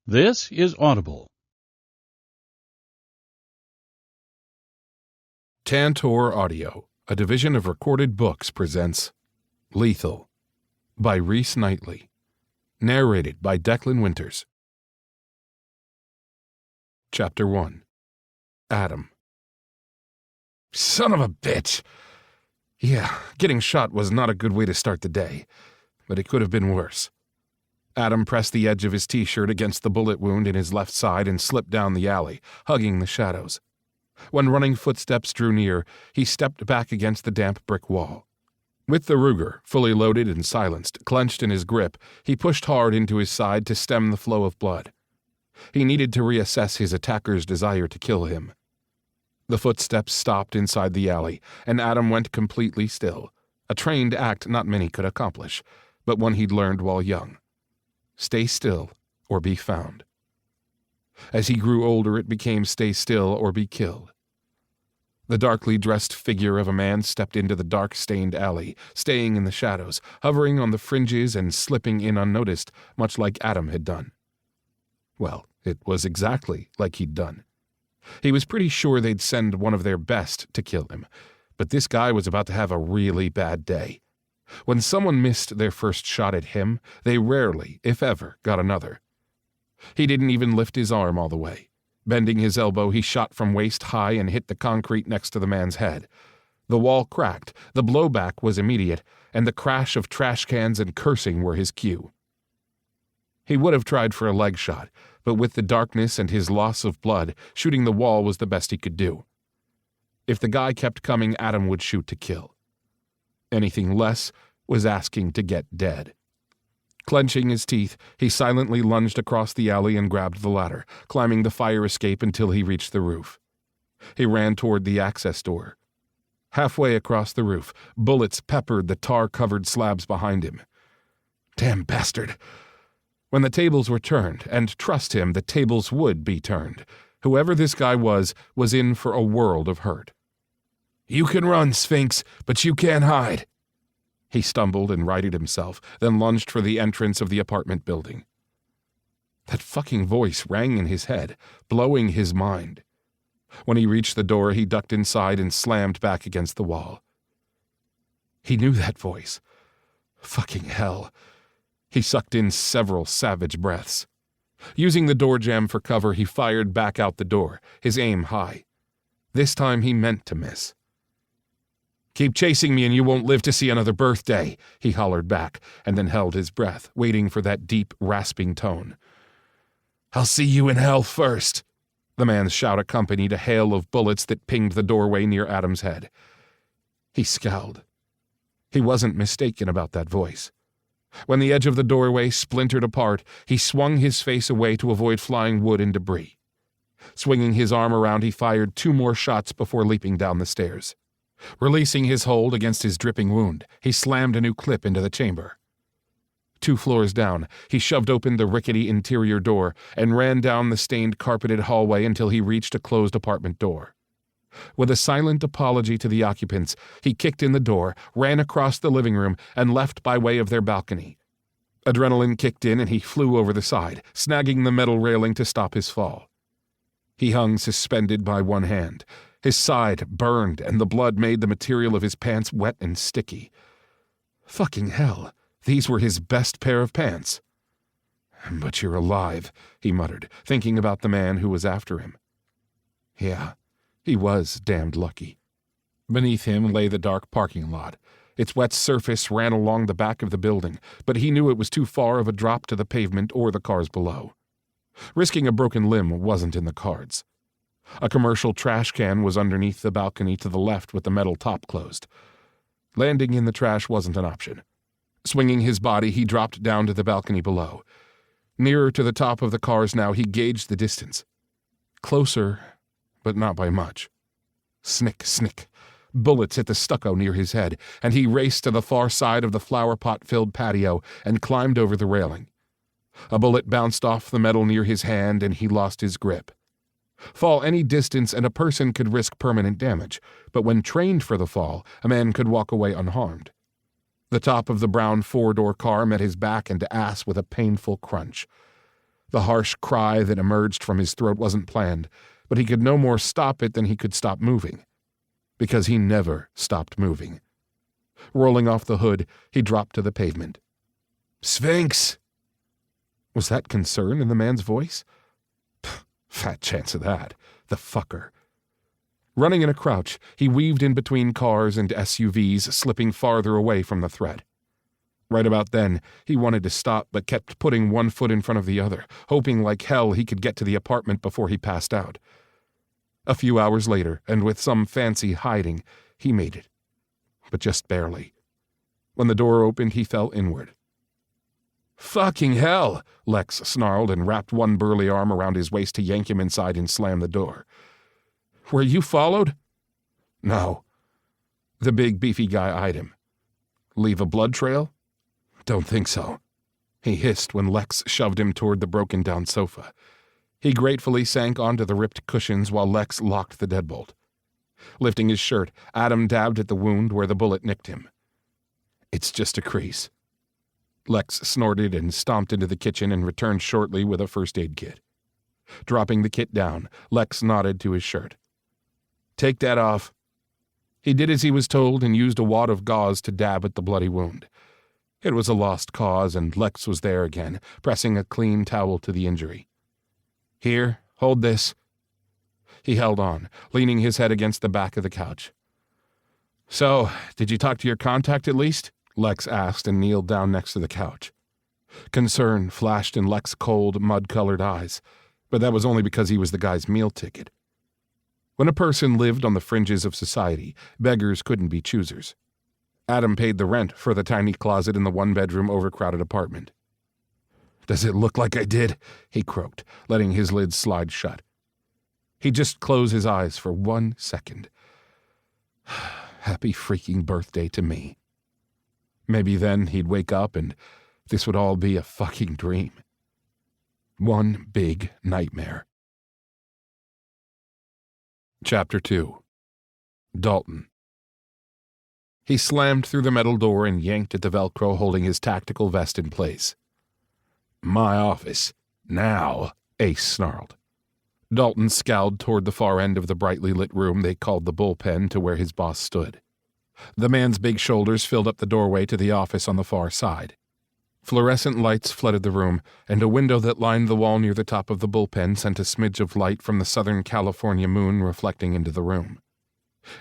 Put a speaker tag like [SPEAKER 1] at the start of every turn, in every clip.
[SPEAKER 1] This is Audible.
[SPEAKER 2] Tantor Audio, a division of Recorded Books, presents Lethal by Reese Knightley. Narrated by Declan Winters. Chapter 1. Adam. Son of a bitch! Yeah, getting shot was not a good way to start the day, but it could have been worse. Adam pressed the edge of his t-shirt against the bullet wound in his left side and slipped down the alley, hugging the shadows. When running footsteps drew near, he stepped back against the damp brick wall. With the Ruger, fully loaded and silenced, clenched in his grip, he pushed hard into his side to stem the flow of blood. He needed to reassess his attacker's desire to kill him. The footsteps stopped inside the alley, and Adam went completely still, a trained act not many could accomplish, but one he'd learned while young. Stay still or be found. As he grew older, it became stay still or be killed. The darkly dressed figure of a man stepped into the dark-stained alley, staying in the shadows, hovering on the fringes and slipping in unnoticed, much like Adam had done. Well, it was exactly like he'd done. He was pretty sure they'd send one of their best to kill him, but this guy was about to have a really bad day. When someone missed their first shot at him, they rarely, if ever, got another. He didn't even lift his arm all the way. Bending his elbow, he shot from waist high and hit the concrete next to the man's head. The wall cracked, the blowback was immediate, and the crash of trash cans and cursing were his cue. He would have tried for a leg shot, but with the darkness and his loss of blood, shooting the wall was the best he could do. If the guy kept coming, Adam would shoot to kill. Anything less was asking to get dead. Clenching his teeth, he silently lunged across the alley and grabbed the ladder, climbing the fire escape until he reached the roof. He ran toward the access door. Halfway across the roof, bullets peppered the tar-covered slabs behind him. Damn bastard! When the tables were turned, and trust him, the tables would be turned, whoever this guy was in for a world of hurt. "You can run, Sphinx, but you can't hide." He stumbled and righted himself, then lunged for the entrance of the apartment building. That fucking voice rang in his head, blowing his mind. When he reached the door, he ducked inside and slammed back against the wall. He knew that voice. Fucking hell. He sucked in several savage breaths. Using the door jamb for cover, he fired back out the door, his aim high. This time he meant to miss. "Keep chasing me and you won't live to see another birthday," he hollered back, and then held his breath, waiting for that deep, rasping tone. "I'll see you in hell first," the man's shout accompanied a hail of bullets that pinged the doorway near Adam's head. He scowled. He wasn't mistaken about that voice. When the edge of the doorway splintered apart, he swung his face away to avoid flying wood and debris. Swinging his arm around, he fired 2 more shots before leaping down the stairs. Releasing his hold against his dripping wound, he slammed a new clip into the chamber. 2 floors down, he shoved open the rickety interior door and ran down the stained carpeted hallway until he reached a closed apartment door. With a silent apology to the occupants, he kicked in the door, ran across the living room, and left by way of their balcony. Adrenaline kicked in and he flew over the side, snagging the metal railing to stop his fall. He hung suspended by one hand. His side burned, and the blood made the material of his pants wet and sticky. Fucking hell, these were his best pair of pants. "But you're alive," he muttered, thinking about the man who was after him. Yeah, he was damned lucky. Beneath him lay the dark parking lot. Its wet surface ran along the back of the building, but he knew it was too far of a drop to the pavement or the cars below. Risking a broken limb wasn't in the cards. A commercial trash can was underneath the balcony to the left with the metal top closed. Landing in the trash wasn't an option. Swinging his body, he dropped down to the balcony below. Nearer to the top of the cars now, he gauged the distance. Closer, but not by much. Snick, snick. Bullets hit the stucco near his head, and he raced to the far side of the flower pot-filled patio and climbed over the railing. A bullet bounced off the metal near his hand, and he lost his grip. Fall any distance and a person could risk permanent damage, but when trained for the fall, a man could walk away unharmed. The top of the brown 4-door car met his back and ass with a painful crunch. The harsh cry that emerged from his throat wasn't planned, but he could no more stop it than he could stop moving. Because he never stopped moving. Rolling off the hood, he dropped to the pavement. "Sphinx!" Was that concern in the man's voice? Pff, fat chance of that. The fucker. Running in a crouch, he weaved in between cars and SUVs, slipping farther away from the threat. Right about then, he wanted to stop but kept putting one foot in front of the other, hoping like hell he could get to the apartment before he passed out. A few hours later, and with some fancy hiding, he made it. But just barely. When the door opened, he fell inward. "Fucking hell!" Lex snarled and wrapped one burly arm around his waist to yank him inside and slam the door. "Were you followed?" "No." The big, beefy guy eyed him. "Leave a blood trail?" "Don't think so," he hissed when Lex shoved him toward the broken-down sofa. He gratefully sank onto the ripped cushions while Lex locked the deadbolt. Lifting his shirt, Adam dabbed at the wound where the bullet nicked him. "It's just a crease." Lex snorted and stomped into the kitchen and returned shortly with a first aid kit. Dropping the kit down, Lex nodded to his shirt. "Take that off." He did as he was told and used a wad of gauze to dab at the bloody wound. It was a lost cause, and Lex was there again, pressing a clean towel to the injury. "Here, hold this." He held on, leaning his head against the back of the couch. "So, did you talk to your contact at least?" Lex asked and kneeled down next to the couch. Concern flashed in Lex's cold, mud-colored eyes, but that was only because he was the guy's meal ticket. When a person lived on the fringes of society, beggars couldn't be choosers. Adam paid the rent for the tiny closet in the one-bedroom overcrowded apartment. "Does it look like I did?" he croaked, letting his lids slide shut. He'd just close his eyes for 1 second. Happy freaking birthday to me. Maybe then he'd wake up and this would all be a fucking dream. One big nightmare. Chapter 2. Dalton. He slammed through the metal door and yanked at the Velcro holding his tactical vest in place. "My office. Now," Ace snarled. Dalton scowled toward the far end of the brightly lit room they called the bullpen to where his boss stood. The man's big shoulders filled up the doorway to the office on the far side. Fluorescent lights flooded the room, and a window that lined the wall near the top of the bullpen sent a smidge of light from the Southern California moon reflecting into the room.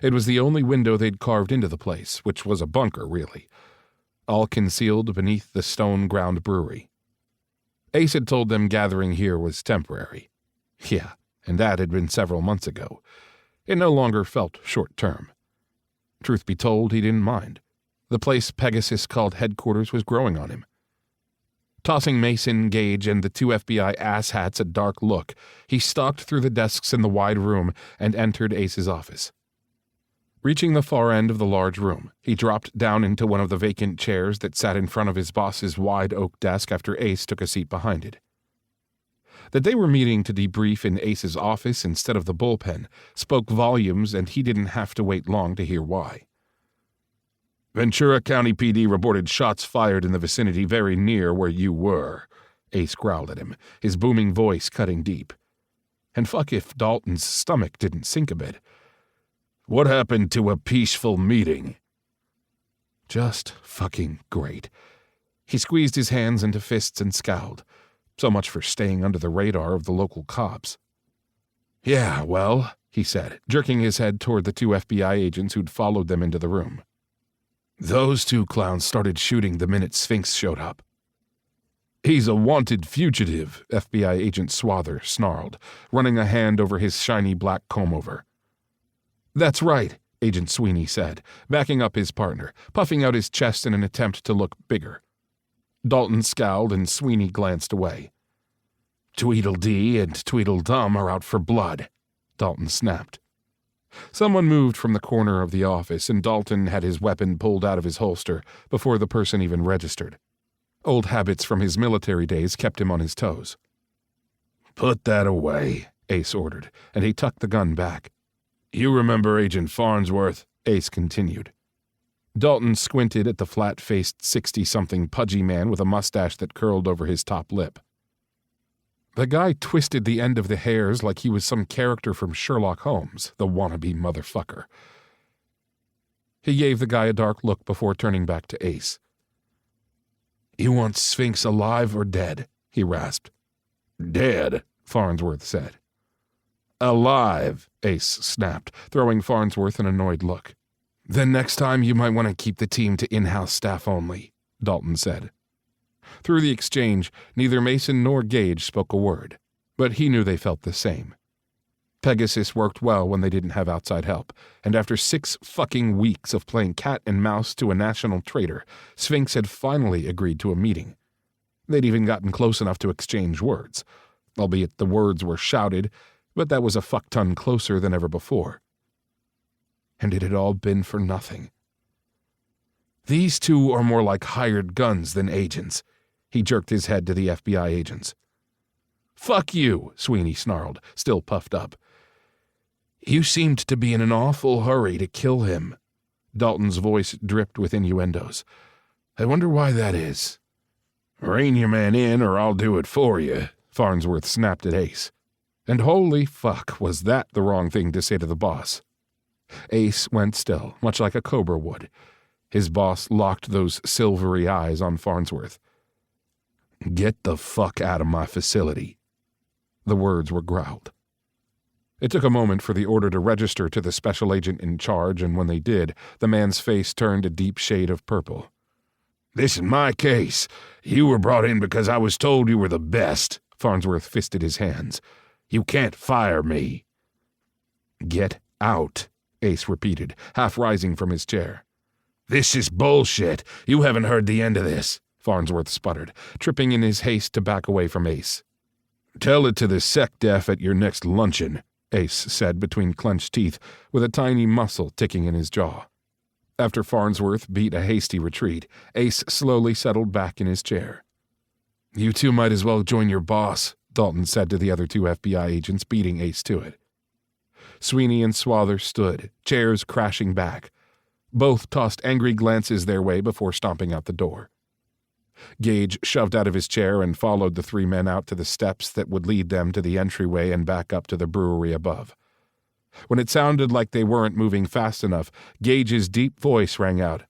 [SPEAKER 2] It was the only window they'd carved into the place, which was a bunker, really, all concealed beneath the stone-ground brewery. Ace had told them gathering here was temporary. Yeah, and that had been several months ago. It no longer felt short-term. Truth be told, he didn't mind. The place Pegasus called headquarters was growing on him. Tossing Mason, Gage, and the 2 FBI asshats a dark look, he stalked through the desks in the wide room and entered Ace's office. Reaching the far end of the large room, he dropped down into one of the vacant chairs that sat in front of his boss's wide oak desk after Ace took a seat behind it. That they were meeting to debrief in Ace's office instead of the bullpen spoke volumes, and he didn't have to wait long to hear why. "Ventura County PD reported shots fired in the vicinity very near where you were," Ace growled at him, his booming voice cutting deep. And fuck if Dalton's stomach didn't sink a bit. "What happened to a peaceful meeting?" Just fucking great. He squeezed his hands into fists and scowled. So much for staying under the radar of the local cops. "Yeah, well," he said, jerking his head toward the 2 FBI agents who'd followed them into the room. "Those 2 clowns started shooting the minute Sphinx showed up." "He's a wanted fugitive," FBI agent Swather snarled, running a hand over his shiny black comb-over. "That's right," Agent Sweeney said, backing up his partner, puffing out his chest in an attempt to look bigger. Dalton scowled and Sweeney glanced away. "Tweedledee and Tweedledum are out for blood," Dalton snapped. Someone moved from the corner of the office, and Dalton had his weapon pulled out of his holster before the person even registered. Old habits from his military days kept him on his toes. "Put that away," Ace ordered, and he tucked the gun back. "You remember Agent Farnsworth?" Ace continued. Dalton squinted at the flat-faced 60-something pudgy man with a mustache that curled over his top lip. The guy twisted the end of the hairs like he was some character from Sherlock Holmes, the wannabe motherfucker. He gave the guy a dark look before turning back to Ace. "You want Sphinx alive or dead?" he rasped. "Dead," Farnsworth said. "Alive," Ace snapped, throwing Farnsworth an annoyed look. "Then next time you might want to keep the team to in-house staff only," Dalton said. Through the exchange, neither Mason nor Gage spoke a word, but he knew they felt the same. Pegasus worked well when they didn't have outside help, and after 6 fucking weeks of playing cat and mouse to a national traitor, Sphinx had finally agreed to a meeting. They'd even gotten close enough to exchange words, albeit the words were shouted, but that was a fuck-ton closer than ever before. And it had all been for nothing. "These two are more like hired guns than agents." He jerked his head to the FBI agents. "Fuck you," Sweeney snarled, still puffed up. "You seemed to be in an awful hurry to kill him." Dalton's voice dripped with innuendos. "I wonder why that is." "Rein your man in or I'll do it for you," Farnsworth snapped at Ace. And holy fuck, was that the wrong thing to say to the boss. Ace went still, much like a cobra would. His boss locked those silvery eyes on Farnsworth. "Get the fuck out of my facility." The words were growled. It took a moment for the order to register to the special agent in charge, and when they did, the man's face turned a deep shade of purple. "This is my case. You were brought in because I was told you were the best." Farnsworth fisted his hands. "You can't fire me." "Get out," Ace repeated, half rising from his chair. "This is bullshit. You haven't heard the end of this," Farnsworth sputtered, tripping in his haste to back away from Ace. "Tell it to the SecDef at your next luncheon," Ace said between clenched teeth, with a tiny muscle ticking in his jaw. After Farnsworth beat a hasty retreat, Ace slowly settled back in his chair. "You two might as well join your boss," Dalton said to the other 2 FBI agents, beating Ace to it. Sweeney and Swather stood, chairs crashing back. Both tossed angry glances their way before stomping out the door. Gage shoved out of his chair and followed the 3 men out to the steps that would lead them to the entryway and back up to the brewery above. When it sounded like they weren't moving fast enough, Gage's deep voice rang out.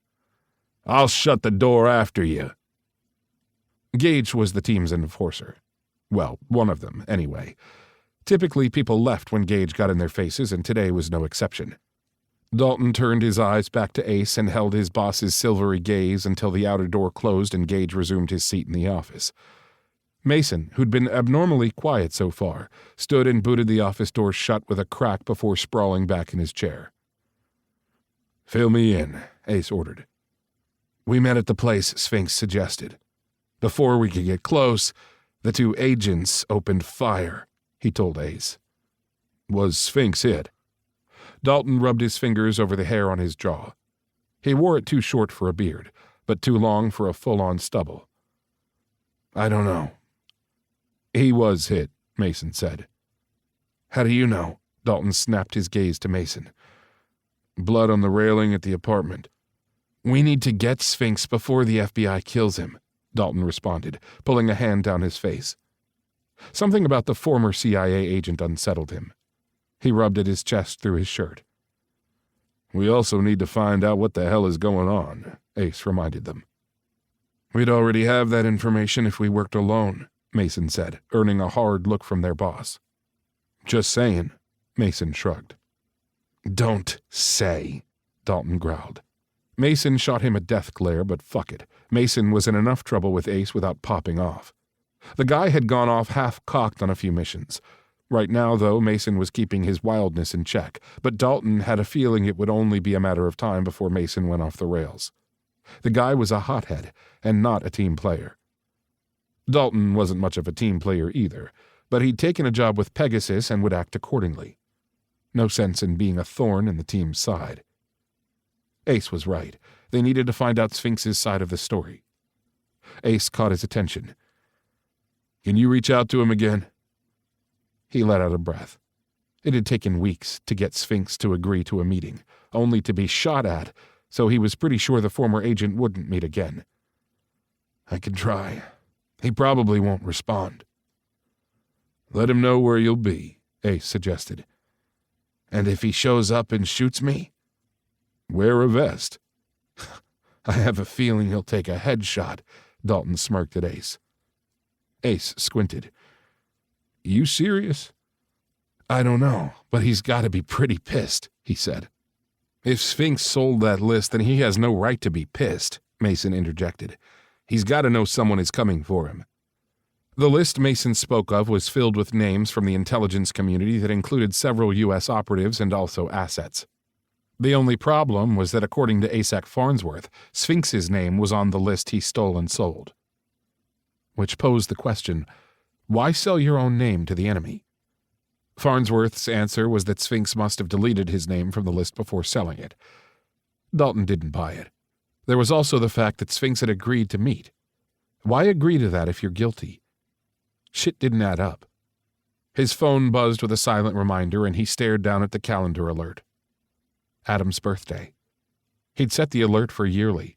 [SPEAKER 2] "I'll shut the door after you." Gage was the team's enforcer. Well, one of them, anyway. Typically, people left when Gage got in their faces, and today was no exception. Dalton turned his eyes back to Ace and held his boss's silvery gaze until the outer door closed and Gage resumed his seat in the office. Mason, who'd been abnormally quiet so far, stood and booted the office door shut with a crack before sprawling back in his chair. "Fill me in," Ace ordered. "We met at the place Sphinx suggested. Before we could get close, the 2 agents opened fire," he told Ace. "Was Sphinx hit?" Dalton rubbed his fingers over the hair on his jaw. He wore it too short for a beard, but too long for a full-on stubble. "I don't know." "He was hit," Mason said. "How do you know?" Dalton snapped his gaze to Mason. "Blood on the railing at the apartment." "We need to get Sphinx before the FBI kills him," Dalton responded, pulling a hand down his face. Something about the former CIA agent unsettled him. He rubbed at his chest through his shirt. "We also need to find out what the hell is going on," Ace reminded them. "We'd already have that information if we worked alone," Mason said, earning a hard look from their boss. "Just saying," Mason shrugged. "Don't say," Dalton growled. Mason shot him a death glare, but fuck it. Mason was in enough trouble with Ace without popping off. The guy had gone off half-cocked on a few missions. Right now, though, Mason was keeping his wildness in check, but Dalton had a feeling it would only be a matter of time before Mason went off the rails. The guy was a hothead, and not a team player. Dalton wasn't much of a team player either, but he'd taken a job with Pegasus and would act accordingly. No sense in being a thorn in the team's side. Ace was right. They needed to find out Sphinx's side of the story. Ace caught his attention. "Can you reach out to him again?" He let out a breath. It had taken weeks to get Sphinx to agree to a meeting, only to be shot at, so he was pretty sure the former agent wouldn't meet again. "I can try. He probably won't respond." Let him know where you'll be, Ace suggested. And if he shows up and shoots me? Wear a vest. I have a feeling he'll take a headshot, Dalton smirked at Ace. Ace squinted. You serious? I don't know, but he's got to be pretty pissed, he said. If Sphinx sold that list, then he has no right to be pissed, Mason interjected. He's got to know someone is coming for him. The list Mason spoke of was filled with names from the intelligence community that included several U.S. operatives and also assets. The only problem was that according to ASAC Farnsworth, Sphinx's name was on the list he stole and sold. Which posed the question, why sell your own name to the enemy? Farnsworth's answer was that Sphinx must have deleted his name from the list before selling it. Dalton didn't buy it. There was also the fact that Sphinx had agreed to meet. Why agree to that if you're guilty? Shit didn't add up. His phone buzzed with a silent reminder, and he stared down at the calendar alert. Adam's birthday. He'd set the alert for yearly.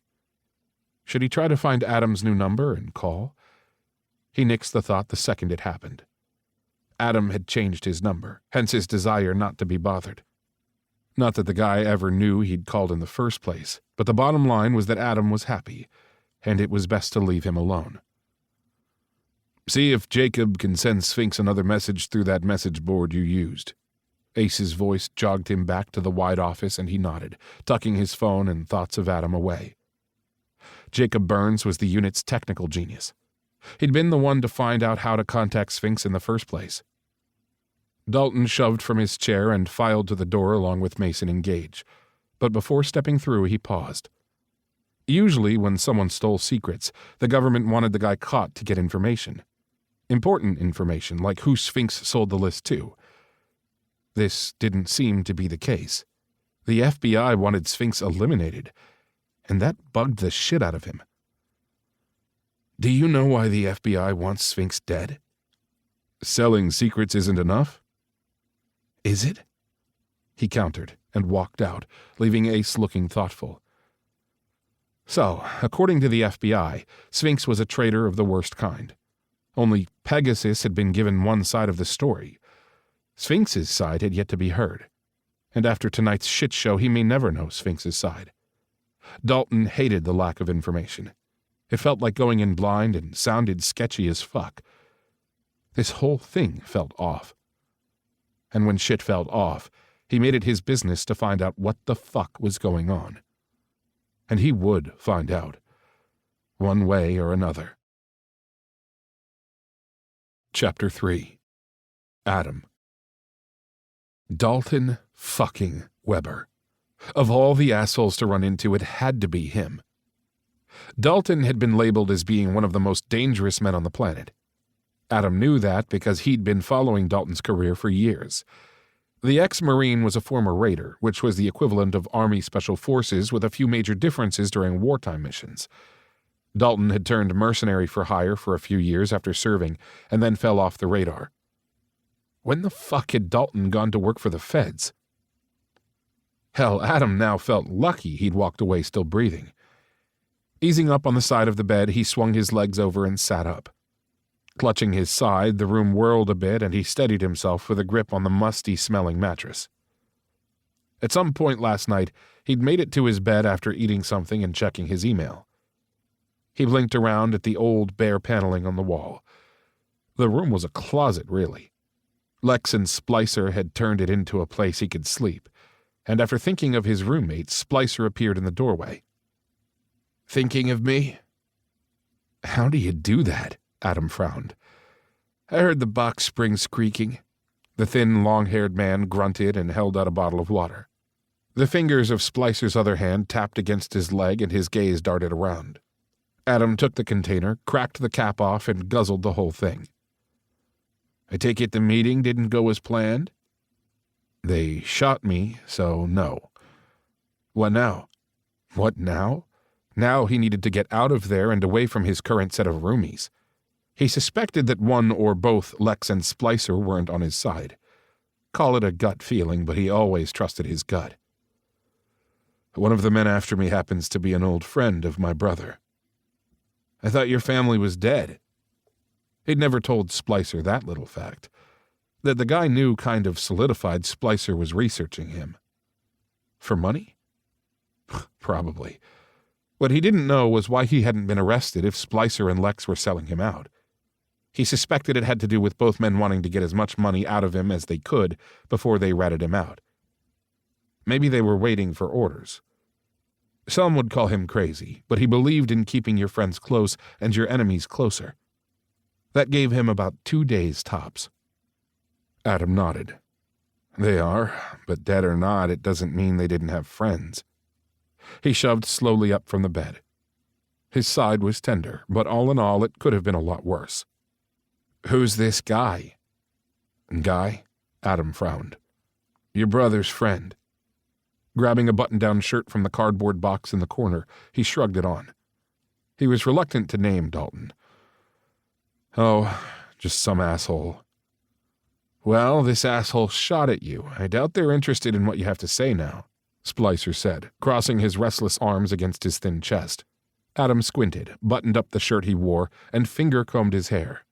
[SPEAKER 2] Should he try to find Adam's new number and call? He nixed the thought the second it happened. Adam had changed his number, hence his desire not to be bothered. Not that the guy ever knew he'd called in the first place, but the bottom line was that Adam was happy, and it was best to leave him alone. See if Jacob can send Sphinx another message through that message board you used. Ace's voice jogged him back to the wide office, and he nodded, tucking his phone and thoughts of Adam away. Jacob Burns was the unit's technical genius. He'd been the one to find out how to contact Sphinx in the first place. Dalton shoved from his chair and filed to the door along with Mason and Gage, but before stepping through, he paused. Usually, when someone stole secrets, the government wanted the guy caught to get information. Important information, like who Sphinx sold the list to. This didn't seem to be the case. The FBI wanted Sphinx eliminated, and that bugged the shit out of him. Do you know why the FBI wants Sphinx dead? Selling secrets isn't enough? Is it? He countered and walked out, leaving Ace looking thoughtful. So, according to the FBI, Sphinx was a traitor of the worst kind. Only Pegasus had been given one side of the story. Sphinx's side had yet to be heard. And after tonight's shit show, he may never know Sphinx's side. Dalton hated the lack of information. It felt like going in blind and sounded sketchy as fuck. This whole thing felt off. And when shit felt off, he made it his business to find out what the fuck was going on. And he would find out. One way or another. Chapter 3. Adam. Dalton fucking Weber. Of all the assholes to run into, it had to be him. Dalton had been labeled as being one of the most dangerous men on the planet. Adam knew that because he'd been following Dalton's career for years. The ex-Marine was a former Raider, which was the equivalent of Army Special Forces with a few major differences during wartime missions. Dalton had turned mercenary for hire for a few years after serving, and then fell off the radar. When the fuck had Dalton gone to work for the feds? Hell, Adam now felt lucky he'd walked away still breathing. Easing up on the side of the bed, he swung his legs over and sat up. Clutching his side, the room whirled a bit, and he steadied himself with a grip on the musty-smelling mattress. At some point last night, he'd made it to his bed after eating something and checking his email. He blinked around at the old bare paneling on the wall. The room was a closet, really. Lex and Splicer had turned it into a place he could sleep, and after thinking of his roommate, Splicer appeared in the doorway. Thinking of me? How do you do that? Adam frowned. I heard the box springs creaking. The thin, long-haired man grunted and held out a bottle of water. The fingers of Splicer's other hand tapped against his leg, and his gaze darted around. Adam took the container, cracked the cap off, and guzzled the whole thing. I take it the meeting didn't go as planned? They shot me, so no. What now? What now? Now he needed to get out of there and away from his current set of roomies. He suspected that one or both Lex and Splicer weren't on his side. Call it a gut feeling, but he always trusted his gut. One of the men after me happens to be an old friend of my brother. I thought your family was dead. He'd never told Splicer that little fact. That the guy knew kind of solidified Splicer was researching him. For money? Probably. What he didn't know was why he hadn't been arrested if Splicer and Lex were selling him out. He suspected it had to do with both men wanting to get as much money out of him as they could before they ratted him out. Maybe they were waiting for orders. Some would call him crazy, but he believed in keeping your friends close and your enemies closer. That gave him about 2 days tops. Adam nodded. They are, but dead or not, it doesn't mean they didn't have friends. He shoved slowly up from the bed. His side was tender, but all in all, it could have been a lot worse. Who's this guy? Guy? Adam frowned. Your brother's friend. Grabbing a button-down shirt from the cardboard box in the corner, he shrugged it on. He was reluctant to name Dalton. Oh, just some asshole. Well, this asshole shot at you. I doubt they're interested in what you have to say now, Splicer said, crossing his restless arms against his thin chest. Adam squinted, buttoned up the shirt he wore, and finger-combed his hair.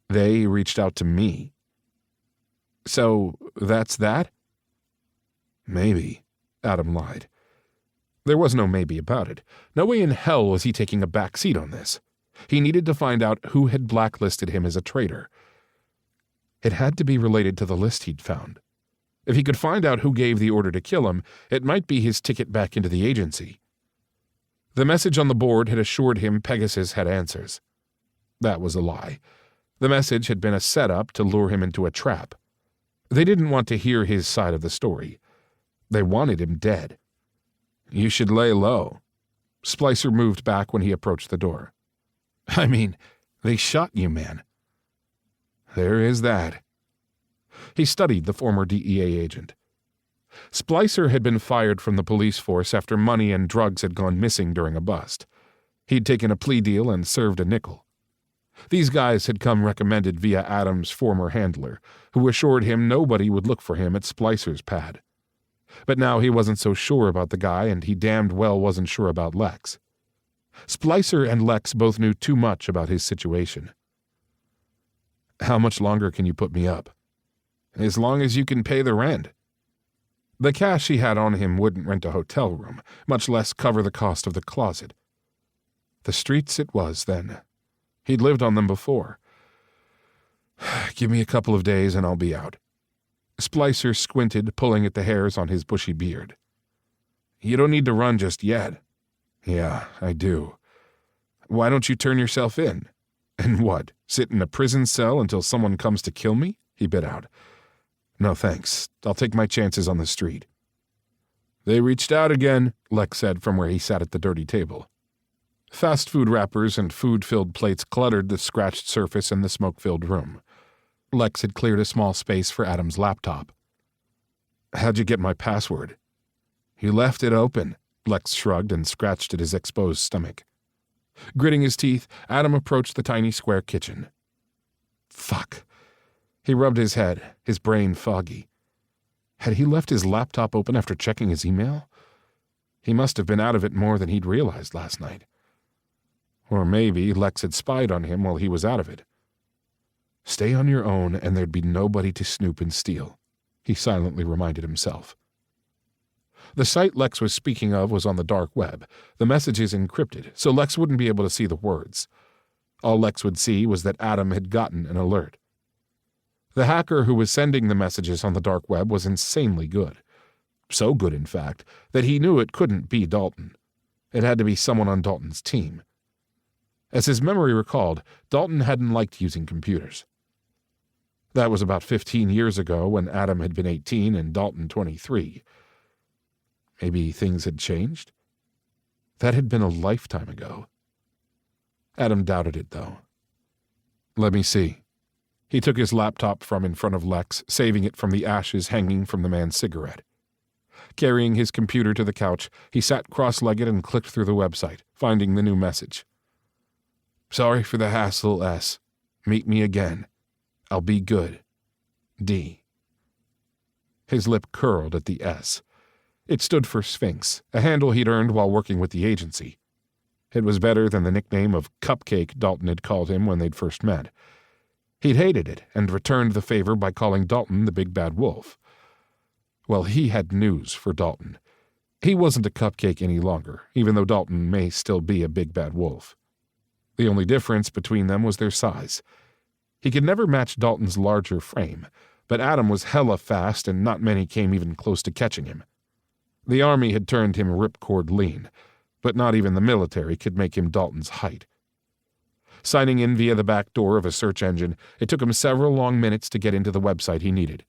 [SPEAKER 2] They reached out to me. So, that's that? Maybe, Adam lied. There was no maybe about it. No way in hell was he taking a back seat on this. He needed to find out who had blacklisted him as a traitor. It had to be related to the list he'd found. If he could find out who gave the order to kill him, it might be his ticket back into the agency. The message on the board had assured him Pegasus had answers. That was a lie. The message had been a setup to lure him into a trap. They didn't want to hear his side of the story. They wanted him dead. You should lay low. Splicer moved back when he approached the door. I mean, they shot you, man. There is that. He studied the former DEA agent. Splicer had been fired from the police force after money and drugs had gone missing during a bust. He'd taken a plea deal and served a nickel. These guys had come recommended via Adam's former handler, who assured him nobody would look for him at Splicer's pad. But now he wasn't so sure about the guy, and he damned well wasn't sure about Lex. Splicer and Lex both knew too much about his situation. How much longer can you put me up? As long as you can pay the rent. The cash he had on him wouldn't rent a hotel room, much less cover the cost of the closet. The streets it was, then. He'd lived on them before. Give me a couple of days and I'll be out. Splicer squinted, pulling at the hairs on his bushy beard. You don't need to run just yet. Yeah, I do. Why don't you turn yourself in? And what, sit in a prison cell until someone comes to kill me? He bit out. No thanks. I'll take my chances on the street. They reached out again, Lex said from where he sat at the dirty table. Fast food wrappers and food-filled plates cluttered the scratched surface in the smoke-filled room. Lex had cleared a small space for Adam's laptop. How'd you get my password? You left it open, Lex shrugged and scratched at his exposed stomach. Gritting his teeth, Adam approached the tiny square kitchen. Fuck. He rubbed his head, his brain foggy. Had he left his laptop open after checking his email? He must have been out of it more than he'd realized last night. Or maybe Lex had spied on him while he was out of it. Stay on your own and there'd be nobody to snoop and steal, he silently reminded himself. The site Lex was speaking of was on the dark web, the messages encrypted, so Lex wouldn't be able to see the words. All Lex would see was that Adam had gotten an alert. The hacker who was sending the messages on the dark web was insanely good. So good, in fact, that he knew it couldn't be Dalton. It had to be someone on Dalton's team. As his memory recalled, Dalton hadn't liked using computers. That was about 15 years ago when Adam had been 18 and Dalton 23. Maybe things had changed? That had been a lifetime ago. Adam doubted it, though. Let me see. He took his laptop from in front of Lex, saving it from the ashes hanging from the man's cigarette. Carrying his computer to the couch, he sat cross-legged and clicked through the website, finding the new message. Sorry for the hassle, S. Meet me again. I'll be good. D. His lip curled at the S. It stood for Sphinx, a handle he'd earned while working with the agency. It was better than the nickname of Cupcake Dalton had called him when they'd first met. He'd hated it and returned the favor by calling Dalton the Big Bad Wolf. Well, he had news for Dalton. He wasn't a cupcake any longer, even though Dalton may still be a big bad wolf. The only difference between them was their size. He could never match Dalton's larger frame, but Adam was hella fast and not many came even close to catching him. The army had turned him ripcord lean, but not even the military could make him Dalton's height. Signing in via the back door of a search engine, it took him several long minutes to get into the website he needed.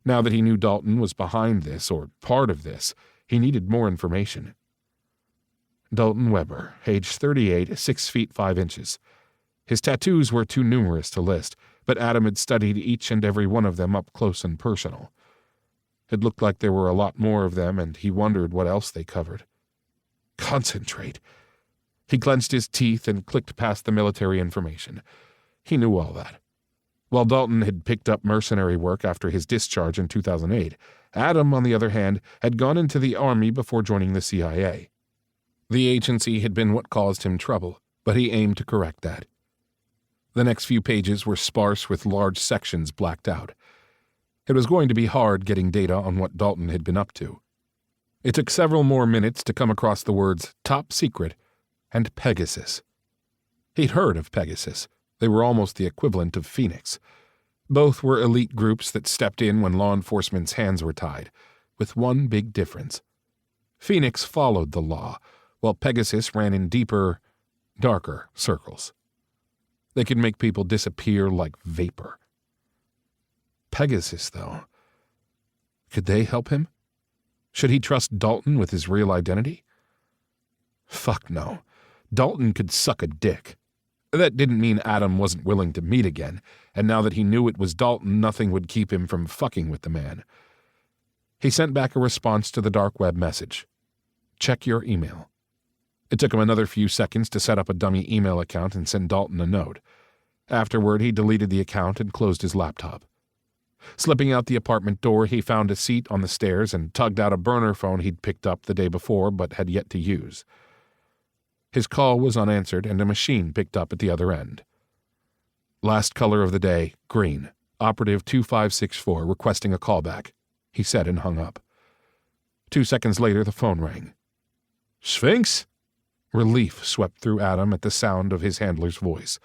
[SPEAKER 2] Now that he knew Dalton was behind this, or part of this, he needed more information. Dalton Weber, age 38, 6 feet 5 inches. His tattoos were too numerous to list, but Adam had studied each and every one of them up close and personal. It looked like there were a lot more of them, and he wondered what else they covered. Concentrate. He clenched his teeth and clicked past the military information. He knew all that. While Dalton had picked up mercenary work after his discharge in 2008, Adam, on the other hand, had gone into the Army before joining the CIA. The agency had been what caused him trouble, but he aimed to correct that. The next few pages were sparse with large sections blacked out. It was going to be hard getting data on what Dalton had been up to. It took several more minutes to come across the words Top Secret and Pegasus. He'd heard of Pegasus. They were almost the equivalent of Phoenix. Both were elite groups that stepped in when law enforcement's hands were tied, with one big difference. Phoenix followed the law, while Pegasus ran in deeper, darker circles. They could make people disappear like vapor. Pegasus, though. Could they help him? Should he trust Dalton with his real identity? Fuck no. Dalton could suck a dick. That didn't mean Adam wasn't willing to meet again, and now that he knew it was Dalton, nothing would keep him from fucking with the man. He sent back a response to the dark web message. Check your email. It took him another few seconds to set up a dummy email account and send Dalton a note. Afterward, he deleted the account and closed his laptop. Slipping out the apartment door, he found a seat on the stairs and tugged out a burner phone he'd picked up the day before but had yet to use. His call was unanswered, and a machine picked up at the other end. Last color of the day, green. Operative 2564 requesting a callback, he said and hung up. 2 seconds later, the phone rang. Sphinx? Relief swept through Adam at the sound of his handler's voice.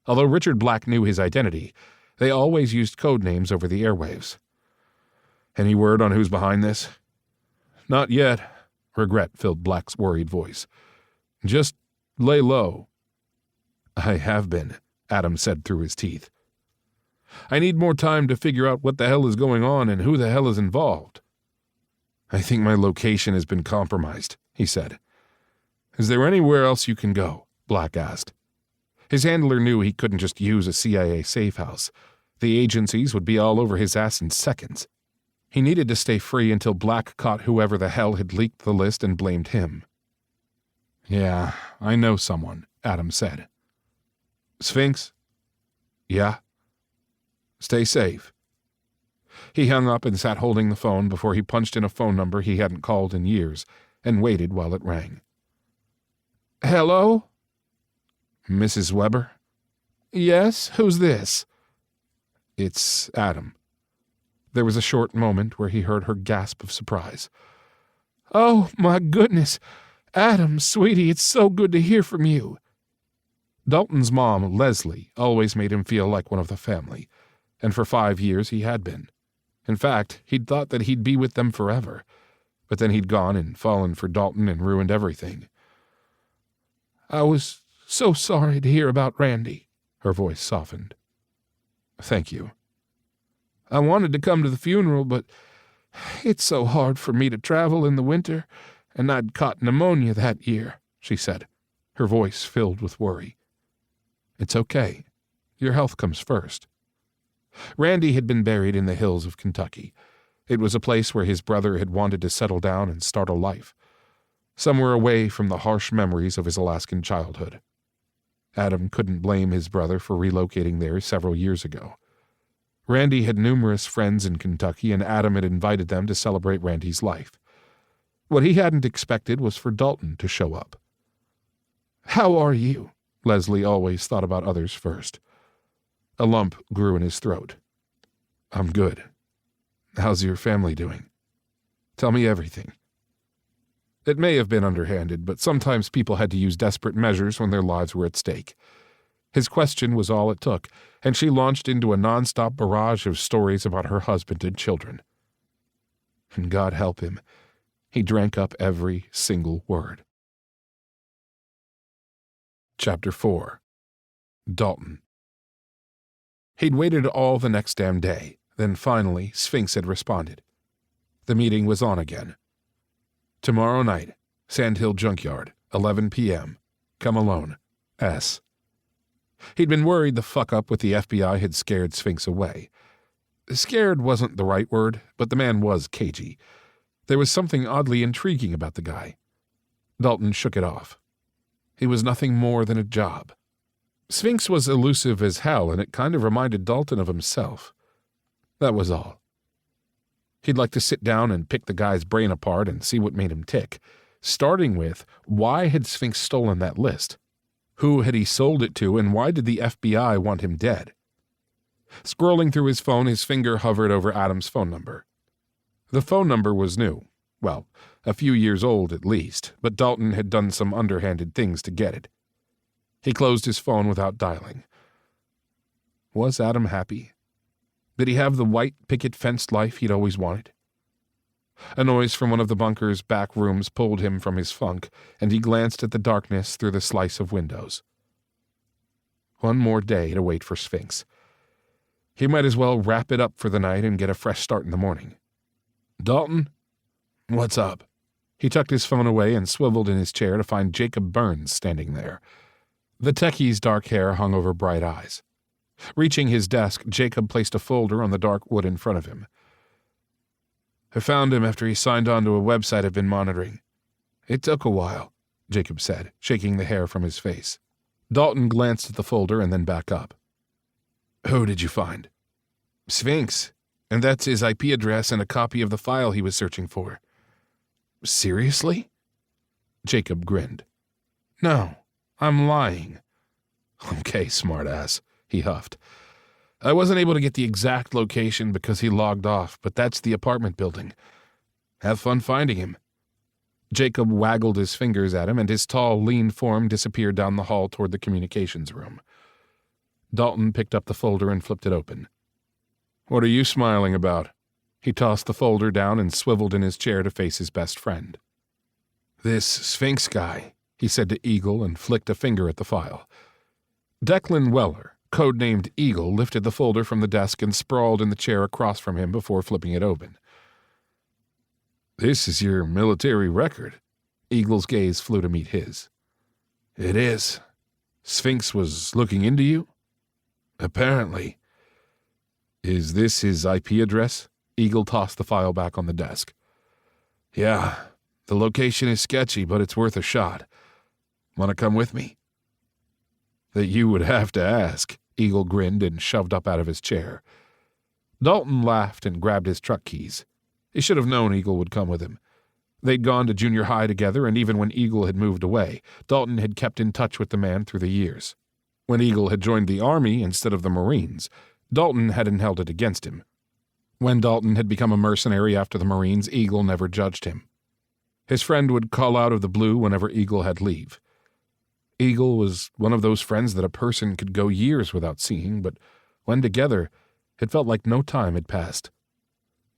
[SPEAKER 2] Although Richard Black knew his identity, they always used code names over the airwaves. Any word on who's behind this? Not yet, regret filled Black's worried voice. Just lay low. I have been, Adam said through his teeth. I need more time to figure out what the hell is going on and who the hell is involved. I think my location has been compromised, he said. Is there anywhere else you can go? Black asked. His handler knew he couldn't just use a CIA safe house. The agencies would be all over his ass in seconds. He needed to stay free until Black caught whoever the hell had leaked the list and blamed him. Yeah, I know someone, Adam said. Sphinx? Yeah. Stay safe. He hung up and sat holding the phone before he punched in a phone number he hadn't called in years and waited while it rang. Hello? Mrs. Weber? Yes, who's this? It's Adam. There was a short moment where he heard her gasp of surprise. Oh, my goodness. Adam, sweetie, it's so good to hear from you. Dalton's mom, Leslie, always made him feel like one of the family, and for 5 years he had been. In fact, he'd thought that he'd be with them forever, but then he'd gone and fallen for Dalton and ruined everything. I was so sorry to hear about Randy, her voice softened. Thank you. I wanted to come to the funeral, but it's so hard for me to travel in the winter, and I'd caught pneumonia that year, she said, her voice filled with worry. It's okay. Your health comes first. Randy had been buried in the hills of Kentucky. It was a place where his brother had wanted to settle down and start a life, somewhere away from the harsh memories of his Alaskan childhood. Adam couldn't blame his brother for relocating there several years ago. Randy had numerous friends in Kentucky, and Adam had invited them to celebrate Randy's life. What he hadn't expected was for Dalton to show up. How are you? Leslie always thought about others first. A lump grew in his throat. "I'm good. How's your family doing? Tell me everything." It may have been underhanded, but sometimes people had to use desperate measures when their lives were at stake. His question was all it took, and she launched into a nonstop barrage of stories about her husband and children. And God help him, he drank up every single word. Chapter 4. Dalton. He'd waited all the next damn day. Then finally, Sphinx had responded. The meeting was on again. "Tomorrow night, Sandhill Junkyard, 11 p.m. Come alone. S." He'd been worried the fuck-up with the FBI had scared Sphinx away. Scared wasn't the right word, but the man was cagey. There was something oddly intriguing about the guy. Dalton shook it off. He was nothing more than a job. Sphinx was elusive as hell, and it kind of reminded Dalton of himself. That was all. He'd like to sit down and pick the guy's brain apart and see what made him tick, starting with, why had Sphinx stolen that list? Who had he sold it to, and why did the FBI want him dead? Scrolling through his phone, his finger hovered over Adam's phone number. The phone number was new. Well, a few years old at least, but Dalton had done some underhanded things to get it. He closed his phone without dialing. Was Adam happy? Did he have the white picket-fenced life he'd always wanted? A noise from one of the bunker's back rooms pulled him from his funk, and he glanced at the darkness through the slice of windows. One more day to wait for Sphinx. He might as well wrap it up for the night and get a fresh start in the morning. "Dalton? What's up?" He tucked his phone away and swiveled in his chair to find Jacob Burns standing there. The techie's dark hair hung over bright eyes. Reaching his desk, Jacob placed a folder on the dark wood in front of him. "I found him after he signed on to a website I've been monitoring. It took a while," Jacob said, shaking the hair from his face. Dalton glanced at the folder and then back up. "Who did you find?" "Sphinx, and that's his IP address and a copy of the file he was searching for." "Seriously?" Jacob grinned. "No, I'm lying." "Okay, smartass," he huffed. "I wasn't able to get the exact location because he logged off, but that's the apartment building. Have fun finding him." Jacob waggled his fingers at him, and his tall, lean form disappeared down the hall toward the communications room. Dalton picked up the folder and flipped it open. "What are you smiling about?" He tossed the folder down and swiveled in his chair to face his best friend. "This Sphinx guy," he said to Eagle and flicked a finger at the file. Declan Weller, codenamed Eagle, lifted the folder from the desk and sprawled in the chair across from him before flipping it open. "This is your military record." Eagle's gaze flew to meet his. "It is. Sphinx was looking into you?" "Apparently." "Is this his IP address?" Eagle tossed the file back on the desk. "Yeah. The location is sketchy, but it's worth a shot. Want to come with me?" "That you would have to ask," Eagle grinned and shoved up out of his chair. Dalton laughed and grabbed his truck keys. He should have known Eagle would come with him. They'd gone to junior high together, and even when Eagle had moved away, Dalton had kept in touch with the man through the years. When Eagle had joined the Army instead of the Marines, Dalton hadn't held it against him. When Dalton had become a mercenary after the Marines, Eagle never judged him. His friend would call out of the blue whenever Eagle had leave. Eagle was one of those friends that a person could go years without seeing, but when together, it felt like no time had passed.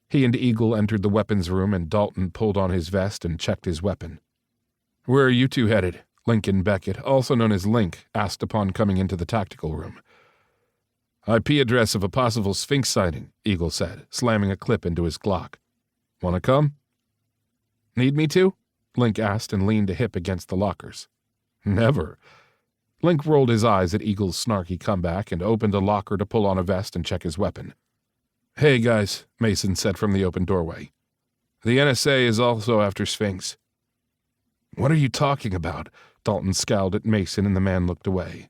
[SPEAKER 2] He and Eagle entered the weapons room, and Dalton pulled on his vest and checked his weapon. "Where are you two headed?" Lincoln Beckett, also known as Link, asked upon coming into the tactical room. "IP address of a possible Sphinx sighting," Eagle said, slamming a clip into his Glock. "Want to come?" "Need me to?" Link asked and leaned a hip against the lockers. "Never." Link rolled his eyes at Eagle's snarky comeback and opened a locker to pull on a vest and check his weapon. "Hey, guys," Mason said from the open doorway. "The NSA is also after Sphinx." "What are you talking about?" Dalton scowled at Mason, and the man looked away.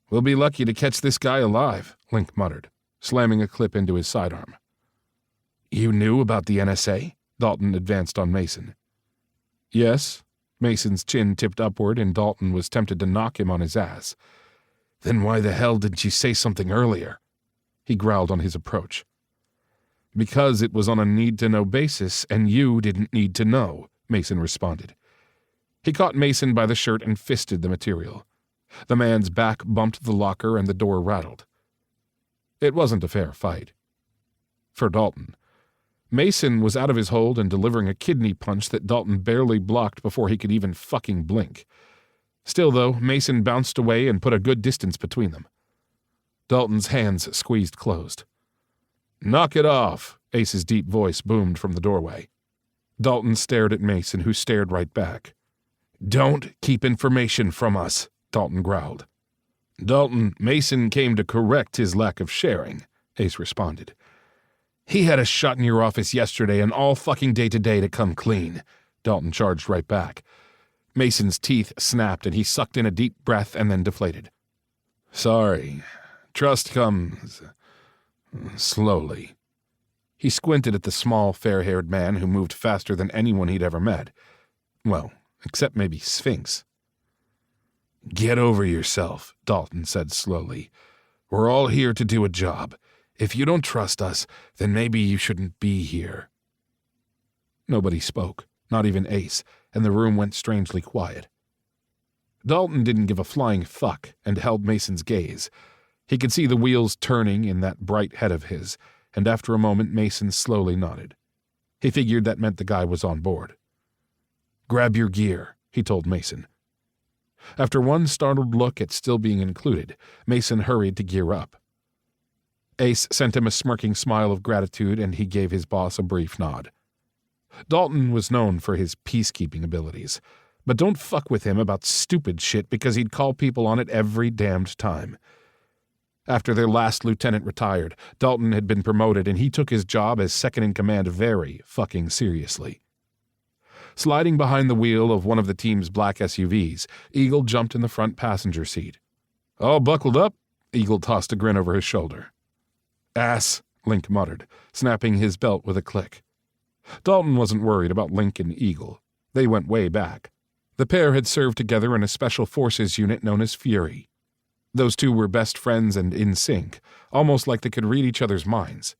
[SPEAKER 2] "We'll be lucky to catch this guy alive," Link muttered, slamming a clip into his sidearm. "You knew about the NSA?" Dalton advanced on Mason. "Yes." Mason's chin tipped upward, and Dalton was tempted to knock him on his ass. Then why the hell didn't you say something earlier? He growled on his approach. Because it was on a need-to-know basis, and you didn't need to know, Mason responded. He caught Mason by the shirt and fisted the material. The man's back bumped the locker and the door rattled. It wasn't a fair fight. For Dalton. Mason was out of his hold and delivering a kidney punch that Dalton barely blocked before he could even fucking blink. Still, though, Mason bounced away and put a good distance between them. Dalton's hands squeezed closed. "Knock it off," Ace's deep voice boomed from the doorway. Dalton stared at Mason, who stared right back. "Don't keep information from us," Dalton growled. "Dalton, Mason came to correct his lack of sharing," Ace responded. "He had a shot in your office yesterday and all fucking day today to come clean," Dalton charged right back. Mason's teeth snapped and he sucked in a deep breath and then deflated. "Sorry. Trust comes slowly." He squinted at the small, fair-haired man who moved faster than anyone he'd ever met. Well, except maybe Sphinx. "Get over yourself," Dalton said slowly. "We're all here to do a job. If you don't trust us, then maybe you shouldn't be here." Nobody spoke, not even Ace, and the room went strangely quiet. Dalton didn't give a flying fuck and held Mason's gaze. He could see the wheels turning in that bright head of his, and after a moment Mason slowly nodded. He figured that meant the guy was on board. "Grab your gear," he told Mason. After one startled look at still being included, Mason hurried to gear up. Ace sent him a smirking smile of gratitude, and he gave his boss a brief nod. Dalton was known for his peacekeeping abilities, but don't fuck with him about stupid shit because he'd call people on it every damned time. After their last lieutenant retired, Dalton had been promoted and he took his job as second-in-command very fucking seriously. Sliding behind the wheel of one of the team's black SUVs, Eagle jumped in the front passenger seat. "All buckled up?" Eagle tossed a grin over his shoulder. "Ass," Link muttered, snapping his belt with a click. Dalton wasn't worried about Link and Eagle. They went way back. The pair had served together in a special forces unit known as Fury. Those two were best friends and in sync, almost like they could read each other's minds.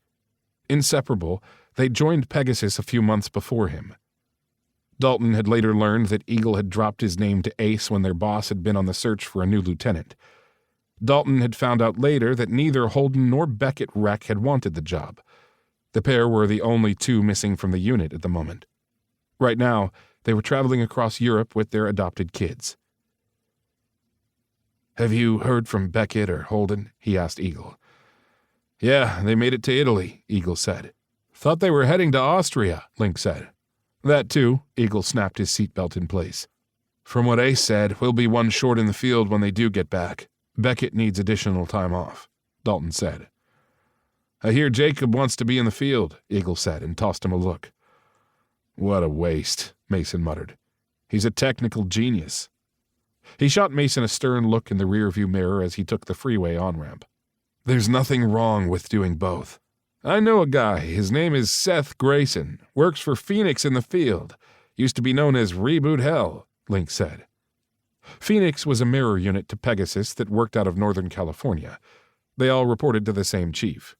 [SPEAKER 2] Inseparable, they joined Pegasus a few months before him. Dalton had later learned that Eagle had dropped his name to Ace when their boss had been on the search for a new lieutenant. Dalton had found out later that neither Holden nor Beckett-Reck had wanted the job. The pair were the only two missing from the unit at the moment. Right now, they were traveling across Europe with their adopted kids. "Have you heard from Beckett or Holden?" he asked Eagle. "Yeah, they made it to Italy," Eagle said. "Thought they were heading to Austria," Link said. "That too," Eagle snapped his seatbelt in place. "From what Ace said, we'll be one short in the field when they do get back. Beckett needs additional time off," Dalton said. "I hear Jacob wants to be in the field," Eagle said and tossed him a look. "What a waste," Mason muttered. "He's a technical genius." He shot Mason a stern look in the rearview mirror as he took the freeway on-ramp. "There's nothing wrong with doing both. I know a guy. His name is Seth Grayson. Works for Phoenix in the field. Used to be known as Reboot Hell," Link said. Phoenix was a mirror unit to Pegasus that worked out of Northern California. They all reported to the same chief.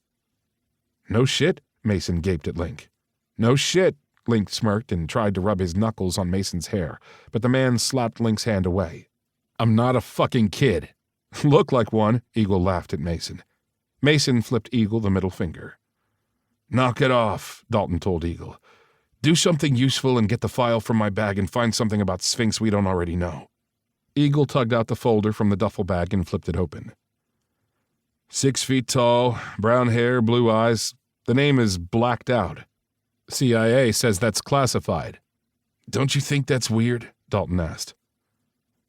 [SPEAKER 2] "No shit?" Mason gaped at Link. "No shit," Link smirked and tried to rub his knuckles on Mason's hair, but the man slapped Link's hand away. "I'm not a fucking kid." "Look like one," Eagle laughed at Mason. Mason flipped Eagle the middle finger. "Knock it off," Dalton told Eagle. "Do something useful and get the file from my bag and find something about Sphinx we don't already know." Eagle tugged out the folder from the duffel bag and flipped it open. 6 feet tall, brown hair, blue eyes. The name is blacked out. CIA says that's classified. "Don't you think that's weird?" Dalton asked.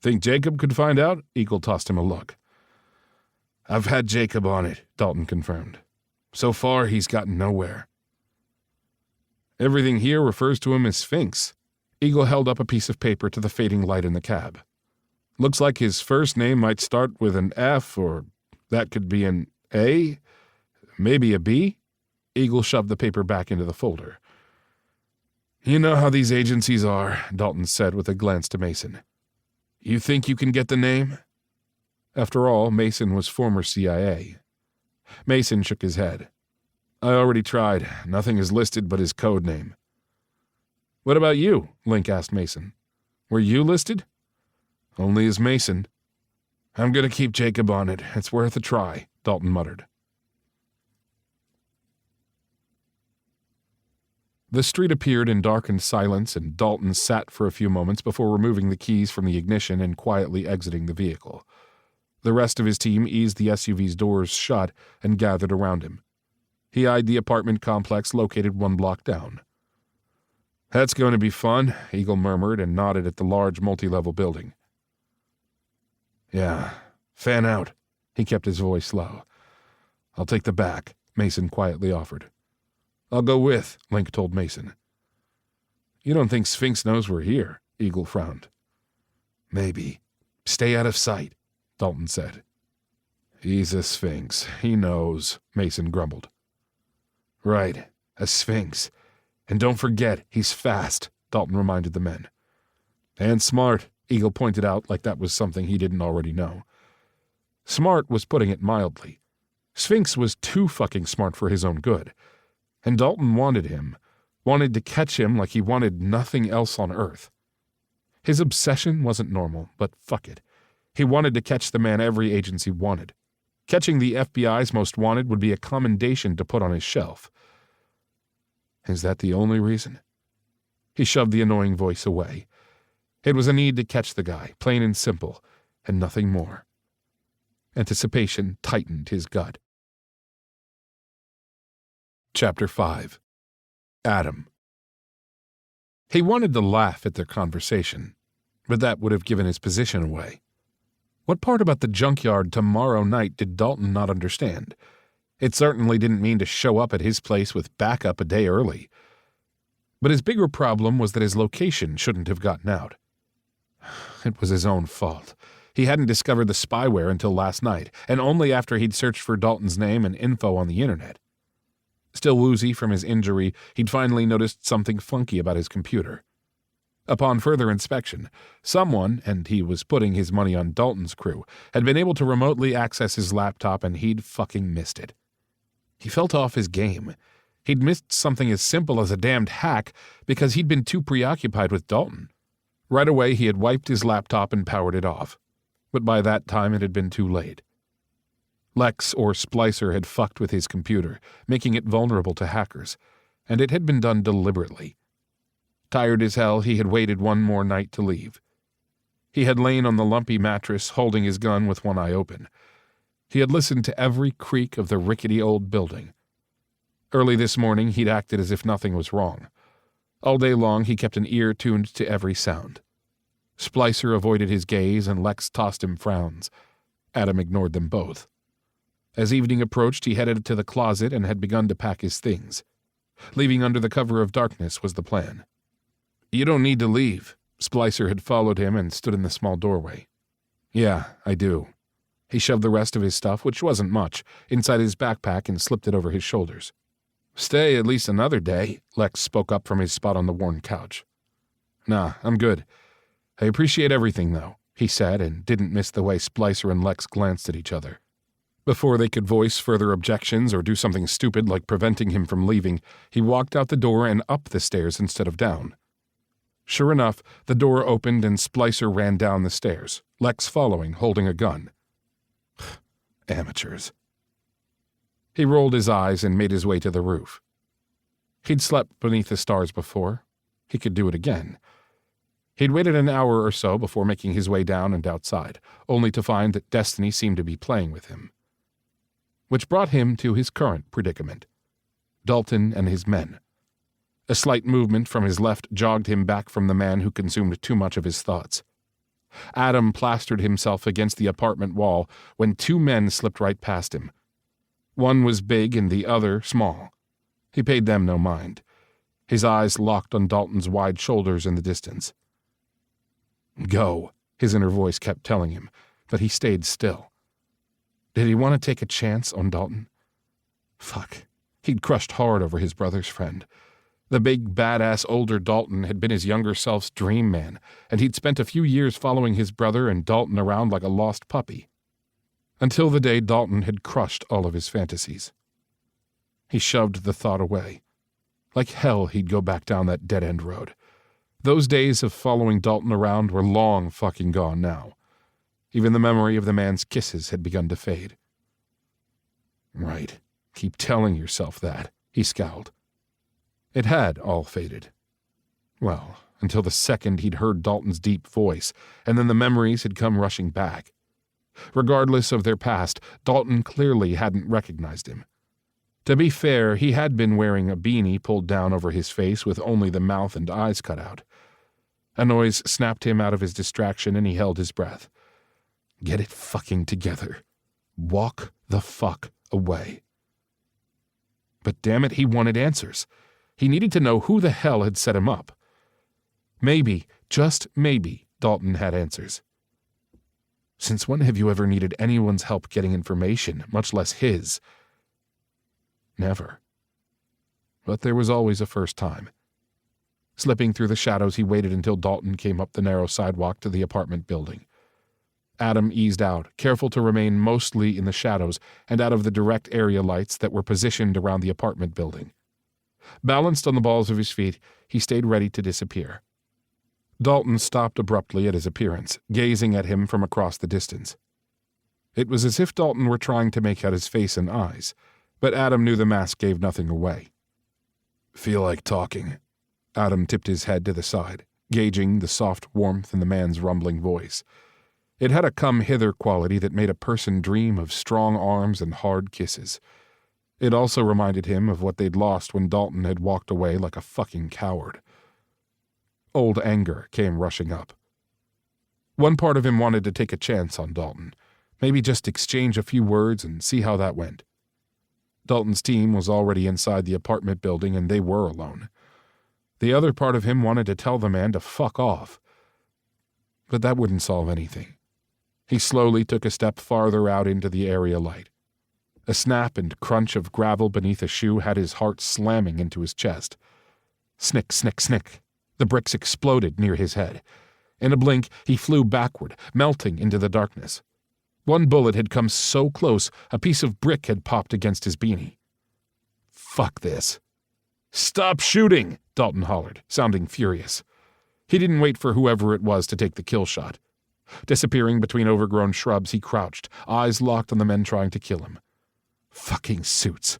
[SPEAKER 2] "Think Jacob could find out?" Eagle tossed him a look. "I've had Jacob on it," Dalton confirmed. "So far, he's gotten nowhere." "Everything here refers to him as Sphinx." Eagle held up a piece of paper to the fading light in the cab. "Looks like his first name might start with an F, or that could be an A, maybe a B." Eagle shoved the paper back into the folder. "You know how these agencies are," Dalton said with a glance to Mason. "You think you can get the name?" After all, Mason was former CIA. Mason shook his head. I already tried. Nothing is listed but his code name. What about you? Link asked Mason. Were you listed? Only as Mason. I'm going to keep Jacob on it. It's worth a try, Dalton muttered. The street appeared in darkened silence, and Dalton sat for a few moments before removing the keys from the ignition and quietly exiting the vehicle. The rest of his team eased the SUV's doors shut and gathered around him. He eyed the apartment complex located 1 block down. That's going to be fun, Eagle murmured and nodded at the large multi-level building. Yeah, fan out. He kept his voice low. I'll take the back, Mason quietly offered. I'll go with, Link told Mason. You don't think Sphinx knows we're here? Eagle frowned. Maybe. Stay out of sight, Dalton said. He's a Sphinx. He knows, Mason grumbled. Right, a Sphinx. And don't forget, he's fast, Dalton reminded the men. And smart, Eagle pointed out like that was something he didn't already know. Smart was putting it mildly. Sphinx was too fucking smart for his own good. And Dalton wanted him, wanted to catch him like he wanted nothing else on Earth. His obsession wasn't normal, but fuck it. He wanted to catch the man every agency wanted. Catching the FBI's most wanted would be a commendation to put on his shelf. Is that the only reason? He shoved the annoying voice away. It was a need to catch the guy, plain and simple, and nothing more. Anticipation tightened his gut. Chapter 5. Adam. He wanted to laugh at their conversation, but that would have given his position away. What part about the junkyard tomorrow night did Dalton not understand? It certainly didn't mean to show up at his place with backup a day early. But his bigger problem was that his location shouldn't have gotten out. It was his own fault. He hadn't discovered the spyware until last night, and only after he'd searched for Dalton's name and info on the internet. Still woozy from his injury, he'd finally noticed something funky about his computer. Upon further inspection, someone, and he was putting his money on Dalton's crew, had been able to remotely access his laptop, and he'd fucking missed it. He felt off his game. He'd missed something as simple as a damned hack because he'd been too preoccupied with Dalton. Right away, he had wiped his laptop and powered it off. But by that time, it had been too late. Lex or Splicer had fucked with his computer, making it vulnerable to hackers, and it had been done deliberately. Tired as hell, he had waited one more night to leave. He had lain on the lumpy mattress, holding his gun with one eye open. He had listened to every creak of the rickety old building. Early this morning, he'd acted as if nothing was wrong. All day long, he kept an ear tuned to every sound. Splicer avoided his gaze, and Lex tossed him frowns. Adam ignored them both. As evening approached, he headed to the closet and had begun to pack his things. Leaving under the cover of darkness was the plan. You don't need to leave. Splicer had followed him and stood in the small doorway. Yeah, I do. He shoved the rest of his stuff, which wasn't much, inside his backpack and slipped it over his shoulders. Stay at least another day, Lex spoke up from his spot on the worn couch. Nah, I'm good. I appreciate everything, though, he said, and didn't miss the way Splicer and Lex glanced at each other. Before they could voice further objections or do something stupid like preventing him from leaving, he walked out the door and up the stairs instead of down. Sure enough, the door opened and Splicer ran down the stairs, Lex following, holding a gun. Amateurs. He rolled his eyes and made his way to the roof. He'd slept beneath the stars before. He could do it again. He'd waited an hour or so before making his way down and outside, only to find that destiny seemed to be playing with him. Which brought him to his current predicament. Dalton and his men. A slight movement from his left jogged him back from the man who consumed too much of his thoughts. Adam plastered himself against the apartment wall when 2 men slipped right past him. One was big and the other small. He paid them no mind. His eyes locked on Dalton's wide shoulders in the distance. Go, his inner voice kept telling him, but he stayed still. Did he want to take a chance on Dalton? Fuck. He'd crushed hard over his brother's friend. The big, badass older Dalton had been his younger self's dream man, and he'd spent a few years following his brother and Dalton around like a lost puppy. until the day Dalton had crushed all of his fantasies. He shoved the thought away. Like hell he'd go back down that dead-end road. Those days of following Dalton around were long fucking gone now. Even the memory of the man's kisses had begun to fade. Right, keep telling yourself that, he scowled. It had all faded. Well, until the second he'd heard Dalton's deep voice, and then the memories had come rushing back. Regardless of their past, Dalton clearly hadn't recognized him. To be fair, he had been wearing a beanie pulled down over his face with only the mouth and eyes cut out. A noise snapped him out of his distraction and he held his breath. Get it fucking together. Walk the fuck away. But damn it, he wanted answers. He needed to know who the hell had set him up. Maybe, just maybe, Dalton had answers. Since when have you ever needed anyone's help getting information, much less his? Never. But there was always a first time. Slipping through the shadows, he waited until Dalton came up the narrow sidewalk to the apartment building. Adam eased out, careful to remain mostly in the shadows and out of the direct area lights that were positioned around the apartment building. Balanced on the balls of his feet, he stayed ready to disappear. Dalton stopped abruptly at his appearance, gazing at him from across the distance. It was as if Dalton were trying to make out his face and eyes, but Adam knew the mask gave nothing away. Feel like talking. Adam tipped his head to the side, gauging the soft warmth in the man's rumbling voice. It had a come-hither quality that made a person dream of strong arms and hard kisses. It also reminded him of what they'd lost when Dalton had walked away like a fucking coward. Old anger came rushing up. One part of him wanted to take a chance on Dalton, maybe just exchange a few words and see how that went. Dalton's team was already inside the apartment building and they were alone. The other part of him wanted to tell the man to fuck off. But that wouldn't solve anything. He slowly took a step farther out into the area light. A snap and crunch of gravel beneath a shoe had his heart slamming into his chest. Snick, snick, snick. The bricks exploded near his head. In a blink, he flew backward, melting into the darkness. One bullet had come so close, a piece of brick had popped against his beanie. Fuck this. Stop shooting, Dalton hollered, sounding furious. He didn't wait for whoever it was to take the kill shot. Disappearing between overgrown shrubs, he crouched, eyes locked on the men trying to kill him. Fucking suits.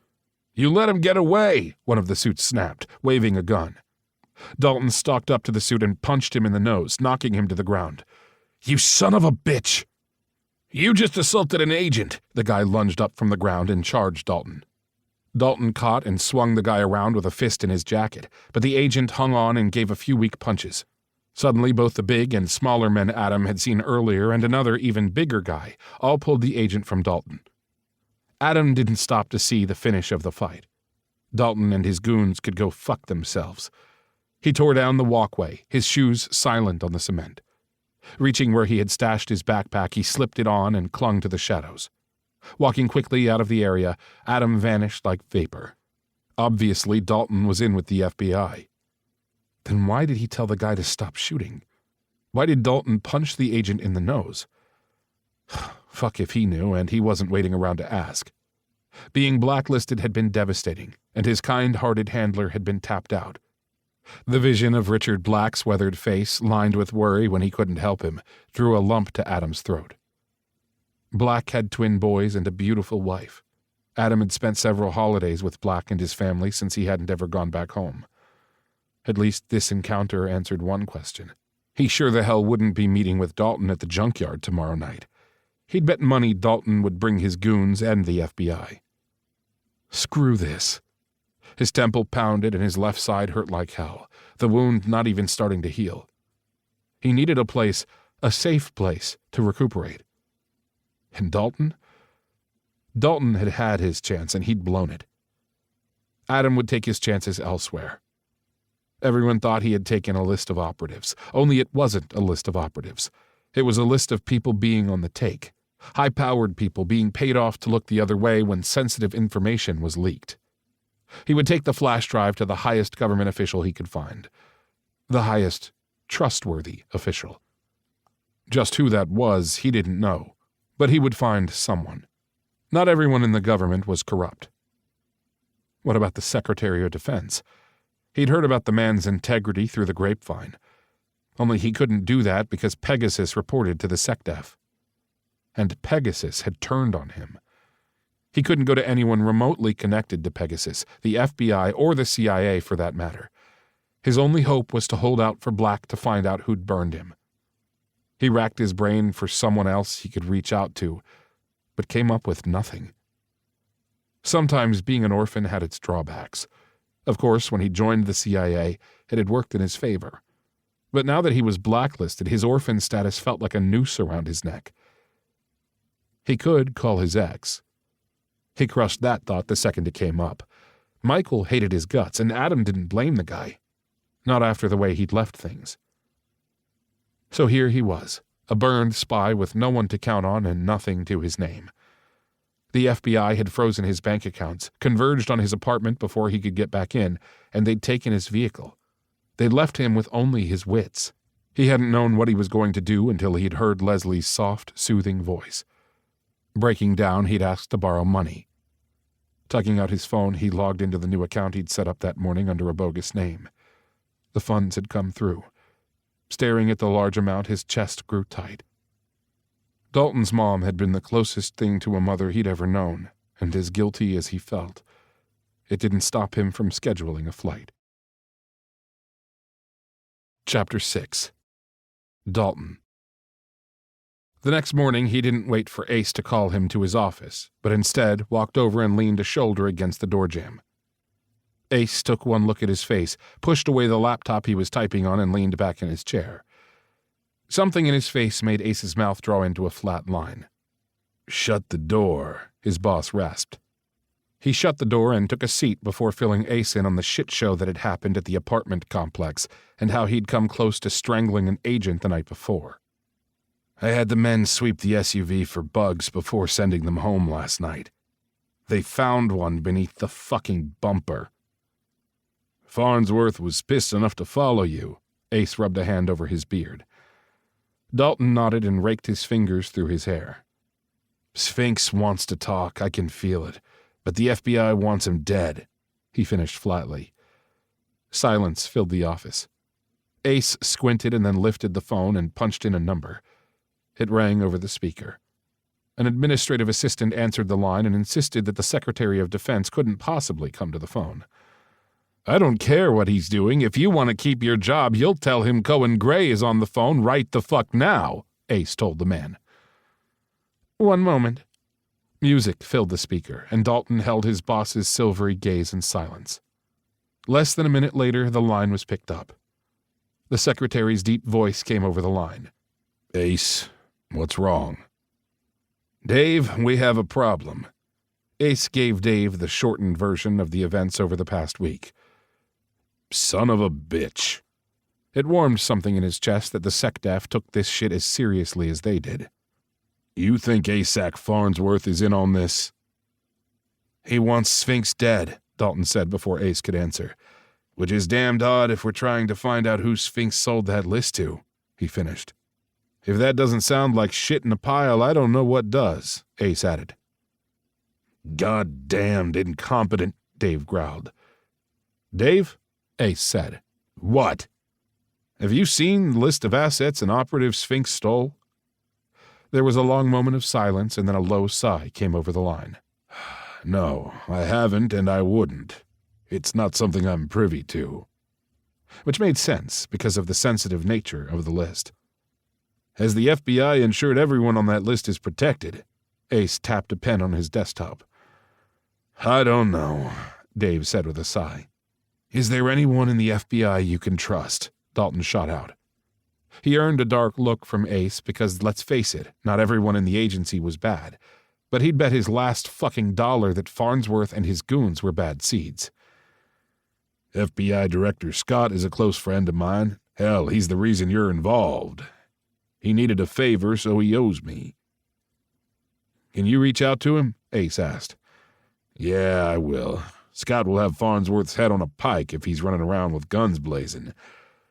[SPEAKER 2] You let him get away, one of the suits snapped, waving a gun. Dalton stalked up to the suit and punched him in the nose, knocking him to the ground. You son of a bitch! You just assaulted an agent, the guy lunged up from the ground and charged Dalton. Dalton caught and swung the guy around with a fist in his jacket, but the agent hung on and gave a few weak punches. Suddenly, both the big and smaller men Adam had seen earlier and another even bigger guy all pulled the agent from Dalton. Adam didn't stop to see the finish of the fight. Dalton and his goons could go fuck themselves. He tore down the walkway, his shoes silent on the cement. Reaching where he had stashed his backpack, he slipped it on and clung to the shadows. Walking quickly out of the area, Adam vanished like vapor. Obviously, Dalton was in with the FBI. Then why did he tell the guy to stop shooting? Why did Dalton punch the agent in the nose? Fuck if he knew, and he wasn't waiting around to ask. Being blacklisted had been devastating, and his kind-hearted handler had been tapped out. The vision of Richard Black's weathered face, lined with worry when he couldn't help him, drew a lump to Adam's throat. Black had twin boys and a beautiful wife. Adam had spent several holidays with Black and his family since he hadn't ever gone back home. At least this encounter answered one question. He sure the hell wouldn't be meeting with Dalton at the junkyard tomorrow night. He'd bet money Dalton would bring his goons and the FBI. Screw this. His temple pounded and his left side hurt like hell, the wound not even starting to heal. He needed a place, a safe place, to recuperate. And Dalton? Dalton had had his chance and he'd blown it. Adam would take his chances elsewhere. Everyone thought he had taken a list of operatives, only it wasn't a list of operatives. It was a list of people being on the take, high-powered people being paid off to look the other way when sensitive information was leaked. He would take the flash drive to the highest government official he could find. The highest, trustworthy official. Just who that was, he didn't know, But he would find someone. Not everyone in the government was corrupt. What about the Secretary of Defense? He'd heard about the man's integrity through the grapevine. Only he couldn't do that because Pegasus reported to the SecDef. And Pegasus had turned on him. He couldn't go to anyone remotely connected to Pegasus, the FBI or the CIA for that matter. His only hope was to hold out for Black to find out who'd burned him. He racked his brain for someone else he could reach out to, but came up with nothing. Sometimes being an orphan had its drawbacks. Of course, when he joined the CIA, it had worked in his favor. But now that he was blacklisted, his orphan status felt like a noose around his neck. He could call his ex. He crushed that thought the second it came up. Michael hated his guts, and Adam didn't blame the guy. Not after the way he'd left things. So here he was, a burned spy with no one to count on and nothing to his name. The FBI had frozen his bank accounts, converged on his apartment before he could get back in, and they'd taken his vehicle. They'd left him with only his wits. He hadn't known what he was going to do until he'd heard Leslie's soft, soothing voice. Breaking down, he'd asked to borrow money. Tugging out his phone, he logged into the new account he'd set up that morning under a bogus name. The funds had come through. Staring at the large amount, his chest grew tight. Dalton's mom had been the closest thing to a mother he'd ever known, and as guilty as he felt, it didn't stop him from scheduling a flight. Chapter 6. Dalton. The next morning, he didn't wait for Ace to call him to his office, but instead walked over and leaned a shoulder against the door jamb. Ace took one look at his face, pushed away the laptop he was typing on, and leaned back in his chair. Something in his face made Ace's mouth draw into a flat line. "Shut the door," his boss rasped. He shut the door and took a seat before filling Ace in on the shit show that had happened at the apartment complex and how he'd come close to strangling an agent the night before. "I had the men sweep the SUV for bugs before sending them home last night. They found one beneath the fucking bumper." "Farnsworth was pissed enough to follow you." Ace rubbed a hand over his beard. Dalton nodded and raked his fingers through his hair. "Sphinx wants to talk, I can feel it, but the FBI wants him dead," he finished flatly. Silence filled the office. Ace squinted and then lifted the phone and punched in a number. It rang over the speaker. An administrative assistant answered the line and insisted that the Secretary of Defense couldn't possibly come to the phone. "I don't care what he's doing. If you want to keep your job, you'll tell him Cohen Gray is on the phone right the fuck now," Ace told the man. "One moment." Music filled the speaker, and Dalton held his boss's silvery gaze in silence. Less than a minute later, the line was picked up. The secretary's deep voice came over the line. "Ace, what's wrong?" "Dave, we have a problem." Ace gave Dave the shortened version of the events over the past week. "Son of a bitch." It warmed something in his chest that the SecDef took this shit as seriously as they did. "You think ASAC Farnsworth is in on this?" "He wants Sphinx dead," Dalton said before Ace could answer. "Which is damned odd if we're trying to find out who Sphinx sold that list to," he finished. "If that doesn't sound like shit in a pile, I don't know what does," Ace added. "God-damned incompetent," Dave growled. "Dave?" Ace said. "What?" "Have you seen the list of assets an operative Sphinx stole?" There was a long moment of silence, and then a low sigh came over the line. "No, I haven't, and I wouldn't. It's not something I'm privy to." Which made sense because of the sensitive nature of the list. "Has the FBI ensured everyone on that list is protected?" Ace tapped a pen on his desktop. "I don't know," Dave said with a sigh. "Is there anyone in the FBI you can trust?" Dalton shot out. He earned a dark look from Ace because, let's face it, not everyone in the agency was bad, but he'd bet his last fucking dollar that Farnsworth and his goons were bad seeds. "FBI Director Scott is a close friend of mine. Hell, he's the reason you're involved. He needed a favor, so he owes me." "Can you reach out to him?" Ace asked. "Yeah, I will. Scott will have Farnsworth's head on a pike if he's running around with guns blazing.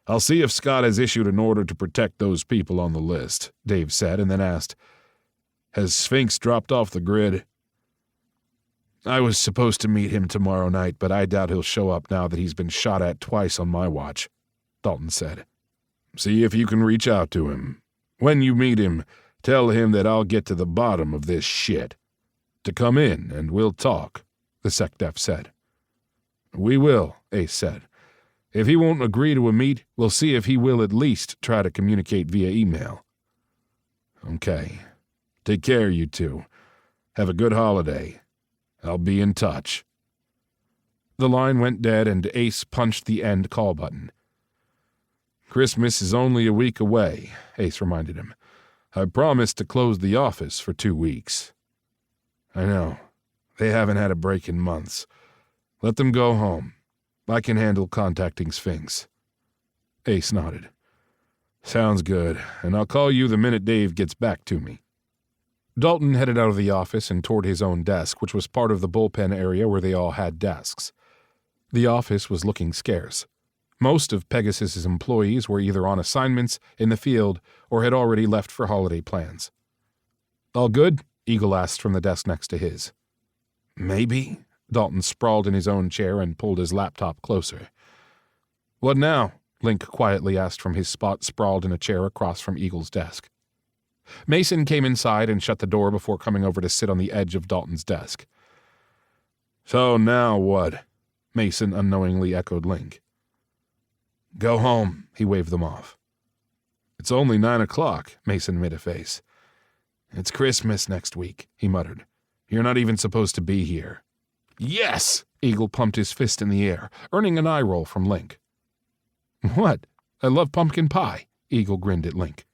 [SPEAKER 2] I'll see if Scott has issued an order to protect those people on the list," Dave said, and then asked, Has Sphinx dropped off the grid? I was supposed to meet him tomorrow night, but I doubt he'll show up now that he's been shot at twice on my watch, Dalton said. See if you can reach out to him. When you meet him, tell him that I'll get to the bottom of this shit. To come in and we'll talk, the SecDef said. We will, Ace said. If he won't agree to a meet, we'll see if he will at least try to communicate via email. Okay. Take care, you two. Have a good holiday. I'll be in touch. The line went dead and Ace punched the end call button. Christmas is only a week away, Ace reminded him. I promised to close the office for 2 weeks. I know. They haven't had a break in months. Let them go home. I can handle contacting Sphinx. Ace nodded. Sounds good, and I'll call you the minute Dave gets back to me. Dalton headed out of the office and toward his own desk, which was part of the bullpen area where they all had desks. The office was looking scarce. Most of Pegasus's employees were either on assignments, in the field, or had already left for holiday plans. All good? Eagle asked from the desk next to his. Maybe. Dalton sprawled in his own chair and pulled his laptop closer. What now? Link quietly asked from his spot sprawled in a chair across from Eagle's desk. Mason came inside and shut the door before coming over to sit on the edge of Dalton's desk. So now what? Mason unknowingly echoed Link. Go home, he waved them off. It's only 9 o'clock, Mason made a face. It's Christmas next week, he muttered. You're not even supposed to be here. Yes! Eagle pumped his fist in the air, earning an eye roll from Link. What? I love pumpkin pie, Eagle grinned at Link.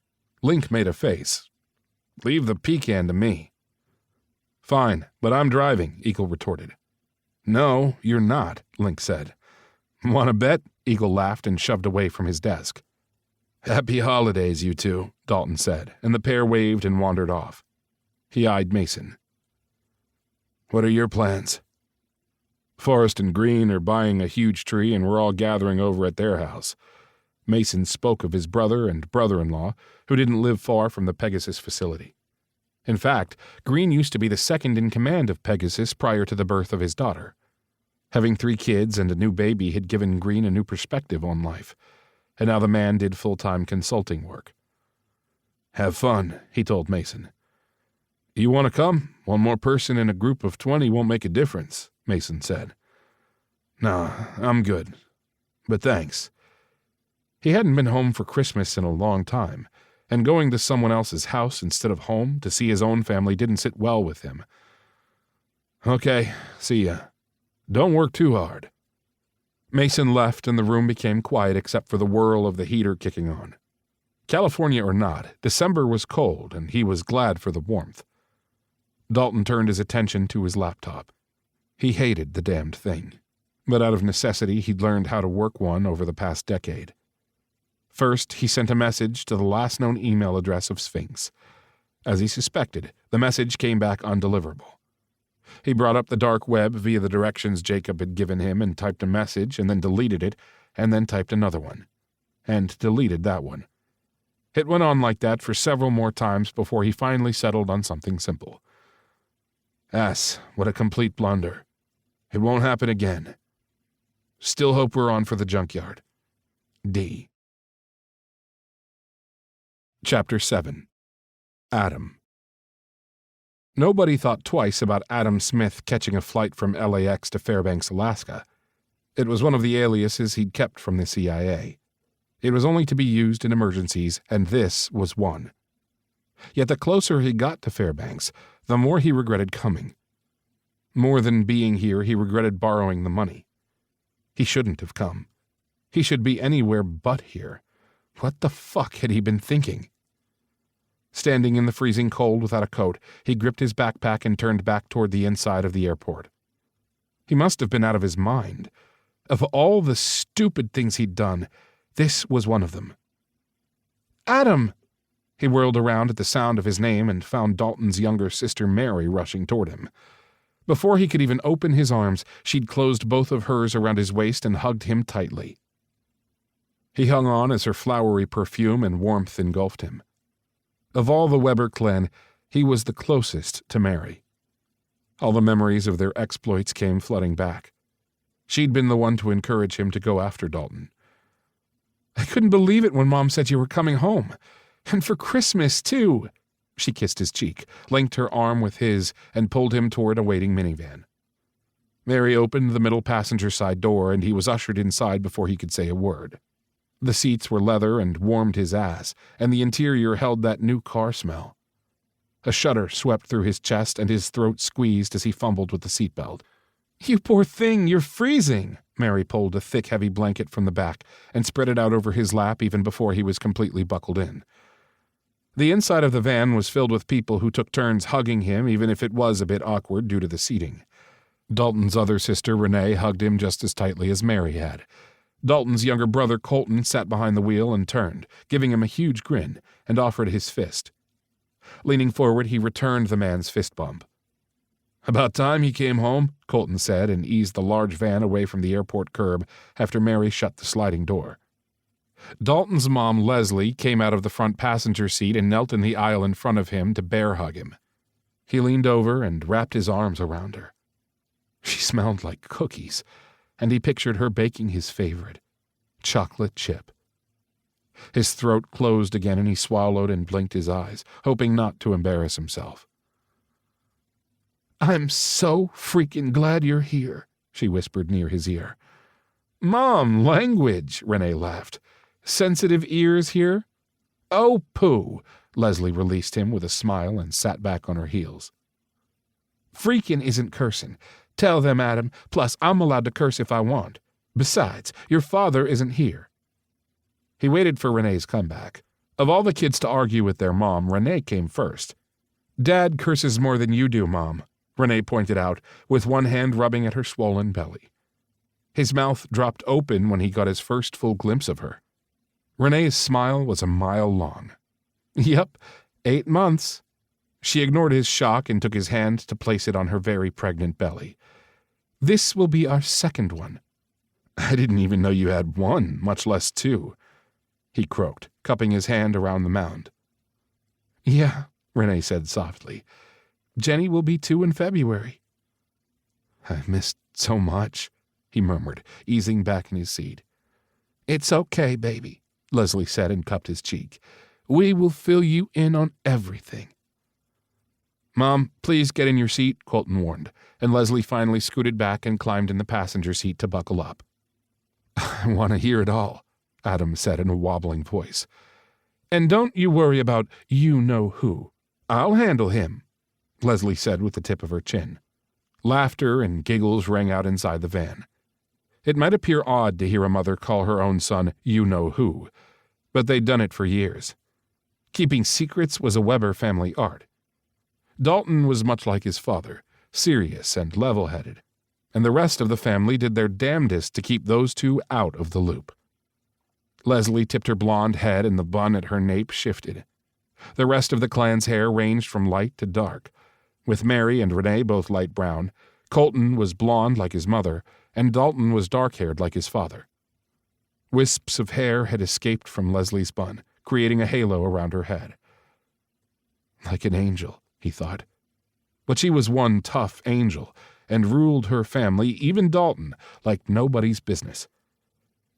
[SPEAKER 2] Link made a face. Leave the pecan to me. Fine, but I'm driving, Eagle retorted. No, you're not, Link said. Want to bet? Eagle laughed and shoved away from his desk. Happy holidays, you two, Dalton said, and the pair waved and wandered off. He eyed Mason. What are your plans? Forrest and Green are buying a huge tree and we're all gathering over at their house. Mason spoke of his brother and brother-in-law, who didn't live far from the Pegasus facility. In fact, Green used to be the second in command of Pegasus prior to the birth of his daughter. Having 3 kids and a new baby had given Green a new perspective on life, and now the man did full-time consulting work. Have fun, he told Mason. You want to come? One more person in a group of 20 won't make a difference, Mason said. Nah, I'm good. But thanks. He hadn't been home for Christmas in a long time, and going to someone else's house instead of home to see his own family didn't sit well with him. Okay, see ya. Don't work too hard. Mason left and the room became quiet except for the whirl of the heater kicking on. California or not, December was cold and he was glad for the warmth. Dalton turned his attention to his laptop. He hated the damned thing, but out of necessity he'd learned how to work one over the past decade. First, he sent a message to the last known email address of Sphinx. As he suspected, the message came back undeliverable. He brought up the dark web via the directions Jacob had given him and typed a message and then deleted it, and then typed another one. And deleted that one. It went on like that for several more times before he finally settled on something simple. What a complete blunder. It won't happen again. Still hope we're on for the junkyard. D. Chapter 7. Adam. Nobody thought twice about Adam Smith catching a flight from LAX to Fairbanks, Alaska. It was one of the aliases he'd kept from the CIA. It was only to be used in emergencies, and this was one. Yet the closer he got to Fairbanks, the more he regretted coming. More than being here, he regretted borrowing the money. He shouldn't have come. He should be anywhere but here. What the fuck had he been thinking? Standing in the freezing cold without a coat, he gripped his backpack and turned back toward the inside of the airport. He must have been out of his mind. Of all the stupid things he'd done, this was one of them. Adam! He whirled around at the sound of his name and found Dalton's younger sister Mary rushing toward him. Before he could even open his arms, she'd closed both of hers around his waist and hugged him tightly. He hung on as her flowery perfume and warmth engulfed him. Of all the Weber clan, He was the closest to Mary. All the memories of their exploits came flooding back. She'd been the one to encourage him to go after Dalton. "I couldn't believe it when Mom said you were coming home. And for Christmas, too." She kissed his cheek, linked her arm with his, and pulled him toward a waiting minivan. Mary opened the middle passenger side door, and he was ushered inside before he could say a word. The seats were leather and warmed his ass, and the interior held that new car smell. A shudder swept through his chest, and his throat squeezed as he fumbled with the seatbelt. "You poor thing, you're freezing." Mary pulled a thick, heavy blanket from the back and spread it out over his lap even before he was completely buckled in. The inside of the van was filled with people who took turns hugging him, even if it was a bit awkward due to the seating. Dalton's other sister, Renee, hugged him just as tightly as Mary had. Dalton's younger brother, Colton, sat behind the wheel and turned, giving him a huge grin, and offered his fist. Leaning forward, he returned the man's fist bump. "About time he came home," Colton said, and eased the large van away from the airport curb after Mary shut the sliding door. Dalton's mom, Leslie, came out of the front passenger seat and knelt in the aisle in front of him to bear hug him. He leaned over and wrapped his arms around her. She smelled like cookies, and he pictured her baking his favorite, chocolate chip. His throat closed again and he swallowed and blinked his eyes, hoping not to embarrass himself. "I'm so freaking glad you're here," she whispered near his ear. "Mom, language," Renee laughed. "Sensitive ears here?" "Oh, pooh," Leslie released him with a smile and sat back on her heels. "Freaking isn't cursing. Tell them, Adam. Plus, I'm allowed to curse if I want. Besides, your father isn't here." He waited for Renee's comeback. Of all the kids to argue with their mom, Renee came first. "Dad curses more than you do, Mom," Renee pointed out, with one hand rubbing at her swollen belly. His mouth dropped open when he got his first full glimpse of her. Renee's smile was a mile long. "Yep, 8 months." She ignored his shock and took his hand to place it on her very pregnant belly. "This will be our second one." "I didn't even know you had one, much less 2. He croaked, cupping his hand around the mound. "Yeah," Renee said softly. "Jenny will be 2 in February." "I've missed so much," he murmured, easing back in his seat. "It's okay, baby," Leslie said and cupped his cheek. "We will fill you in on everything." "Mom, please get in your seat," Colton warned, and Leslie finally scooted back and climbed in the passenger seat to buckle up. "I want to hear it all," Adam said in a wobbling voice. "And don't you worry about you-know-who. I'll handle him," Leslie said with the tip of her chin. Laughter and giggles rang out inside the van. It might appear odd to hear a mother call her own son you-know-who, but they'd done it for years. Keeping secrets was a Weber family art. Dalton was much like his father, serious and level-headed, and the rest of the family did their damnedest to keep those two out of the loop. Leslie tipped her blonde head and the bun at her nape shifted. The rest of the clan's hair ranged from light to dark. With Mary and Renee both light brown, Colton was blonde like his mother, and Dalton was dark-haired like his father. Wisps of hair had escaped from Leslie's bun, creating a halo around her head. Like an angel, he thought. But she was one tough angel, and ruled her family, even Dalton, like nobody's business.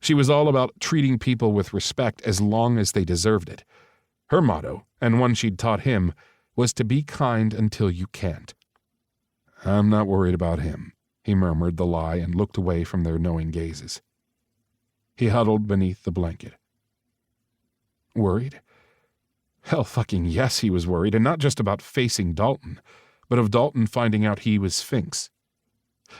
[SPEAKER 2] She was all about treating people with respect as long as they deserved it. Her motto, and one she'd taught him, was to be kind until you can't. "I'm not worried about him," he murmured the lie and looked away from their knowing gazes. He huddled beneath the blanket. Worried? Hell fucking yes, he was worried, and not just about facing Dalton, but of Dalton finding out he was Sphinx.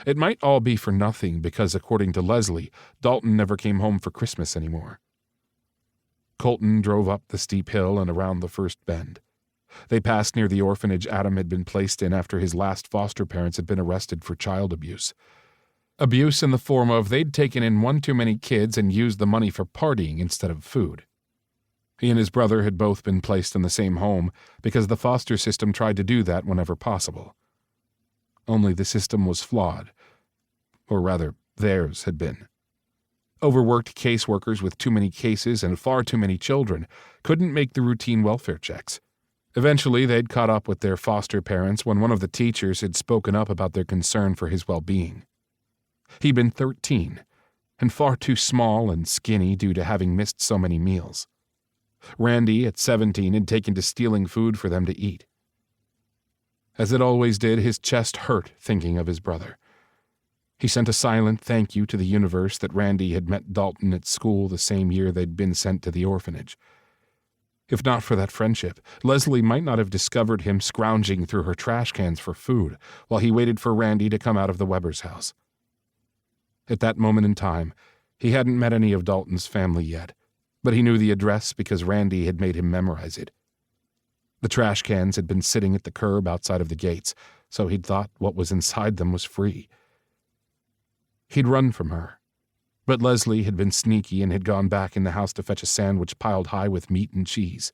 [SPEAKER 2] It might all be for nothing because, according to Leslie, Dalton never came home for Christmas anymore. Colton drove up the steep hill and around the first bend. They passed near the orphanage Adam had been placed in after his last foster parents had been arrested for child abuse. Abuse in the form of they'd taken in one too many kids and used the money for partying instead of food. He and his brother had both been placed in the same home because the foster system tried to do that whenever possible. Only the system was flawed. Or rather, theirs had been. Overworked caseworkers with too many cases and far too many children couldn't make the routine welfare checks. Eventually, they'd caught up with their foster parents when one of the teachers had spoken up about their concern for his well-being. He'd been 13, and far too small and skinny due to having missed so many meals. Randy, at 17, had taken to stealing food for them to eat. As it always did, his chest hurt thinking of his brother. He sent a silent thank you to the universe that Randy had met Dalton at school the same year they'd been sent to the orphanage. If not for that friendship, Leslie might not have discovered him scrounging through her trash cans for food while he waited for Randy to come out of the Weber's house. At that moment in time, he hadn't met any of Dalton's family yet, but he knew the address because Randy had made him memorize it. The trash cans had been sitting at the curb outside of the gates, so he'd thought what was inside them was free. He'd run from her, but Leslie had been sneaky and had gone back in the house to fetch a sandwich piled high with meat and cheese.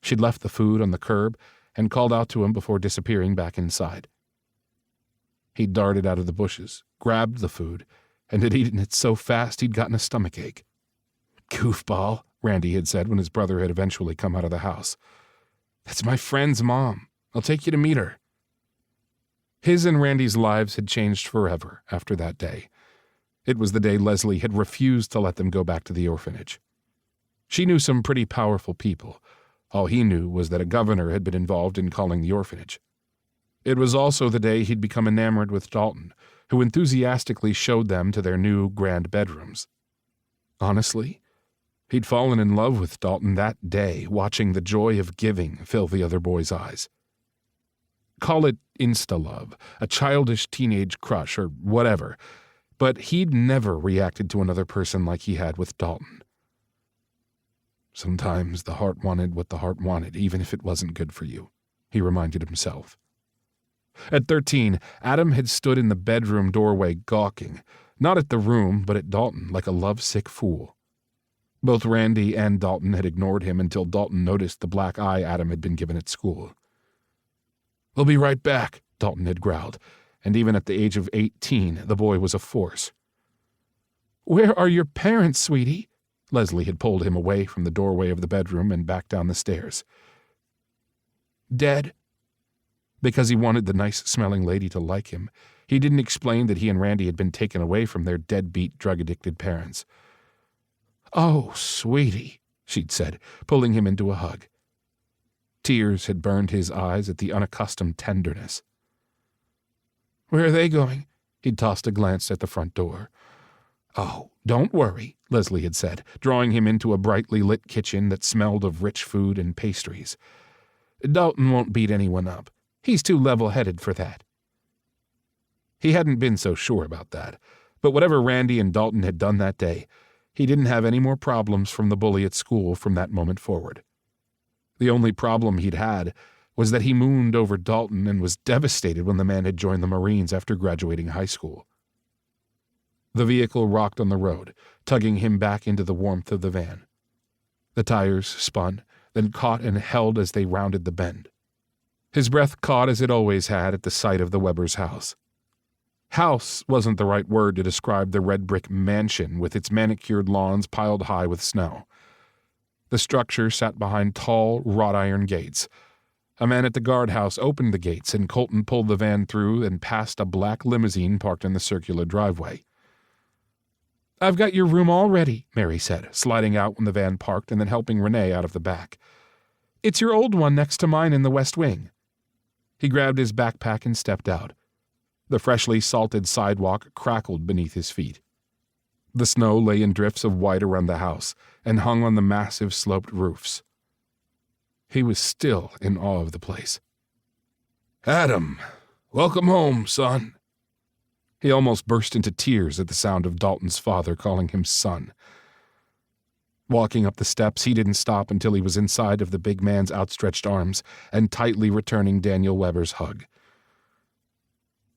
[SPEAKER 2] She'd left the food on the curb and called out to him before disappearing back inside. He darted out of the bushes, grabbed the food, and had eaten it so fast he'd gotten a stomachache. "Goofball," Randy had said when his brother had eventually come out of the house. "That's my friend's mom. I'll take you to meet her." His and Randy's lives had changed forever after that day. It was the day Leslie had refused to let them go back to the orphanage. She knew some pretty powerful people. All he knew was that a governor had been involved in calling the orphanage. It was also the day he'd become enamored with Dalton, who enthusiastically showed them to their new grand bedrooms. Honestly, he'd fallen in love with Dalton that day, watching the joy of giving fill the other boy's eyes. Call it insta-love, a childish teenage crush, or whatever, but he'd never reacted to another person like he had with Dalton. Sometimes the heart wanted what the heart wanted, even if it wasn't good for you, he reminded himself. At 13, Adam had stood in the bedroom doorway gawking, not at the room, but at Dalton, like a lovesick fool. Both Randy and Dalton had ignored him until Dalton noticed the black eye Adam had been given at school. "We'll be right back," Dalton had growled, and even at the age of 18, the boy was a force. "Where are your parents, sweetie?" Leslie had pulled him away from the doorway of the bedroom and back down the stairs. "Dead." Because he wanted the nice-smelling lady to like him, he didn't explain that he and Randy had been taken away from their deadbeat, drug-addicted parents. "Oh, sweetie," she'd said, pulling him into a hug. Tears had burned his eyes at the unaccustomed tenderness. "Where are they going?" He'd tossed a glance at the front door. "Oh, don't worry," Leslie had said, drawing him into a brightly lit kitchen that smelled of rich food and pastries. "Dalton won't beat anyone up. He's too level-headed for that." He hadn't been so sure about that, but whatever Randy and Dalton had done that day, he didn't have any more problems from the bully at school from that moment forward. The only problem he'd had was that he mooned over Dalton and was devastated when the man had joined the Marines after graduating high school. The vehicle rocked on the road, tugging him back into the warmth of the van. The tires spun, then caught and held as they rounded the bend. His breath caught as it always had at the sight of the Weber's house. House wasn't the right word to describe the red brick mansion with its manicured lawns piled high with snow. The structure sat behind tall, wrought-iron gates. A man at the guardhouse opened the gates, and Colton pulled the van through and past a black limousine parked in the circular driveway. "I've got your room all ready," Mary said, sliding out when the van parked and then helping Renee out of the back. "It's your old one next to mine in the West Wing." He grabbed his backpack and stepped out. The freshly salted sidewalk crackled beneath his feet. The snow lay in drifts of white around the house and hung on the massive sloped roofs. He was still in awe of the place. "Adam, welcome home, son." He almost burst into tears at the sound of Dalton's father calling him son. Walking up the steps, he didn't stop until he was inside of the big man's outstretched arms and tightly returning Daniel Weber's hug.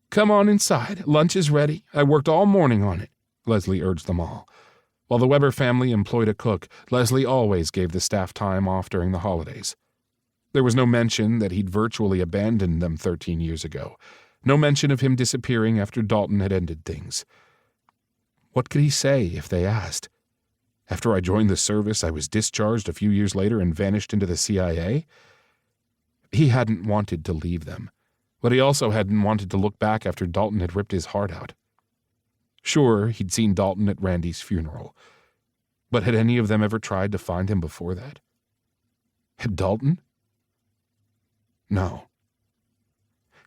[SPEAKER 2] "Come on inside. Lunch is ready. I worked all morning on it," Leslie urged them all. While the Weber family employed a cook, Leslie always gave the staff time off during the holidays. There was no mention that he'd virtually abandoned them 13 years ago. No mention of him disappearing after Dalton had ended things. What could he say if they asked? After I joined the service, I was discharged a few years later and vanished into the CIA? He hadn't wanted to leave them, but he also hadn't wanted to look back after Dalton had ripped his heart out. Sure, he'd seen Dalton at Randy's funeral, but had any of them ever tried to find him before that? Had Dalton? No.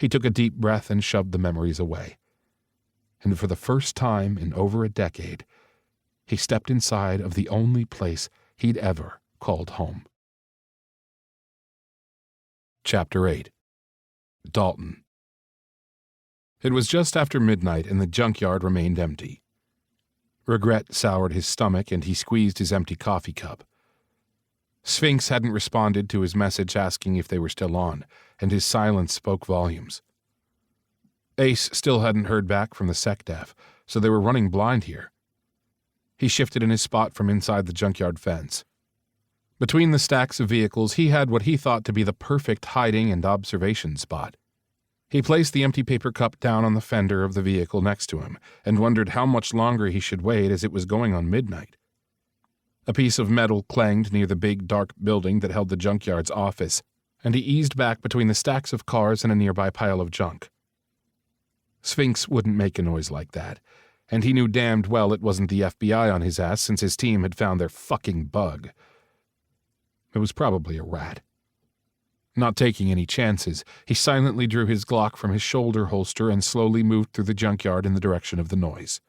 [SPEAKER 2] He took a deep breath and shoved the memories away. And for the first time in over a decade, he stepped inside of the only place he'd ever called home. Chapter 8. Dalton. It was just after midnight and the junkyard remained empty. Regret soured his stomach and he squeezed his empty coffee cup. Sphinx hadn't responded to his message asking if they were still on, and his silence spoke volumes. Ace still hadn't heard back from the SecDef, so they were running blind here. He shifted in his spot from inside the junkyard fence. Between the stacks of vehicles, he had what he thought to be the perfect hiding and observation spot. He placed the empty paper cup down on the fender of the vehicle next to him and wondered how much longer he should wait as it was going on midnight. A piece of metal clanged near the big, dark building that held the junkyard's office, and he eased back between the stacks of cars and a nearby pile of junk. Sphinx wouldn't make a noise like that, and he knew damned well it wasn't the FBI on his ass since his team had found their fucking bug. It was probably a rat. Not taking any chances, he silently drew his Glock from his shoulder holster and slowly moved through the junkyard in the direction of the noise.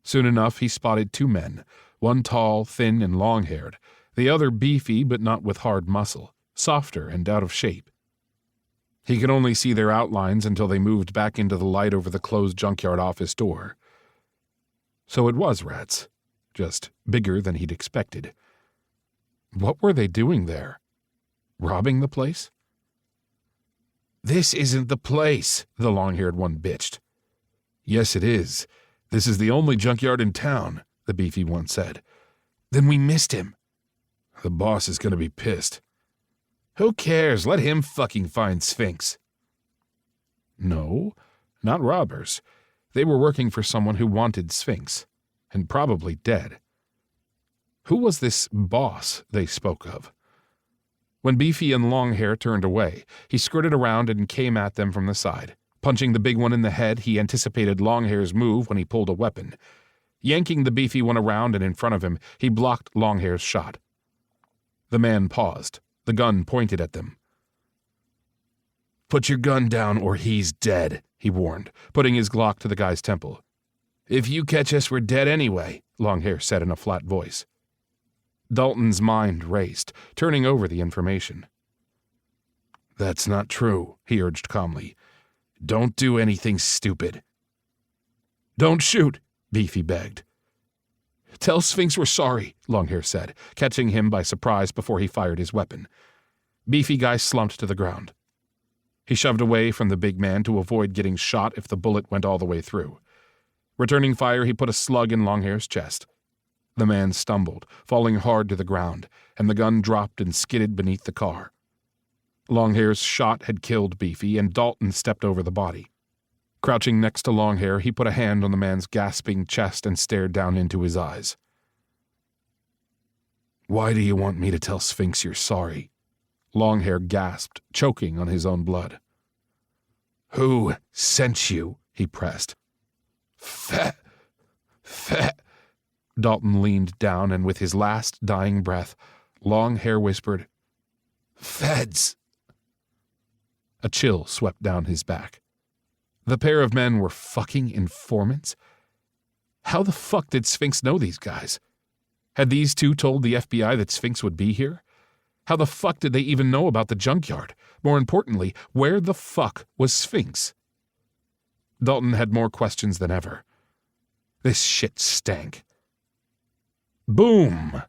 [SPEAKER 2] Soon enough, he spotted two men, one tall, thin, and long-haired, the other beefy but not with hard muscle, softer and out of shape. He could only see their outlines until they moved back into the light over the closed junkyard office door. So it was rats, just bigger than he'd expected. What were they doing there? Robbing the place? "This isn't the place," the long-haired one bitched. "Yes, it is. This is the only junkyard in town," the beefy one said. "Then we missed him." "The boss is going to be pissed." "Who cares? Let him fucking find Sphinx." No, not robbers. They were working for someone who wanted Sphinx, and probably dead. Who was this boss they spoke of? When Beefy and Longhair turned away, he skirted around and came at them from the side. Punching the big one in the head, he anticipated Longhair's move when he pulled a weapon. Yanking the beefy one around and in front of him, he blocked Longhair's shot. The man paused, the gun pointed at them. "Put your gun down or he's dead," he warned, putting his Glock to the guy's temple. "If you catch us, we're dead anyway," Longhair said in a flat voice. Dalton's mind raced, turning over the information. "That's not true," he urged calmly. "Don't do anything stupid." "Don't shoot," Beefy begged. "Tell Sphinx we're sorry," Longhair said, catching him by surprise before he fired his weapon. Beefy guy slumped to the ground. He shoved away from the big man to avoid getting shot if the bullet went all the way through. Returning fire, he put a slug in Longhair's chest. The man stumbled, falling hard to the ground, and the gun dropped and skidded beneath the car. Longhair's shot had killed Beefy, and Dalton stepped over the body. Crouching next to Longhair, he put a hand on the man's gasping chest and stared down into his eyes. "Why do you want me to tell Sphinx you're sorry?" Longhair gasped, choking on his own blood. "Who sent you?" he pressed. Fat. Dalton leaned down, and with his last dying breath, Longhair whispered, "Feds." A chill swept down his back. The pair of men were fucking informants? How the fuck did Sphinx know these guys? Had these two told the FBI that Sphinx would be here? How the fuck did they even know about the junkyard? More importantly, where the fuck was Sphinx? Dalton had more questions than ever. This shit stank. Boom!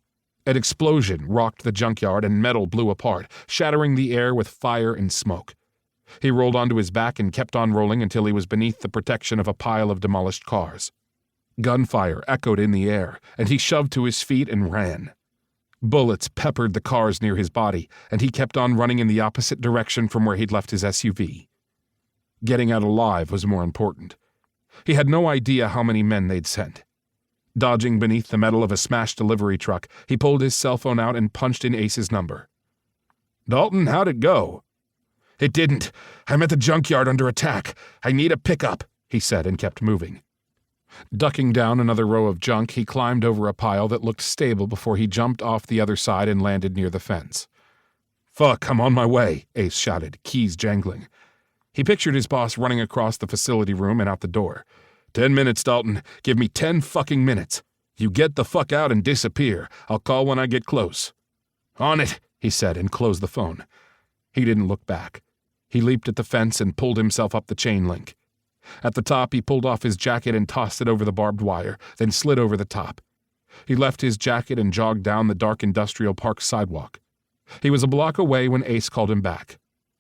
[SPEAKER 2] An explosion rocked the junkyard and metal blew apart, shattering the air with fire and smoke. He rolled onto his back and kept on rolling until he was beneath the protection of a pile of demolished cars. Gunfire echoed in the air, and he shoved to his feet and ran. Bullets peppered the cars near his body, and he kept on running in the opposite direction from where he'd left his SUV. Getting out alive was more important. He had no idea how many men they'd sent. Dodging beneath the metal of a smashed delivery truck, he pulled his cell phone out and punched in Ace's number. "Dalton, how'd it go?" "It didn't. I'm at the junkyard under attack. I need a pickup," he said and kept moving. Ducking down another row of junk, he climbed over a pile that looked stable before he jumped off the other side and landed near the fence. "Fuck, I'm on my way," Ace shouted, keys jangling. He pictured his boss running across the facility room and out the door. 10 minutes, Dalton. Give me 10 fucking minutes. You get the fuck out and disappear. I'll call when I get close." "On it," he said and closed the phone. He didn't look back. He leaped at the fence and pulled himself up the chain link. At the top, he pulled off his jacket and tossed it over the barbed wire, then slid over the top. He left his jacket and jogged down the dark industrial park sidewalk. He was a block away when Ace called him back.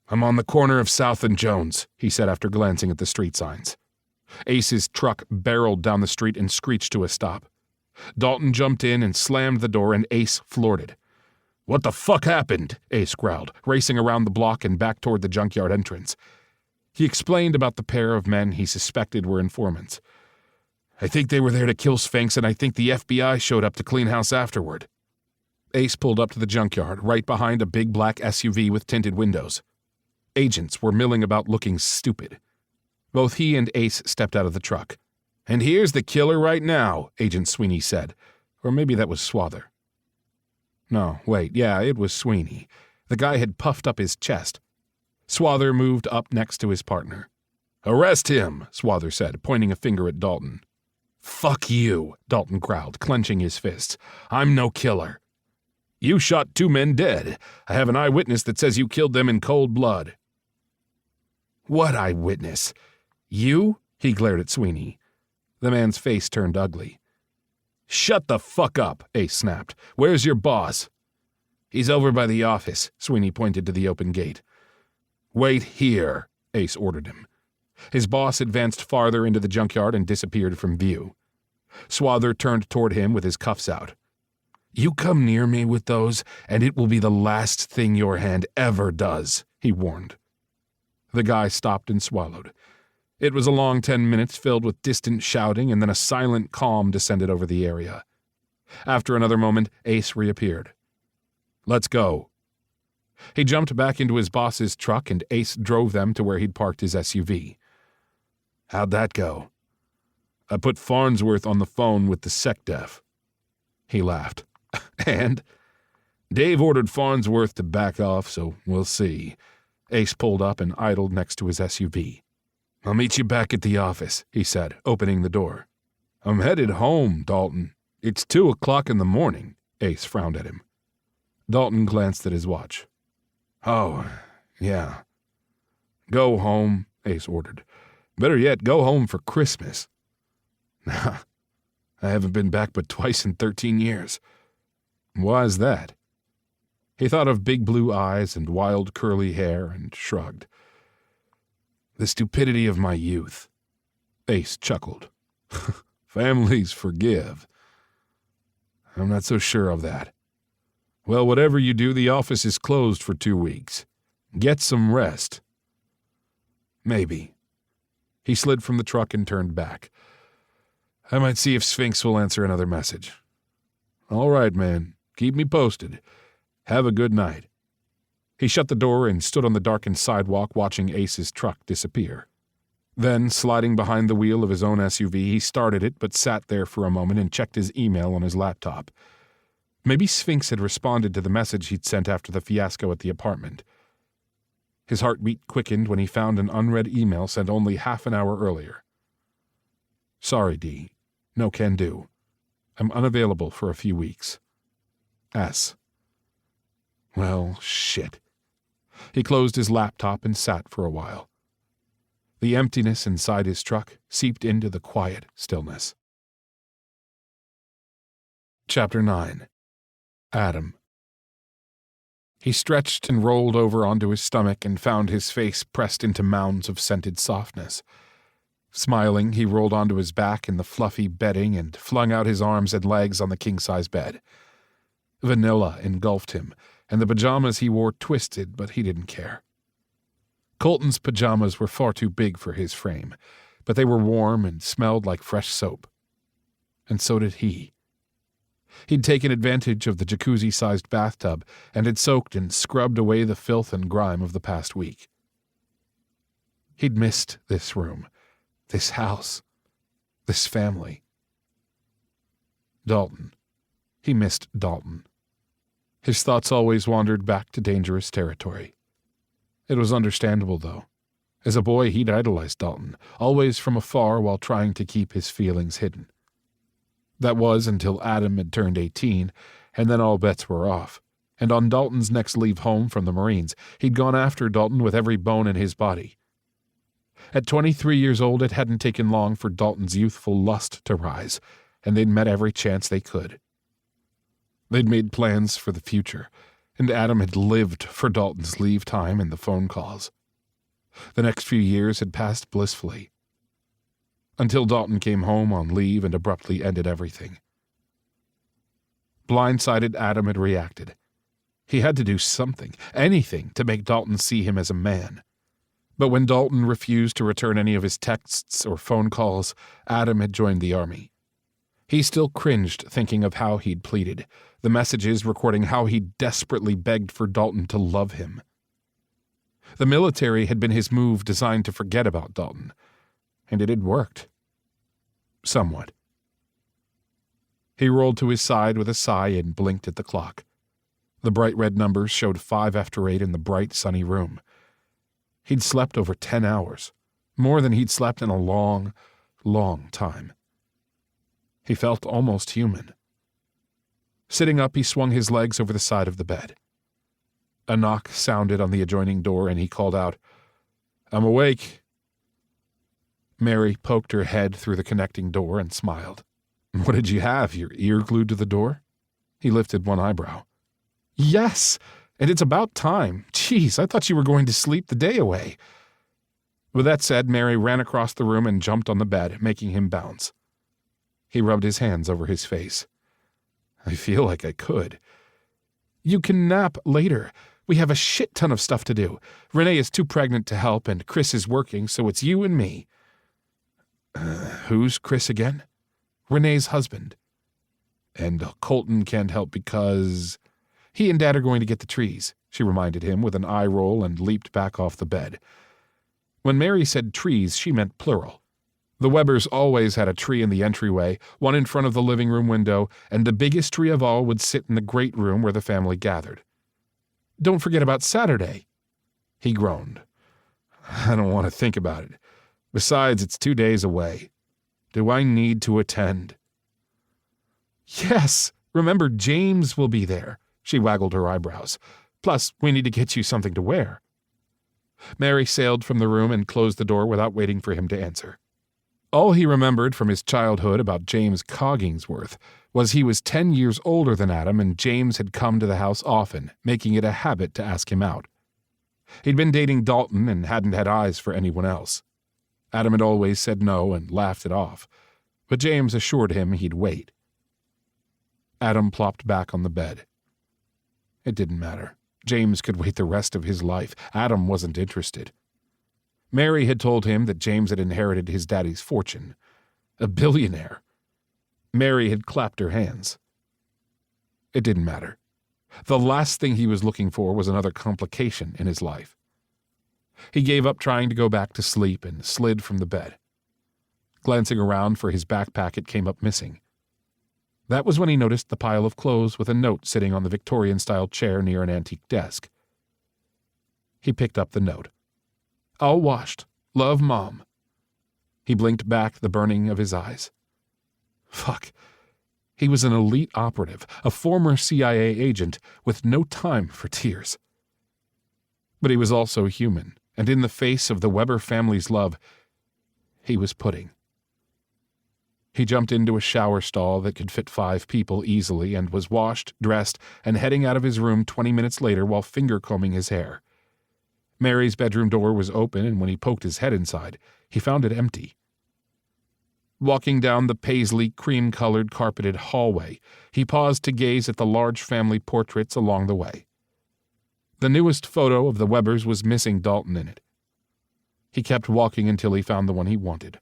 [SPEAKER 2] "I'm on the corner of South and Jones," he said after glancing at the street signs. Ace's truck barreled down the street and screeched to a stop. Dalton jumped in and slammed the door, and Ace floored it. "What the fuck happened?" Ace growled, racing around the block and back toward the junkyard entrance. He explained about the pair of men he suspected were informants. "I think they were there to kill Sphinx, and I think the FBI showed up to clean house afterward." Ace pulled up to the junkyard, right behind a big black SUV with tinted windows. Agents were milling about looking stupid. Both he and Ace stepped out of the truck. "And here's the killer right now," Agent Sweeney said. Or maybe that was Swather. No, wait, yeah, it was Sweeney. The guy had puffed up his chest. Swather moved up next to his partner. "Arrest him," Swather said, pointing a finger at Dalton. "Fuck you," Dalton growled, clenching his fists. "I'm no killer." "You shot 2 men dead. I have an eyewitness that says you killed them in cold blood." "What eyewitness? You?" He glared at Sweeney. The man's face turned ugly. "Shut the fuck up," Ace snapped. "Where's your boss?" "He's over by the office," Sweeney pointed to the open gate. "Wait here," Ace ordered him. His boss advanced farther into the junkyard and disappeared from view. Swather turned toward him with his cuffs out. "You come near me with those, and it will be the last thing your hand ever does," he warned. The guy stopped and swallowed. It was a long 10 minutes filled with distant shouting, and then a silent calm descended over the area. After another moment, Ace reappeared. "Let's go." He jumped back into his boss's truck, and Ace drove them to where he'd parked his SUV. "How'd that go?" "I put Farnsworth on the phone with the SecDef." He laughed. "And?" "Dave ordered Farnsworth to back off, so we'll see." Ace pulled up and idled next to his SUV. "I'll meet you back at the office," he said, opening the door. "I'm headed home, Dalton. It's 2:00 in the morning." Ace frowned at him. Dalton glanced at his watch. "Oh, yeah." "Go home," Ace ordered. "Better yet, go home for Christmas." "I haven't been back but twice in 13 years. "Why's that?" He thought of big blue eyes and wild curly hair and shrugged. "The stupidity of my youth." Ace chuckled. "Families forgive." "I'm not so sure of that." "Well, whatever you do, the office is closed for 2 weeks. Get some rest." "Maybe." He slid from the truck and turned back. "I might see if Sphinx will answer another message." "All right, man. Keep me posted. Have a good night." He shut the door and stood on the darkened sidewalk watching Ace's truck disappear. Then, sliding behind the wheel of his own SUV, he started it but sat there for a moment and checked his email on his laptop. Maybe Sphinx had responded to the message he'd sent after the fiasco at the apartment. His heartbeat quickened when he found an unread email sent only half an hour earlier. "Sorry, D. No can do. I'm unavailable for a few weeks. S." Well, shit. He closed his laptop and sat for a while. The emptiness inside his truck seeped into the quiet stillness. Chapter 9. Adam. He stretched and rolled over onto his stomach and found his face pressed into mounds of scented softness. Smiling, he rolled onto his back in the fluffy bedding and flung out his arms and legs on the king-size bed. Vanilla engulfed him, and the pajamas he wore twisted, but he didn't care. Colton's pajamas were far too big for his frame, but they were warm and smelled like fresh soap. And so did he. He'd taken advantage of the jacuzzi-sized bathtub and had soaked and scrubbed away the filth and grime of the past week. He'd missed this room, this house, this family. Dalton. He missed Dalton. His thoughts always wandered back to dangerous territory. It was understandable, though. As a boy, he'd idolized Dalton, always from afar while trying to keep his feelings hidden. That was until Adam had turned 18, and then all bets were off. And on Dalton's next leave home from the Marines, he'd gone after Dalton with every bone in his body. At 23 years old, it hadn't taken long for Dalton's youthful lust to rise, and they'd met every chance they could. They'd made plans for the future, and Adam had lived for Dalton's leave time and the phone calls. The next few years had passed blissfully, until Dalton came home on leave and abruptly ended everything. Blindsided, Adam had reacted. He had to do something, anything, to make Dalton see him as a man. But when Dalton refused to return any of his texts or phone calls, Adam had joined the army. He still cringed thinking of how he'd pleaded, the messages recording how he'd desperately begged for Dalton to love him. The military had been his move designed to forget about Dalton, and it had worked. Somewhat. He rolled to his side with a sigh and blinked at the clock. The bright red numbers showed 5 after 8 in the bright, sunny room. He'd slept over 10 hours, more than he'd slept in a long, long time. He felt almost human. Sitting up, he swung his legs over the side of the bed. A knock sounded on the adjoining door, and he called out, "I'm awake." Mary poked her head through the connecting door and smiled. "What did you have, your ear glued to the door?" He lifted one eyebrow. "Yes, and it's about time. Geez, I thought you were going to sleep the day away." With that said, Mary ran across the room and jumped on the bed, making him bounce. He rubbed his hands over his face. "I feel like I could." "You can nap later. We have a shit ton of stuff to do. Renee is too pregnant to help, and Chris is working, so it's you and me." Who's Chris again?" "Renee's husband." "And Colton can't help because—" "He and Dad are going to get the trees," she reminded him with an eye roll and leaped back off the bed. When Mary said trees, she meant plural. The Webbers always had a tree in the entryway, one in front of the living room window, and the biggest tree of all would sit in the great room where the family gathered. "Don't forget about Saturday." He groaned. "I don't want to think about it. Besides, it's 2 days away. Do I need to attend?" "Yes, remember James will be there." She waggled her eyebrows. "Plus, we need to get you something to wear." Mary sailed from the room and closed the door without waiting for him to answer. All he remembered from his childhood about James Coggingsworth was he was 10 years older than Adam, and James had come to the house often, making it a habit to ask him out. He'd been dating Dalton and hadn't had eyes for anyone else. Adam had always said no and laughed it off, but James assured him he'd wait. Adam plopped back on the bed. It didn't matter. James could wait the rest of his life. Adam wasn't interested. Mary had told him that James had inherited his daddy's fortune. A billionaire. Mary had clapped her hands. It didn't matter. The last thing he was looking for was another complication in his life. He gave up trying to go back to sleep and slid from the bed. Glancing around for his backpack, it came up missing. That was when he noticed the pile of clothes with a note sitting on the Victorian-style chair near an antique desk. He picked up the note. "All washed. Love, Mom." He blinked back the burning of his eyes. Fuck. He was an elite operative, a former CIA agent with no time for tears. But he was also human, and in the face of the Weber family's love, he was pudding. He jumped into a shower stall that could fit 5 people easily and was washed, dressed, and heading out of his room 20 minutes later while finger-combing his hair. Mary's bedroom door was open, and when he poked his head inside, he found it empty. Walking down the paisley, cream-colored, carpeted hallway, he paused to gaze at the large family portraits along the way. The newest photo of the Webbers was missing Dalton in it. He kept walking until he found the one he wanted,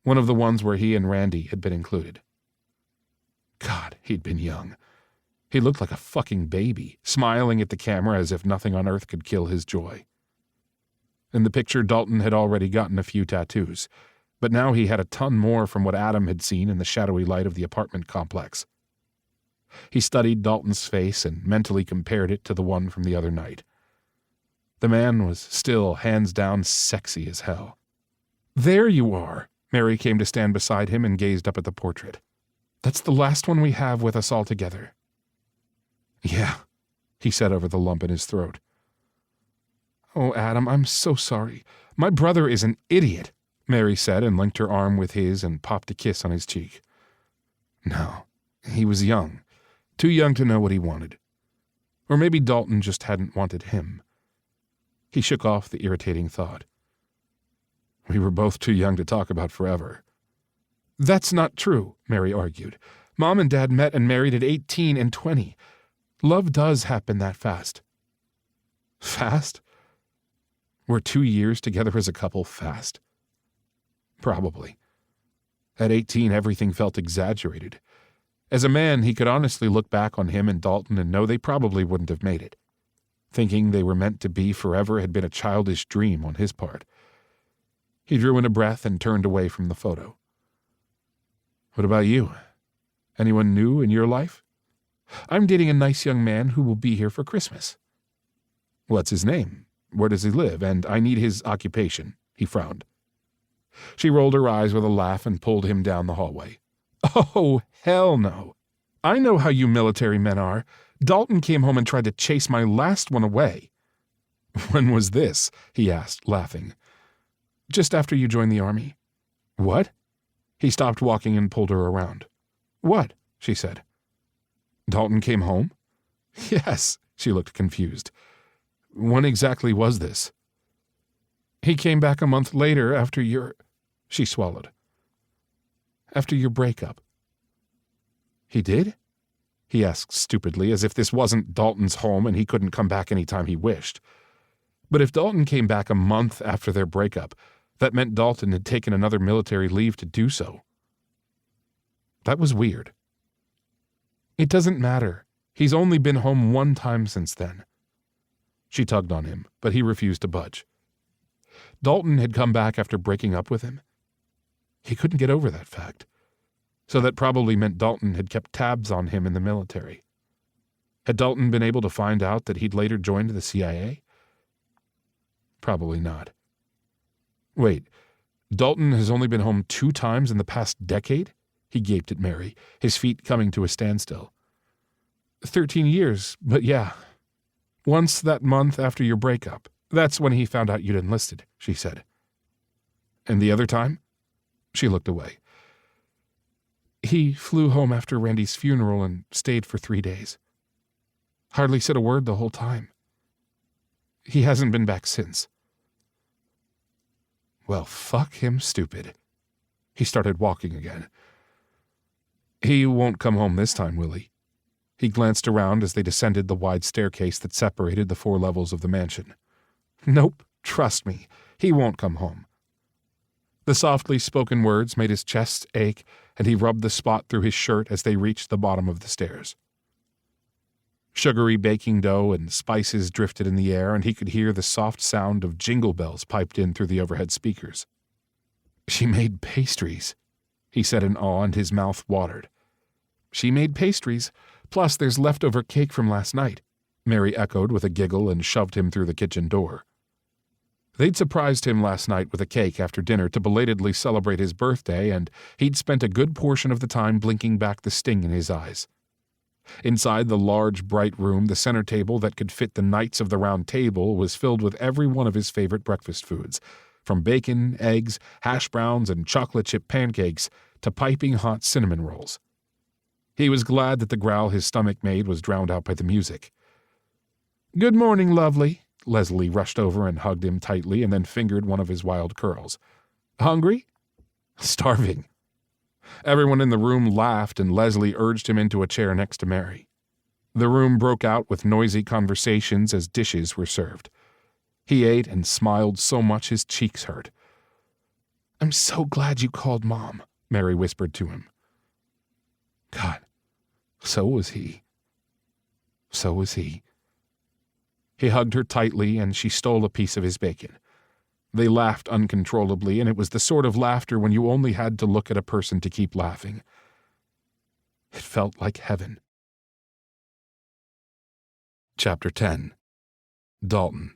[SPEAKER 2] one of the ones where he and Randy had been included. God, He'd been young. He looked like a fucking baby, smiling at the camera as if nothing on earth could kill his joy. In the picture, Dalton had already gotten a few tattoos, but now he had a ton more from what Adam had seen in the shadowy light of the apartment complex. He studied Dalton's face and mentally compared it to the one from the other night. The man was still hands down sexy as hell. "There you are." Mary came to stand beside him and gazed up at the portrait. "That's the last one we have with us all together." "Yeah," he said over the lump in his throat. "Oh, Adam, I'm so sorry. My brother is an idiot," Mary said and linked her arm with his and popped a kiss on his cheek. No, he was young. Too young to know what he wanted. Or maybe Dalton just hadn't wanted him. He shook off the irritating thought. We were both too young to talk about forever. "That's not true," Mary argued. "Mom and Dad met and married at 18 and 20. Love does happen that fast." Fast? Were 2 years together as a couple fast? Probably. At 18, everything felt exaggerated. As a man, he could honestly look back on him and Dalton and know they probably wouldn't have made it. Thinking they were meant to be forever had been a childish dream on his part. He drew in a breath and turned away from the photo. "What about you? Anyone new in your life?" "I'm dating a nice young man who will be here for Christmas." "What's his name? Where does he live? And I need his occupation." He frowned. She rolled her eyes with a laugh and pulled him down the hallway. "Oh, hell no. I know how you military men are. Dalton came home and tried to chase my last one away." "When was this?" he asked, laughing. "Just after you joined the army." "What?" He stopped walking and pulled her around. "What?" she said. "Dalton came home?" "Yes." She looked confused. "When exactly was this?" "He came back a month later after your—" She swallowed. "After your breakup." "He did?" he asked stupidly, as if this wasn't Dalton's home and he couldn't come back any time he wished. But if Dalton came back a month after their breakup, that meant Dalton had taken another military leave to do so. That was weird. "It doesn't matter. He's only been home one time since then." She tugged on him, but he refused to budge. Dalton had come back after breaking up with him. He couldn't get over that fact. So that probably meant Dalton had kept tabs on him in the military. Had Dalton been able to find out that he'd later joined the CIA? Probably not. Wait, Dalton has only been home 2 times in the past decade? He gaped at Mary, his feet coming to a standstill. 13 years, but yeah. Once that month after your breakup. That's when he found out you'd enlisted, she said. And the other time? She looked away. He flew home after Randy's funeral and stayed for 3 days. Hardly said a word the whole time. He hasn't been back since. Well, fuck him stupid. He started walking again. He won't come home this time, will he? He glanced around as they descended the wide staircase that separated the 4 levels of the mansion. Nope, trust me, he won't come home. The softly spoken words made his chest ache, and he rubbed the spot through his shirt as they reached the bottom of the stairs. Sugary baking dough and spices drifted in the air, and he could hear the soft sound of jingle bells piped in through the overhead speakers. She made pastries, he said in awe, and his mouth watered. She made pastries, plus there's leftover cake from last night, Mary echoed with a giggle and shoved him through the kitchen door. They'd surprised him last night with a cake after dinner to belatedly celebrate his birthday, and he'd spent a good portion of the time blinking back the sting in his eyes. Inside the large, bright room, the center table that could fit the Knights of the Round Table was filled with every one of his favorite breakfast foods, from bacon, eggs, hash browns, and chocolate chip pancakes to piping hot cinnamon rolls. He was glad that the growl his stomach made was drowned out by the music. "Good morning, lovely." Leslie rushed over and hugged him tightly and then fingered one of his wild curls. "Hungry?" "Starving." Everyone in the room laughed, and Leslie urged him into a chair next to Mary. The room broke out with noisy conversations as dishes were served. He ate and smiled so much his cheeks hurt. "I'm so glad you called Mom," Mary whispered to him. God, So was he. So was he. He hugged her tightly, and she stole a piece of his bacon. They laughed uncontrollably, and it was the sort of laughter when you only had to look at a person to keep laughing. It felt like heaven. Chapter 10. Dalton.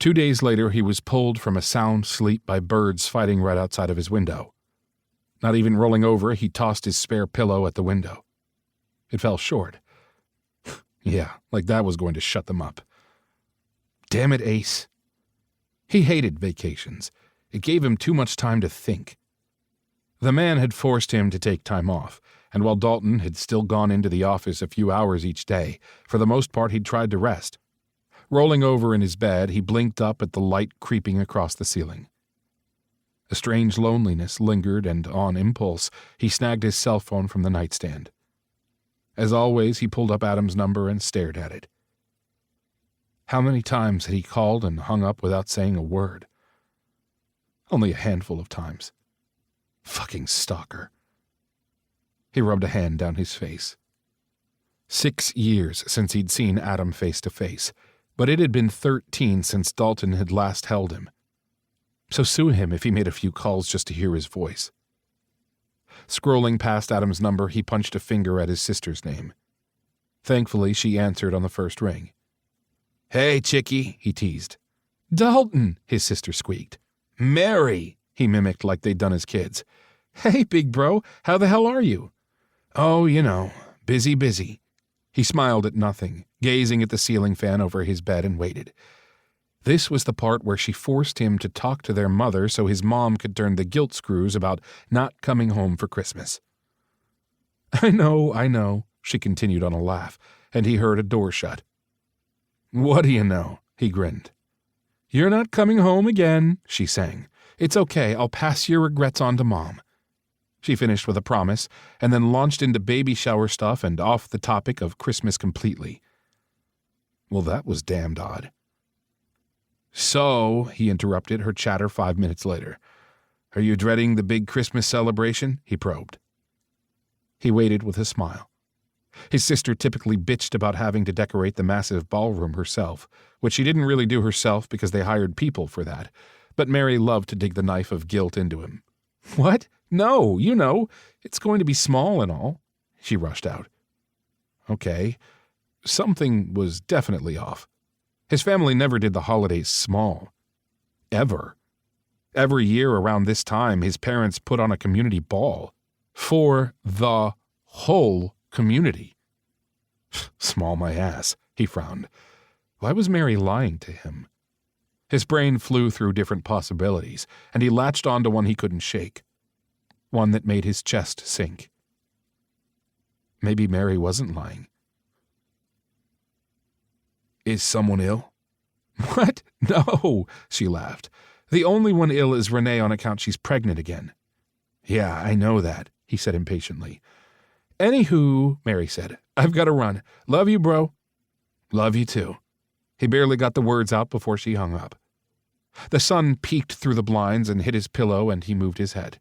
[SPEAKER 2] 2 days later, he was pulled from a sound sleep by birds fighting right outside of his window. Not even rolling over, he tossed his spare pillow at the window. It fell short. Yeah, like that was going to shut them up. Damn it, Ace. He hated vacations. It gave him too much time to think. The man had forced him to take time off, and while Dalton had still gone into the office a few hours each day, for the most part he'd tried to rest. Rolling over in his bed, he blinked up at the light creeping across the ceiling. A strange loneliness lingered, and on impulse, he snagged his cell phone from the nightstand. As always, he pulled up Adam's number and stared at it. How many times had he called and hung up without saying a word? Only a handful of times. Fucking stalker. He rubbed a hand down his face. 6 years since he'd seen Adam face to face, but it had been 13 since Dalton had last held him. So sue him if he made a few calls just to hear his voice. Scrolling past Adam's number, he punched a finger at his sister's name. Thankfully, she answered on the first ring. "Hey, chickie," he teased. "Dalton," his sister squeaked. "Mary," he mimicked like they'd done as kids. "Hey, big bro, how the hell are you?" "Oh, you know, busy." He smiled at nothing, gazing at the ceiling fan over his bed, and waited. This was the part where she forced him to talk to their mother so his mom could turn the guilt screws about not coming home for Christmas. I know, she continued on a laugh, and he heard a door shut. "What do you know?" he grinned. "You're not coming home again," she sang. "It's okay, I'll pass your regrets on to Mom." She finished with a promise, and then launched into baby shower stuff and off the topic of Christmas completely. Well, that was damned odd. "So," he interrupted her chatter 5 minutes later, "are you dreading the big Christmas celebration?" he probed. He waited with a smile. His sister typically bitched about having to decorate the massive ballroom herself, which she didn't really do herself because they hired people for that, but Mary loved to dig the knife of guilt into him. "What? No, you know, it's going to be small and all," she rushed out. Okay, something was definitely off. His family never did the holidays small. Ever. Every year around this time, his parents put on a community ball. For the whole community. Small my ass, he frowned. Why was Mary lying to him? His brain flew through different possibilities, and he latched onto one he couldn't shake. One that made his chest sink. Maybe Mary wasn't lying. "Is someone ill?" "What? No," she laughed. "The only one ill is Renee on account she's pregnant again." "Yeah, I know that," he said impatiently. "Anywho," Mary said, "I've got to run. Love you, bro." "Love you too." He barely got the words out before she hung up. The sun peeked through the blinds and hit his pillow, and he moved his head.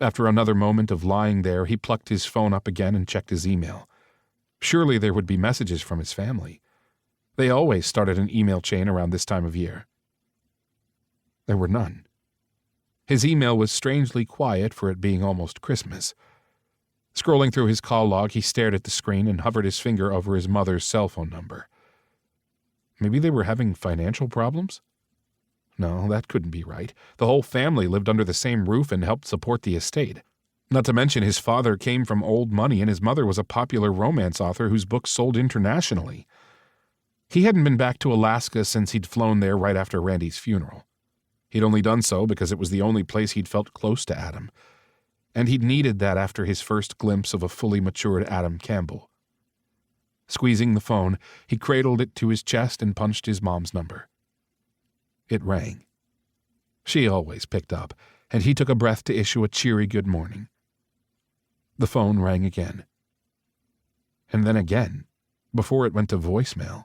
[SPEAKER 2] After another moment of lying there, he plucked his phone up again and checked his email. Surely there would be messages from his family. They always started an email chain around this time of year. There were none. His email was strangely quiet for it being almost Christmas. Scrolling through his call log, he stared at the screen and hovered his finger over his mother's cell phone number. Maybe they were having financial problems? No, that couldn't be right. The whole family lived under the same roof and helped support the estate. Not to mention his father came from old money and his mother was a popular romance author whose books sold internationally. He hadn't been back to Alaska since he'd flown there right after Randy's funeral. He'd only done so because it was the only place he'd felt close to Adam. And he'd needed that after his first glimpse of a fully matured Adam Campbell. Squeezing the phone, he cradled it to his chest and punched his mom's number. It rang. She always picked up, and he took a breath to issue a cheery good morning. The phone rang again. And then again, before it went to voicemail.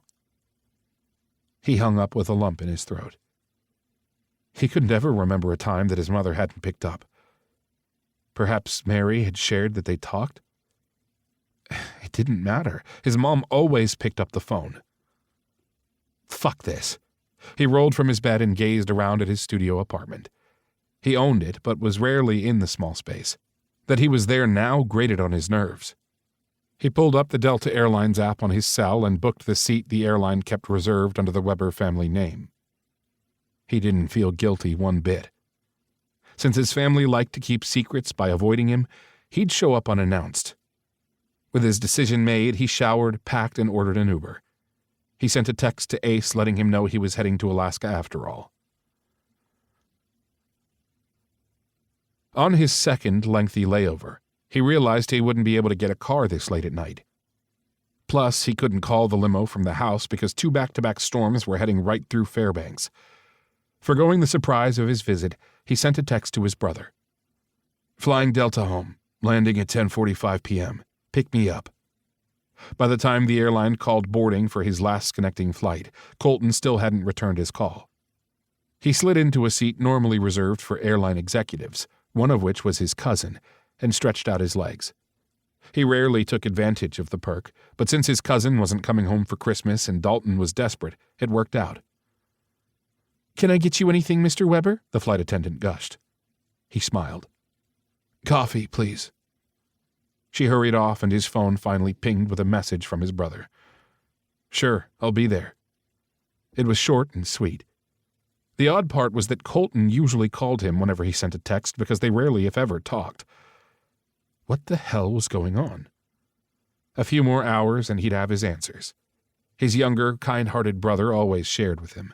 [SPEAKER 2] He hung up with a lump in his throat. He couldn't ever remember a time that his mother hadn't picked up. Perhaps Mary had shared that they talked? didn't matter. His mom always picked up the phone. Fuck this. He rolled from his bed and gazed around at his studio apartment. He owned it, but was rarely in the small space. That he was there now grated on his nerves. He pulled up the Delta Airlines app on his cell and booked the seat the airline kept reserved under the Weber family name. He didn't feel guilty one bit. Since his family liked to keep secrets by avoiding him, he'd show up unannounced. With his decision made, he showered, packed, and ordered an Uber. He sent a text to Ace letting him know he was heading to Alaska after all. On his second lengthy layover, he realized he wouldn't be able to get a car this late at night. Plus, he couldn't call the limo from the house because 2 back-to-back storms were heading right through Fairbanks. Forgoing the surprise of his visit, he sent a text to his brother. Flying Delta home, landing at 10:45 p.m. Pick me up. By the time the airline called boarding for his last connecting flight, Colton still hadn't returned his call. He slid into a seat normally reserved for airline executives, one of which was his cousin, and stretched out his legs. He rarely took advantage of the perk, but since his cousin wasn't coming home for Christmas and Dalton was desperate, it worked out. "Can I get you anything, Mr. Weber?" the flight attendant gushed. He smiled. "Coffee, please." She hurried off and his phone finally pinged with a message from his brother. "Sure, I'll be there." It was short and sweet. The odd part was that Colton usually called him whenever he sent a text because they rarely, if ever, talked. What the hell was going on? A few more hours and he'd have his answers. His younger, kind-hearted brother always shared with him.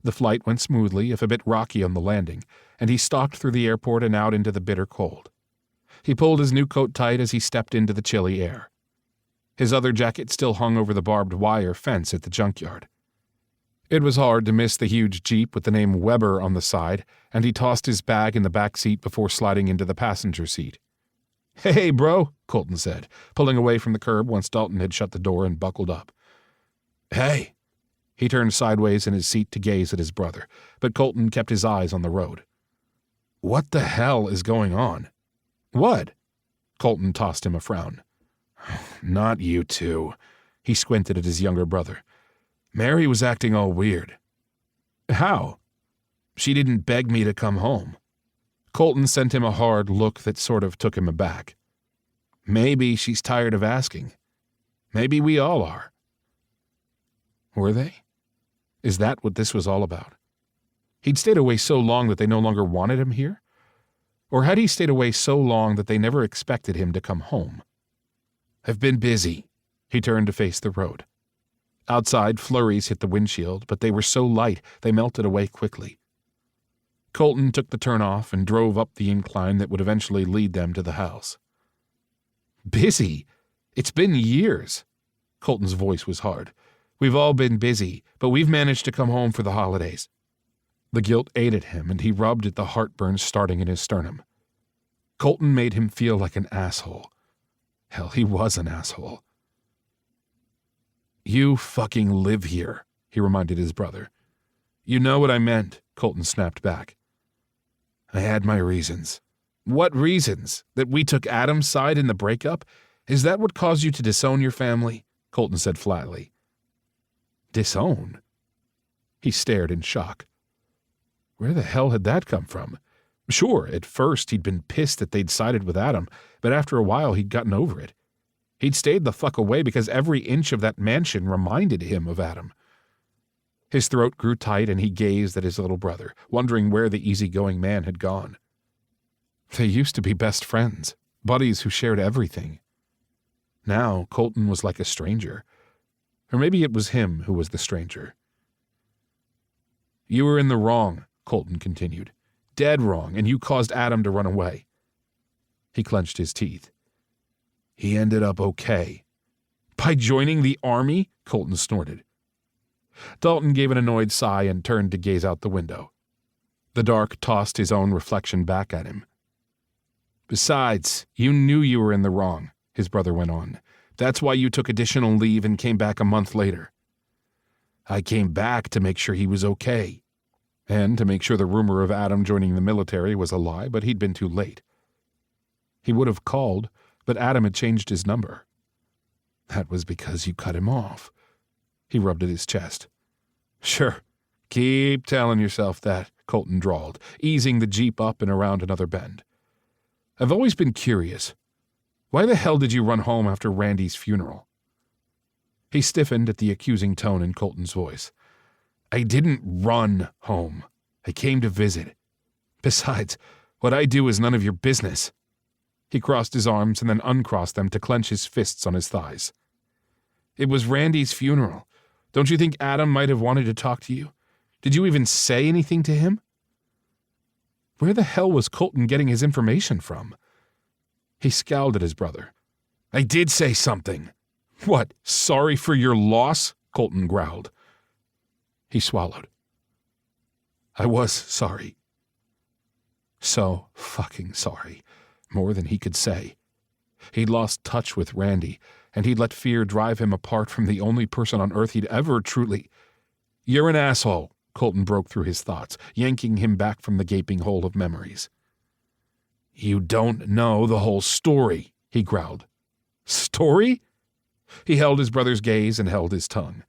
[SPEAKER 2] The flight went smoothly, if a bit rocky on the landing, and he stalked through the airport and out into the bitter cold. He pulled his new coat tight as he stepped into the chilly air. His other jacket still hung over the barbed wire fence at the junkyard. It was hard to miss the huge Jeep with the name Weber on the side, and he tossed his bag in the back seat before sliding into the passenger seat. "Hey, bro," Colton said, pulling away from the curb once Dalton had shut the door and buckled up. "Hey." He turned sideways in his seat to gaze at his brother, but Colton kept his eyes on the road. "What the hell is going on?" "What?" Colton tossed him a frown. "Not you two." He squinted at his younger brother. "Mary was acting all weird." "How?" "She didn't beg me to come home." Colton sent him a hard look that sort of took him aback. "Maybe she's tired of asking. Maybe we all are." Were they? Is that what this was all about? He'd stayed away so long that they no longer wanted him here? Or had he stayed away so long that they never expected him to come home? "I've been busy." He turned to face the road. Outside, flurries hit the windshield, but they were so light they melted away quickly. Colton took the turnoff and drove up the incline that would eventually lead them to the house. "Busy? It's been years." Colton's voice was hard. "We've all been busy, but we've managed to come home for the holidays." The guilt ate at him, and he rubbed at the heartburn starting in his sternum. Colton made him feel like an asshole. Hell, he was an asshole. "You fucking live here," he reminded his brother. "You know what I meant," Colton snapped back. "I had my reasons." "What reasons? That we took Adam's side in the breakup? Is that what caused you to disown your family?" Colton said flatly. "Disown?" He stared in shock. Where the hell had that come from? Sure, at first he'd been pissed that they'd sided with Adam, but after a while he'd gotten over it. He'd stayed the fuck away because every inch of that mansion reminded him of Adam. His throat grew tight and he gazed at his little brother, wondering where the easygoing man had gone. They used to be best friends, buddies who shared everything. Now Colton was like a stranger. Or maybe it was him who was the stranger. "You were in the wrong," Colton continued. "Dead wrong, and you caused Adam to run away." He clenched his teeth. "He ended up okay." "By joining the army?" Colton snorted. Dalton gave an annoyed sigh and turned to gaze out the window. The dark tossed his own reflection back at him. "Besides, you knew you were in the wrong," his brother went on. "That's why you took additional leave and came back a month later." "I came back to make sure he was okay." And to make sure the rumor of Adam joining the military was a lie, but he'd been too late. He would have called, but Adam had changed his number. That was because you cut him off. He rubbed at his chest. Sure, keep telling yourself that, Colton drawled, easing the Jeep up and around another bend. I've always been curious. Why the hell did you run home after Randy's funeral? He stiffened at the accusing tone in Colton's voice. I didn't run home. I came to visit. Besides, what I do is none of your business. He crossed his arms and then uncrossed them to clench his fists on his thighs. It was Randy's funeral. Don't you think Adam might have wanted to talk to you? Did you even say anything to him? Where the hell was Colton getting his information from? He scowled at his brother. I did say something. What, sorry for your loss? Colton growled. He swallowed. I was sorry. So fucking sorry. More than he could say. He'd lost touch with Randy, and he'd let fear drive him apart from the only person on earth he'd ever truly... You're an asshole, Colton broke through his thoughts, yanking him back from the gaping hole of memories. You don't know the whole story, he growled. Story? He held his brother's gaze and held his tongue.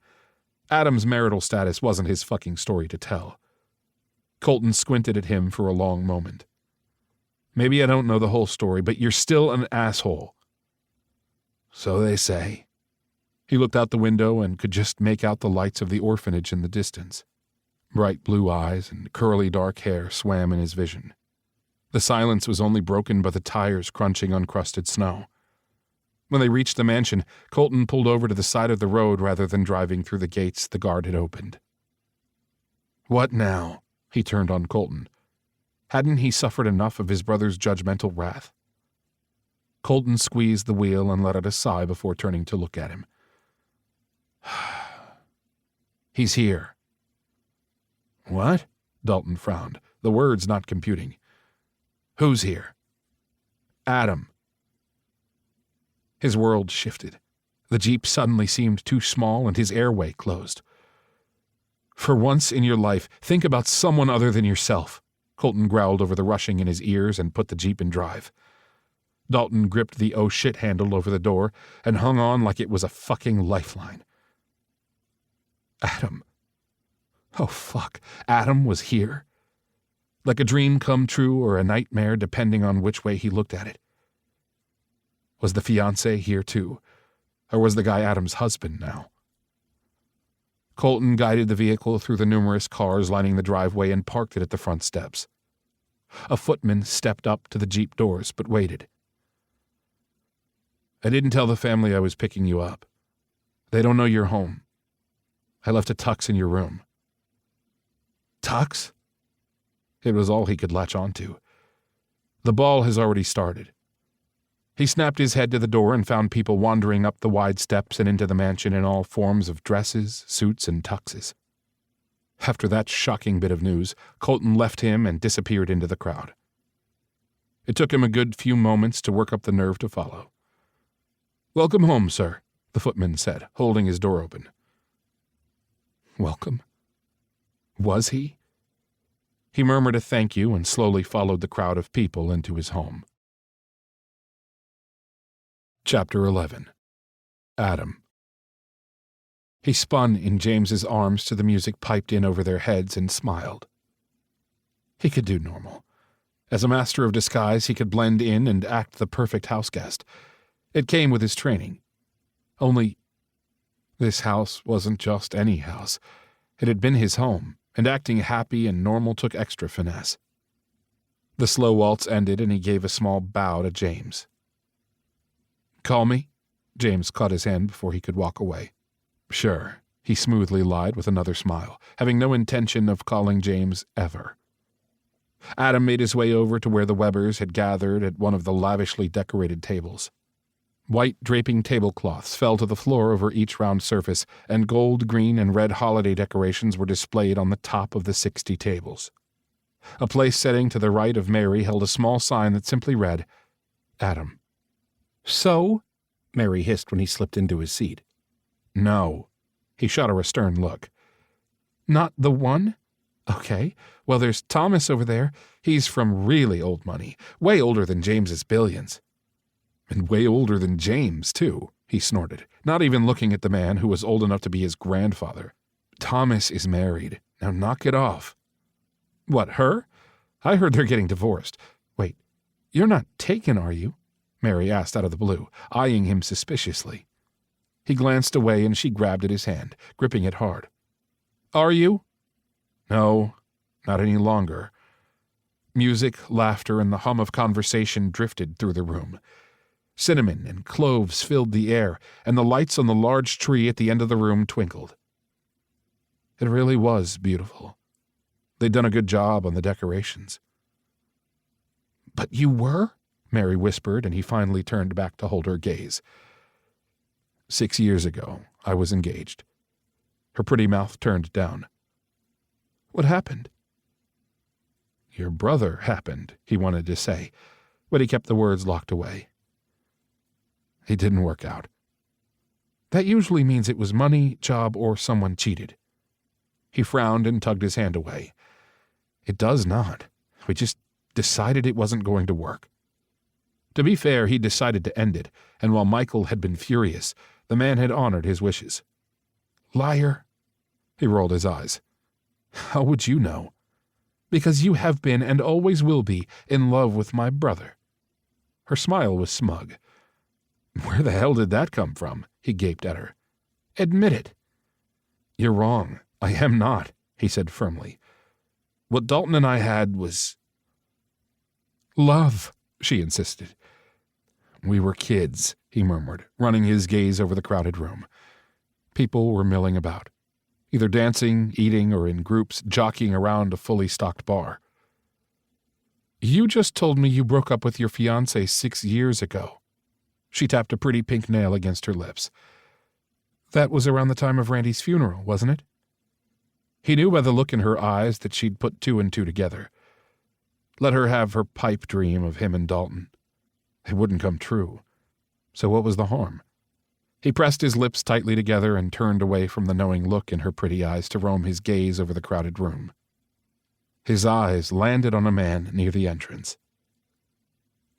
[SPEAKER 2] Adam's marital status wasn't his fucking story to tell. Colton squinted at him for a long moment. Maybe I don't know the whole story, but you're still an asshole. So they say. He looked out the window and could just make out the lights of the orphanage in the distance. Bright blue eyes and curly dark hair swam in his vision. The silence was only broken by the tires crunching uncrusted snow. When they reached the mansion, Colton pulled over to the side of the road rather than driving through the gates the guard had opened. What now? He turned on Colton. Hadn't he suffered enough of his brother's judgmental wrath? Colton squeezed the wheel and let out a sigh before turning to look at him. He's here. What? Dalton frowned, the words not computing. Who's here? Adam. His world shifted. The Jeep suddenly seemed too small and his airway closed. For once in your life, think about someone other than yourself. Colton growled over the rushing in his ears and put the Jeep in drive. Dalton gripped the oh shit handle over the door and hung on like it was a fucking lifeline. Adam. Oh fuck, Adam was here. Like a dream come true or a nightmare depending on which way he looked at it. Was the fiancé here too? Or was the guy Adam's husband now? Colton guided the vehicle through the numerous cars lining the driveway and parked it at the front steps. A footman stepped up to the Jeep doors, but waited. I didn't tell the family I was picking you up. They don't know you're home. I left a tux in your room. Tux? It was all he could latch onto. The ball has already started. He snapped his head to the door and found people wandering up the wide steps and into the mansion in all forms of dresses, suits, and tuxes. After that shocking bit of news, Colton left him and disappeared into the crowd. It took him a good few moments to work up the nerve to follow. Welcome home, sir, the footman said, holding his door open. Welcome? Was he? He murmured a thank you and slowly followed the crowd of people into his home. Chapter 11. Adam. He spun in James's arms to the music piped in over their heads and smiled. He could do normal. As a master of disguise, he could blend in and act the perfect houseguest. It came with his training. Only, this house wasn't just any house. It had been his home, and acting happy and normal took extra finesse. The slow waltz ended, and he gave a small bow to James. Call me? James caught his hand before he could walk away. Sure, he smoothly lied with another smile, having no intention of calling James ever. Adam made his way over to where the Webbers had gathered at one of the lavishly decorated tables. White draping tablecloths fell to the floor over each round surface, and gold, green, and red holiday decorations were displayed on the top of the 60 tables. A place setting to the right of Mary held a small sign that simply read, Adam. So? Mary hissed when he slipped into his seat. No. He shot her a stern look. Not the one? Okay. Well, there's Thomas over there. He's from really old money. Way older than James's billions. And way older than James, too, he snorted, not even looking at the man who was old enough to be his grandfather. "Thomas is married. Now knock it off." "What, her? I heard they're getting divorced. Wait, you're not taken, are you?" Mary asked out of the blue, eyeing him suspiciously. He glanced away and she grabbed at his hand, gripping it hard. "Are you?" "No, not any longer." Music, laughter, and the hum of conversation drifted through the room. Cinnamon and cloves filled the air, and the lights on the large tree at the end of the room twinkled. It really was beautiful. They'd done a good job on the decorations. "But you were?" Mary whispered, and he finally turned back to hold her gaze. 6 years ago, I was engaged. Her pretty mouth turned down. "What happened?" "Your brother happened," he wanted to say, but he kept the words locked away. "It didn't work out." "That usually means it was money, job, or someone cheated." He frowned and tugged his hand away. "It does not. We just decided it wasn't going to work." To be fair, he decided to end it, and while Michael had been furious, the man had honored his wishes. "Liar." He rolled his eyes. "How would you know?" "Because you have been and always will be in love with my brother." Her smile was smug. "Where the hell did that come from?" he gaped at her. "Admit it." "You're wrong. I am not," he said firmly. "What Dalton and I had was love," she insisted. "We were kids," he murmured, running his gaze over the crowded room. People were milling about, either dancing, eating, or in groups jockeying around a fully stocked bar. "You just told me you broke up with your fiancé 6 years ago." She tapped a pretty pink nail against her lips. "That was around the time of Randy's funeral, wasn't it?" He knew by the look in her eyes that she'd put 2 and 2 together. Let her have her pipe dream of him and Dalton. It wouldn't come true. So what was the harm? He pressed his lips tightly together and turned away from the knowing look in her pretty eyes to roam his gaze over the crowded room. His eyes landed on a man near the entrance.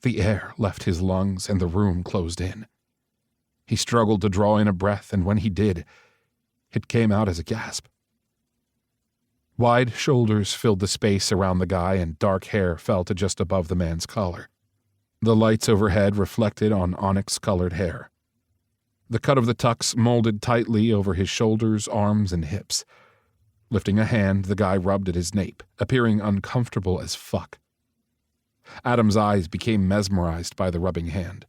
[SPEAKER 2] The air left his lungs and the room closed in. He struggled to draw in a breath, and when he did, it came out as a gasp. Wide shoulders filled the space around the guy, and dark hair fell to just above the man's collar. The lights overhead reflected on onyx-colored hair. The cut of the tux molded tightly over his shoulders, arms, and hips. Lifting a hand, the guy rubbed at his nape, appearing uncomfortable as fuck. Adam's eyes became mesmerized by the rubbing hand.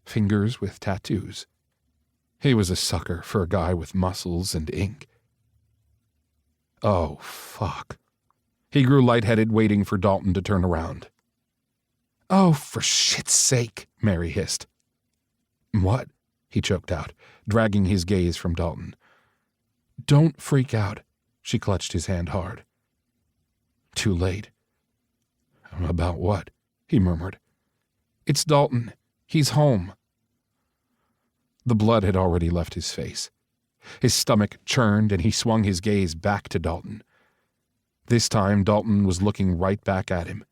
[SPEAKER 2] Fingers with tattoos. He was a sucker for a guy with muscles and ink. Oh, fuck. He grew lightheaded, waiting for Dalton to turn around. "Oh, for shit's sake," Mary hissed. "What?" he choked out, dragging his gaze from Dalton. "Don't freak out." She clutched his hand hard. Too late. "About what?" he murmured. "It's Dalton. He's home." The blood had already left his face. His stomach churned, and he swung his gaze back to Dalton. This time, Dalton was looking right back at him,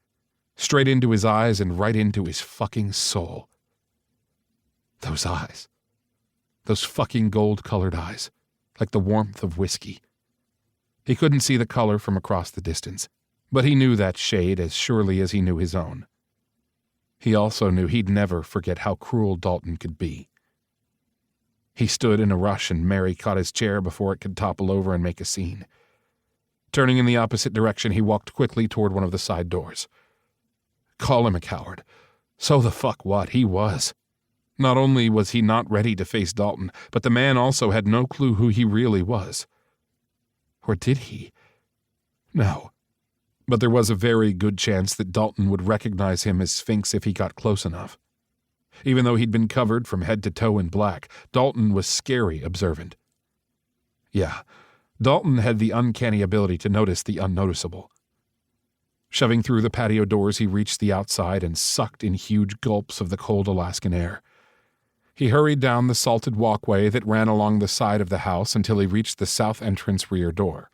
[SPEAKER 2] straight into his eyes and right into his fucking soul. Those eyes. Those fucking gold-colored eyes, like the warmth of whiskey. He couldn't see the color from across the distance, but he knew that shade as surely as he knew his own. He also knew he'd never forget how cruel Dalton could be. He stood in a rush, and Mary caught his chair before it could topple over and make a scene. Turning in the opposite direction, he walked quickly toward one of the side doors. Call him a coward. So the fuck what, he was. Not only was he not ready to face Dalton, but the man also had no clue who he really was. Or did he? No. But there was a very good chance that Dalton would recognize him as Sphinx if he got close enough. Even though he'd been covered from head to toe in black, Dalton was scary observant. Yeah, Dalton had the uncanny ability to notice the unnoticeable. Shoving through the patio doors, he reached the outside and sucked in huge gulps of the cold Alaskan air. He hurried down the salted walkway that ran along the side of the house until he reached the south entrance rear door.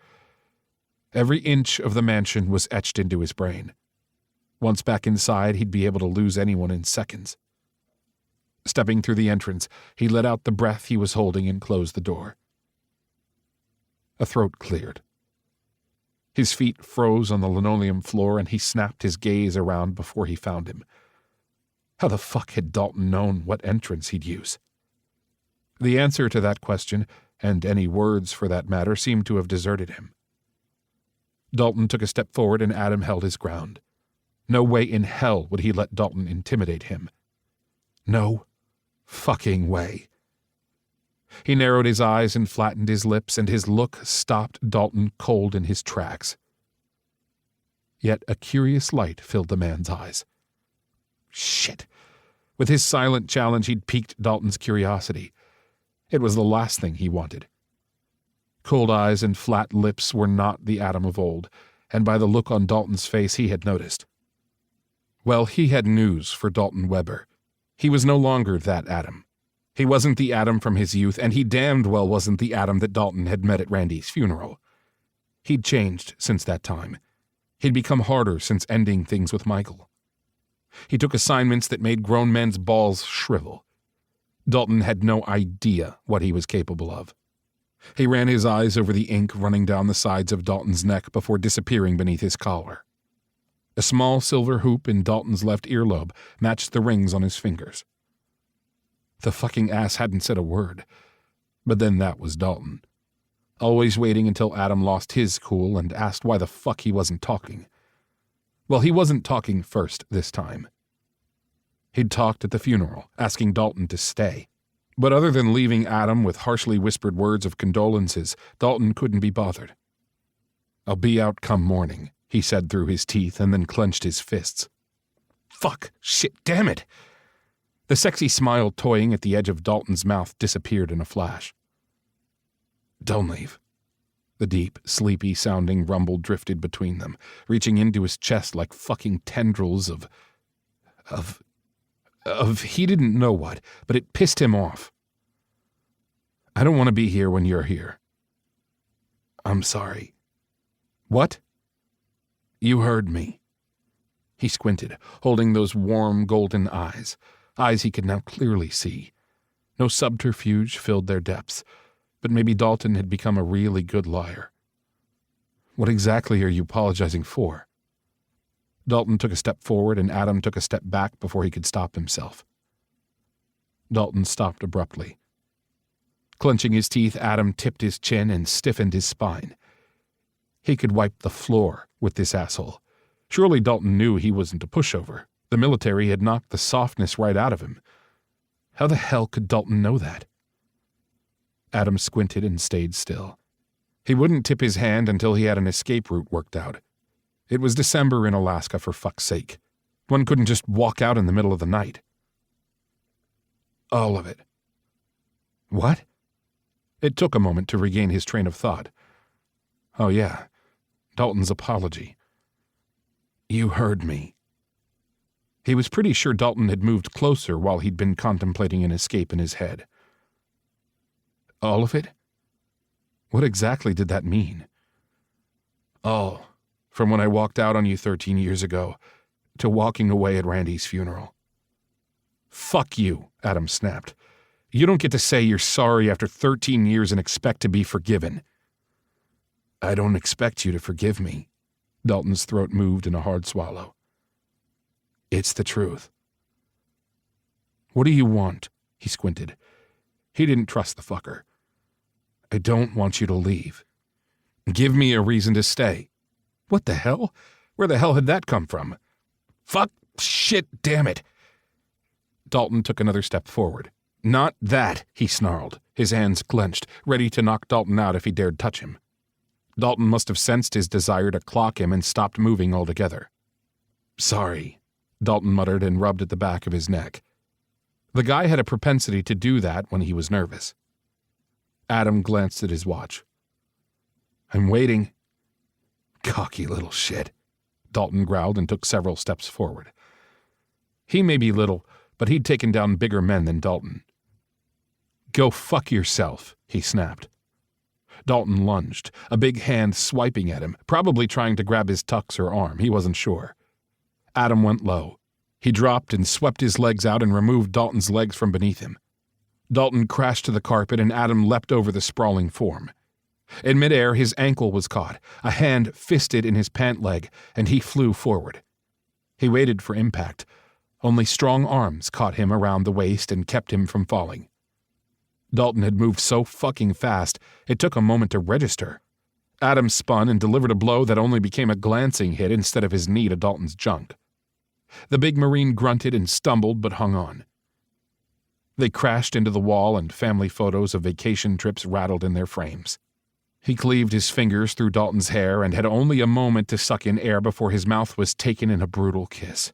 [SPEAKER 2] Every inch of the mansion was etched into his brain. Once back inside, he'd be able to lose anyone in seconds. Stepping through the entrance, he let out the breath he was holding and closed the door. A throat cleared. His feet froze on the linoleum floor and he snapped his gaze around before he found him. How the fuck had Dalton known what entrance he'd use? The answer to that question, and any words for that matter, seemed to have deserted him. Dalton took a step forward and Adam held his ground. No way in hell would he let Dalton intimidate him. No fucking way. He narrowed his eyes and flattened his lips, and his look stopped Dalton cold in his tracks. Yet a curious light filled the man's eyes. Shit. With his silent challenge, he'd piqued Dalton's curiosity. It was the last thing he wanted. Cold eyes and flat lips were not the Adam of old, and by the look on Dalton's face he had noticed. Well, he had news for Dalton Weber. He was no longer that Adam. He wasn't the Adam from his youth, and he damned well wasn't the Adam that Dalton had met at Randy's funeral. He'd changed since that time. He'd become harder since ending things with Michael. He took assignments that made grown men's balls shrivel. Dalton had no idea what he was capable of. He ran his eyes over the ink running down the sides of Dalton's neck before disappearing beneath his collar. A small silver hoop in Dalton's left earlobe matched the rings on his fingers. The fucking ass hadn't said a word. But then that was Dalton. Always waiting until Adam lost his cool and asked why the fuck he wasn't talking. Well, he wasn't talking first this time. He'd talked at the funeral, asking Dalton to stay. But other than leaving Adam with harshly whispered words of condolences, Dalton couldn't be bothered. "I'll be out come morning," he said through his teeth and then clenched his fists. Fuck! Shit! Damn it! The sexy smile toying at the edge of Dalton's mouth disappeared in a flash. "Don't leave." The deep, sleepy-sounding rumble drifted between them, reaching into his chest like fucking tendrils of he didn't know what, but it pissed him off. "I don't want to be here when you're here." "I'm sorry." "What?" "You heard me." He squinted, holding those warm, golden eyes he could now clearly see. No subterfuge filled their depths, but maybe Dalton had become a really good liar. "What exactly are you apologizing for?" Dalton took a step forward and Adam took a step back before he could stop himself. Dalton stopped abruptly. Clenching his teeth, Adam tipped his chin and stiffened his spine. He could wipe the floor with this asshole. Surely Dalton knew he wasn't a pushover. The military had knocked the softness right out of him. How the hell could Dalton know that? Adam squinted and stayed still. He wouldn't tip his hand until he had an escape route worked out. It was December in Alaska, for fuck's sake. One couldn't just walk out in the middle of the night. "All of it." "What?" It took a moment to regain his train of thought. Oh yeah, Dalton's apology. "You heard me." He was pretty sure Dalton had moved closer while he'd been contemplating an escape in his head. "All of it?" What exactly did that mean? "All. From when I walked out on you 13 years ago, to walking away at Randy's funeral." "Fuck you," Adam snapped. "You don't get to say you're sorry after 13 years and expect to be forgiven." "I don't expect you to forgive me." Dalton's throat moved in a hard swallow. "It's the truth." "What do you want?" He squinted. He didn't trust the fucker. "I don't want you to leave. Give me a reason to stay." What the hell? Where the hell had that come from? Fuck, shit, damn it. Dalton took another step forward. "Not that," he snarled, his hands clenched, ready to knock Dalton out if he dared touch him. Dalton must have sensed his desire to clock him and stopped moving altogether. "Sorry," Dalton muttered and rubbed at the back of his neck. The guy had a propensity to do that when he was nervous. Adam glanced at his watch. "I'm waiting." "Cocky little shit," Dalton growled and took several steps forward. He may be little, but he'd taken down bigger men than Dalton. "Go fuck yourself," he snapped. Dalton lunged, a big hand swiping at him, probably trying to grab his tux or arm, he wasn't sure. Adam went low. He dropped and swept his legs out and removed Dalton's legs from beneath him. Dalton crashed to the carpet and Adam leapt over the sprawling form. In midair, his ankle was caught, a hand fisted in his pant leg, and he flew forward. He waited for impact. Only strong arms caught him around the waist and kept him from falling. Dalton had moved so fucking fast, it took a moment to register. Adam spun and delivered a blow that only became a glancing hit instead of his knee to Dalton's junk. The big Marine grunted and stumbled but hung on. They crashed into the wall and family photos of vacation trips rattled in their frames. He cleaved his fingers through Dalton's hair and had only a moment to suck in air before his mouth was taken in a brutal kiss.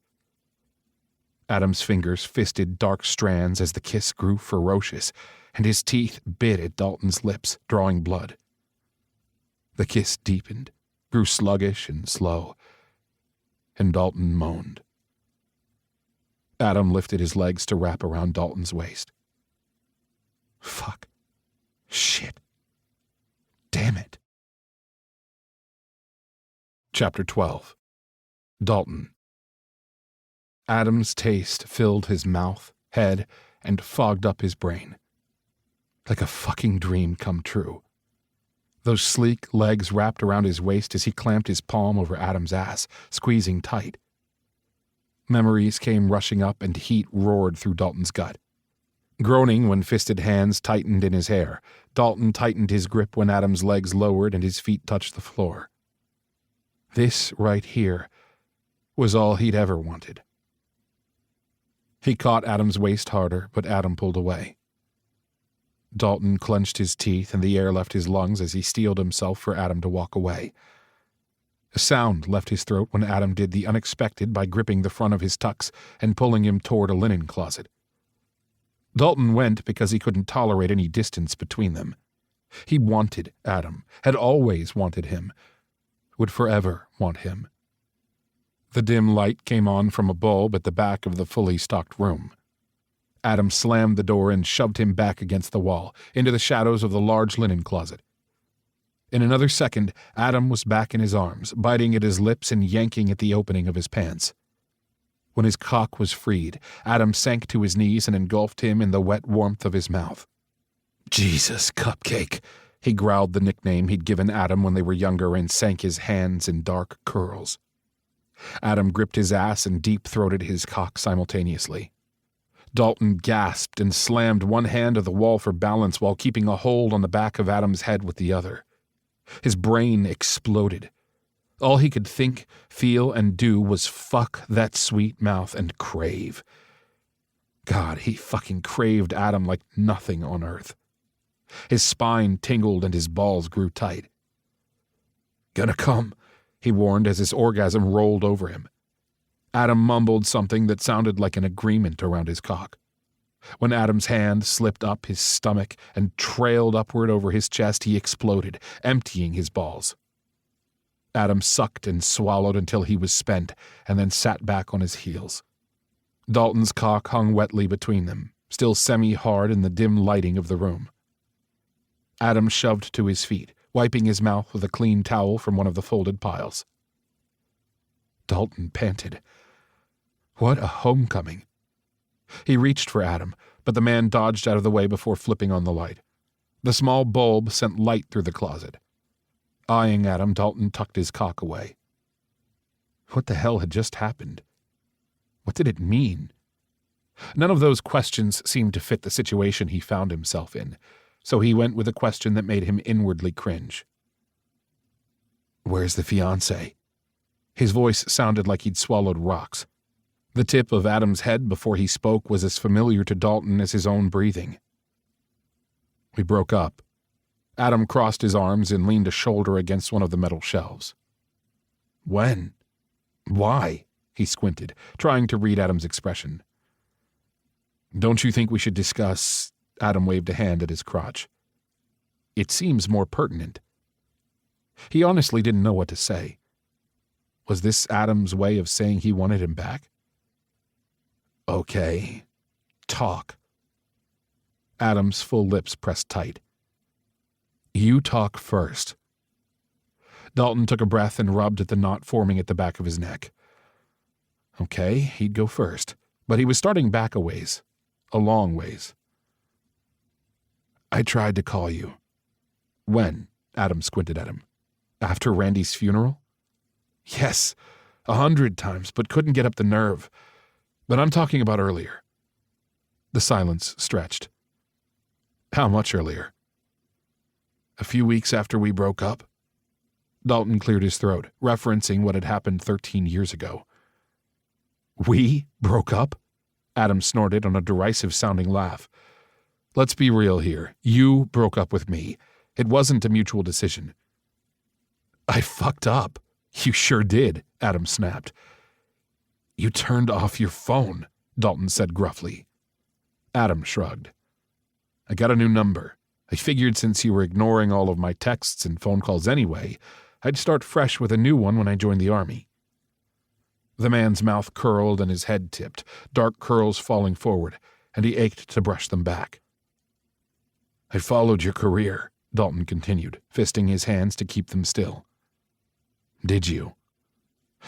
[SPEAKER 2] Adam's fingers fisted dark strands as the kiss grew ferocious, and his teeth bit at Dalton's lips, drawing blood. The kiss deepened, grew sluggish and slow, and Dalton moaned. Adam lifted his legs to wrap around Dalton's waist. Fuck. Shit. Damn it. Chapter 12. Dalton. Adam's taste filled his mouth, head, and fogged up his brain. Like a fucking dream come true. Those sleek legs wrapped around his waist as he clamped his palm over Adam's ass, squeezing tight. Memories came rushing up and heat roared through Dalton's gut. Groaning when fisted hands tightened in his hair, Dalton tightened his grip when Adam's legs lowered and his feet touched the floor. This right here was all he'd ever wanted. He caught Adam's waist harder, but Adam pulled away. Dalton clenched his teeth and the air left his lungs as he steeled himself for Adam to walk away. A sound left his throat when Adam did the unexpected by gripping the front of his tux and pulling him toward a linen closet. Dalton went because he couldn't tolerate any distance between them. He wanted Adam, had always wanted him, would forever want him. The dim light came on from a bulb at the back of the fully stocked room. Adam slammed the door and shoved him back against the wall, into the shadows of the large linen closet. In another second, Adam was back in his arms, biting at his lips and yanking at the opening of his pants. When his cock was freed, Adam sank to his knees and engulfed him in the wet warmth of his mouth. Jesus, Cupcake, he growled the nickname he'd given Adam when they were younger and sank his hands in dark curls. Adam gripped his ass and deep-throated his cock simultaneously. Dalton gasped and slammed one hand to the wall for balance while keeping a hold on the back of Adam's head with the other. His brain exploded. All he could think, feel, and do was fuck that sweet mouth and crave. God, he fucking craved Adam like nothing on earth. His spine tingled and his balls grew tight. Gonna come, he warned as his orgasm rolled over him. Adam mumbled something that sounded like an agreement around his cock. When Adam's hand slipped up his stomach and trailed upward over his chest, he exploded, emptying his balls. Adam sucked and swallowed until he was spent, and then sat back on his heels. Dalton's cock hung wetly between them, still semi-hard in the dim lighting of the room. Adam shoved to his feet, wiping his mouth with a clean towel from one of the folded piles. Dalton panted. What a homecoming. He reached for Adam, but the man dodged out of the way before flipping on the light. The small bulb sent light through the closet. Eyeing Adam, Dalton tucked his cock away. What the hell had just happened? What did it mean? None of those questions seemed to fit the situation he found himself in, so he went with a question that made him inwardly cringe. Where's the fiancé? His voice sounded like he'd swallowed rocks. The tip of Adam's head before he spoke was as familiar to Dalton as his own breathing. We broke up. Adam crossed his arms and leaned a shoulder against one of the metal shelves. When? Why? He squinted, trying to read Adam's expression. Don't you think we should discuss... Adam waved a hand at his crotch. It seems more pertinent. He honestly didn't know what to say. Was this Adam's way of saying he wanted him back? Okay. Talk. Adam's full lips pressed tight. You talk first. Dalton took a breath and rubbed at the knot forming at the back of his neck. Okay, he'd go first, but he was starting back a ways. A long ways. I tried to call you. When? Adam squinted at him. After Randy's funeral? Yes, 100 times, but couldn't get up the nerve. But I'm talking about earlier. The silence stretched. How much earlier? A few weeks after we broke up. Dalton cleared his throat, referencing what had happened 13 years ago. We broke up? Adam snorted on a derisive-sounding laugh. Let's be real here. You broke up with me. It wasn't a mutual decision. I fucked up. You sure did, Adam snapped. You turned off your phone, Dalton said gruffly. Adam shrugged. I got a new number. I figured since you were ignoring all of my texts and phone calls anyway, I'd start fresh with a new one when I joined the army. The man's mouth curled and his head tipped, dark curls falling forward, and he ached to brush them back. I followed your career, Dalton continued, fisting his hands to keep them still. Did you?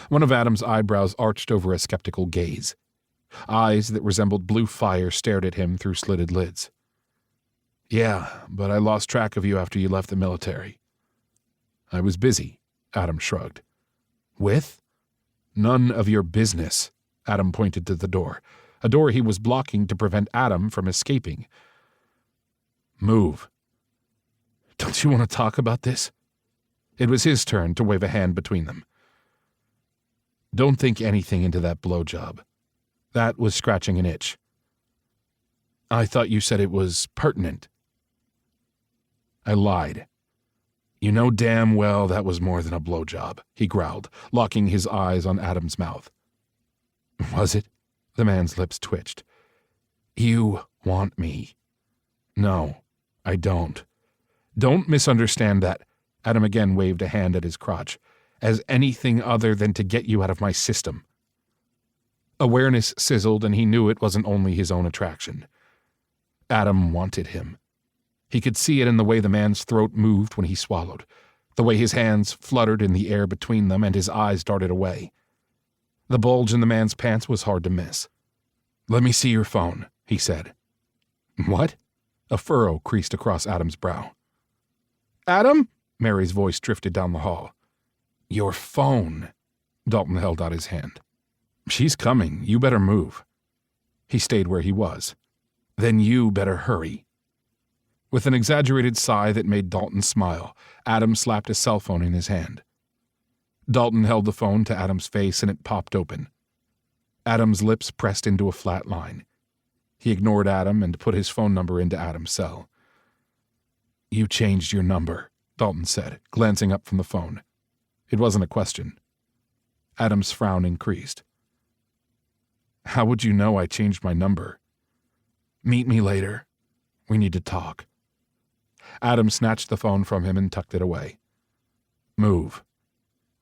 [SPEAKER 2] One of Adam's eyebrows arched over a skeptical gaze. Eyes that resembled blue fire stared at him through slitted lids. Yeah, but I lost track of you after you left the military. I was busy, Adam shrugged. With? None of your business, Adam pointed to the door, a door he was blocking to prevent Adam from escaping. Move. Don't you want to talk about this? It was his turn to wave a hand between them. Don't think anything into that blowjob. That was scratching an itch. I thought you said it was pertinent. I lied. You know damn well that was more than a blowjob, he growled, locking his eyes on Adam's mouth. Was it? The man's lips twitched. You want me. No, I don't. Don't misunderstand that, Adam again waved a hand at his crotch, as anything other than to get you out of my system. Awareness sizzled, and he knew it wasn't only his own attraction. Adam wanted him. He could see it in the way the man's throat moved when he swallowed, the way his hands fluttered in the air between them and his eyes darted away. The bulge in the man's pants was hard to miss. Let me see your phone, he said. What? A furrow creased across Adam's brow. Adam? Mary's voice drifted down the hall. Your phone. Dalton held out his hand. She's coming. You better move. He stayed where he was. Then you better hurry. With an exaggerated sigh that made Dalton smile, Adam slapped a cell phone in his hand. Dalton held the phone to Adam's face and it popped open. Adam's lips pressed into a flat line. He ignored Adam and put his phone number into Adam's cell. You changed your number, Dalton said, glancing up from the phone. It wasn't a question. Adam's frown increased. How would you know I changed my number? Meet me later. We need to talk. Adam snatched the phone from him and tucked it away. Move.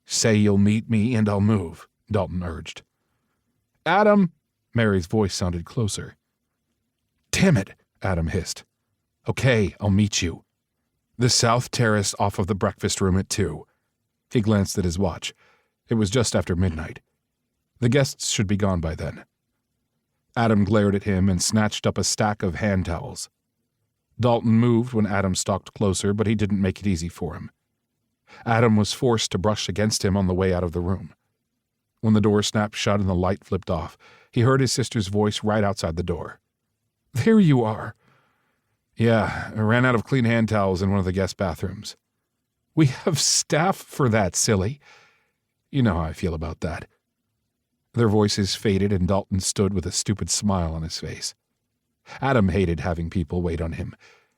[SPEAKER 2] Say you'll meet me and I'll move, Dalton urged. Adam! Mary's voice sounded closer. Damn it, Adam hissed. Okay, I'll meet you. The south terrace off of the breakfast room at 2. He glanced at his watch. It was just after midnight. The guests should be gone by then. Adam glared at him and snatched up a stack of hand towels. Dalton moved when Adam stalked closer, but he didn't make it easy for him. Adam was forced to brush against him on the way out of the room. When the door snapped shut and the light flipped off, he heard his sister's voice right outside the door. There you are. Yeah, I ran out of clean hand towels in one of the guest bathrooms. We have staff for that, silly. You know how I feel about that. Their voices faded and Dalton stood with a stupid smile on his face. Adam hated having people wait on him,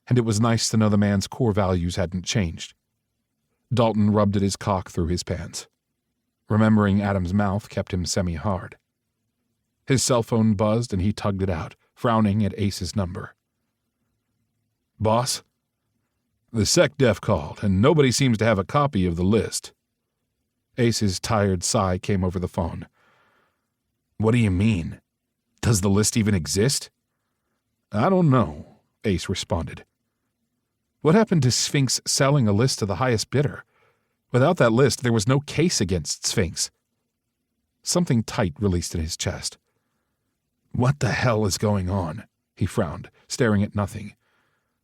[SPEAKER 2] and it was nice to know the man's core values hadn't changed. Dalton rubbed at his cock through his pants. Remembering Adam's mouth kept him semi-hard. His cell phone buzzed and he tugged it out, frowning at Ace's number. Boss? The SecDef called, and nobody seems to have a copy of the list. Ace's tired sigh came over the phone. What do you mean? Does the list even exist? I don't know, Ace responded. What happened to Sphinx selling a list to the highest bidder? Without that list, there was no case against Sphinx. Something tight released in his chest. What the hell is going on? He frowned, staring at nothing.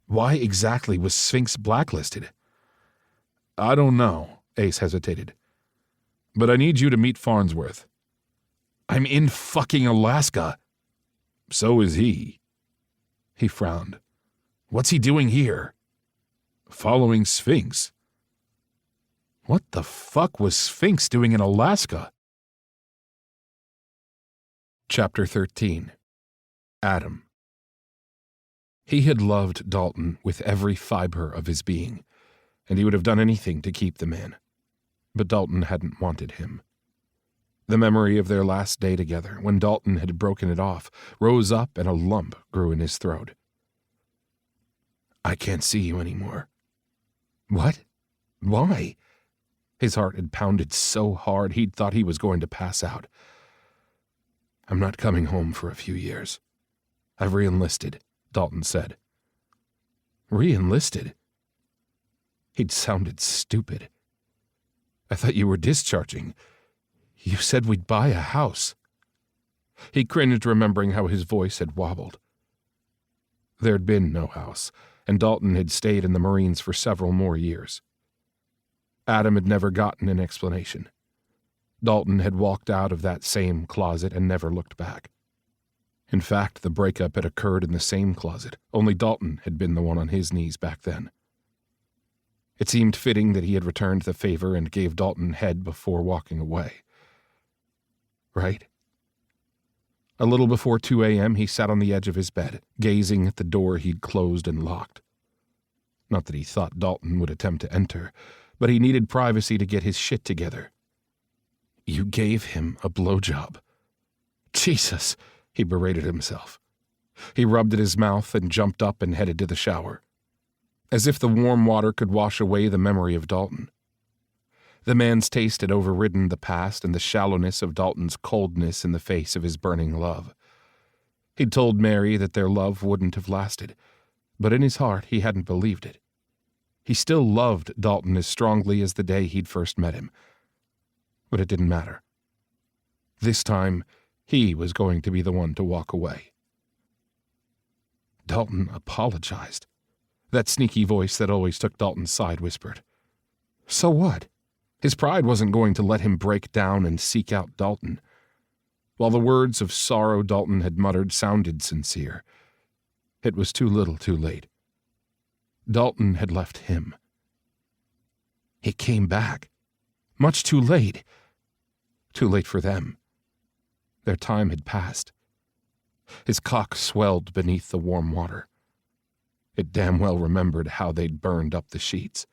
[SPEAKER 2] Why exactly was Sphinx blacklisted? I don't know, Ace hesitated. But I need you to meet Farnsworth. I'm in fucking Alaska. So is he. He frowned. What's he doing here? Following Sphinx. What the fuck was Sphinx doing in Alaska? Chapter 13. Adam. He had loved Dalton with every fiber of his being, and he would have done anything to keep the man. But Dalton hadn't wanted him. The memory of their last day together, when Dalton had broken it off, rose up and a lump grew in his throat. I can't see you anymore. What? Why? His heart had pounded so hard he'd thought he was going to pass out. I'm not coming home for a few years. I've re-enlisted, Dalton said. Re-enlisted? He'd sounded stupid. I thought you were discharging. You said we'd buy a house. He cringed, remembering how his voice had wobbled. There'd been no house, and Dalton had stayed in the Marines for several more years. Adam had never gotten an explanation. Dalton had walked out of that same closet and never looked back. In fact, the breakup had occurred in the same closet, only Dalton had been the one on his knees back then. It seemed fitting that he had returned the favor and gave Dalton head before walking away. Right? A little before 2 a.m., he sat on the edge of his bed, gazing at the door he'd closed and locked. Not that he thought Dalton would attempt to enter, but he needed privacy to get his shit together. You gave him a blowjob. Jesus, he berated himself. He rubbed at his mouth and jumped up and headed to the shower. As if the warm water could wash away the memory of Dalton. The man's taste had overridden the past and the shallowness of Dalton's coldness in the face of his burning love. He'd told Mary that their love wouldn't have lasted, but in his heart he hadn't believed it. He still loved Dalton as strongly as the day he'd first met him. But it didn't matter. This time, he was going to be the one to walk away. Dalton apologized. That sneaky voice that always took Dalton's side whispered. So what? His pride wasn't going to let him break down and seek out Dalton. While the words of sorrow Dalton had muttered sounded sincere, it was too little too late. Dalton had left him. He came back. Much too late. Too late for them. Their time had passed. His cock swelled beneath the warm water. It damn well remembered how they'd burned up the sheets.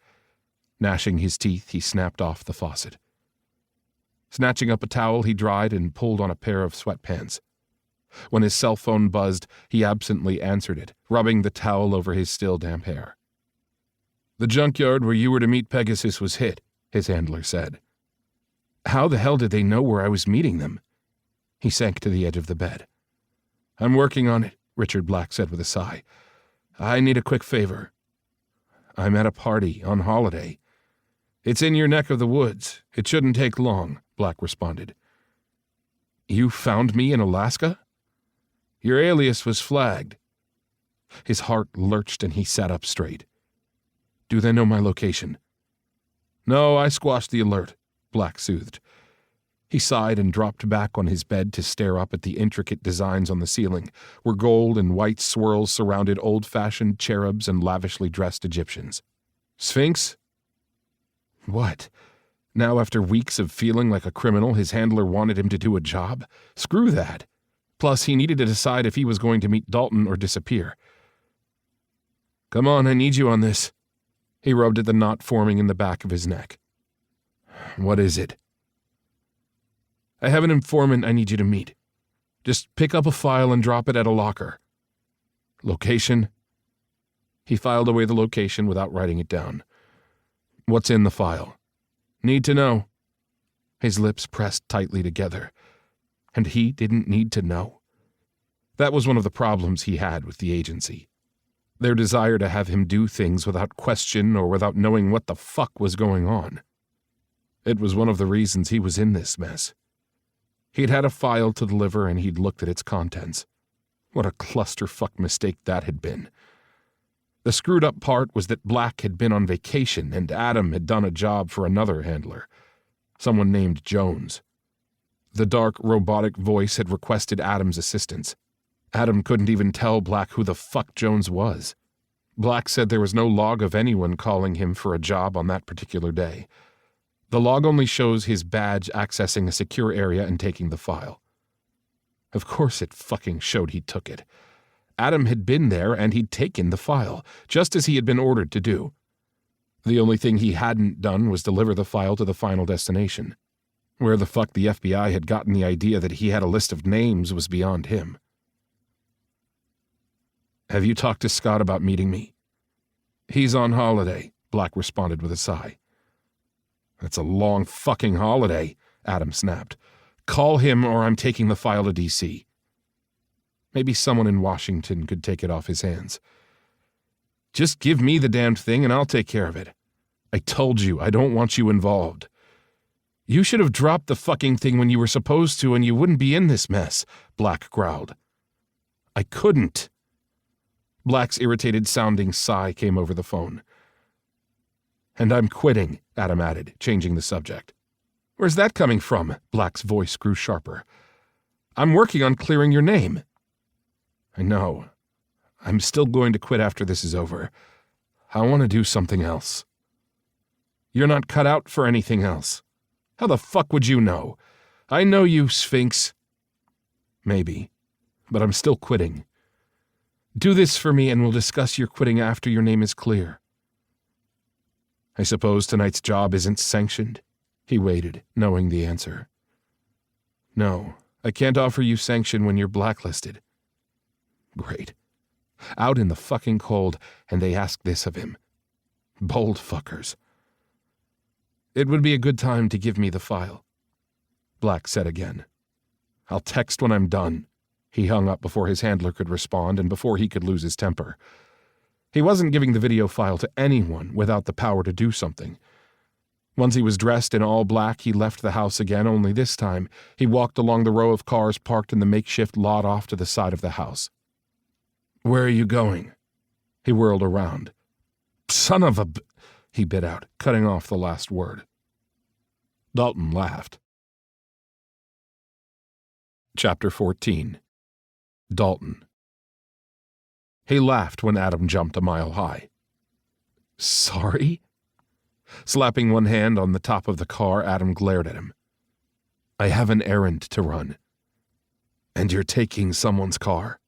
[SPEAKER 2] Gnashing his teeth, he snapped off the faucet. Snatching up a towel, he dried and pulled on a pair of sweatpants. When his cell phone buzzed, he absently answered it, rubbing the towel over his still damp hair. The junkyard where you were to meet Pegasus was hit, his handler said. How the hell did they know where I was meeting them? He sank to the edge of the bed. I'm working on it, Richard Black said with a sigh. I need a quick favor. I'm at a party on holiday. It's in your neck of the woods. It shouldn't take long, Black responded. You found me in Alaska? Your alias was flagged. His heart lurched and he sat up straight. Do they know my location? No, I squashed the alert, Black soothed. He sighed and dropped back on his bed to stare up at the intricate designs on the ceiling, where gold and white swirls surrounded old-fashioned cherubs and lavishly dressed Egyptians. Sphinx? What? Now, after weeks of feeling like a criminal, his handler wanted him to do a job? Screw that. Plus, he needed to decide if he was going to meet Dalton or disappear. Come on, I need you on this. He rubbed at the knot forming in the back of his neck. What is it? I have an informant I need you to meet. Just pick up a file and drop it at a locker. Location? He filed away the location without writing it down. What's in the file? Need to know. His lips pressed tightly together. And he didn't need to know. That was one of the problems he had with the agency. Their desire to have him do things without question or without knowing what the fuck was going on. It was one of the reasons he was in this mess. He'd had a file to deliver and he'd looked at its contents. What a clusterfuck mistake that had been. The screwed-up part was that Black had been on vacation and Adam had done a job for another handler, someone named Jones. The dark, robotic voice had requested Adam's assistance. Adam couldn't even tell Black who the fuck Jones was. Black said there was no log of anyone calling him for a job on that particular day. The log only shows his badge accessing a secure area and taking the file. Of course it fucking showed he took it. Adam had been there and he'd taken the file, just as he had been ordered to do. The only thing he hadn't done was deliver the file to the final destination. Where the fuck the FBI had gotten the idea that he had a list of names was beyond him. "Have you talked to Scott about meeting me?" "He's on holiday," Black responded with a sigh. "That's a long fucking holiday," Adam snapped. "Call him or I'm taking the file to D.C. Maybe someone in Washington could take it off his hands. Just give me the damned thing and I'll take care of it. I told you, I don't want you involved. You should have dropped the fucking thing when you were supposed to and you wouldn't be in this mess," Black growled. "I couldn't." Black's irritated-sounding sigh came over the phone. "And I'm quitting," Adam added, changing the subject. "Where's that coming from?" Black's voice grew sharper. "I'm working on clearing your name." "I know. I'm still going to quit after this is over. I want to do something else." "You're not cut out for anything else. How the fuck would you know? I know you, Sphinx." "Maybe, but I'm still quitting. Do this for me and we'll discuss your quitting after your name is clear." "I suppose tonight's job isn't sanctioned?" He waited, knowing the answer. "No, I can't offer you sanction when you're blacklisted." Great. Out in the fucking cold, and they asked this of him. Bold fuckers. "It would be a good time to give me the file," Black said again. "I'll text when I'm done." He hung up before his handler could respond and before he could lose his temper. He wasn't giving the video file to anyone without the power to do something. Once he was dressed in all black, he left the house again, only this time he walked along the row of cars parked in the makeshift lot off to the side of the house. "Where are you going?" He whirled around. "Son of a b—" he bit out, cutting off the last word. Dalton laughed. Chapter 14. Dalton. He laughed when Adam jumped a mile high. "Sorry?" Slapping one hand on the top of the car, Adam glared at him. "I have an errand to run." "And you're taking someone's car?"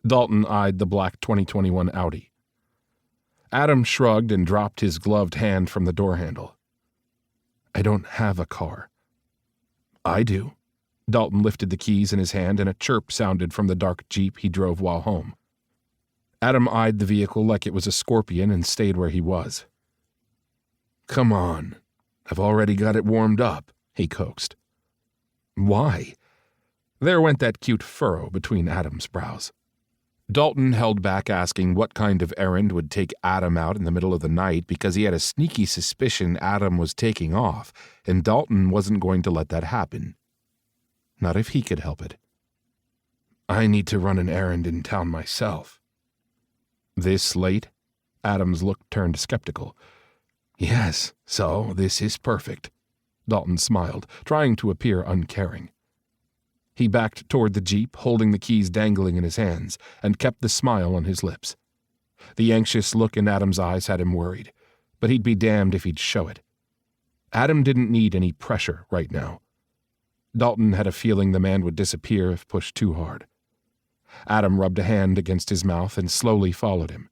[SPEAKER 2] Dalton eyed the black 2021 Audi. Adam shrugged and dropped his gloved hand from the door handle. "I don't have a car." "I do." Dalton lifted the keys in his hand and a chirp sounded from the dark Jeep he drove while home. Adam eyed the vehicle like it was a scorpion and stayed where he was. "Come on. I've already got it warmed up," he coaxed. "Why?" There went that cute furrow between Adam's brows. Dalton held back asking what kind of errand would take Adam out in the middle of the night because he had a sneaky suspicion Adam was taking off, and Dalton wasn't going to let that happen. Not if he could help it. "I need to run an errand in town myself." "This late?" Adam's look turned skeptical. "Yes, so this is perfect." Dalton smiled, trying to appear uncaring. He backed toward the Jeep, holding the keys dangling in his hands, and kept the smile on his lips. The anxious look in Adam's eyes had him worried, but he'd be damned if he'd show it. Adam didn't need any pressure right now. Dalton had a feeling the man would disappear if pushed too hard. Adam rubbed a hand against his mouth and slowly followed him.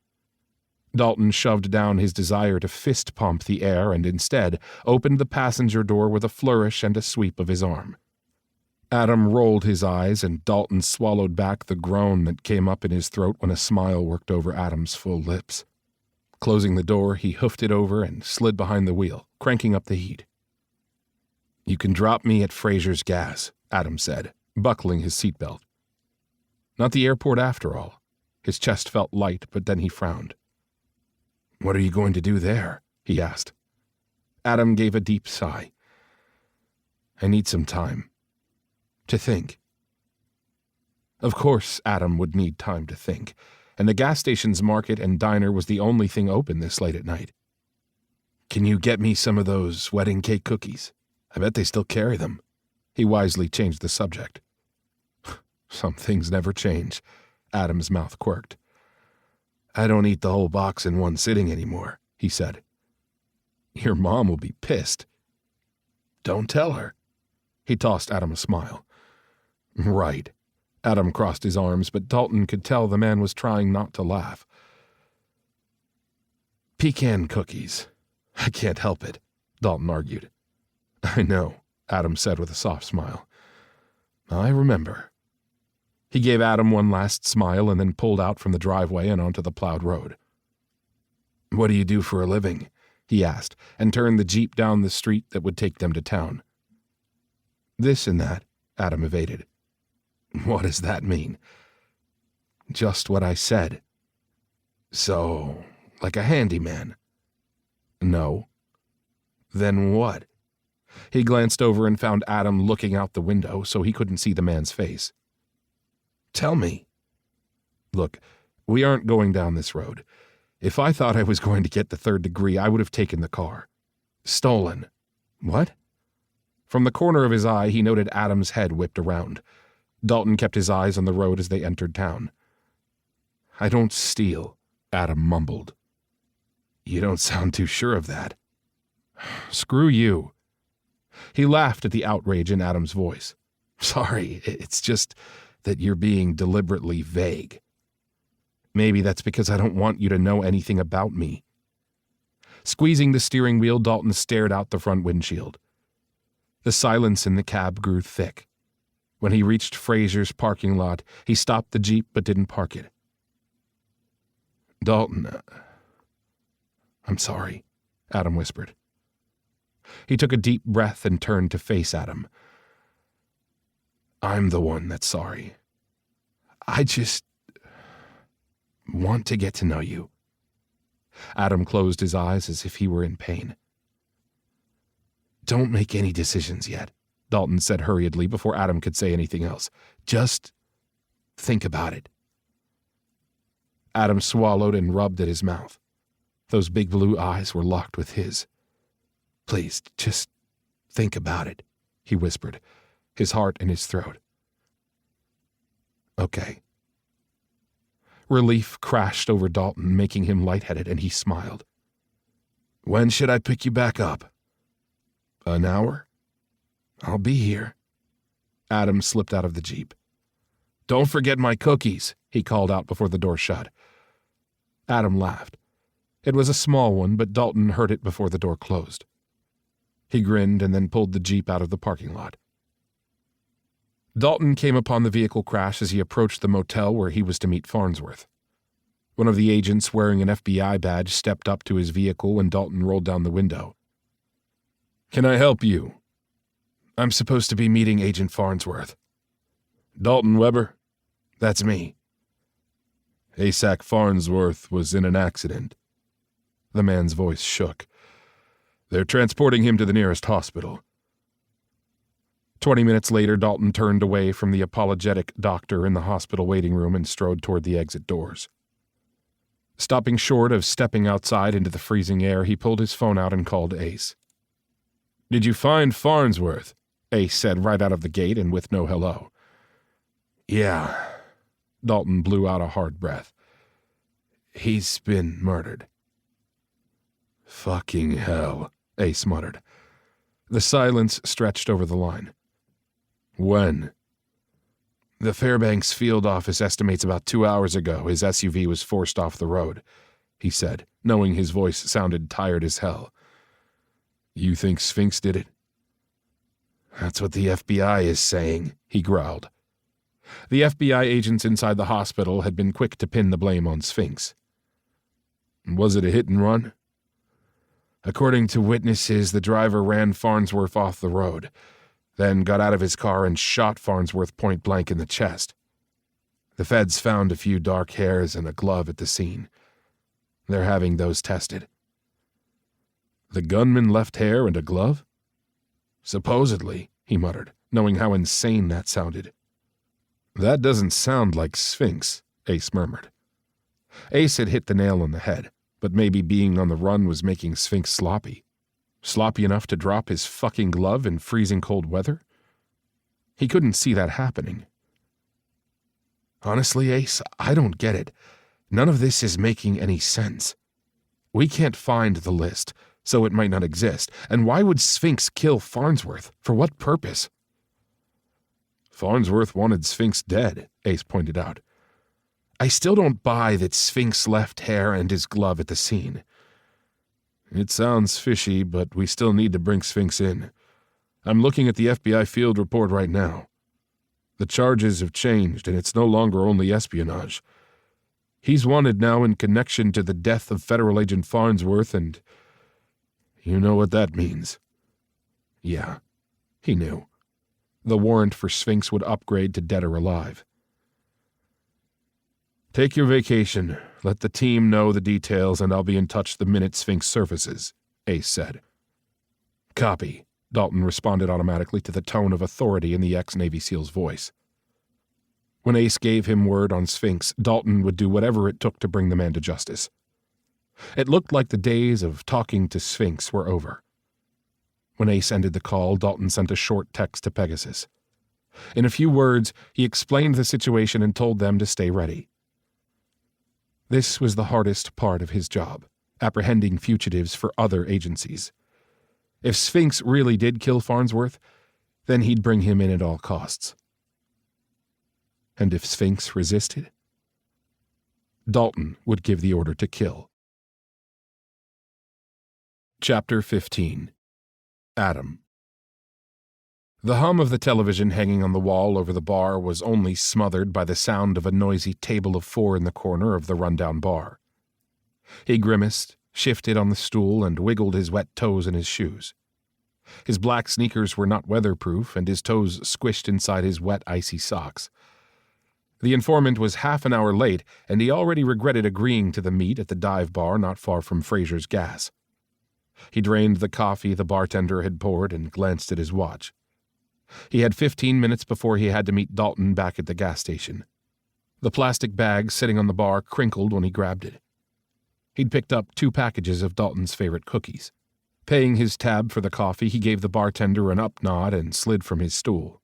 [SPEAKER 2] Dalton shoved down his desire to fist pump the air and instead opened the passenger door with a flourish and a sweep of his arm. Adam rolled his eyes and Dalton swallowed back the groan that came up in his throat when a smile worked over Adam's full lips. Closing the door, he hoofed it over and slid behind the wheel, cranking up the heat. "You can drop me at Fraser's Gas," Adam said, buckling his seatbelt. Not the airport after all. His chest felt light, but then he frowned. "What are you going to do there?" he asked. Adam gave a deep sigh. "I need some time." To think. Of course, Adam would need time to think, and the gas station's market and diner was the only thing open this late at night. Can you get me some of those wedding cake cookies? I bet they still carry them. He wisely changed the subject. Some things never change. Adam's mouth quirked. I don't eat the whole box in one sitting anymore, he said. Your mom will be pissed. Don't tell her. He tossed Adam a smile. Right. Adam crossed his arms, but Dalton could tell the man was trying not to laugh. Pecan cookies. I can't help it, Dalton argued. I know, Adam said with a soft smile. I remember. He gave Adam one last smile and then pulled out from the driveway and onto the plowed road. What do you do for a living? He asked, and turned the Jeep down the street that would take them to town. This and that, Adam evaded. What does that mean? Just what I said. So, like a handyman? No. Then what? He glanced over and found Adam looking out the window, so he couldn't see the man's face. Tell me. Look, we aren't going down this road. If I thought I was going to get the 3rd degree, I would have taken the car. Stolen. What? From the corner of his eye, he noted Adam's head whipped around. Dalton kept his eyes on the road as they entered town. I don't steal, Adam mumbled. You don't sound too sure of that. Screw you. He laughed at the outrage in Adam's voice. Sorry, it's just that you're being deliberately vague. Maybe that's because I don't want you to know anything about me. Squeezing the steering wheel, Dalton stared out the front windshield. The silence in the cab grew thick. When he reached Fraser's parking lot, he stopped the Jeep but didn't park it. Dalton, I'm sorry, Adam whispered. He took a deep breath and turned to face Adam. I'm the one that's sorry. I just want to get to know you. Adam closed his eyes as if he were in pain. Don't make any decisions yet, Dalton said hurriedly before Adam could say anything else. Just think about it. Adam swallowed and rubbed at his mouth. Those big blue eyes were locked with his. Please, just think about it, he whispered, his heart in his throat. Okay. Relief crashed over Dalton, making him lightheaded, and he smiled. When should I pick you back up? An hour? I'll be here. Adam slipped out of the Jeep. Don't forget my cookies, he called out before the door shut. Adam laughed. It was a small one, but Dalton heard it before the door closed. He grinned and then pulled the Jeep out of the parking lot. Dalton came upon the vehicle crash as he approached the motel where he was to meet Farnsworth. One of the agents wearing an FBI badge stepped up to his vehicle when Dalton rolled down the window. Can I help you? I'm supposed to be meeting Agent Farnsworth. Dalton Weber? That's me. ASAC Farnsworth was in an accident. The man's voice shook. They're transporting him to the nearest hospital. 20 minutes later, Dalton turned away from the apologetic doctor in the hospital waiting room and strode toward the exit doors. Stopping short of stepping outside into the freezing air, he pulled his phone out and called Ace. Did you find Farnsworth? Ace said right out of the gate and with no hello. Yeah. Dalton blew out a hard breath. He's been murdered. Fucking hell, Ace muttered. The silence stretched over the line. When? The Fairbanks field office estimates about 2 hours ago his SUV was forced off the road, he said, knowing his voice sounded tired as hell. You think Sphinx did it? That's what the FBI is saying, he growled. The FBI agents inside the hospital had been quick to pin the blame on Sphinx. Was it a hit and run? According to witnesses, the driver ran Farnsworth off the road, then got out of his car and shot Farnsworth point blank in the chest. The feds found a few dark hairs and a glove at the scene. They're having those tested. The gunman left hair and a glove? Supposedly, he muttered, knowing how insane that sounded. "That doesn't sound like Sphinx," Ace murmured. Ace had hit the nail on the head, but maybe being on the run was making Sphinx sloppy. Sloppy enough to drop his fucking glove in freezing cold weather? He couldn't see that happening. "Honestly, Ace, I don't get it. None of this is making any sense. We can't find the list, so it might not exist. And why would Sphinx kill Farnsworth? For what purpose?" "Farnsworth wanted Sphinx dead," Ace pointed out. "I still don't buy that Sphinx left hair and his glove at the scene." "It sounds fishy, but we still need to bring Sphinx in. I'm looking at the FBI field report right now. The charges have changed, and it's no longer only espionage. He's wanted now in connection to the death of Federal Agent Farnsworth, and you know what that means." Yeah, he knew. The warrant for Sphinx would upgrade to dead or alive. "Take your vacation. Let the team know the details, and I'll be in touch the minute Sphinx surfaces," Ace said. "Copy," Dalton responded automatically to the tone of authority in the ex-Navy SEAL's voice. When Ace gave him word on Sphinx, Dalton would do whatever it took to bring the man to justice. It looked like the days of talking to Sphinx were over. When Ace ended the call, Dalton sent a short text to Pegasus. In a few words, he explained the situation and told them to stay ready. This was the hardest part of his job, apprehending fugitives for other agencies. If Sphinx really did kill Farnsworth, then he'd bring him in at all costs. And if Sphinx resisted, Dalton would give the order to kill. Chapter 15. Adam. The hum of the television hanging on the wall over the bar was only smothered by the sound of a noisy table of four in the corner of the rundown bar. He grimaced, shifted on the stool, and wiggled his wet toes in his shoes. His black sneakers were not weatherproof, and his toes squished inside his wet, icy socks. The informant was half an hour late, and he already regretted agreeing to the meet at the dive bar not far from Fraser's Gas. He drained the coffee the bartender had poured and glanced at his watch. He had 15 minutes before he had to meet Dalton back at the gas station. The plastic bag sitting on the bar crinkled when he grabbed it. He'd picked up 2 packages of Dalton's favorite cookies. Paying his tab for the coffee, he gave the bartender an up nod and slid from his stool.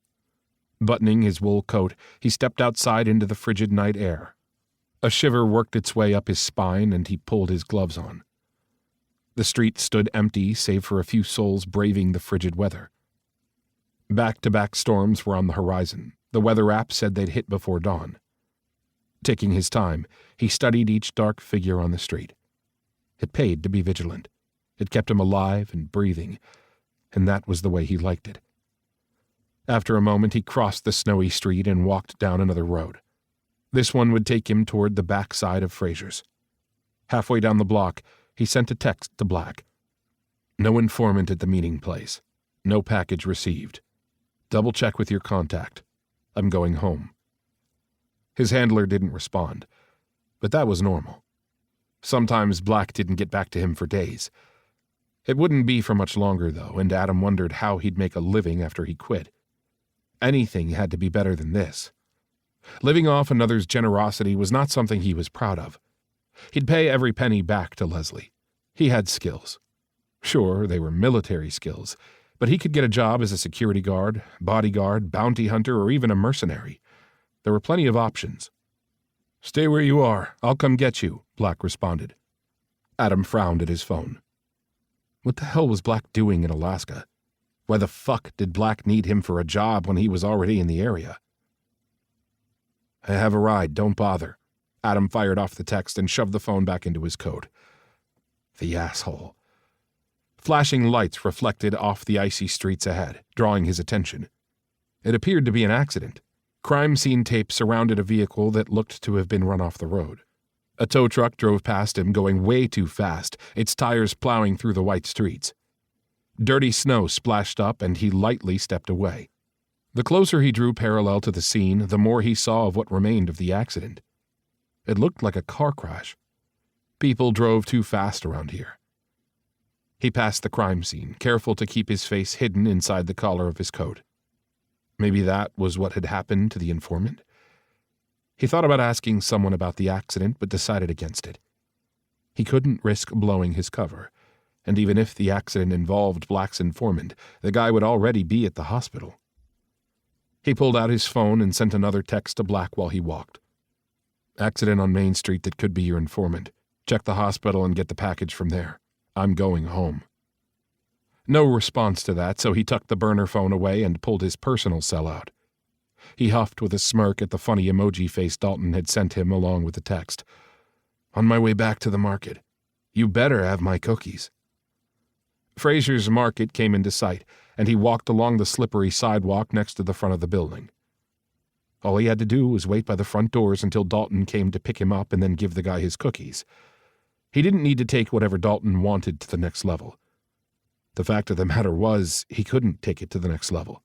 [SPEAKER 2] Buttoning his wool coat, he stepped outside into the frigid night air. A shiver worked its way up his spine, and he pulled his gloves on. The street stood empty save for a few souls braving the frigid weather. Back-to-back storms were on the horizon. The weather app said they'd hit before dawn. Taking his time, he studied each dark figure on the street. It paid to be vigilant. It kept him alive and breathing, and that was the way he liked it. After a moment, he crossed the snowy street and walked down another road. This one would take him toward the back side of Fraser's. Halfway down the block, he sent a text to Black. "No informant at the meeting place. No package received. Double-check with your contact. I'm going home." His handler didn't respond, but that was normal. Sometimes Black didn't get back to him for days. It wouldn't be for much longer, though, and Adam wondered how he'd make a living after he quit. Anything had to be better than this. Living off another's generosity was not something he was proud of. He'd pay every penny back to Leslie. He had skills. Sure, they were military skills, but he could get a job as a security guard, bodyguard, bounty hunter, or even a mercenary. There were plenty of options. "Stay where you are. I'll come get you," Black responded. Adam frowned at his phone. What the hell was Black doing in Alaska? Why the fuck did Black need him for a job when he was already in the area? "I have a ride, don't bother." Adam fired off the text and shoved the phone back into his coat. The asshole. Flashing lights reflected off the icy streets ahead, drawing his attention. It appeared to be an accident. Crime scene tape surrounded a vehicle that looked to have been run off the road. A tow truck drove past him, going way too fast, its tires plowing through the white streets. Dirty snow splashed up, and he lightly stepped away. The closer he drew parallel to the scene, the more he saw of what remained of the accident. It looked like a car crash. People drove too fast around here. He passed the crime scene, careful to keep his face hidden inside the collar of his coat. Maybe that was what had happened to the informant? He thought about asking someone about the accident, but decided against it. He couldn't risk blowing his cover, and even if the accident involved Black's informant, the guy would already be at the hospital. He pulled out his phone and sent another text to Black while he walked. "Accident on Main Street that could be your informant. Check the hospital and get the package from there. I'm going home." No response to that, so he tucked the burner phone away and pulled his personal cell out. He huffed with a smirk at the funny emoji face Dalton had sent him along with the text. "On my way back to the market. You better have my cookies." Fraser's Market came into sight, and he walked along the slippery sidewalk next to the front of the building. All he had to do was wait by the front doors until Dalton came to pick him up and then give the guy his cookies. He didn't need to take whatever Dalton wanted to the next level. The fact of the matter was, he couldn't take it to the next level.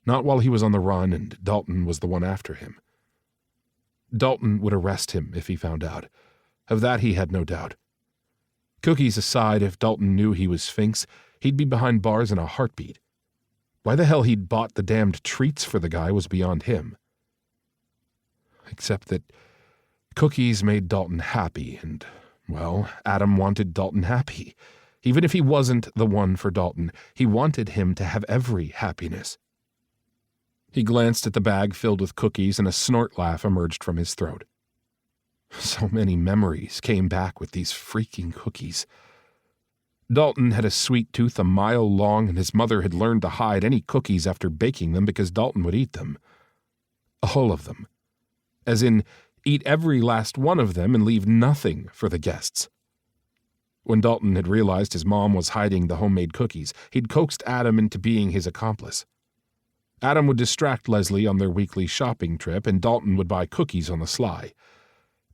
[SPEAKER 2] Not while he was on the run and Dalton was the one after him. Dalton would arrest him if he found out. Of that he had no doubt. Cookies aside, if Dalton knew he was Sphinx, he'd be behind bars in a heartbeat. Why the hell he'd bought the damned treats for the guy was beyond him. Except that cookies made Dalton happy, and, well, Adam wanted Dalton happy. Even if he wasn't the one for Dalton, he wanted him to have every happiness. He glanced at the bag filled with cookies, and a snort laugh emerged from his throat. So many memories came back with these freaking cookies. Dalton had a sweet tooth a mile long, and his mother had learned to hide any cookies after baking them because Dalton would eat them. All of them. As in, eat every last one of them and leave nothing for the guests. When Dalton had realized his mom was hiding the homemade cookies, he'd coaxed Adam into being his accomplice. Adam would distract Leslie on their weekly shopping trip, and Dalton would buy cookies on the sly.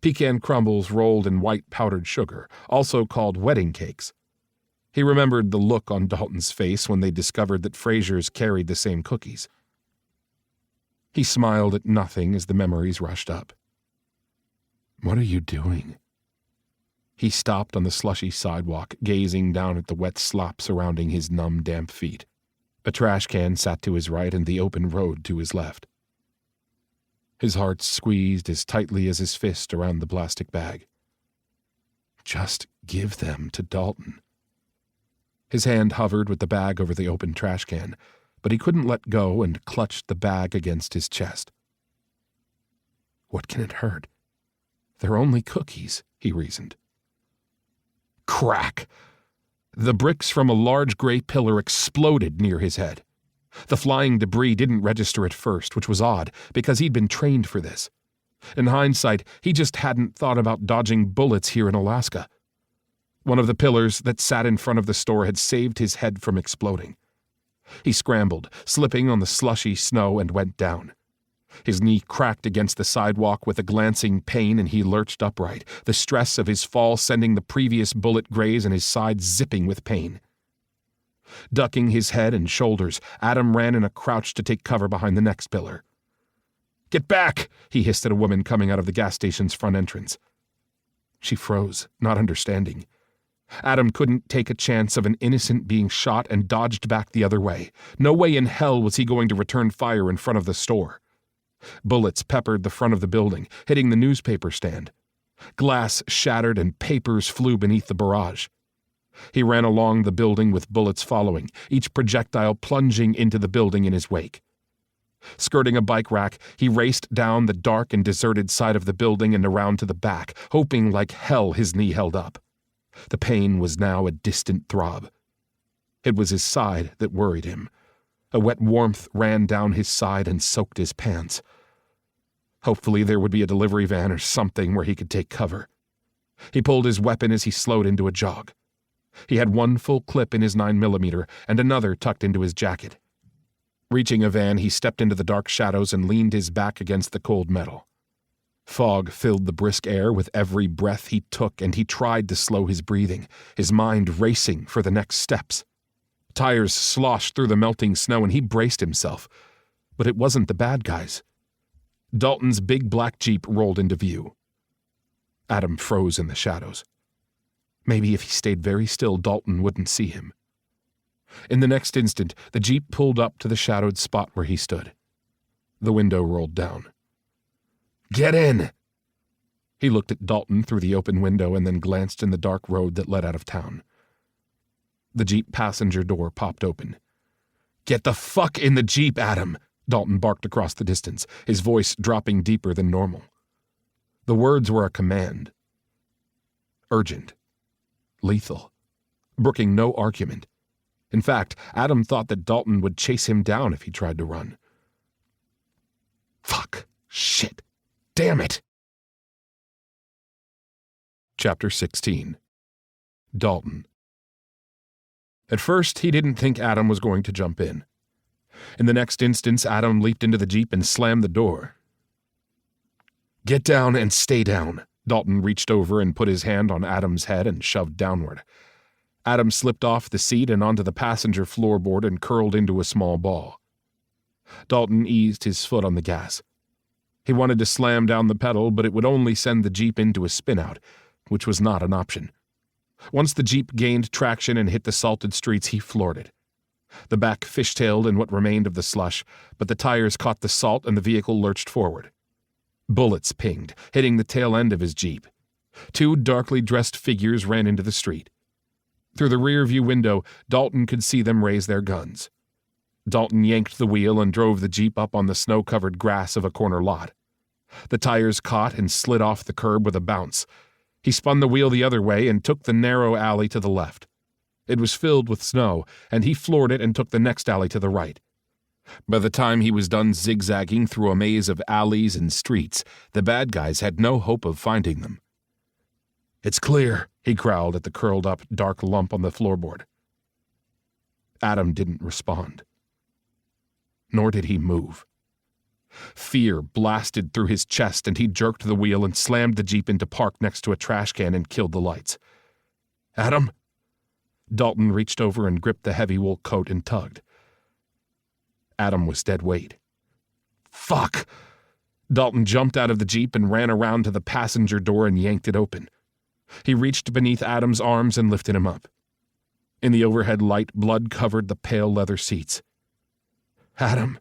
[SPEAKER 2] Pecan crumbles rolled in white powdered sugar, also called wedding cakes. He remembered the look on Dalton's face when they discovered that Fraser's carried the same cookies. He smiled at nothing as the memories rushed up. "What are you doing?" He stopped on the slushy sidewalk, gazing down at the wet slop surrounding his numb, damp feet. A trash can sat to his right and the open road to his left. His heart squeezed as tightly as his fist around the plastic bag. Just give them to Dalton. His hand hovered with the bag over the open trash can, but he couldn't let go and clutched the bag against his chest. What can it hurt? They're only cookies, he reasoned. Crack! The bricks from a large gray pillar exploded near his head. The flying debris didn't register at first, which was odd, because he'd been trained for this. In hindsight, he just hadn't thought about dodging bullets here in Alaska. One of the pillars that sat in front of the store had saved his head from exploding. He scrambled, slipping on the slushy snow, and went down. His knee cracked against the sidewalk with a glancing pain, and he lurched upright, the stress of his fall sending the previous bullet graze and his side zipping with pain. Ducking his head and shoulders, Adam ran in a crouch to take cover behind the next pillar. "Get back!" he hissed at a woman coming out of the gas station's front entrance. She froze, not understanding. Adam couldn't take a chance of an innocent being shot and dodged back the other way. No way in hell was he going to return fire in front of the store. Bullets peppered the front of the building, hitting the newspaper stand. Glass shattered and papers flew beneath the barrage. He ran along the building with bullets following, each projectile plunging into the building in his wake. Skirting a bike rack, he raced down the dark and deserted side of the building and around to the back, hoping like hell his knee held up. The pain was now a distant throb. It was his side that worried him. A wet warmth ran down his side and soaked his pants. Hopefully there would be a delivery van or something where he could take cover. He pulled his weapon as he slowed into a jog. He had one full clip in his 9mm and another tucked into his jacket. Reaching a van, he stepped into the dark shadows and leaned his back against the cold metal. Fog filled the brisk air with every breath he took, and he tried to slow his breathing, his mind racing for the next steps. Tires sloshed through the melting snow, and he braced himself. But it wasn't the bad guys. Dalton's big black Jeep rolled into view. Adam froze in the shadows. Maybe if he stayed very still, Dalton wouldn't see him. In the next instant, the Jeep pulled up to the shadowed spot where he stood. The window rolled down. "Get in!" He looked at Dalton through the open window and then glanced in the dark road that led out of town. The Jeep passenger door popped open. "Get the fuck in the Jeep, Adam!" Dalton barked across the distance, his voice dropping deeper than normal. The words were a command. Urgent. Lethal. Brooking no argument. In fact, Adam thought that Dalton would chase him down if he tried to run. Fuck. Shit. Damn it. Chapter 16. Dalton. At first, he didn't think Adam was going to jump in. In the next instance, Adam leaped into the Jeep and slammed the door. "Get down and stay down." Dalton reached over and put his hand on Adam's head and shoved downward. Adam slipped off the seat and onto the passenger floorboard and curled into a small ball. Dalton eased his foot on the gas. He wanted to slam down the pedal, but it would only send the Jeep into a spin-out, which was not an option. Once the Jeep gained traction and hit the salted streets, he floored it. The back fishtailed in what remained of the slush, but the tires caught the salt and the vehicle lurched forward. Bullets pinged, hitting the tail end of his Jeep. Two darkly dressed figures ran into the street. Through the rear-view window, Dalton could see them raise their guns. Dalton yanked the wheel and drove the Jeep up on the snow-covered grass of a corner lot. The tires caught and slid off the curb with a bounce. He spun the wheel the other way and took the narrow alley to the left. It was filled with snow, and he floored it and took the next alley to the right. By the time he was done zigzagging through a maze of alleys and streets, the bad guys had no hope of finding them. "It's clear," he growled at the curled-up, dark lump on the floorboard. Adam didn't respond. Nor did he move. Fear blasted through his chest, and he jerked the wheel and slammed the Jeep into park next to a trash can and killed the lights. "Adam?" Dalton reached over and gripped the heavy wool coat and tugged. Adam was dead weight. "Fuck!" Dalton jumped out of the Jeep and ran around to the passenger door and yanked it open. He reached beneath Adam's arms and lifted him up. In the overhead light, blood covered the pale leather seats. "Adam!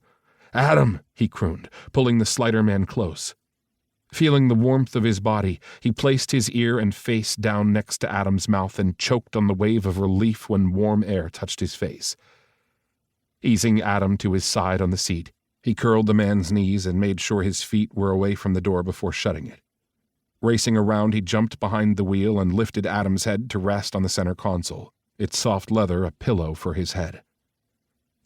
[SPEAKER 2] Adam!" he crooned, pulling the Slider man close. Feeling the warmth of his body, he placed his ear and face down next to Adam's mouth and choked on the wave of relief when warm air touched his face. Easing Adam to his side on the seat, he curled the man's knees and made sure his feet were away from the door before shutting it. Racing around, he jumped behind the wheel and lifted Adam's head to rest on the center console, its soft leather a pillow for his head.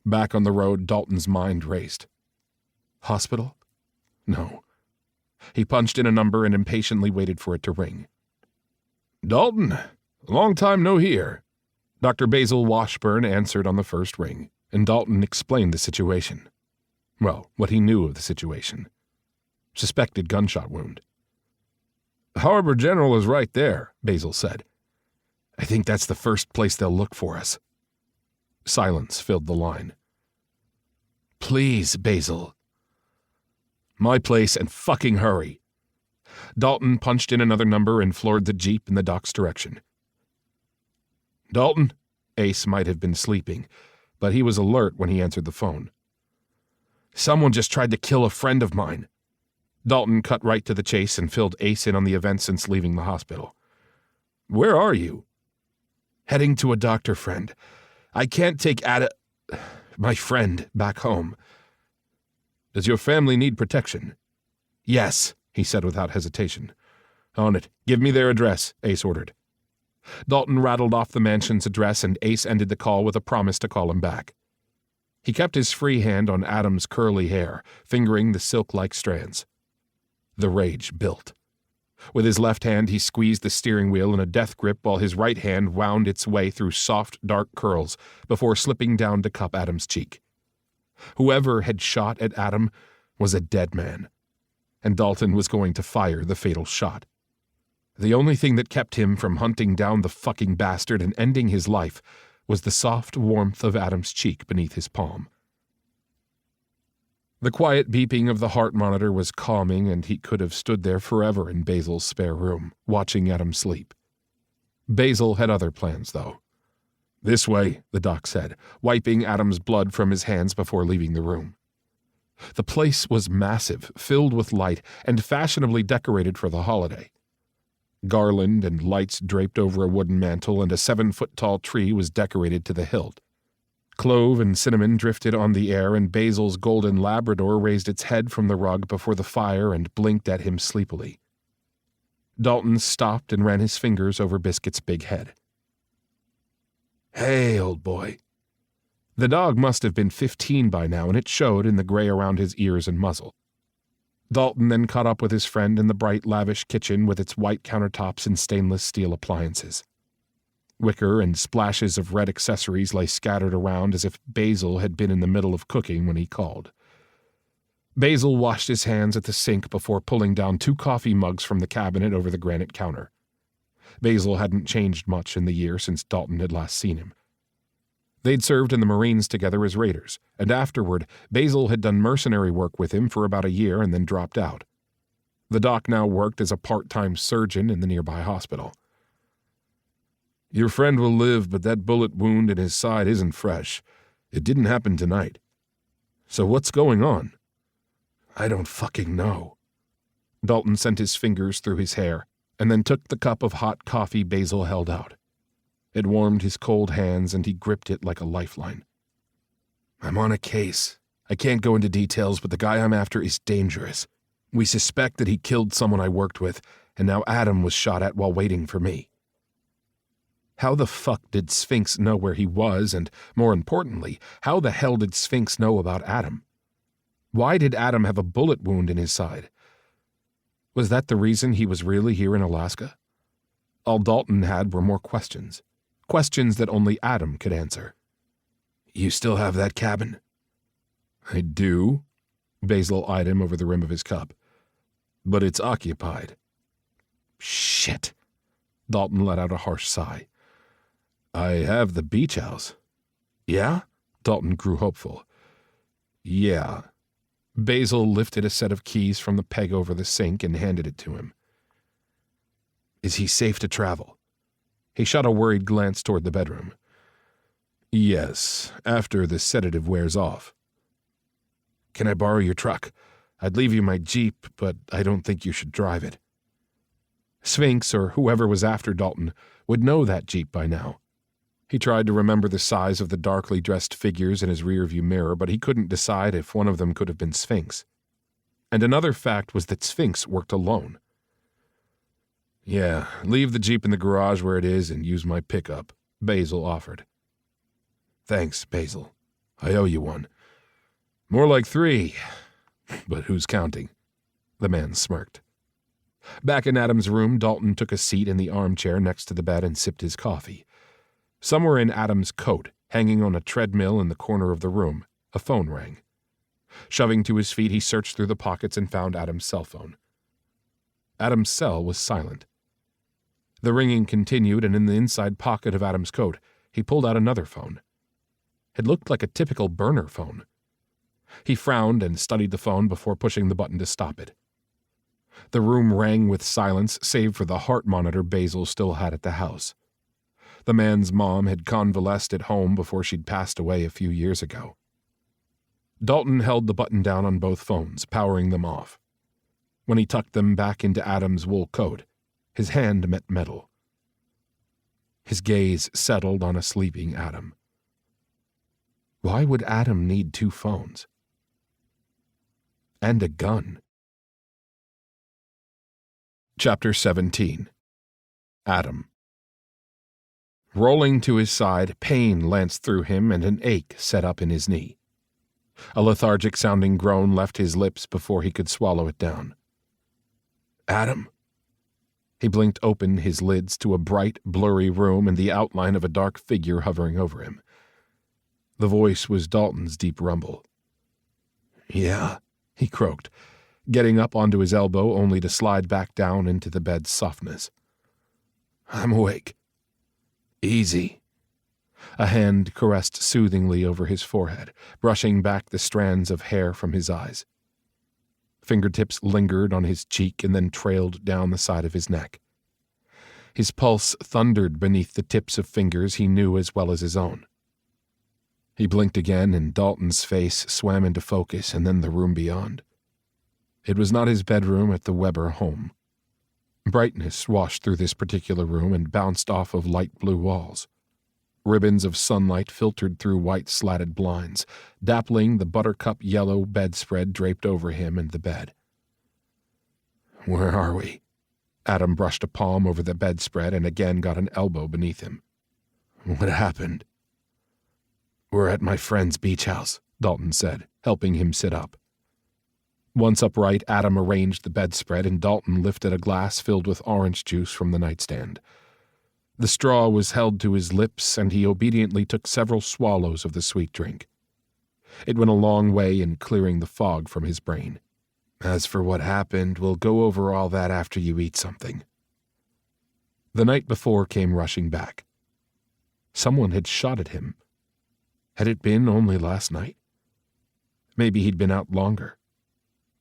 [SPEAKER 2] Back on the road, Dalton's mind raced. Hospital? No. He punched in a number and impatiently waited for it to ring. "Dalton, long time no hear." Dr. Basil Washburn answered on the first ring, and Dalton explained the situation. Well, what he knew of the situation. Suspected gunshot wound. "Harbor General is right there," Basil said. "I think that's the first place they'll look for us." Silence filled the line. "Please, Basil." "My place, and fucking hurry." Dalton punched in another number and floored the Jeep in the doc's direction. "Dalton?" Ace might have been sleeping, but he was alert when he answered the phone. "Someone just tried to kill a friend of mine." Dalton cut right to the chase and filled Ace in on the events since leaving the hospital. "Where are you?" "Heading to a doctor friend. I can't take my friend back home." "Does your family need protection?" "Yes," he said without hesitation. "On it. Give me their address," Ace ordered. Dalton rattled off the mansion's address, and Ace ended the call with a promise to call him back. He kept his free hand on Adam's curly hair, fingering the silk-like strands. The rage built. With his left hand, he squeezed the steering wheel in a death grip while his right hand wound its way through soft, dark curls before slipping down to cup Adam's cheek. Whoever had shot at Adam was a dead man, and Dalton was going to fire the fatal shot. The only thing that kept him from hunting down the fucking bastard and ending his life was the soft warmth of Adam's cheek beneath his palm. The quiet beeping of the heart monitor was calming, and he could have stood there forever in Basil's spare room, watching Adam sleep. Basil had other plans, though. "This way," the doc said, wiping Adam's blood from his hands before leaving the room. The place was massive, filled with light, and fashionably decorated for the holiday. Garland and lights draped over a wooden mantel, and a 7-foot-tall tree was decorated to the hilt. Clove and cinnamon drifted on the air, and Basil's golden Labrador raised its head from the rug before the fire and blinked at him sleepily. Dalton stopped and ran his fingers over Biscuit's big head. "Hey, old boy." The dog must have been 15 by now, and it showed in the gray around his ears and muzzle. Dalton then caught up with his friend in the bright, lavish kitchen with its white countertops and stainless steel appliances. Wicker and splashes of red accessories lay scattered around as if Basil had been in the middle of cooking when he called. Basil washed his hands at the sink before pulling down 2 coffee mugs from the cabinet over the granite counter. Basil hadn't changed much in the year since Dalton had last seen him. They'd served in the Marines together as raiders, and afterward, Basil had done mercenary work with him for about a year and then dropped out. The doc now worked as a part-time surgeon in the nearby hospital. "Your friend will live, but that bullet wound in his side isn't fresh. It didn't happen tonight. So what's going on?" "I don't fucking know." Dalton sent his fingers through his hair, and then took the cup of hot coffee Basil held out. It warmed his cold hands, and he gripped it like a lifeline. "I'm on a case. I can't go into details, but the guy I'm after is dangerous. We suspect that he killed someone I worked with, and now Adam was shot at while waiting for me." How the fuck did Sphinx know where he was, and, more importantly, how the hell did Sphinx know about Adam? Why did Adam have a bullet wound in his side? Was that the reason he was really here in Alaska? All Dalton had were more questions. Questions that only Adam could answer. "You still have that cabin?" "I do." Basil eyed him over the rim of his cup. "But it's occupied." "Shit." Dalton let out a harsh sigh. "I have the beach house." "Yeah?" Dalton grew hopeful. "Yeah." Basil lifted a set of keys from the peg over the sink and handed it to him. "Is he safe to travel?" He shot a worried glance toward the bedroom. "Yes, after the sedative wears off." "Can I borrow your truck? I'd leave you my Jeep, but I don't think you should drive it." Sphinx, or whoever was after Dalton, would know that Jeep by now. He tried to remember the size of the darkly dressed figures in his rearview mirror, but he couldn't decide if one of them could have been Sphinx. And another fact was that Sphinx worked alone. "Yeah, leave the Jeep in the garage where it is and use my pickup," Basil offered. "Thanks, Basil. I owe you one. More like 3, but who's counting?" The man smirked. Back in Adam's room, Dalton took a seat in the armchair next to the bed and sipped his coffee. Somewhere in Adam's coat, hanging on a treadmill in the corner of the room, a phone rang. Shoving to his feet, he searched through the pockets and found Adam's cell phone. Adam's cell was silent. The ringing continued, and in the inside pocket of Adam's coat, he pulled out another phone. It looked like a typical burner phone. He frowned and studied the phone before pushing the button to stop it. The room rang with silence, save for the heart monitor Basil still had at the house. The man's mom had convalesced at home before she'd passed away a few years ago. Dalton held the button down on both phones, powering them off. When he tucked them back into Adam's wool coat, his hand met metal. His gaze settled on a sleeping Adam. Why would Adam need 2 phones? And a gun. Chapter 17. Adam. Rolling to his side, pain lanced through him and an ache set up in his knee. A lethargic-sounding groan left his lips before he could swallow it down. "Adam?" He blinked open his lids to a bright, blurry room and the outline of a dark figure hovering over him. The voice was Dalton's deep rumble. "Yeah," he croaked, getting up onto his elbow only to slide back down into the bed's softness. "I'm awake." "Easy." A hand caressed soothingly over his forehead, brushing back the strands of hair from his eyes. Fingertips lingered on his cheek and then trailed down the side of his neck. His pulse thundered beneath the tips of fingers he knew as well as his own. He blinked again, and Dalton's face swam into focus, and then the room beyond. It was not his bedroom at the Weber home. Brightness washed through this particular room and bounced off of light blue walls. Ribbons of sunlight filtered through white slatted blinds, dappling the buttercup yellow bedspread draped over him and the bed. "Where are we?" Adam brushed a palm over the bedspread and again got an elbow beneath him. "What happened?" "We're at my friend's beach house," Dalton said, helping him sit up. Once upright, Adam arranged the bedspread and Dalton lifted a glass filled with orange juice from the nightstand. The straw was held to his lips, and he obediently took several swallows of the sweet drink. It went a long way in clearing the fog from his brain. "As for what happened, we'll go over all that after you eat something." The night before came rushing back. Someone had shot at him. Had it been only last night? Maybe he'd been out longer.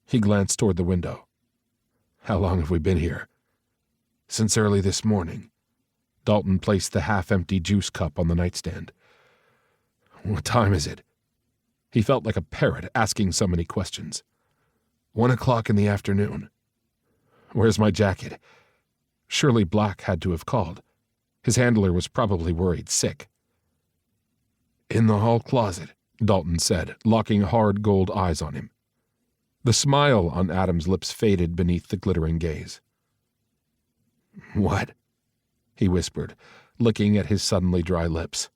[SPEAKER 2] He glanced toward the window. "How long have we been here?" "Since early this morning." Dalton placed the half-empty juice cup on the nightstand. "What time is it?" He felt like a parrot asking so many questions. 1 o'clock in the afternoon. "Where's my jacket?" Surely Black had to have called. His handler was probably worried sick. "In the hall closet," Dalton said, locking hard gold eyes on him. The smile on Adam's lips faded beneath the glittering gaze. "What?" he whispered, licking at his suddenly dry lips.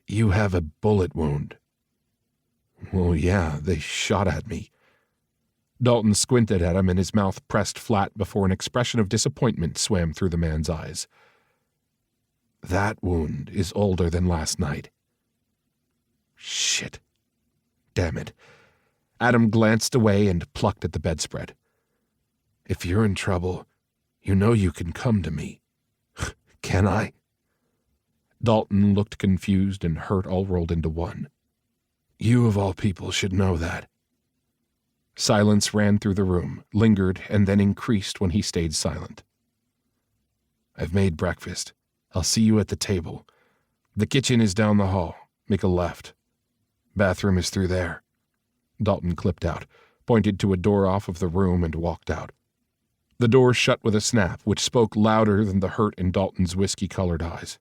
[SPEAKER 2] "You have a bullet wound." "Well, yeah, they shot at me." Dalton squinted at him, and his mouth pressed flat before an expression of disappointment swam through the man's eyes. "That wound is older than last night." "Shit. Damn it." Adam glanced away and plucked at the bedspread. "If you're in trouble, you know you can come to me." "Can I?" Dalton looked confused and hurt all rolled into one. "You of all people should know that." Silence ran through the room, lingered, and then increased when he stayed silent. "I've made breakfast. I'll see you at the table. The kitchen is down the hall. Make a left. Bathroom is through there." Dalton clipped out, pointed to a door off of the room, and walked out. The door shut with a snap, which spoke louder than the hurt in Dalton's whiskey-colored eyes.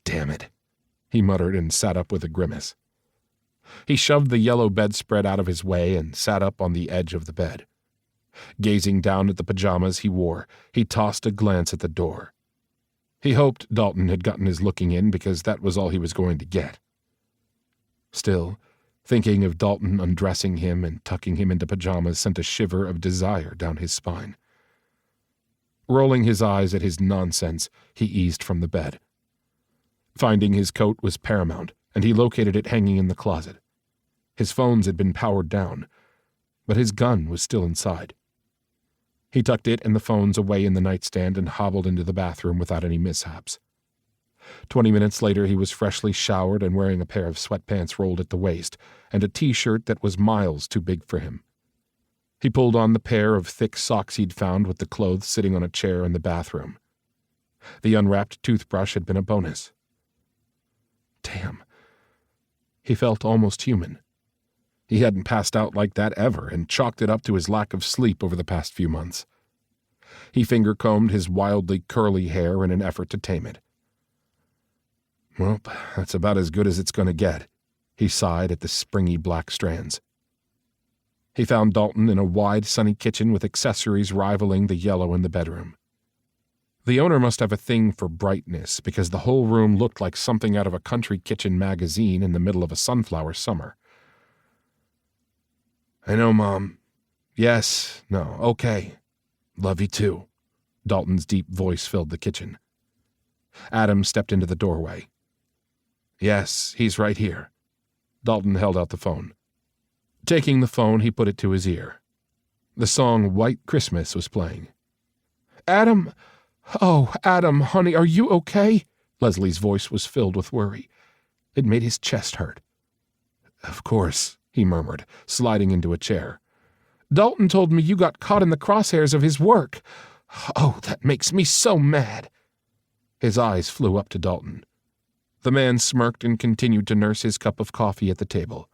[SPEAKER 2] "Damn it," he muttered and sat up with a grimace. He shoved the yellow bedspread out of his way and sat up on the edge of the bed. Gazing down at the pajamas he wore, he tossed a glance at the door. He hoped Dalton had gotten his looking in because that was all he was going to get. Still, thinking of Dalton undressing him and tucking him into pajamas sent a shiver of desire down his spine. Rolling his eyes at his nonsense, he eased from the bed. Finding his coat was paramount, and he located it hanging in the closet. His phones had been powered down, but his gun was still inside. He tucked it and the phones away in the nightstand and hobbled into the bathroom without any mishaps. 20 minutes later, he was freshly showered and wearing a pair of sweatpants rolled at the waist and a t-shirt that was miles too big for him. He pulled on the pair of thick socks he'd found with the clothes sitting on a chair in the bathroom. The unwrapped toothbrush had been a bonus. Damn. He felt almost human. He hadn't passed out like that ever and chalked it up to his lack of sleep over the past few months. He finger-combed his wildly curly hair in an effort to tame it. "Well, that's about as good as it's going to get," he sighed at the springy black strands. He found Dalton in a wide, sunny kitchen with accessories rivaling the yellow in the bedroom. The owner must have a thing for brightness because the whole room looked like something out of a country kitchen magazine in the middle of a sunflower summer. "I know, Mom. Yes, no, okay. Love you too." Dalton's deep voice filled the kitchen. Adam stepped into the doorway. "Yes, he's right here." Dalton held out the phone. Taking the phone, he put it to his ear. The song White Christmas was playing. "Adam! Oh, Adam, honey, are you okay?" Leslie's voice was filled with worry. It made his chest hurt. "Of course," he murmured, sliding into a chair. "Dalton told me you got caught in the crosshairs of his work. Oh, that makes me so mad. His eyes flew up to Dalton. The man smirked and continued to nurse his cup of coffee at the table.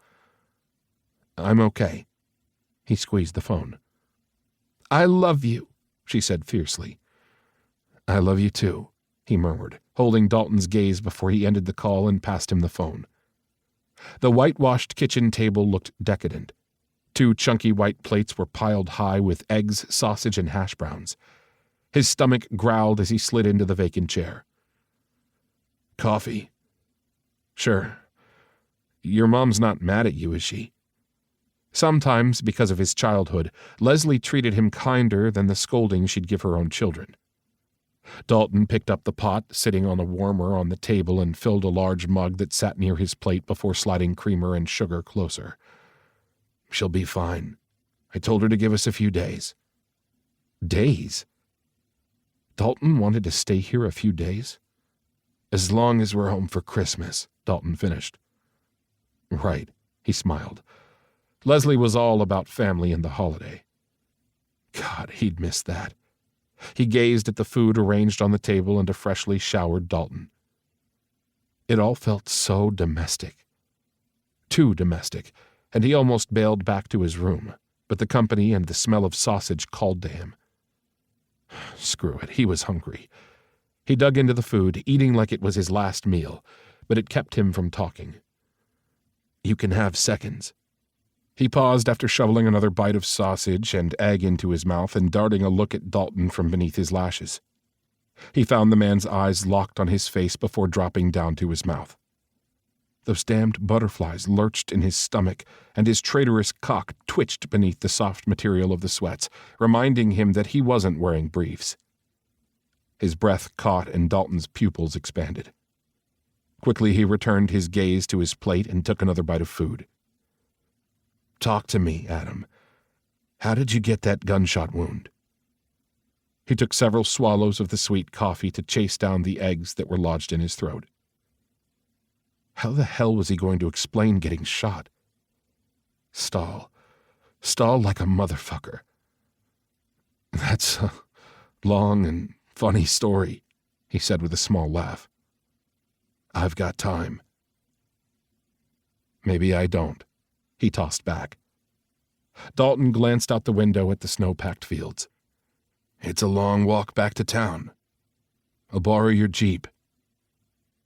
[SPEAKER 2] I'm okay. He squeezed the phone. I love you, she said fiercely. I love you too, he murmured, holding Dalton's gaze before he ended the call and passed him the phone. The whitewashed kitchen table looked decadent. 2 chunky white plates were piled high with eggs, sausage, and hash browns. His stomach growled as he slid into the vacant chair. Coffee? Sure. Your mom's not mad at you, is she? Sometimes, because of his childhood, Leslie treated him kinder than the scolding she'd give her own children. Dalton picked up the pot sitting on a warmer on the table and filled a large mug that sat near his plate before sliding creamer and sugar closer. She'll be fine. I told her to give us a few days. Days? Dalton wanted to stay here a few days? As long as we're home for Christmas, Dalton finished. Right, he smiled. Leslie was all about family and the holiday. God, he'd missed that. He gazed at the food arranged on the table and a freshly showered Dalton. It all felt so domestic. Too domestic, and he almost bailed back to his room, but the company and the smell of sausage called to him. Screw it, he was hungry. He dug into the food, eating like it was his last meal, but it kept him from talking. You can have seconds. He paused after shoveling another bite of sausage and egg into his mouth and darting a look at Dalton from beneath his lashes. He found the man's eyes locked on his face before dropping down to his mouth. Those damned butterflies lurched in his stomach, and his traitorous cock twitched beneath the soft material of the sweats, reminding him that he wasn't wearing briefs. His breath caught and Dalton's pupils expanded. Quickly he returned his gaze to his plate and took another bite of food. Talk to me, Adam. How did you get that gunshot wound? He took several swallows of the sweet coffee to chase down the eggs that were lodged in his throat. How the hell was he going to explain getting shot? Stall like a motherfucker. That's a long and funny story, he said with a small laugh. I've got time. Maybe I don't, he tossed back. Dalton glanced out the window at the snow-packed fields. It's a long walk back to town. I'll borrow your Jeep.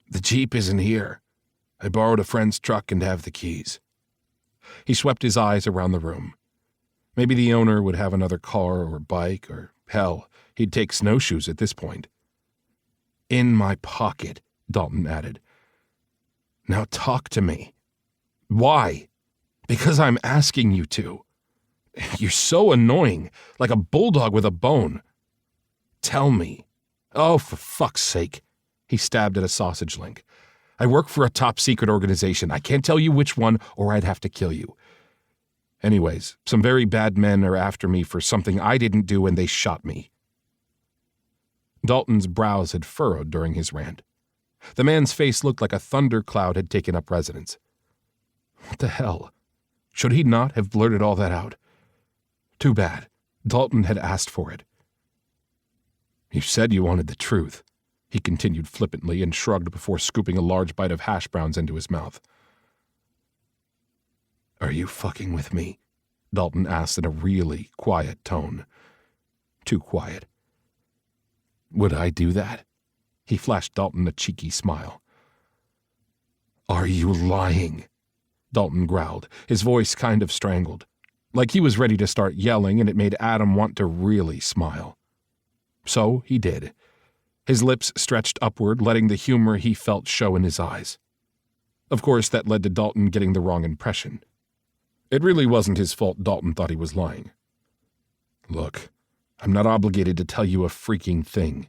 [SPEAKER 2] The Jeep isn't here. I borrowed a friend's truck and have the keys. He swept his eyes around the room. Maybe the owner would have another car or bike, or hell, he'd take snowshoes at this point. In my pocket, Dalton added. Now talk to me. Why? Because I'm asking you to. You're so annoying, like a bulldog with a bone. Tell me. Oh, for fuck's sake. He stabbed at a sausage link. I work for a top-secret organization. I can't tell you which one, or I'd have to kill you. Anyways, some very bad men are after me for something I didn't do, and they shot me. Dalton's brows had furrowed during his rant. The man's face looked like a thundercloud had taken up residence. What the hell? Should he not have blurted all that out? Too bad. Dalton had asked for it. You said you wanted the truth, he continued flippantly and shrugged before scooping a large bite of hash browns into his mouth. Are you fucking with me? Dalton asked in a really quiet tone. Too quiet. Would I do that? He flashed Dalton a cheeky smile. Are you lying? Dalton growled, his voice kind of strangled. Like he was ready to start yelling, and it made Adam want to really smile. So he did. His lips stretched upward, letting the humor he felt show in his eyes. Of course, that led to Dalton getting the wrong impression. It really wasn't his fault Dalton thought he was lying. Look, I'm not obligated to tell you a freaking thing.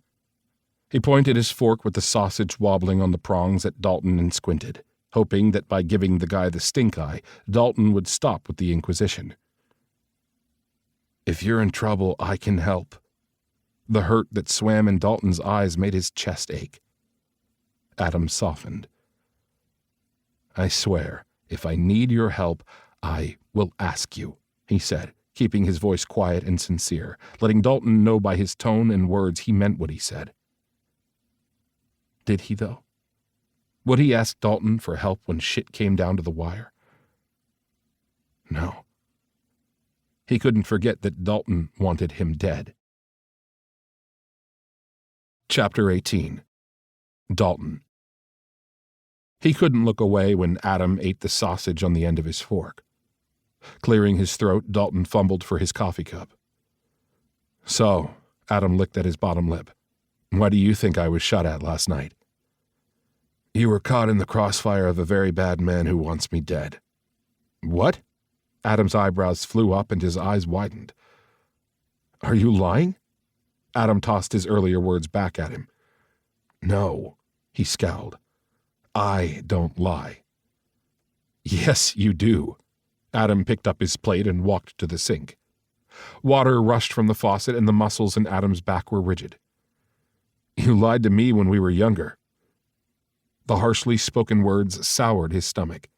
[SPEAKER 2] He pointed his fork with the sausage wobbling on the prongs at Dalton and squinted, hoping that by giving the guy the stink eye, Dalton would stop with the Inquisition. If you're in trouble, I can help. The hurt that swam in Dalton's eyes made his chest ache. Adam softened. I swear, if I need your help, I will ask you, he said, keeping his voice quiet and sincere, letting Dalton know by his tone and words he meant what he said. Did he, though? Would he ask Dalton for help when shit came down to the wire? No. He couldn't forget that Dalton wanted him dead. Chapter 18. Dalton. He couldn't look away when Adam ate the sausage on the end of his fork. Clearing his throat, Dalton fumbled for his coffee cup. So, Adam licked at his bottom lip. Why do you think I was shot at last night? You were caught in the crossfire of a very bad man who wants me dead. What? Adam's eyebrows flew up and his eyes widened. Are you lying? Adam tossed his earlier words back at him. No, he scowled. I don't lie. Yes, you do. Adam picked up his plate and walked to the sink. Water rushed from the faucet and the muscles in Adam's back were rigid. You lied to me when we were younger. The harshly spoken words soured his stomach.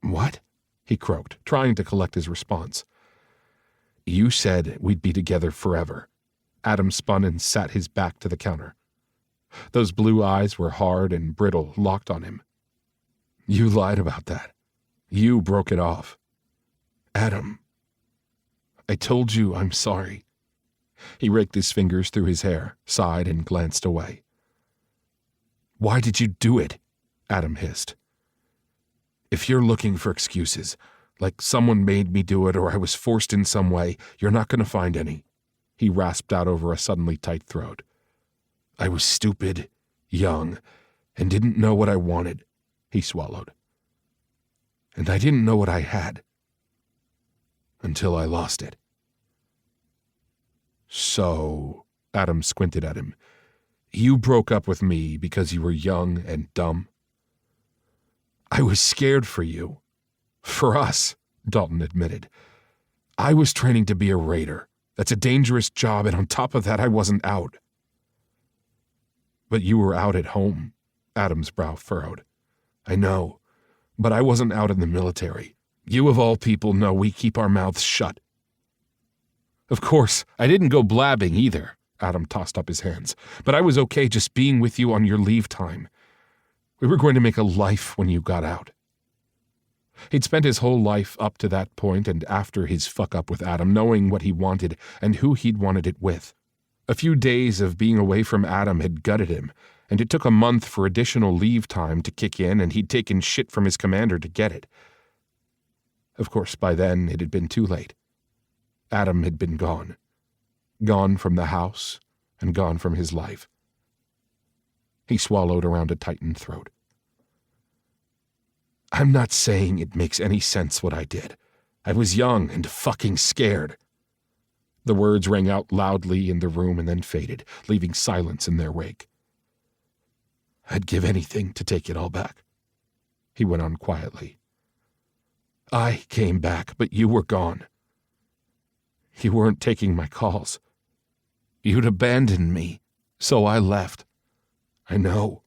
[SPEAKER 2] What? He croaked, trying to collect his response. You said we'd be together forever. Adam spun and sat his back to the counter. Those blue eyes were hard and brittle, locked on him. You lied about that. You broke it off. Adam, I told you I'm sorry. He raked his fingers through his hair, sighed, and glanced away. Why did you do it? Adam hissed. If you're looking for excuses, like someone made me do it or I was forced in some way, you're not going to find any. He rasped out over a suddenly tight throat. I was stupid, young, and didn't know what I wanted, he swallowed. And I didn't know what I had. Until I lost it. So, Adam squinted at him, you broke up with me because you were young and dumb? I was scared for you. For us, Dalton admitted. I was training to be a raider. That's a dangerous job, and on top of that, I wasn't out. But you were out at home, Adam's brow furrowed. I know, but I wasn't out in the military. You of all people know we keep our mouths shut. Of course, I didn't go blabbing either, Adam tossed up his hands, but I was okay just being with you on your leave time. We were going to make a life when you got out. He'd spent his whole life up to that point and after his fuck-up with Adam knowing what he wanted and who he'd wanted it with. A few days of being away from Adam had gutted him, and it took a month for additional leave time to kick in, and he'd taken shit from his commander to get it. Of course, by then it had been too late. Adam had been gone. Gone from the house and gone from his life. He swallowed around a tightened throat. I'm not saying it makes any sense what I did. I was young and fucking scared. The words rang out loudly in the room and then faded, leaving silence in their wake. I'd give anything to take it all back, he went on quietly. I came back, but you were gone. You weren't taking my calls. You'd abandoned me, so I left. I know.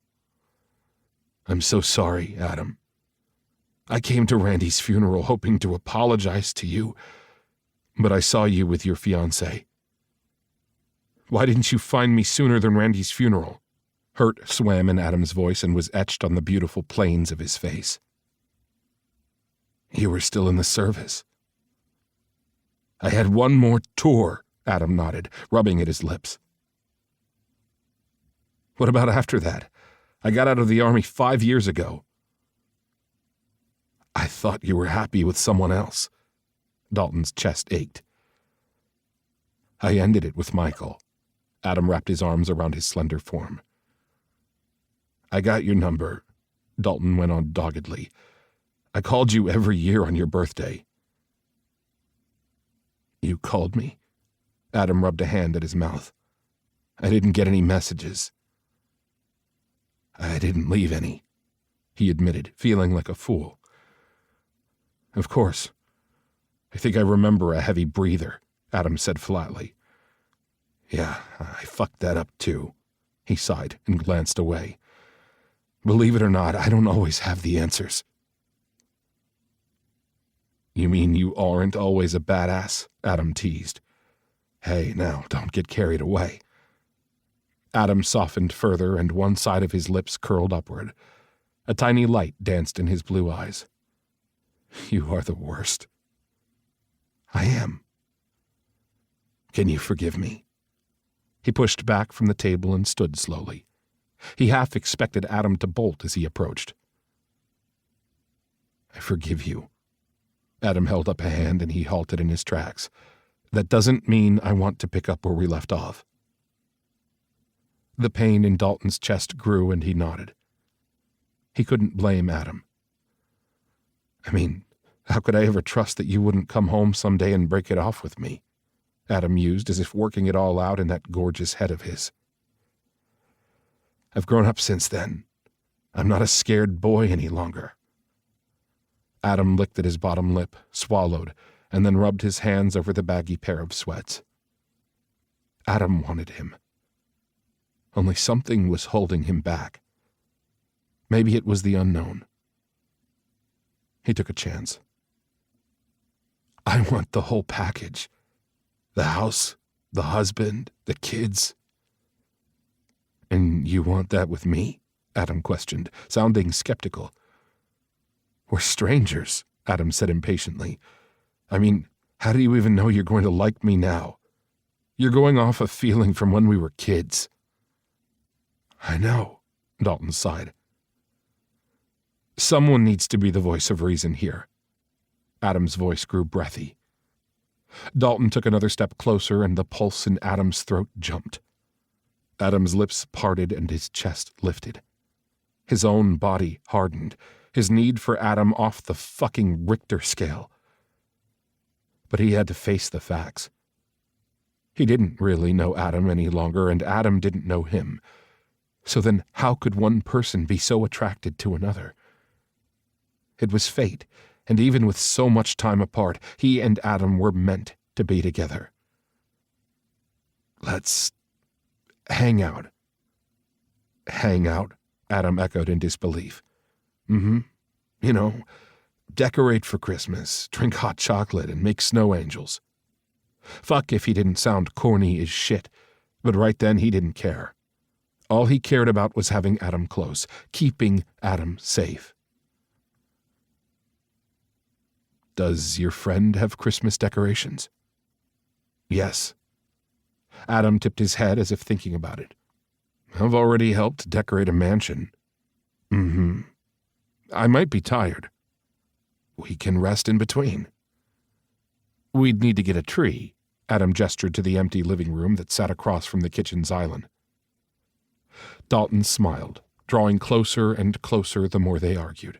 [SPEAKER 2] I'm so sorry, Adam. I came to Randy's funeral hoping to apologize to you, but I saw you with your fiancé. Why didn't you find me sooner than Randy's funeral? Hurt swam in Adam's voice and was etched on the beautiful planes of his face. You were still in the service. I had one more tour, Adam nodded, rubbing at his lips. What about after that? I got out of the army 5 years ago. I thought you were happy with someone else. Dalton's chest ached. I ended it with Michael. Adam wrapped his arms around his slender form. I got your number, Dalton went on doggedly. I called you every year on your birthday. You called me? Adam rubbed a hand at his mouth. I didn't get any messages. I didn't leave any, he admitted, feeling like a fool. Of course. I think I remember a heavy breather, Adam said flatly. Yeah, I fucked that up too, he sighed and glanced away. Believe it or not, I don't always have the answers. You mean you aren't always a badass? Adam teased. Hey, now, don't get carried away. Adam softened further, and one side of his lips curled upward. A tiny light danced in his blue eyes. You are the worst. I am. Can you forgive me? He pushed back from the table and stood slowly. He half expected Adam to bolt as he approached. I forgive you. Adam held up a hand and he halted in his tracks. That doesn't mean I want to pick up where we left off. The pain in Dalton's chest grew and he nodded. He couldn't blame Adam. I mean, how could I ever trust that you wouldn't come home someday and break it off with me? Adam mused, as if working it all out in that gorgeous head of his. I've grown up since then. I'm not a scared boy any longer. Adam licked at his bottom lip, swallowed, and then rubbed his hands over the baggy pair of sweats. Adam wanted him. Only something was holding him back. Maybe it was the unknown. He took a chance. I want the whole package. The house, the husband, the kids. And you want that with me? Adam questioned, sounding skeptical. We're strangers, Adam said impatiently. I mean, how do you even know you're going to like me now? You're going off a feeling from when we were kids. I know, Dalton sighed. Someone needs to be the voice of reason here. Adam's voice grew breathy. Dalton took another step closer, and the pulse in Adam's throat jumped. Adam's lips parted and his chest lifted. His own body hardened, his need for Adam off the fucking Richter scale. But he had to face the facts. He didn't really know Adam any longer, and Adam didn't know him. So then how could one person be so attracted to another? It was fate. And even with so much time apart, he and Adam were meant to be together. Let's hang out. Hang out? Adam echoed in disbelief. You know, decorate for Christmas, drink hot chocolate, and make snow angels. Fuck if he didn't sound corny as shit, but right then he didn't care. All he cared about was having Adam close, keeping Adam safe. Does your friend have Christmas decorations? Yes. Adam tipped his head as if thinking about it. I've already helped decorate a mansion. I might be tired. We can rest in between. We'd need to get a tree. Adam gestured to the empty living room that sat across from the kitchen's island. Dalton smiled, drawing closer and closer the more they argued.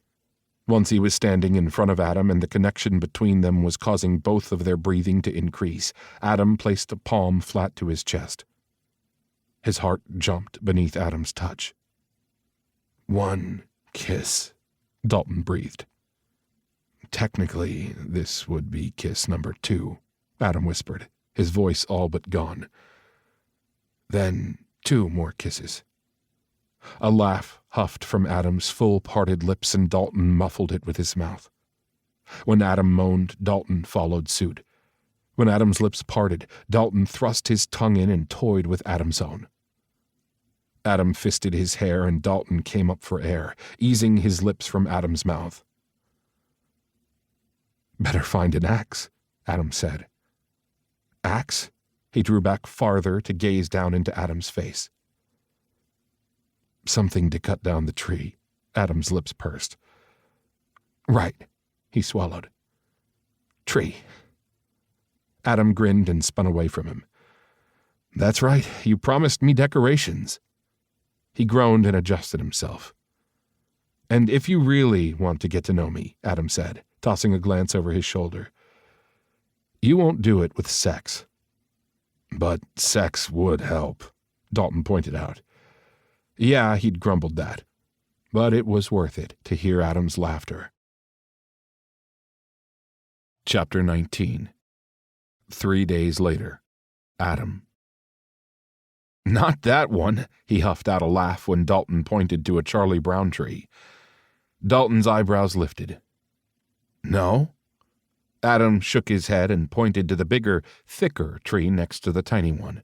[SPEAKER 2] Once he was standing in front of Adam and the connection between them was causing both of their breathing to increase, Adam placed a palm flat to his chest. His heart jumped beneath Adam's touch. One kiss, Dalton breathed. Technically, this would be kiss number 2, Adam whispered, his voice all but gone. Then 2 more kisses. A laugh huffed from Adam's full-parted lips, and Dalton muffled it with his mouth. When Adam moaned, Dalton followed suit. When Adam's lips parted, Dalton thrust his tongue in and toyed with Adam's own. Adam fisted his hair, and Dalton came up for air, easing his lips from Adam's mouth. Better find an axe, Adam said. Axe? He drew back farther to gaze down into Adam's face. Something to cut down the tree. Adam's lips pursed. Right, he swallowed. Tree. Adam grinned and spun away from him. That's right, you promised me decorations. He groaned and adjusted himself. And if you really want to get to know me, Adam said, tossing a glance over his shoulder, you won't do it with sex. But sex would help, Dalton pointed out. Yeah, he'd grumbled that. But it was worth it to hear Adam's laughter. Chapter 19. 3 days later. Adam. Not that one, he huffed out a laugh when Dalton pointed to a Charlie Brown tree. Dalton's eyebrows lifted. No? Adam shook his head and pointed to the bigger, thicker tree next to the tiny one.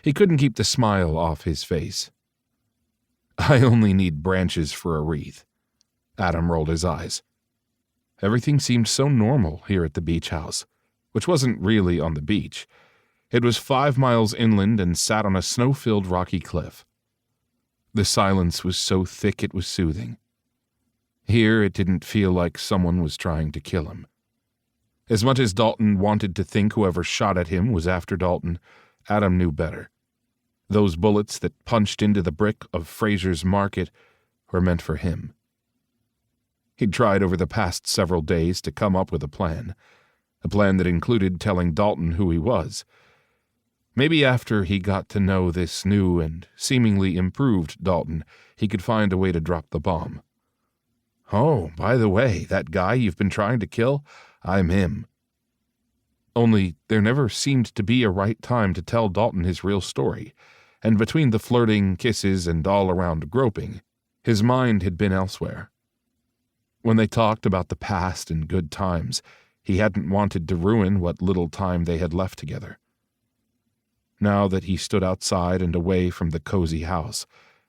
[SPEAKER 2] He couldn't keep the smile off his face. I only need branches for a wreath. Adam rolled his eyes. Everything seemed so normal here at the beach house, which wasn't really on the beach. It was 5 miles inland and sat on a snow-filled rocky cliff. The silence was so thick it was soothing. Here it didn't feel like someone was trying to kill him. As much as Dalton wanted to think whoever shot at him was after Dalton, Adam knew better. Those bullets that punched into the brick of Fraser's Market were meant for him. He'd tried over the past several days to come up with a plan that included telling Dalton who he was. Maybe after he got to know this new and seemingly improved Dalton, he could find a way to drop the bomb. Oh, by the way, that guy you've been trying to kill, I'm him. Only there never seemed to be a right time to tell Dalton his real story, and between the flirting, kisses, and all-around groping, his mind had been elsewhere. When they talked about the past and good times, he hadn't wanted to ruin what little time they had left together. Now that he stood outside and away from the cozy house,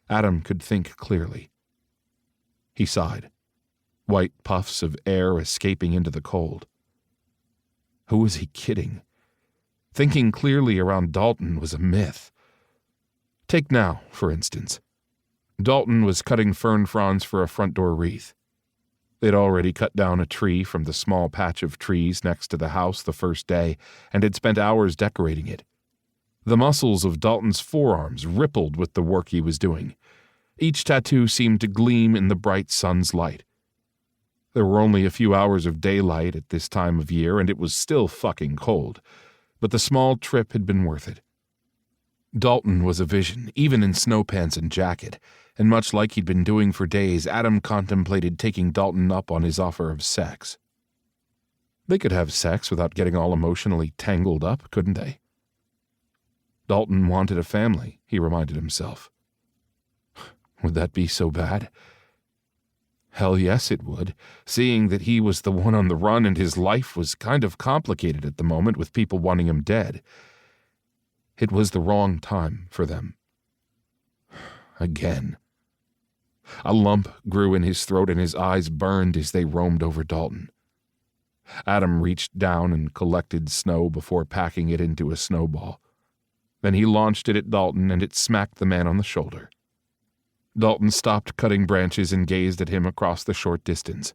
[SPEAKER 2] Adam could think clearly. He sighed, white puffs of air escaping into the cold. Who was he kidding? Thinking clearly around Dalton was a myth. Take now, for instance. Dalton was cutting fern fronds for a front door wreath. They'd already cut down a tree from the small patch of trees next to the house the first day and had spent hours decorating it. The muscles of Dalton's forearms rippled with the work he was doing. Each tattoo seemed to gleam in the bright sun's light. There were only a few hours of daylight at this time of year, and it was still fucking cold, but the small trip had been worth it. Dalton was a vision, even in snow pants and jacket, and much like he'd been doing for days, Adam contemplated taking Dalton up on his offer of sex. They could have sex without getting all emotionally tangled up, couldn't they? Dalton wanted a family, he reminded himself. Would that be so bad? Hell yes, it would, seeing that he was the one on the run and his life was kind of complicated at the moment with people wanting him dead. It was the wrong time for them. Again. A lump grew in his throat and his eyes burned as they roamed over Dalton. Adam reached down and collected snow before packing it into a snowball. Then he launched it at Dalton and it smacked the man on the shoulder. Dalton stopped cutting branches and gazed at him across the short distance.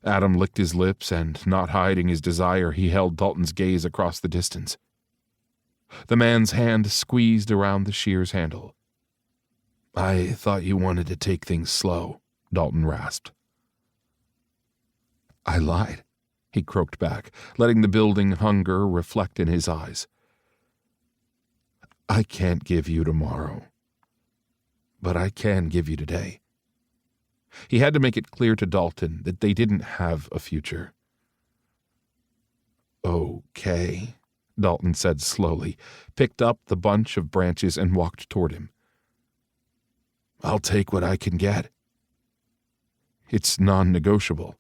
[SPEAKER 2] Adam licked his lips and, not hiding his desire, he held Dalton's gaze across the distance. The man's hand squeezed around the shears handle. I thought you wanted to take things slow, Dalton rasped. I lied, he croaked back, letting the building hunger reflect in his eyes. I can't give you tomorrow, but I can give you today. He had to make it clear to Dalton that they didn't have a future. Okay, Dalton said slowly, picked up the bunch of branches and walked toward him. I'll take what I can get. It's non-negotiable.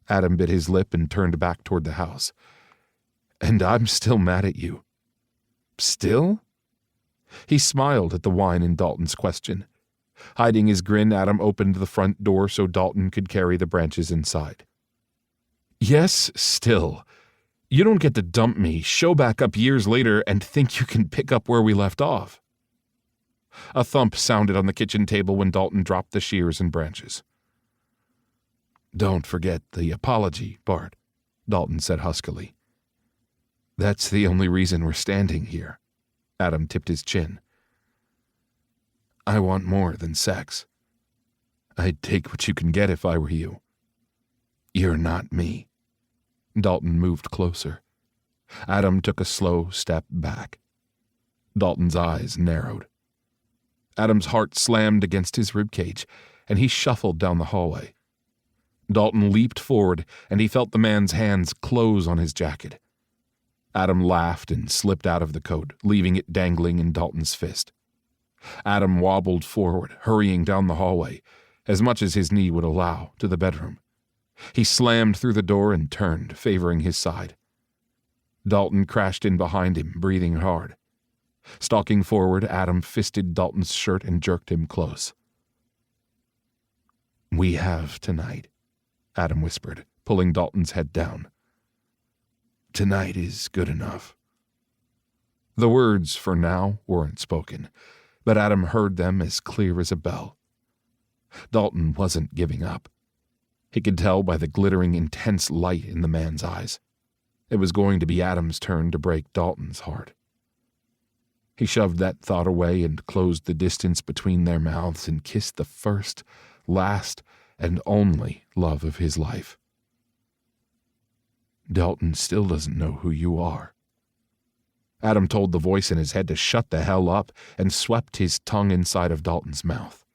[SPEAKER 2] Adam bit his lip and turned back toward the house. And I'm still mad at you. Still? He smiled at the whine in Dalton's question. Hiding his grin, Adam opened the front door so Dalton could carry the branches inside. Yes, still. You don't get to dump me, show back up years later, and think you can pick up where we left off. A thump sounded on the kitchen table when Dalton dropped the shears and branches. Don't forget the apology, Bart, Dalton said huskily. That's the only reason we're standing here. Adam tipped his chin. I want more than sex. I'd take what you can get if I were you. You're not me. Dalton moved closer. Adam took a slow step back. Dalton's eyes narrowed. Adam's heart slammed against his ribcage, and he shuffled down the hallway. Dalton leaped forward, and he felt the man's hands close on his jacket. Adam laughed and slipped out of the coat, leaving it dangling in Dalton's fist. Adam wobbled forward, hurrying down the hallway, as much as his knee would allow, to the bedroom. He slammed through the door and turned, favoring his side. Dalton crashed in behind him, breathing hard. Stalking forward, Adam fisted Dalton's shirt and jerked him close. "We have tonight," Adam whispered, pulling Dalton's head down. "Tonight is good enough." The words, for now, weren't spoken, but Adam heard them as clear as a bell. Dalton wasn't giving up. He could tell by the glittering, intense light in the man's eyes. It was going to be Adam's turn to break Dalton's heart. He shoved that thought away and closed the distance between their mouths and kissed the first, last, and only love of his life. "Dalton still doesn't know who you are." Adam told the voice in his head to shut the hell up and swept his tongue inside of Dalton's mouth.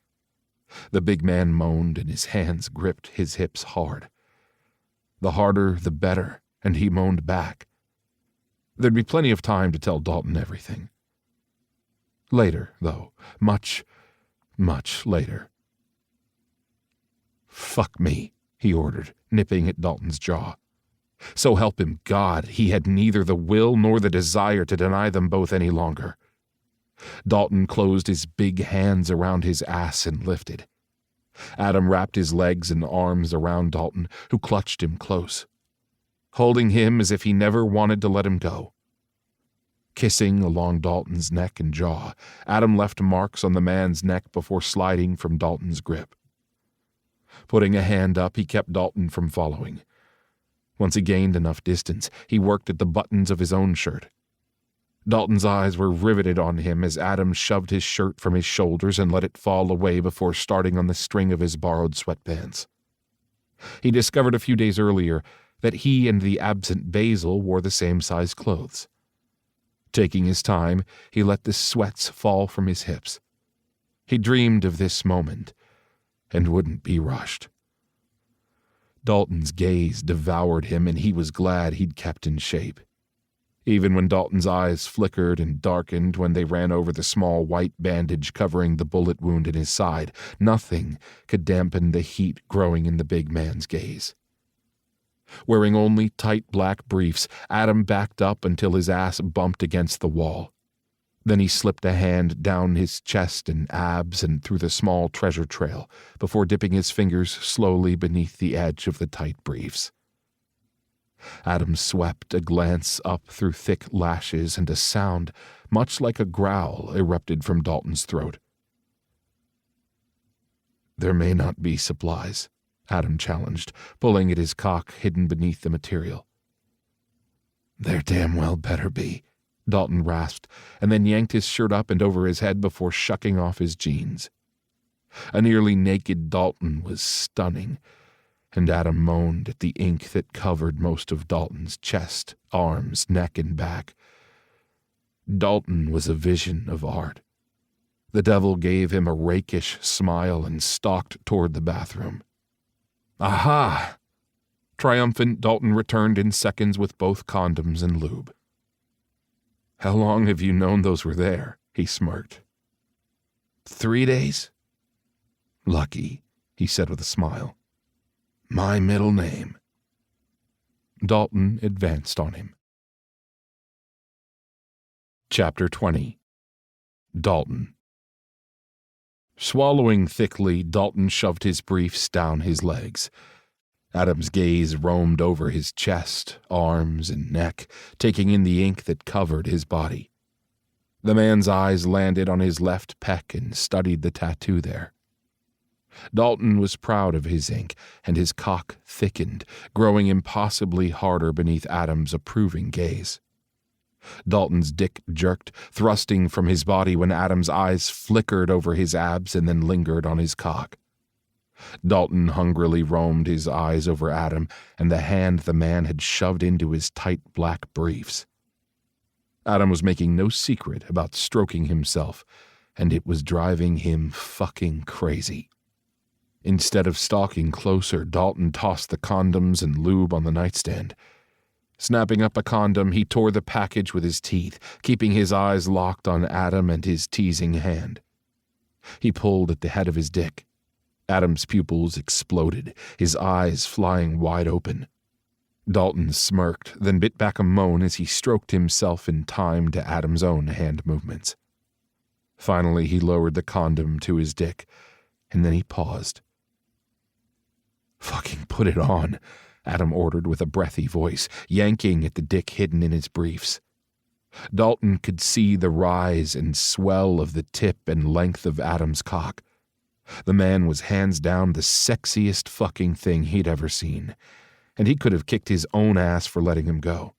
[SPEAKER 2] The big man moaned and his hands gripped his hips hard. The harder, the better, and he moaned back. There'd be plenty of time to tell Dalton everything. Later, though, much, much later. "Fuck me," he ordered, nipping at Dalton's jaw. So help him God, he had neither the will nor the desire to deny them both any longer. Dalton closed his big hands around his ass and lifted. Adam wrapped his legs and arms around Dalton, who clutched him close, holding him as if he never wanted to let him go. Kissing along Dalton's neck and jaw, Adam left marks on the man's neck before sliding from Dalton's grip. Putting a hand up, he kept Dalton from following. Once he gained enough distance, he worked at the buttons of his own shirt. Dalton's eyes were riveted on him as Adam shoved his shirt from his shoulders and let it fall away before starting on the string of his borrowed sweatpants. He discovered a few days earlier that he and the absent Basil wore the same size clothes. Taking his time, he let the sweats fall from his hips. He dreamed of this moment and wouldn't be rushed. Dalton's gaze devoured him, and he was glad he'd kept in shape. Even when Dalton's eyes flickered and darkened when they ran over the small white bandage covering the bullet wound in his side, nothing could dampen the heat growing in the big man's gaze. Wearing only tight black briefs, Adam backed up until his ass bumped against the wall. Then he slipped a hand down his chest and abs and through the small treasure trail before dipping his fingers slowly beneath the edge of the tight briefs. Adam swept a glance up through thick lashes, and a sound, much like a growl, erupted from Dalton's throat. "There may not be supplies," Adam challenged, pulling at his cock hidden beneath the material. "There damn well better be," Dalton rasped, and then yanked his shirt up and over his head before shucking off his jeans. A nearly naked Dalton was stunning, and Adam moaned at the ink that covered most of Dalton's chest, arms, neck, and back. Dalton was a vision of art. The devil gave him a rakish smile and stalked toward the bathroom. "Aha!" Triumphant, Dalton returned in seconds with both condoms and lube. "How long have you known those were there?" he smirked. 3 days? "Lucky," he said with a smile. "My middle name." Dalton advanced on him. Chapter 20. Dalton. Swallowing thickly, Dalton shoved his briefs down his legs. Adam's gaze roamed over his chest, arms, and neck, taking in the ink that covered his body. The man's eyes landed on his left pec and studied the tattoo there. Dalton was proud of his ink, and his cock thickened, growing impossibly harder beneath Adam's approving gaze. Dalton's dick jerked, thrusting from his body when Adam's eyes flickered over his abs and then lingered on his cock. Dalton hungrily roamed his eyes over Adam and the hand the man had shoved into his tight black briefs. Adam was making no secret about stroking himself, and it was driving him fucking crazy. Instead of stalking closer, Dalton tossed the condoms and lube on the nightstand. Snapping up a condom, he tore the package with his teeth, keeping his eyes locked on Adam and his teasing hand. He pulled at the head of his dick. Adam's pupils exploded, his eyes flying wide open. Dalton smirked, then bit back a moan as he stroked himself in time to Adam's own hand movements. Finally, he lowered the condom to his dick, and then he paused. "Fucking put it on," Adam ordered with a breathy voice, yanking at the dick hidden in his briefs. Dalton could see the rise and swell of the tip and length of Adam's cock. The man was hands down the sexiest fucking thing he'd ever seen, and he could have kicked his own ass for letting him go.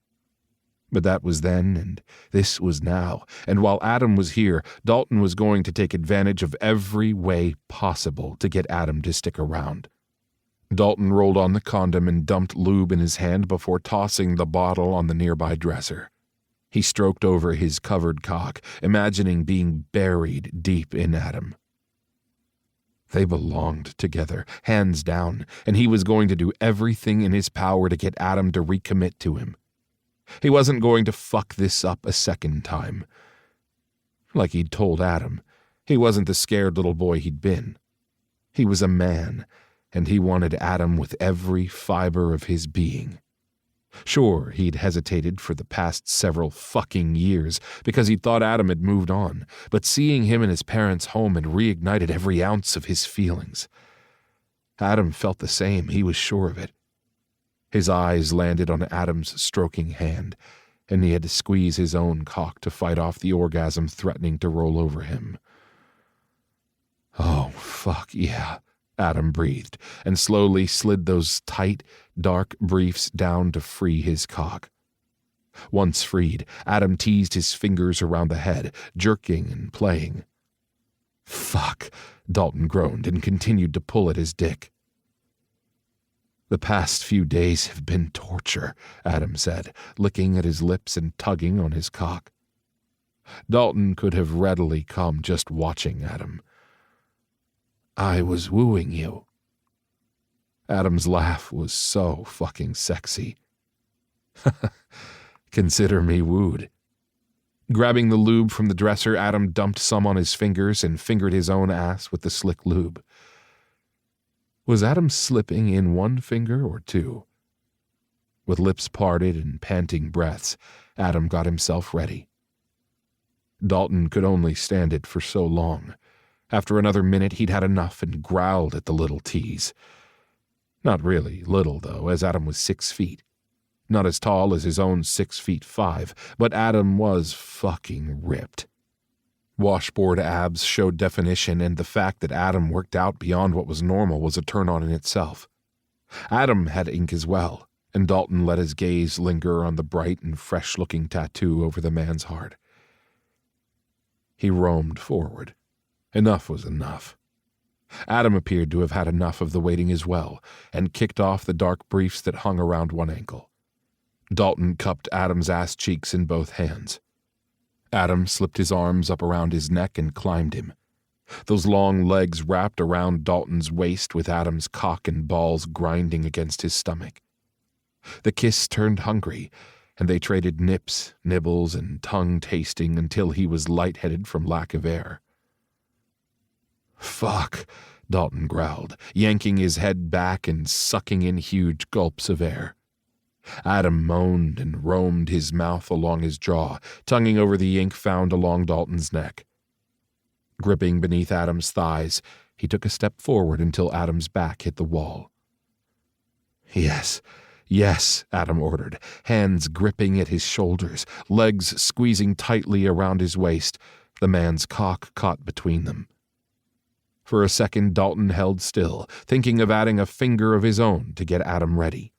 [SPEAKER 2] But that was then, and this was now, and while Adam was here, Dalton was going to take advantage of every way possible to get Adam to stick around. Dalton rolled on the condom and dumped lube in his hand before tossing the bottle on the nearby dresser. He stroked over his covered cock, imagining being buried deep in Adam. They belonged together, hands down, and he was going to do everything in his power to get Adam to recommit to him. He wasn't going to fuck this up a second time. Like he'd told Adam, he wasn't the scared little boy he'd been. He was a man, and he wanted Adam with every fiber of his being. Sure, he'd hesitated for the past several fucking years because he thought Adam had moved on, but seeing him in his parents' home had reignited every ounce of his feelings. Adam felt the same, he was sure of it. His eyes landed on Adam's stroking hand, and he had to squeeze his own cock to fight off the orgasm threatening to roll over him. "Oh, fuck yeah," Adam breathed, and slowly slid those tight, dark briefs down to free his cock. Once freed, Adam teased his fingers around the head, jerking and playing. "Fuck," Dalton groaned and continued to pull at his dick. "The past few days have been torture," Adam said, licking at his lips and tugging on his cock. Dalton could have readily come just watching Adam. "I was wooing you." Adam's laugh was so fucking sexy. "Consider me wooed." Grabbing the lube from the dresser, Adam dumped some on his fingers and fingered his own ass with the slick lube. Was Adam slipping in one finger or two? With lips parted and panting breaths, Adam got himself ready. Dalton could only stand it for so long. After another minute, he'd had enough and growled at the little tease. Not really little, though, as Adam was 6 feet. Not as tall as his own 6'5", but Adam was fucking ripped. Washboard abs showed definition, and the fact that Adam worked out beyond what was normal was a turn-on in itself. Adam had ink as well, and Dalton let his gaze linger on the bright and fresh-looking tattoo over the man's heart. He roamed forward. Enough was enough. Adam appeared to have had enough of the waiting as well, and kicked off the dark briefs that hung around one ankle. Dalton cupped Adam's ass cheeks in both hands. Adam slipped his arms up around his neck and climbed him. Those long legs wrapped around Dalton's waist with Adam's cock and balls grinding against his stomach. The kiss turned hungry, and they traded nips, nibbles, and tongue tasting until he was lightheaded from lack of air. "Fuck," Dalton growled, yanking his head back and sucking in huge gulps of air. Adam moaned and roamed his mouth along his jaw, tonguing over the ink found along Dalton's neck. Gripping beneath Adam's thighs, he took a step forward until Adam's back hit the wall. "Yes, yes," Adam ordered, hands gripping at his shoulders, legs squeezing tightly around his waist, the man's cock caught between them. For a second, Dalton held still, thinking of adding a finger of his own to get Adam ready.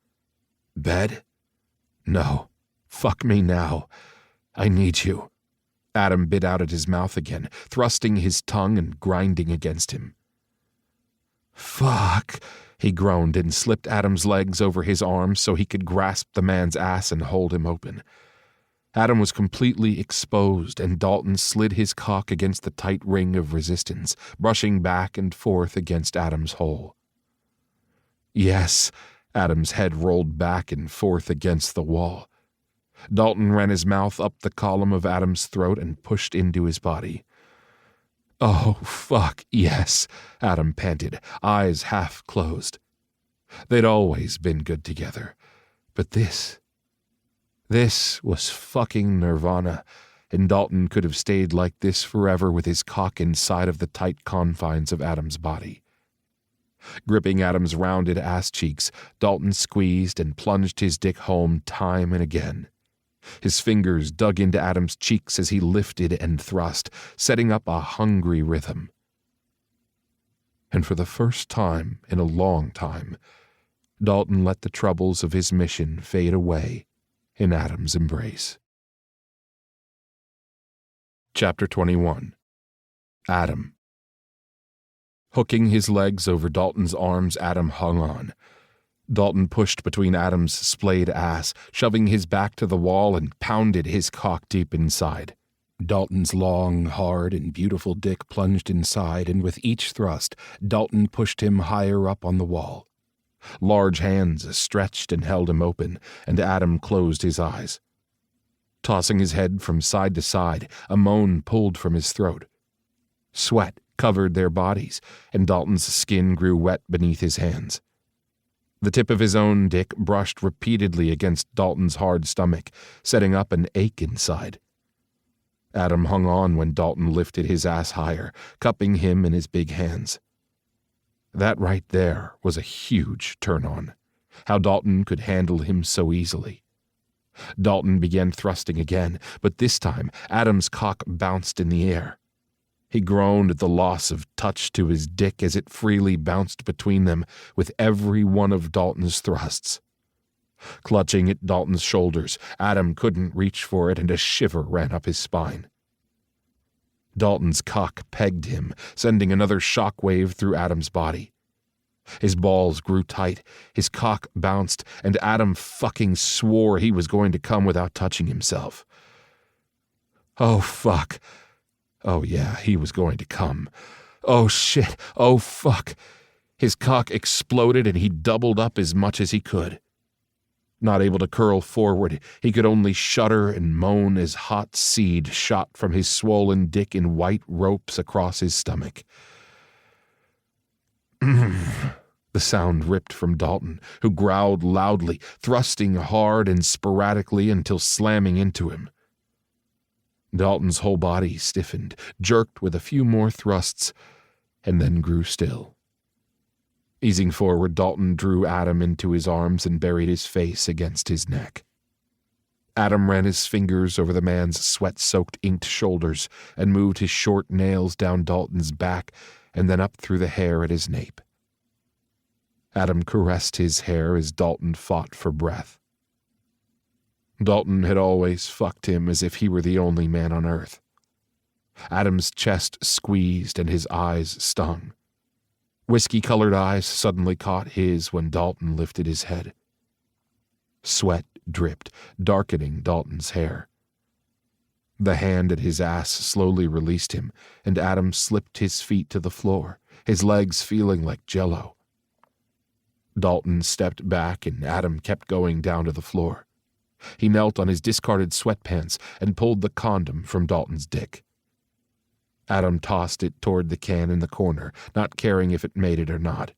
[SPEAKER 2] "Bed? No. Fuck me now. I need you." Adam bit out at his mouth again, thrusting his tongue and grinding against him. "Fuck," he groaned and slipped Adam's legs over his arms so he could grasp the man's ass and hold him open. Adam was completely exposed, and Dalton slid his cock against the tight ring of resistance, brushing back and forth against Adam's hole. "Yes," Adam's head rolled back and forth against the wall. Dalton ran his mouth up the column of Adam's throat and pushed into his body. "Oh, fuck, yes," Adam panted, eyes half closed. They'd always been good together, but this was fucking nirvana, and Dalton could have stayed like this forever with his cock inside of the tight confines of Adam's body. Gripping Adam's rounded ass cheeks, Dalton squeezed and plunged his dick home time and again. His fingers dug into Adam's cheeks as he lifted and thrust, setting up a hungry rhythm. And for the first time in a long time, Dalton let the troubles of his mission fade away in Adam's embrace. Chapter 21. Adam. Hooking his legs over Dalton's arms, Adam hung on. Dalton pushed between Adam's splayed ass, shoving his back to the wall, and pounded his cock deep inside. Dalton's long, hard, and beautiful dick plunged inside, and with each thrust, Dalton pushed him higher up on the wall. Large hands stretched and held him open, and Adam closed his eyes. Tossing his head from side to side, a moan pulled from his throat. Sweat covered their bodies, and Dalton's skin grew wet beneath his hands. The tip of his own dick brushed repeatedly against Dalton's hard stomach, setting up an ache inside. Adam hung on when Dalton lifted his ass higher, cupping him in his big hands. That right there was a huge turn-on. How Dalton could handle him so easily. Dalton began thrusting again, but this time Adam's cock bounced in the air. He groaned at the loss of touch to his dick as it freely bounced between them with every one of Dalton's thrusts. Clutching at Dalton's shoulders, Adam couldn't reach for it, and a shiver ran up his spine. Dalton's cock pegged him, sending another shockwave through Adam's body. His balls grew tight, his cock bounced, and Adam fucking swore he was going to come without touching himself. Oh, fuck. Oh, yeah, he was going to come. Oh, shit. Oh, fuck. His cock exploded, and he doubled up as much as he could. Not able to curl forward, he could only shudder and moan as hot seed shot from his swollen dick in white ropes across his stomach. The sound ripped from Dalton, who growled loudly, thrusting hard and sporadically until slamming into him. Dalton's whole body stiffened, jerked with a few more thrusts, and then grew still. Easing forward, Dalton drew Adam into his arms and buried his face against his neck. Adam ran his fingers over the man's sweat-soaked, inked shoulders and moved his short nails down Dalton's back and then up through the hair at his nape. Adam caressed his hair as Dalton fought for breath. Dalton had always fucked him as if he were the only man on earth. Adam's chest squeezed and his eyes stung. Whiskey-colored eyes suddenly caught his when Dalton lifted his head. Sweat dripped, darkening Dalton's hair. The hand at his ass slowly released him, and Adam slipped his feet to the floor, his legs feeling like jello. Dalton stepped back, and Adam kept going down to the floor. He knelt on his discarded sweatpants and pulled the condom from Dalton's dick. Adam tossed it toward the can in the corner, not caring if it made it or not.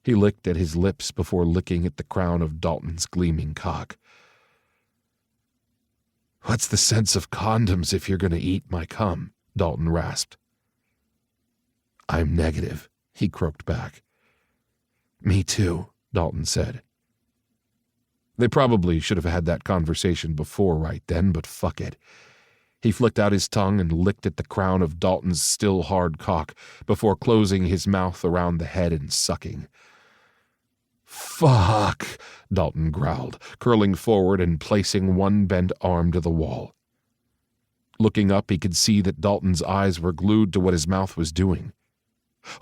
[SPEAKER 2] He licked at his lips before licking at the crown of Dalton's gleaming cock. "What's the sense of condoms if you're going to eat my cum?" Dalton rasped. "I'm negative," he croaked back. "Me too," Dalton said. They probably should have had that conversation before right then, but fuck it. He flicked out his tongue and licked at the crown of Dalton's still hard cock before closing his mouth around the head and sucking. "Fuck," Dalton growled, curling forward and placing one bent arm to the wall. Looking up, he could see that Dalton's eyes were glued to what his mouth was doing.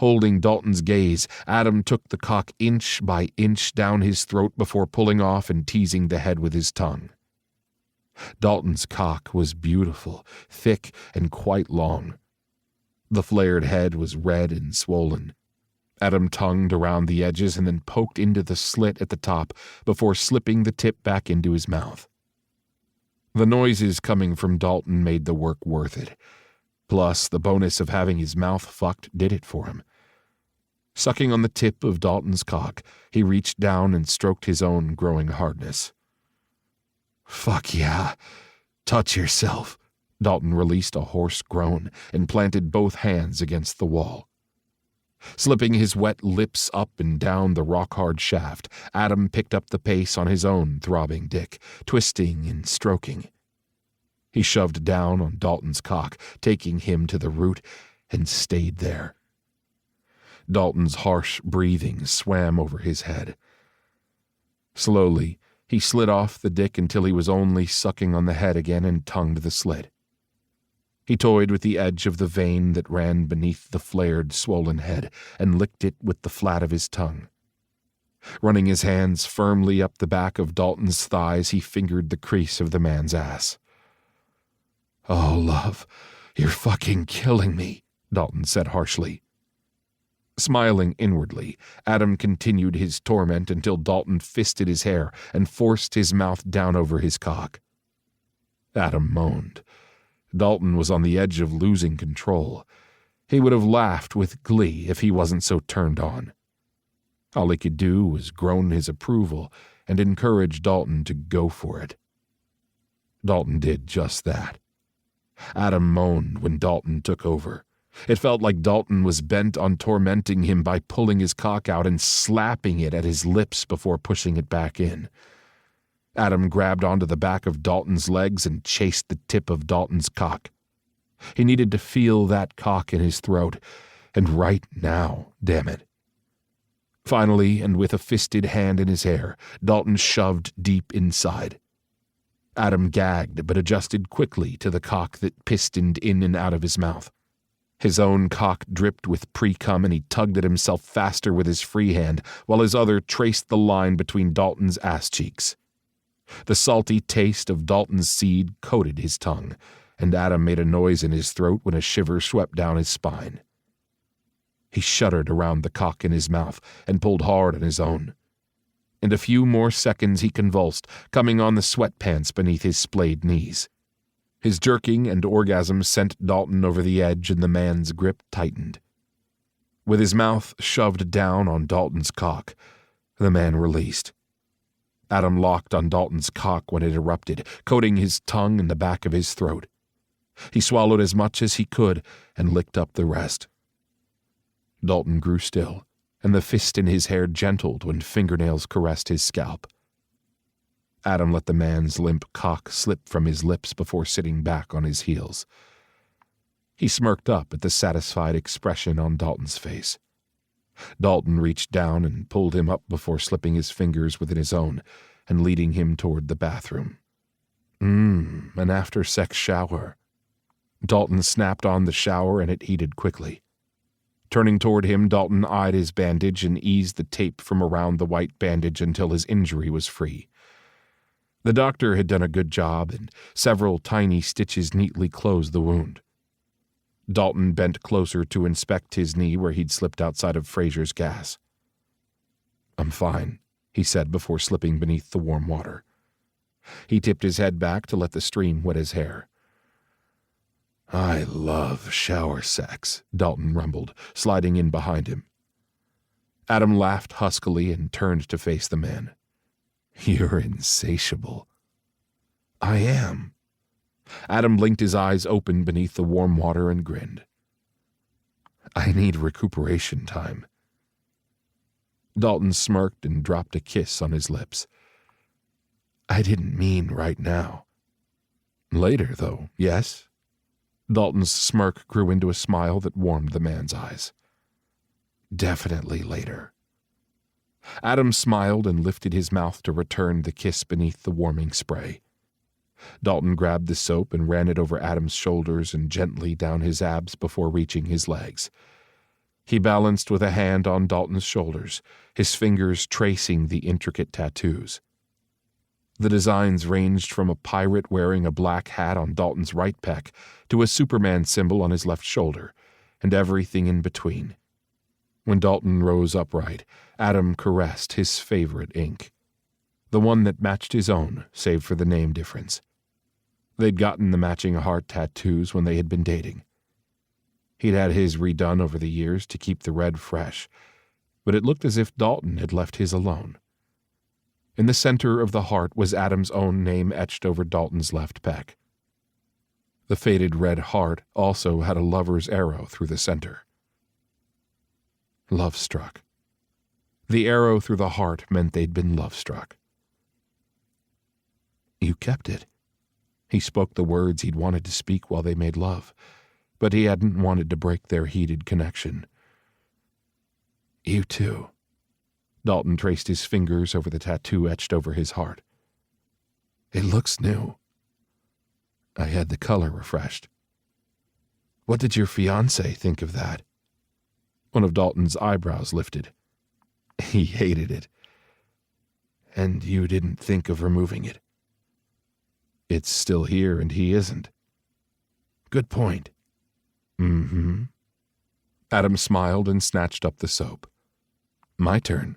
[SPEAKER 2] Holding Dalton's gaze, Adam took the cock inch by inch down his throat before pulling off and teasing the head with his tongue. Dalton's cock was beautiful, thick, and quite long. The flared head was red and swollen. Adam tongued around the edges and then poked into the slit at the top before slipping the tip back into his mouth. The noises coming from Dalton made the work worth it. Plus, the bonus of having his mouth fucked did it for him. Sucking on the tip of Dalton's cock, he reached down and stroked his own growing hardness. "Fuck yeah. Touch yourself." Dalton released a hoarse groan and planted both hands against the wall. Slipping his wet lips up and down the rock-hard shaft, Adam picked up the pace on his own throbbing dick, twisting and stroking. He shoved down on Dalton's cock, taking him to the root, and stayed there. Dalton's harsh breathing swam over his head. Slowly, he slid off the dick until he was only sucking on the head again and tongued the slit. He toyed with the edge of the vein that ran beneath the flared, swollen head and licked it with the flat of his tongue. Running his hands firmly up the back of Dalton's thighs, he fingered the crease of the man's ass. "Oh, love, you're fucking killing me," Dalton said harshly. Smiling inwardly, Adam continued his torment until Dalton fisted his hair and forced his mouth down over his cock. Adam moaned. Dalton was on the edge of losing control. He would have laughed with glee if he wasn't so turned on. All he could do was groan his approval and encourage Dalton to go for it. Dalton did just that. Adam moaned when Dalton took over. It felt like Dalton was bent on tormenting him by pulling his cock out and slapping it at his lips before pushing it back in. Adam grabbed onto the back of Dalton's legs and chased the tip of Dalton's cock. He needed to feel that cock in his throat, and right now, damn it. Finally, and with a fisted hand in his hair, Dalton shoved deep inside. Adam gagged but adjusted quickly to the cock that pistoned in and out of his mouth. His own cock dripped with pre-cum and he tugged at himself faster with his free hand while his other traced the line between Dalton's ass cheeks. The salty taste of Dalton's seed coated his tongue, and Adam made a noise in his throat when a shiver swept down his spine. He shuddered around the cock in his mouth and pulled hard on his own. In a few more seconds he convulsed, coming on the sweatpants beneath his splayed knees. His jerking and orgasm sent Dalton over the edge and the man's grip tightened. With his mouth shoved down on Dalton's cock, the man released. Adam locked on Dalton's cock when it erupted, coating his tongue in the back of his throat. He swallowed as much as he could and licked up the rest. Dalton grew still, and the fist in his hair gentled when fingernails caressed his scalp. Adam let the man's limp cock slip from his lips before sitting back on his heels. He smirked up at the satisfied expression on Dalton's face. Dalton reached down and pulled him up before slipping his fingers within his own and leading him toward the bathroom. An after-sex shower. Dalton snapped on the shower and it heated quickly. Turning toward him, Dalton eyed his bandage and eased the tape from around the white bandage until his injury was free. The doctor had done a good job, and several tiny stitches neatly closed the wound. Dalton bent closer to inspect his knee where he'd slipped outside of Fraser's gas. "I'm fine," he said before slipping beneath the warm water. He tipped his head back to let the stream wet his hair. "I love shower sex," Dalton rumbled, sliding in behind him. Adam laughed huskily and turned to face the man. "You're insatiable." "I am." Adam blinked his eyes open beneath the warm water and grinned. "I need recuperation time." Dalton smirked and dropped a kiss on his lips. "I didn't mean right now." "Later, though, yes?" Dalton's smirk grew into a smile that warmed the man's eyes. "Definitely later." Adam smiled and lifted his mouth to return the kiss beneath the warming spray. Dalton grabbed the soap and ran it over Adam's shoulders and gently down his abs before reaching his legs. He balanced with a hand on Dalton's shoulders, his fingers tracing the intricate tattoos. The designs ranged from a pirate wearing a black hat on Dalton's right pec to a Superman symbol on his left shoulder, and everything in between. When Dalton rose upright, Adam caressed his favorite ink, the one that matched his own, save for the name difference. They'd gotten the matching heart tattoos when they had been dating. He'd had his redone over the years to keep the red fresh, but it looked as if Dalton had left his alone. In the center of the heart was Adam's own name etched over Dalton's left pec. The faded red heart also had a lover's arrow through the center. Love struck. The arrow through the heart meant they'd been love-struck. You kept it. He spoke the words he'd wanted to speak while they made love, but he hadn't wanted to break their heated connection. You too. Dalton traced his fingers over the tattoo etched over his heart. It looks new. I had the color refreshed. What did your fiancé think of that? One of Dalton's eyebrows lifted. He hated it. And you didn't think of removing it? It's still here and he isn't. Good point. Mm-hmm. Adam smiled and snatched up the soap. My turn.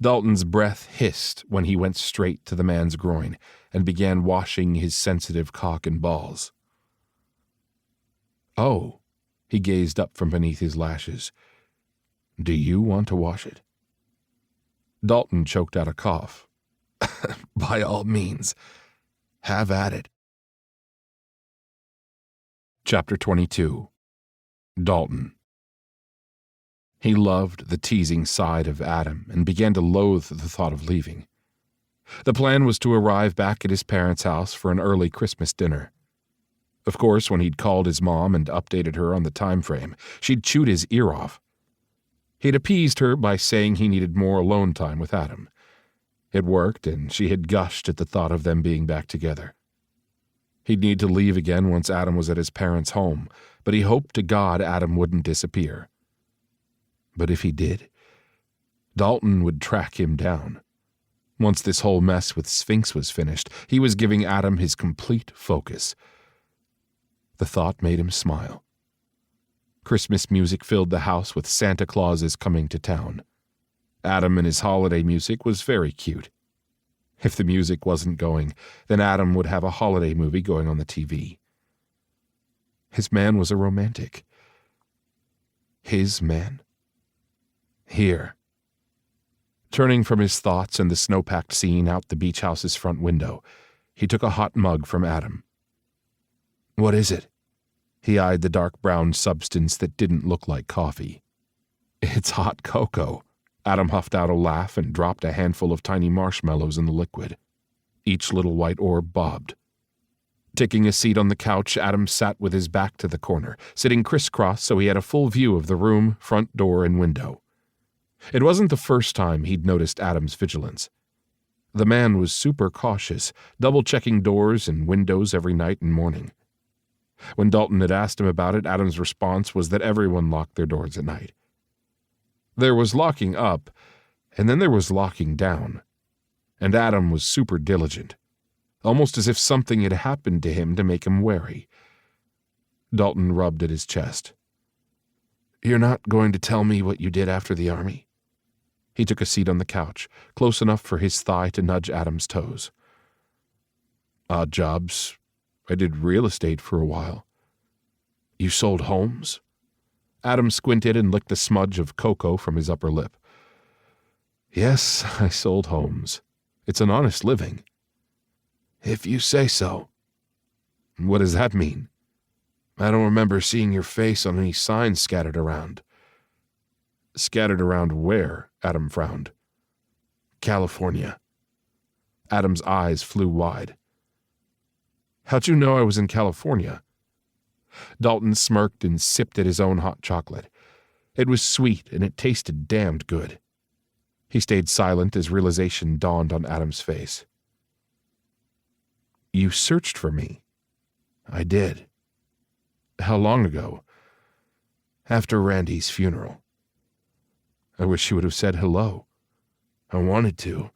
[SPEAKER 2] Dalton's breath hissed when he went straight to the man's groin and began washing his sensitive cock and balls. Oh, he gazed up from beneath his lashes. Do you want to wash it? Dalton choked out a cough. By all means, have at it. Chapter 22. Dalton. He loved the teasing side of Adam and began to loathe the thought of leaving. The plan was to arrive back at his parents' house for an early Christmas dinner. Of course, when he'd called his mom and updated her on the time frame, she'd chewed his ear off. He'd appeased her by saying he needed more alone time with Adam. It worked, and she had gushed at the thought of them being back together. He'd need to leave again once Adam was at his parents' home, but he hoped to God Adam wouldn't disappear. But if he did, Dalton would track him down. Once this whole mess with Sphinx was finished, he was giving Adam his complete focus. The thought made him smile. Christmas music filled the house with Santa Clauses coming to town. Adam and his holiday music was very cute. If the music wasn't going, then Adam would have a holiday movie going on the TV. His man was a romantic. His man? Here. Turning from his thoughts and the snow-packed scene out the beach house's front window, he took a hot mug from Adam. What is it? He eyed the dark brown substance that didn't look like coffee. It's hot cocoa. Adam huffed out a laugh and dropped a handful of tiny marshmallows in the liquid. Each little white orb bobbed. Taking a seat on the couch, Adam sat with his back to the corner, sitting crisscross so he had a full view of the room, front door, and window. It wasn't the first time he'd noticed Adam's vigilance. The man was super cautious, double-checking doors and windows every night and morning. When Dalton had asked him about it, Adam's response was that everyone locked their doors at night. There was locking up, and then there was locking down. And Adam was super diligent, almost as if something had happened to him to make him wary. Dalton rubbed at his chest. You're not going to tell me what you did after the army? He took a seat on the couch, close enough for his thigh to nudge Adam's toes. Odd jobs. I did real estate for a while. You sold homes? Adam squinted and licked a smudge of cocoa from his upper lip. Yes, I sold homes. It's an honest living. If you say so. What does that mean? I don't remember seeing your face on any signs scattered around. Scattered around where? Adam frowned. California. Adam's eyes flew wide. How'd you know I was in California? Dalton smirked and sipped at his own hot chocolate. It was sweet and it tasted damned good. He stayed silent as realization dawned on Adam's face. You searched for me. I did. How long ago? After Randy's funeral. I wish you would have said hello. I wanted to.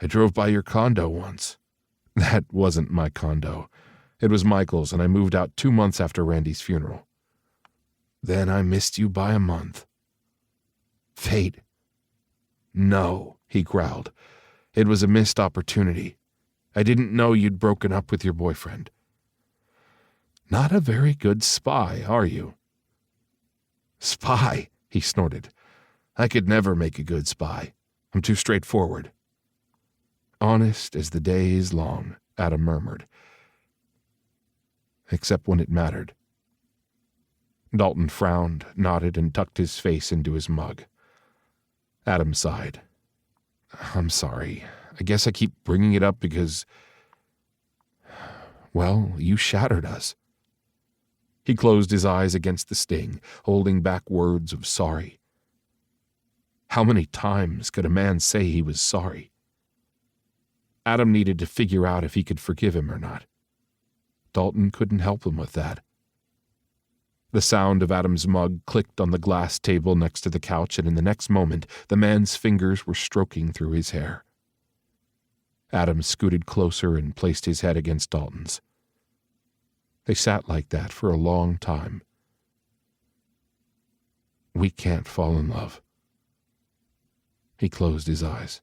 [SPEAKER 2] I drove by your condo once. That wasn't my condo. It was Michael's, and I moved out 2 months after Randy's funeral. Then I missed you by a month. Fate. No, he growled. It was a missed opportunity. I didn't know you'd broken up with your boyfriend. Not a very good spy, are you? "Spy," he snorted. "I could never make a good spy. I'm too straightforward." "Honest as the day is long," Adam murmured. "Except when it mattered." Dalton frowned, nodded, and tucked his face into his mug. Adam sighed. "I'm sorry. I guess I keep bringing it up because, well, you shattered us." He closed his eyes against the sting, holding back words of sorry. How many times could a man say he was sorry? Adam needed to figure out if he could forgive him or not. Dalton couldn't help him with that. The sound of Adam's mug clicked on the glass table next to the couch, and in the next moment, the man's fingers were stroking through his hair. Adam scooted closer and placed his head against Dalton's. They sat like that for a long time. "We can't fall in love." He closed his eyes.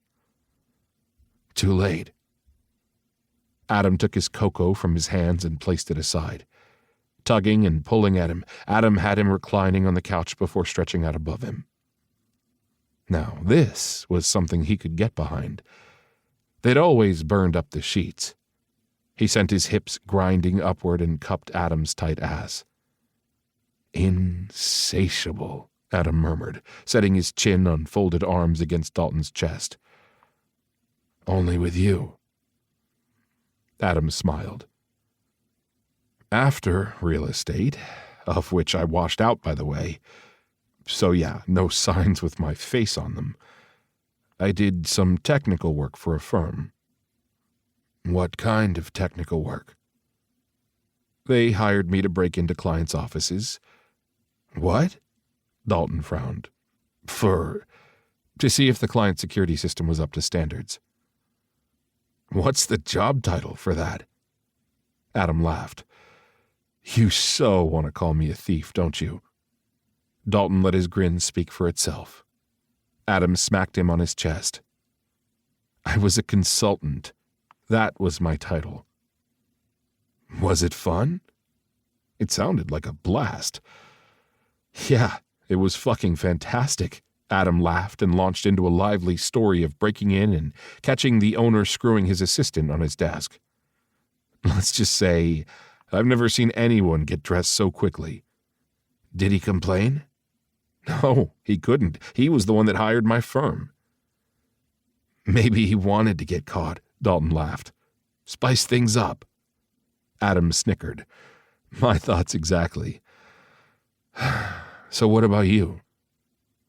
[SPEAKER 2] "Too late." Adam took his cocoa from his hands and placed it aside. Tugging and pulling at him, Adam had him reclining on the couch before stretching out above him. Now, this was something he could get behind. They'd always burned up the sheets. He sent his hips grinding upward and cupped Adam's tight ass. "Insatiable," Adam murmured, setting his chin on folded arms against Dalton's chest. "Only with you." Adam smiled. "After real estate, of which I washed out, by the way, so yeah, no signs with my face on them, I did some technical work for a firm." "What kind of technical work?" "They hired me to break into clients' offices." "What?" Dalton frowned. To see if the client security system was up to standards." "What's the job title for that?" Adam laughed. "You so want to call me a thief, don't you?" Dalton let his grin speak for itself. Adam smacked him on his chest. "I was a consultant. That was my title." "Was it fun?" It sounded like a blast. "Yeah, it was fucking fantastic." Adam laughed and launched into a lively story of breaking in and catching the owner screwing his assistant on his desk. "Let's just say, I've never seen anyone get dressed so quickly." "Did he complain?" "No, he couldn't. He was the one that hired my firm." "Maybe he wanted to get caught," Dalton laughed. "Spice things up." Adam snickered. "My thoughts exactly." "So what about you?"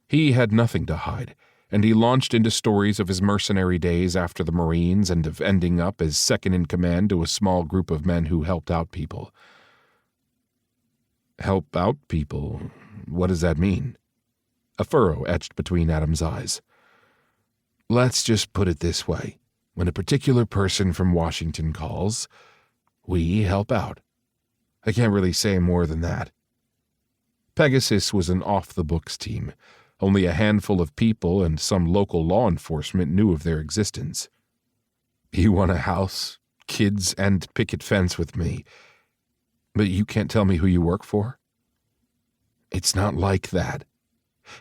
[SPEAKER 2] He had nothing to hide, and he launched into stories of his mercenary days after the Marines and of ending up as second in command to a small group of men who helped out people. "Help out people? What does that mean?" A furrow etched between Adam's eyes. "Let's just put it this way. When a particular person from Washington calls, we help out. I can't really say more than that." Pegasus was an off-the-books team. Only a handful of people and some local law enforcement knew of their existence. "You want a house, kids, and picket fence with me, but you can't tell me who you work for?" "It's not like that."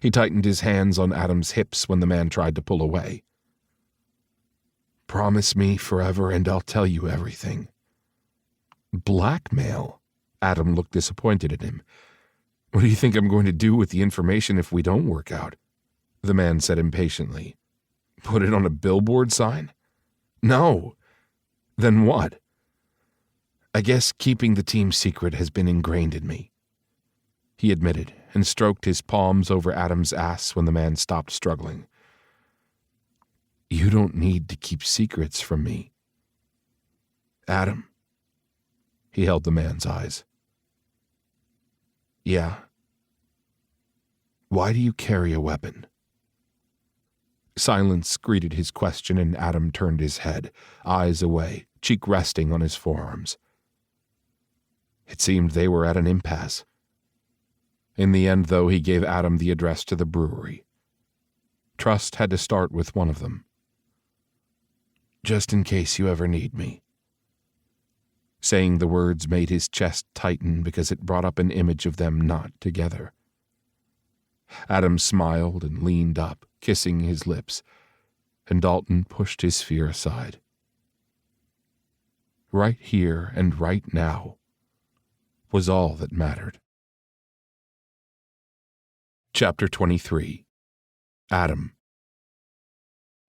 [SPEAKER 2] He tightened his hands on Adam's hips when the man tried to pull away. "Promise me forever and I'll tell you everything." "Blackmail?" Adam looked disappointed at him. "What do you think I'm going to do with the information if we don't work out?" The man said impatiently. "Put it on a billboard sign?" "No." "Then what?" "I guess keeping the team secret has been ingrained in me," he admitted, and stroked his palms over Adam's ass when the man stopped struggling. "You don't need to keep secrets from me." "Adam." He held the man's eyes. "Yeah." "Why do you carry a weapon?" Silence greeted his question, and Adam turned his head, eyes away, cheek resting on his forearms. It seemed they were at an impasse. In the end, though, he gave Adam the address to the brewery. Trust had to start with one of them. "Just in case you ever need me." Saying the words made his chest tighten because it brought up an image of them not together. Adam smiled and leaned up, kissing his lips, and Dalton pushed his fear aside. Right here and right now was all that mattered. Chapter 23. Adam.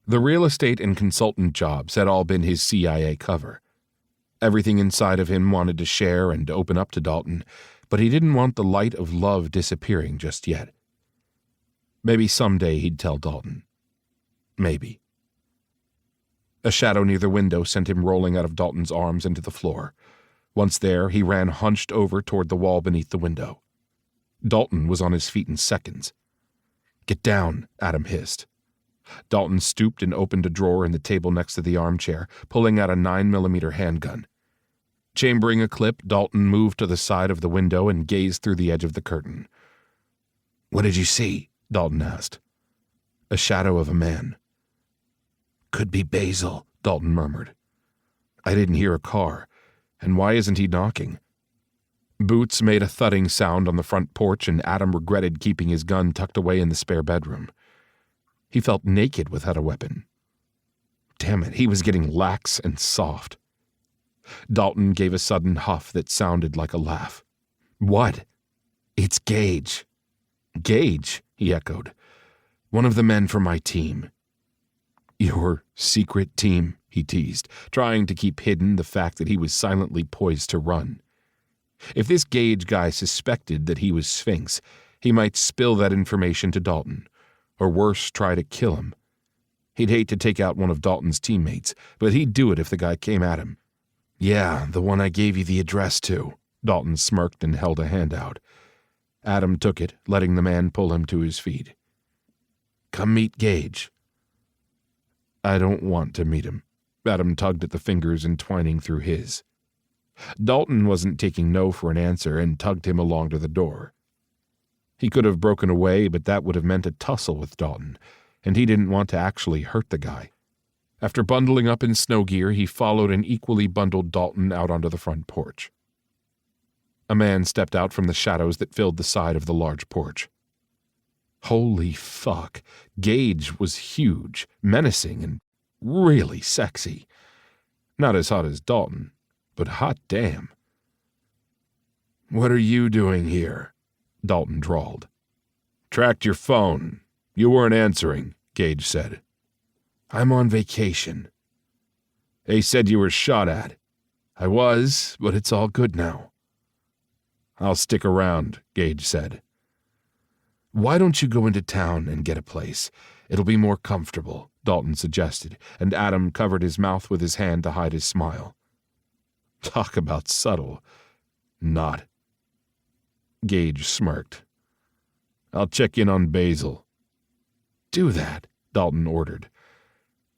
[SPEAKER 2] The real estate and consultant jobs had all been his CIA cover. Everything inside of him wanted to share and open up to Dalton, but he didn't want the light of love disappearing just yet. Maybe someday he'd tell Dalton. Maybe. A shadow near the window sent him rolling out of Dalton's arms into the floor. Once there, he ran hunched over toward the wall beneath the window. Dalton was on his feet in seconds. "Get down," Adam hissed. Dalton stooped and opened a drawer in the table next to the armchair, pulling out a 9mm handgun. Chambering a clip, Dalton moved to the side of the window and gazed through the edge of the curtain. "What did you see?" Dalton asked. "A shadow of a man." "Could be Basil," Dalton murmured. "I didn't hear a car. And why isn't he knocking?" Boots made a thudding sound on the front porch, and Adam regretted keeping his gun tucked away in the spare bedroom. He felt naked without a weapon. Damn it, he was getting lax and soft. Dalton gave a sudden huff that sounded like a laugh. "What?" "It's Gage." "Gage?" he echoed. "One of the men from my team." "Your secret team?" he teased, trying to keep hidden the fact that he was silently poised to run. If this Gage guy suspected that he was Sphinx, he might spill that information to Dalton, or worse, try to kill him. He'd hate to take out one of Dalton's teammates, but he'd do it if the guy came at him. "Yeah, the one I gave you the address to." Dalton smirked and held a hand out. Adam took it, letting the man pull him to his feet. "Come meet Gage." "I don't want to meet him." Adam tugged at the fingers entwining through his. Dalton wasn't taking no for an answer and tugged him along to the door. He could have broken away, but that would have meant a tussle with Dalton, and he didn't want to actually hurt the guy. After bundling up in snow gear, he followed an equally bundled Dalton out onto the front porch. A man stepped out from the shadows that filled the side of the large porch. Holy fuck, Gage was huge, menacing, and really sexy. Not as hot as Dalton, but hot damn. "What are you doing here?" Dalton drawled. "Tracked your phone. You weren't answering," Gage said. "I'm on vacation." "They said you were shot at." "I was, but it's all good now." "I'll stick around," Gage said. "Why don't you go into town and get a place? It'll be more comfortable," Dalton suggested, and Adam covered his mouth with his hand to hide his smile. Talk about subtle. Not. Gage smirked. "I'll check in on Basil." "Do that," Dalton ordered.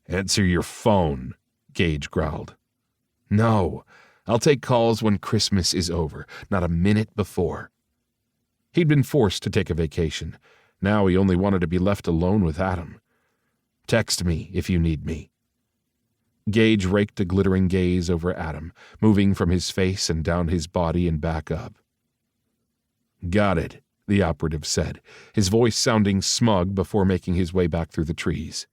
[SPEAKER 2] "Answer your phone," Gage growled. "No, I'll take calls when Christmas is over, not a minute before." He'd been forced to take a vacation. Now he only wanted to be left alone with Adam. "Text me if you need me." Gage raked a glittering gaze over Adam, moving from his face and down his body and back up. "Got it," the operative said, his voice sounding smug before making his way back through the trees.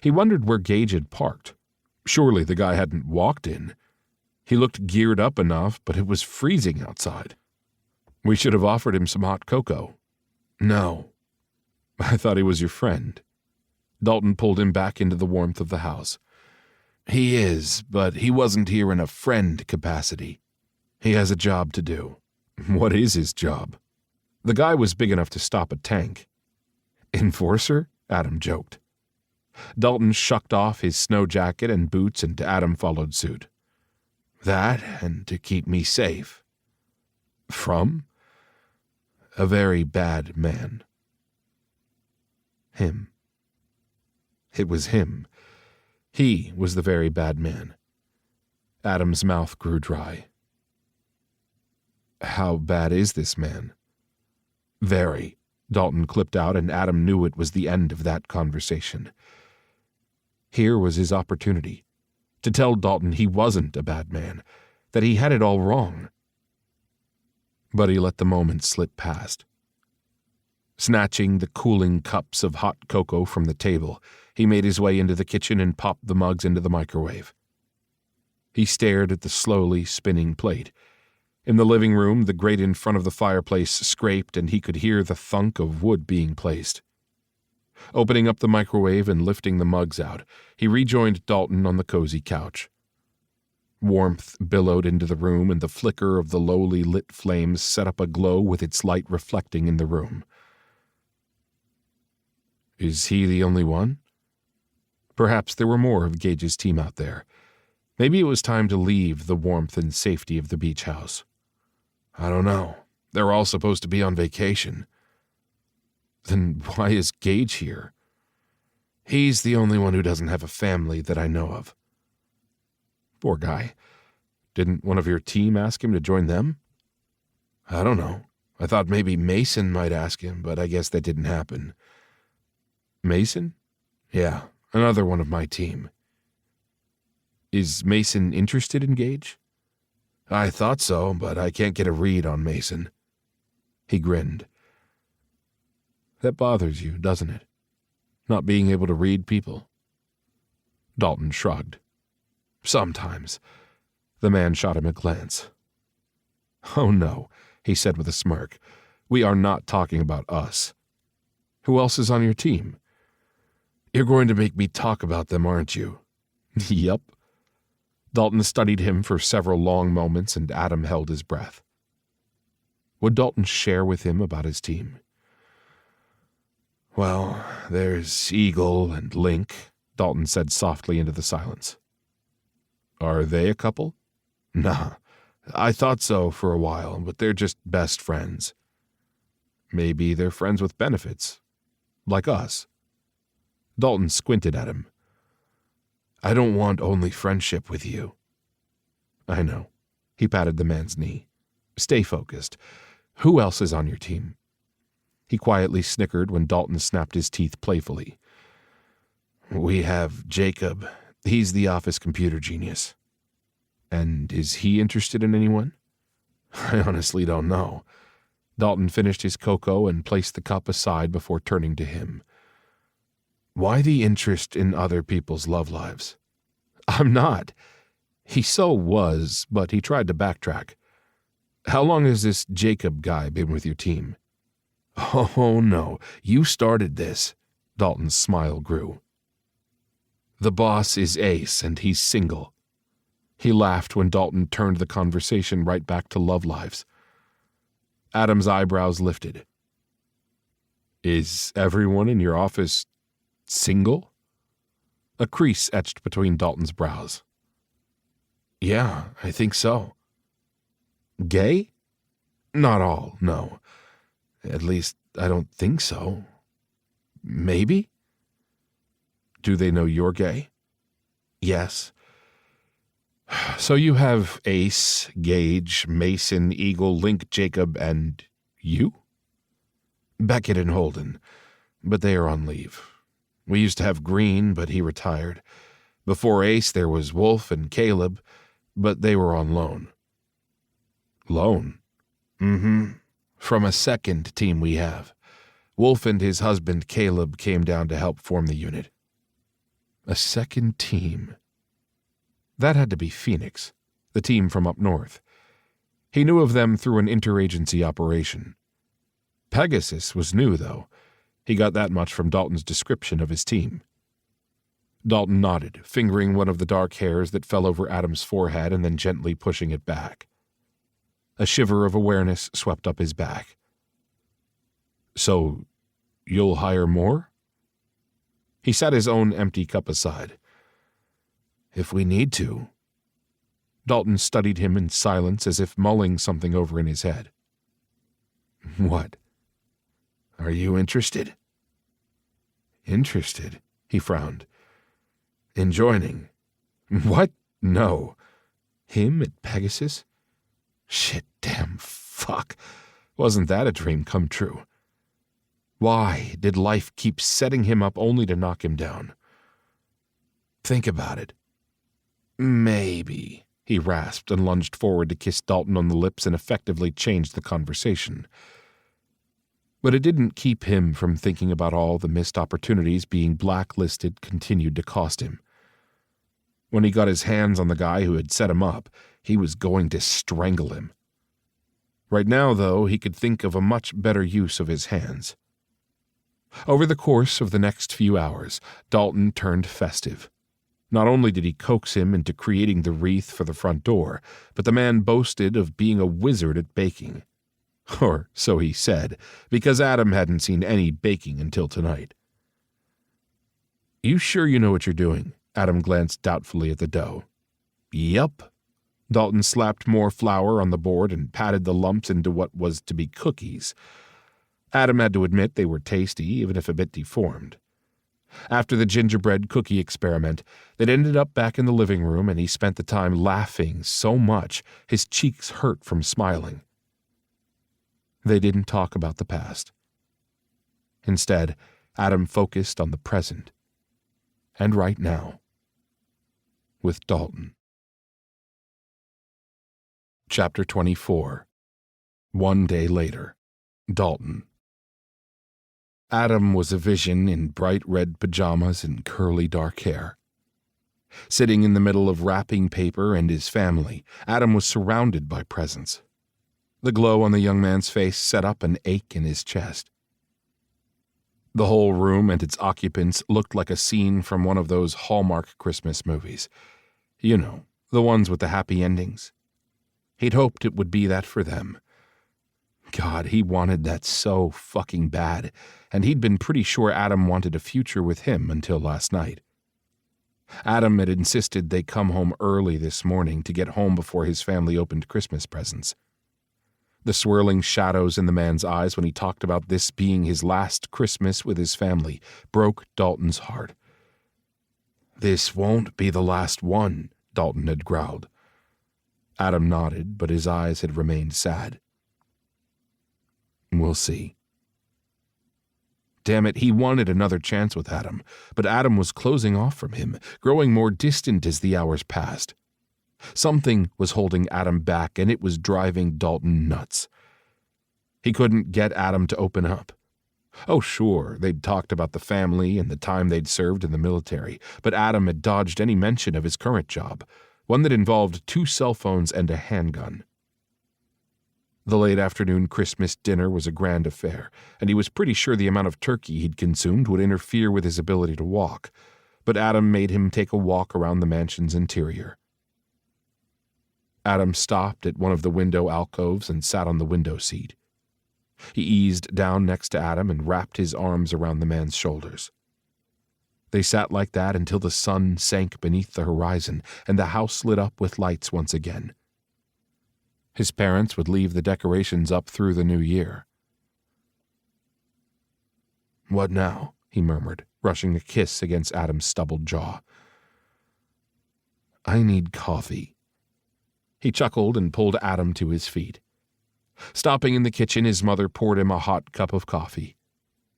[SPEAKER 2] He wondered where Gage had parked. Surely the guy hadn't walked in. He looked geared up enough, but it was freezing outside. "We should have offered him some hot cocoa." "No." "I thought he was your friend." Dalton pulled him back into the warmth of the house. "He is, but he wasn't here in a friend capacity. He has a job to do." "What is his job?" The guy was big enough to stop a tank. "Enforcer?" Adam joked. Dalton shucked off his snow jacket and boots, and Adam followed suit. "That, and to keep me safe." "From?" "A very bad man." Him. It was him. He was the very bad man. Adam's mouth grew dry. "How bad is this man?" "Very," Dalton clipped out, and Adam knew it was the end of that conversation. Here was his opportunity, to tell Dalton he wasn't a bad man, that he had it all wrong. But he let the moment slip past. Snatching the cooling cups of hot cocoa from the table, he made his way into the kitchen and popped the mugs into the microwave. He stared at the slowly spinning plate. In the living room, the grate in front of the fireplace scraped, and he could hear the thunk of wood being placed. Opening up the microwave and lifting the mugs out, he rejoined Dalton on the cozy couch. Warmth billowed into the room, and the flicker of the lowly lit flames set up a glow with its light reflecting in the room. Is he the only one? Perhaps there were more of Gage's team out there. Maybe it was time to leave the warmth and safety of the beach house. I don't know. They're all supposed to be on vacation. Then why is Gage here? He's the only one who doesn't have a family that I know of. Poor guy. Didn't one of your team ask him to join them? I don't know. I thought maybe Mason might ask him, but I guess that didn't happen. Mason? Yeah, another one of my team. Is Mason interested in Gage? I thought so, but I can't get a read on Mason. He grinned. That bothers you, doesn't it? Not being able to read people? Dalton shrugged. Sometimes. The man shot him a glance. Oh no, he said with a smirk. We are not talking about us. Who else is on your team? You're going to make me talk about them, aren't you? Yep. Dalton studied him for several long moments, and Adam held his breath. Would Dalton share with him about his team? Well, there's Eagle and Link, Dalton said softly into the silence. Are they a couple? Nah, I thought so for a while, but they're just best friends. Maybe they're friends with benefits, like us. Dalton squinted at him. I don't want only friendship with you. I know. He patted the man's knee. Stay focused. Who else is on your team? He quietly snickered when Dalton snapped his teeth playfully. We have Jacob. He's the office computer genius. And is he interested in anyone? I honestly don't know. Dalton finished his cocoa and placed the cup aside before turning to him. Why the interest in other people's love lives? I'm not. He so was, but he tried to backtrack. How long has this Jacob guy been with your team? Oh, no, you started this. Dalton's smile grew. The boss is Ace, and he's single. He laughed when Dalton turned the conversation right back to love lives. Adam's eyebrows lifted. Is everyone in your office single? A crease etched between Dalton's brows. Yeah, I think so. Gay? Not all, no. At least, I don't think so. Maybe? Do they know you're gay? Yes. So you have Ace, Gage, Mason, Eagle, Link, Jacob, and you? Beckett and Holden, but they are on leave. We used to have Green, but he retired. Before Ace, there was Wolf and Caleb, but they were on loan. Loan? Mm-hmm. From a second team we have. Wolf and his husband Caleb came down to help form the unit. A second team. That had to be Phoenix, the team from up north. He knew of them through an interagency operation. Pegasus was new, though. He got that much from Dalton's description of his team. Dalton nodded, fingering one of the dark hairs that fell over Adam's forehead and then gently pushing it back. A shiver of awareness swept up his back. So, you'll hire more? He set his own empty cup aside. If we need to. Dalton studied him in silence as if mulling something over in his head. What? Are you interested? Interested? He frowned. In joining. What? No. Him at Pegasus? Shit, damn, fuck. Wasn't that a dream come true? Why did life keep setting him up only to knock him down? Think about it. Maybe, he rasped and lunged forward to kiss Dalton on the lips and effectively changed the conversation. But it didn't keep him from thinking about all the missed opportunities being blacklisted continued to cost him. When he got his hands on the guy who had set him up, he was going to strangle him. Right now, though, he could think of a much better use of his hands. Over the course of the next few hours, Dalton turned festive. Not only did he coax him into creating the wreath for the front door, but the man boasted of being a wizard at baking. Or so he said, because Adam hadn't seen any baking until tonight. "You sure you know what you're doing?" Adam glanced doubtfully at the dough. "Yep." Dalton slapped more flour on the board and patted the lumps into what was to be cookies. Adam had to admit they were tasty, even if a bit deformed. After the gingerbread cookie experiment, they'd ended up back in the living room, and he spent the time laughing so much his cheeks hurt from smiling. They didn't talk about the past. Instead, Adam focused on the present, and right now, with Dalton. Chapter 24. One day later. Dalton. Adam was a vision in bright red pajamas and curly dark hair. Sitting in the middle of wrapping paper and his family, Adam was surrounded by presents. The glow on the young man's face set up an ache in his chest. The whole room and its occupants looked like a scene from one of those Hallmark Christmas movies. You know, the ones with the happy endings. He'd hoped it would be that for them. God, he wanted that so fucking bad, and he'd been pretty sure Adam wanted a future with him until last night. Adam had insisted they come home early this morning to get home before his family opened Christmas presents. The swirling shadows in the man's eyes when he talked about this being his last Christmas with his family broke Dalton's heart. "This won't be the last one," Dalton had growled. Adam nodded, but his eyes had remained sad. "We'll see." Damn it, he wanted another chance with Adam, but Adam was closing off from him, growing more distant as the hours passed. Something was holding Adam back, and it was driving Dalton nuts. He couldn't get Adam to open up. Oh, sure, they'd talked about the family and the time they'd served in the military, but Adam had dodged any mention of his current job, one that involved 2 cell phones and a handgun. The late afternoon Christmas dinner was a grand affair, and he was pretty sure the amount of turkey he'd consumed would interfere with his ability to walk, but Adam made him take a walk around the mansion's interior. Adam stopped at one of the window alcoves and sat on the window seat. He eased down next to Adam and wrapped his arms around the man's shoulders. They sat like that until the sun sank beneath the horizon and the house lit up with lights once again. His parents would leave the decorations up through the new year. "What now?" he murmured, brushing a kiss against Adam's stubbled jaw. "I need coffee." He chuckled and pulled Adam to his feet. Stopping in the kitchen, his mother poured him a hot cup of coffee.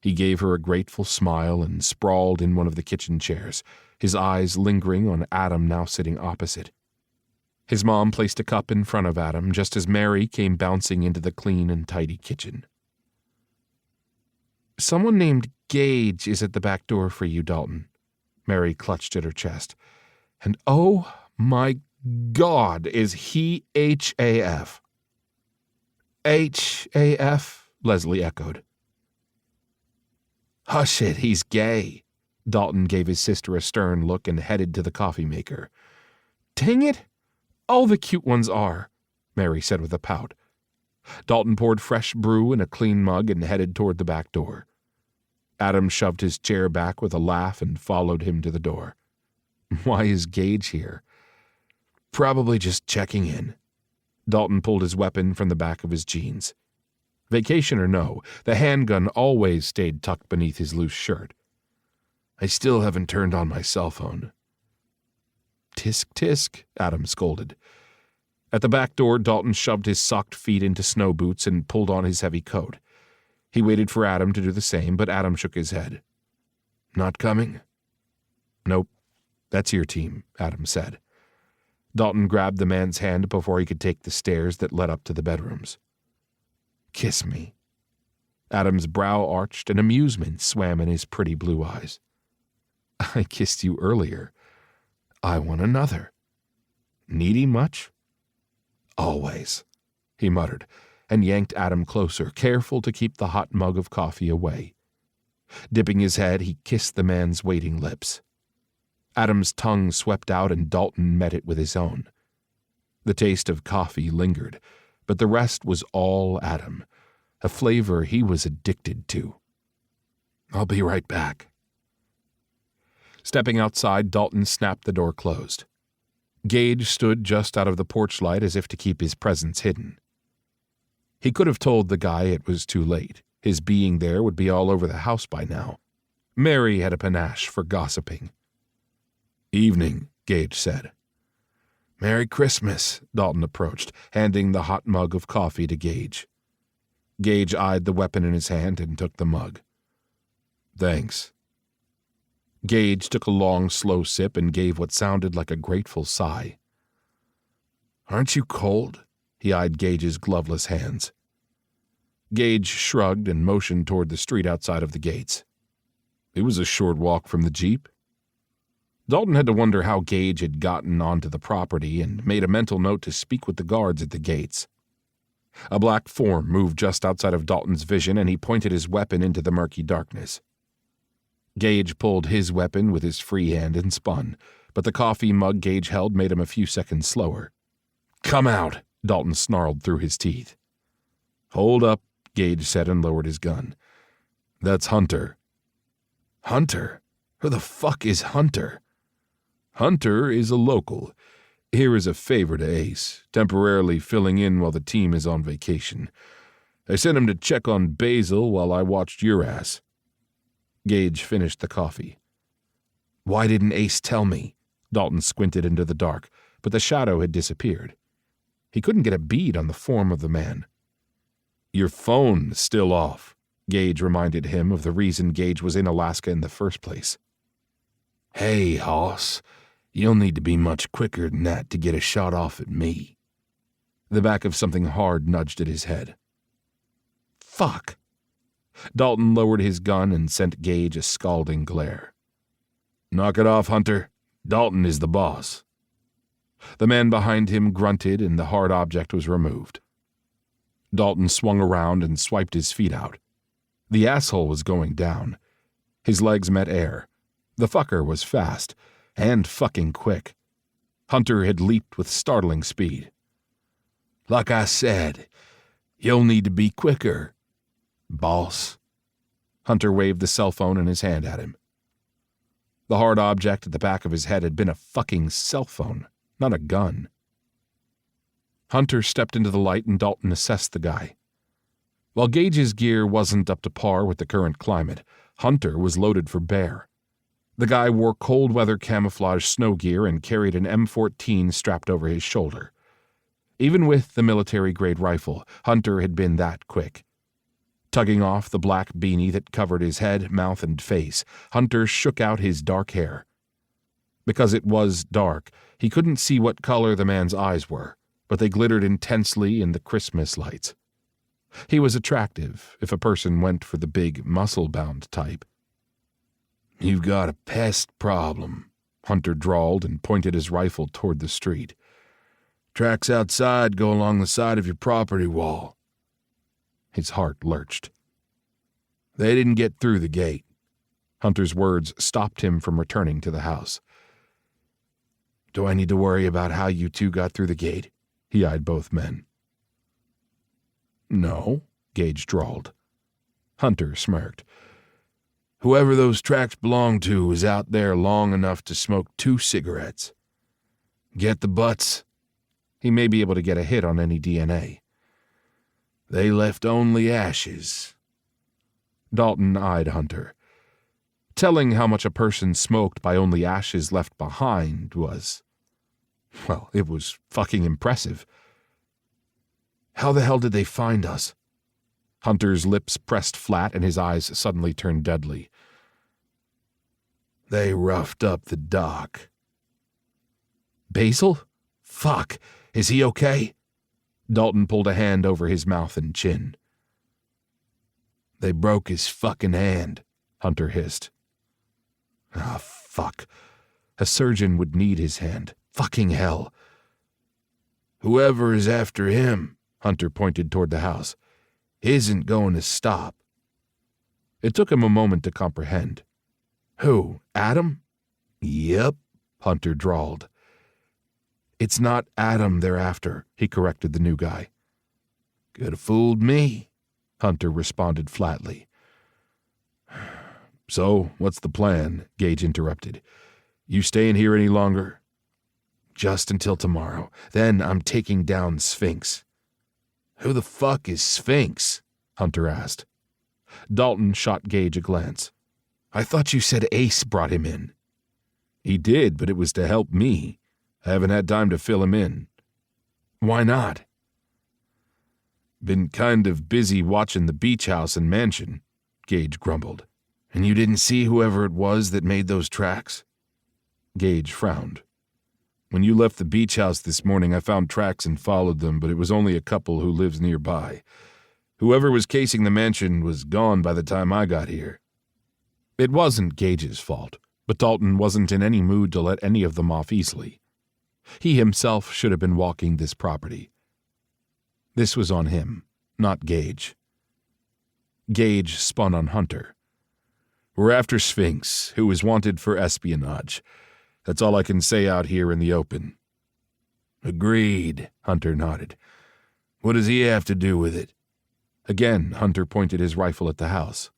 [SPEAKER 2] He gave her a grateful smile and sprawled in one of the kitchen chairs, his eyes lingering on Adam now sitting opposite. His mom placed a cup in front of Adam just as Mary came bouncing into the clean and tidy kitchen. "Someone named Gage is at the back door for you, Dalton." Mary clutched at her chest. "And oh my God, is he H.A.F.?" "H.A.F.?" Leslie echoed. "Hush it, he's gay." Dalton gave his sister a stern look and headed to the coffee maker. "Dang it! All the cute ones are," Mary said with a pout. Dalton poured fresh brew in a clean mug and headed toward the back door. Adam shoved his chair back with a laugh and followed him to the door. "Why is Gage here?" "Probably just checking in." Dalton pulled his weapon from the back of his jeans. Vacation or no, the handgun always stayed tucked beneath his loose shirt. "I still haven't turned on my cell phone." "Tisk, tisk," Adam scolded. At the back door, Dalton shoved his socked feet into snow boots and pulled on his heavy coat. He waited for Adam to do the same, but Adam shook his head. "Not coming?" "Nope. That's your team," Adam said. Dalton grabbed the man's hand before he could take the stairs that led up to the bedrooms. "Kiss me." Adam's brow arched and amusement swam in his pretty blue eyes. I kissed you earlier. I want another. Needy much? Always, he muttered, and yanked Adam closer, careful to keep the hot mug of coffee away. Dipping his head, he kissed the man's waiting lips. Adam's tongue swept out and Dalton met it with his own. The taste of coffee lingered, but the rest was all Adam, a flavor he was addicted to. I'll be right back. Stepping outside, Dalton snapped the door closed. Gage stood just out of the porch light as if to keep his presence hidden. He could have told the guy it was too late. His being there would be all over the house by now. Mary had a panache for gossiping. Evening, Gage said. Merry Christmas, Dalton approached, handing the hot mug of coffee to Gage. Gage eyed the weapon in his hand and took the mug. Thanks. Gage took a long, slow sip and gave what sounded like a grateful sigh. Aren't you cold? He eyed Gage's gloveless hands. Gage shrugged and motioned toward the street outside of the gates. It was a short walk from the Jeep. Dalton had to wonder how Gage had gotten onto the property and made a mental note to speak with the guards at the gates. A black form moved just outside of Dalton's vision, and he pointed his weapon into the murky darkness. Gage pulled his weapon with his free hand and spun, but the coffee mug Gage held made him a few seconds slower. Come out, Dalton snarled through his teeth. Hold up, Gage said and lowered his gun. That's Hunter. Hunter? Who the fuck is Hunter? Hunter is a local. Here is a favor to Ace, temporarily filling in while the team is on vacation. I sent him to check on Basil while I watched your ass. Gage finished the coffee. Why didn't Ace tell me? Dalton squinted into the dark, but the shadow had disappeared. He couldn't get a bead on the form of the man. Your phone's still off, Gage reminded him of the reason Gage was in Alaska in the first place. Hey, hoss, you'll need to be much quicker than that to get a shot off at me. The back of something hard nudged at his head. Fuck! Dalton lowered his gun and sent Gage a scalding glare. Knock it off, Hunter. Dalton is the boss. The man behind him grunted and the hard object was removed. Dalton swung around and swiped his feet out. The asshole was going down. His legs met air. The fucker was fast, and fucking quick. Hunter had leaped with startling speed. Like I said, you'll need to be quicker, boss. Hunter waved the cell phone in his hand at him. The hard object at the back of his head had been a fucking cell phone, not a gun. Hunter stepped into the light and Dalton assessed the guy. While Gage's gear wasn't up to par with the current climate, Hunter was loaded for bear. The guy wore cold-weather camouflage snow gear and carried an M14 strapped over his shoulder. Even with the military-grade rifle, Hunter had been that quick. Tugging off the black beanie that covered his head, mouth, and face, Hunter shook out his dark hair. Because it was dark, he couldn't see what color the man's eyes were, but they glittered intensely in the Christmas lights. He was attractive, if a person went for the big, muscle-bound type. You've got a pest problem, Hunter drawled and pointed his rifle toward the street. Tracks outside go along the side of your property wall. His heart lurched. They didn't get through the gate. Hunter's words stopped him from returning to the house. Do I need to worry about how you two got through the gate? He eyed both men. No, Gage drawled. Hunter smirked. Whoever those tracks belonged to was out there long enough to smoke 2 cigarettes. Get the butts? He may be able to get a hit on any DNA. They left only ashes. Dalton eyed Hunter. Telling how much a person smoked by only ashes left behind was, well, it was fucking impressive. How the hell did they find us? Hunter's lips pressed flat and his eyes suddenly turned deadly. They roughed up the dock. Basil? Fuck. Is he okay? Dalton pulled a hand over his mouth and chin. They broke his fucking hand, Hunter hissed. Ah, fuck. A surgeon would need his hand. Fucking hell. Whoever is after him, Hunter pointed toward the house, isn't going to stop. It took him a moment to comprehend. Who, Adam? Yep, Hunter drawled. It's not Adam they're after, he corrected the new guy. Could have fooled me, Hunter responded flatly. So, what's the plan? Gage interrupted. You staying here any longer? Just until tomorrow. Then I'm taking down Sphinx. Who the fuck is Sphinx? Hunter asked. Dalton shot Gage a glance. I thought you said Ace brought him in. He did, but it was to help me. I haven't had time to fill him in. Why not? Been kind of busy watching the beach house and mansion, Gage grumbled. And you didn't see whoever it was that made those tracks? Gage frowned. When you left the beach house this morning, I found tracks and followed them, but it was only a couple who lives nearby. Whoever was casing the mansion was gone by the time I got here. It wasn't Gage's fault, but Dalton wasn't in any mood to let any of them off easily. He himself should have been walking this property. This was on him, not Gage. Gage spun on Hunter. We're after Sphinx, who is wanted for espionage. That's all I can say out here in the open. Agreed, Hunter nodded. What does he have to do with it? Again, Hunter pointed his rifle at the house.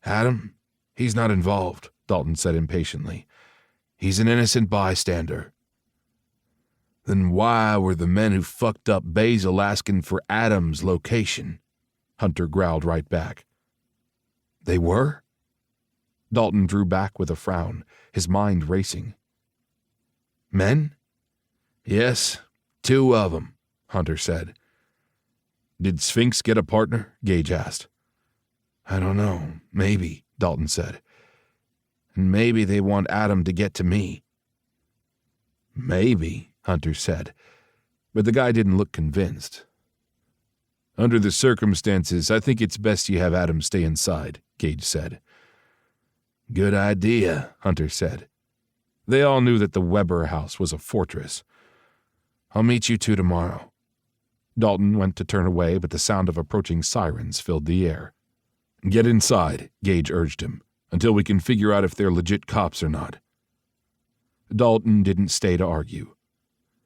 [SPEAKER 2] Adam? He's not involved, Dalton said impatiently. He's an innocent bystander. Then why were the men who fucked up Basil asking for Adam's location? Hunter growled right back. They were? Dalton drew back with a frown, his mind racing. Men? Yes, 2 of them, Hunter said. Did Sphinx get a partner? Gage asked. I don't know. Maybe, Dalton said. And maybe they want Adam to get to me. Maybe, Hunter said, but the guy didn't look convinced. Under the circumstances, I think it's best you have Adam stay inside, Gage said. Good idea, Hunter said. They all knew that the Weber house was a fortress. I'll meet you 2 tomorrow. Dalton went to turn away, but the sound of approaching sirens filled the air. Get inside, Gage urged him, until we can figure out if they're legit cops or not. Dalton didn't stay to argue.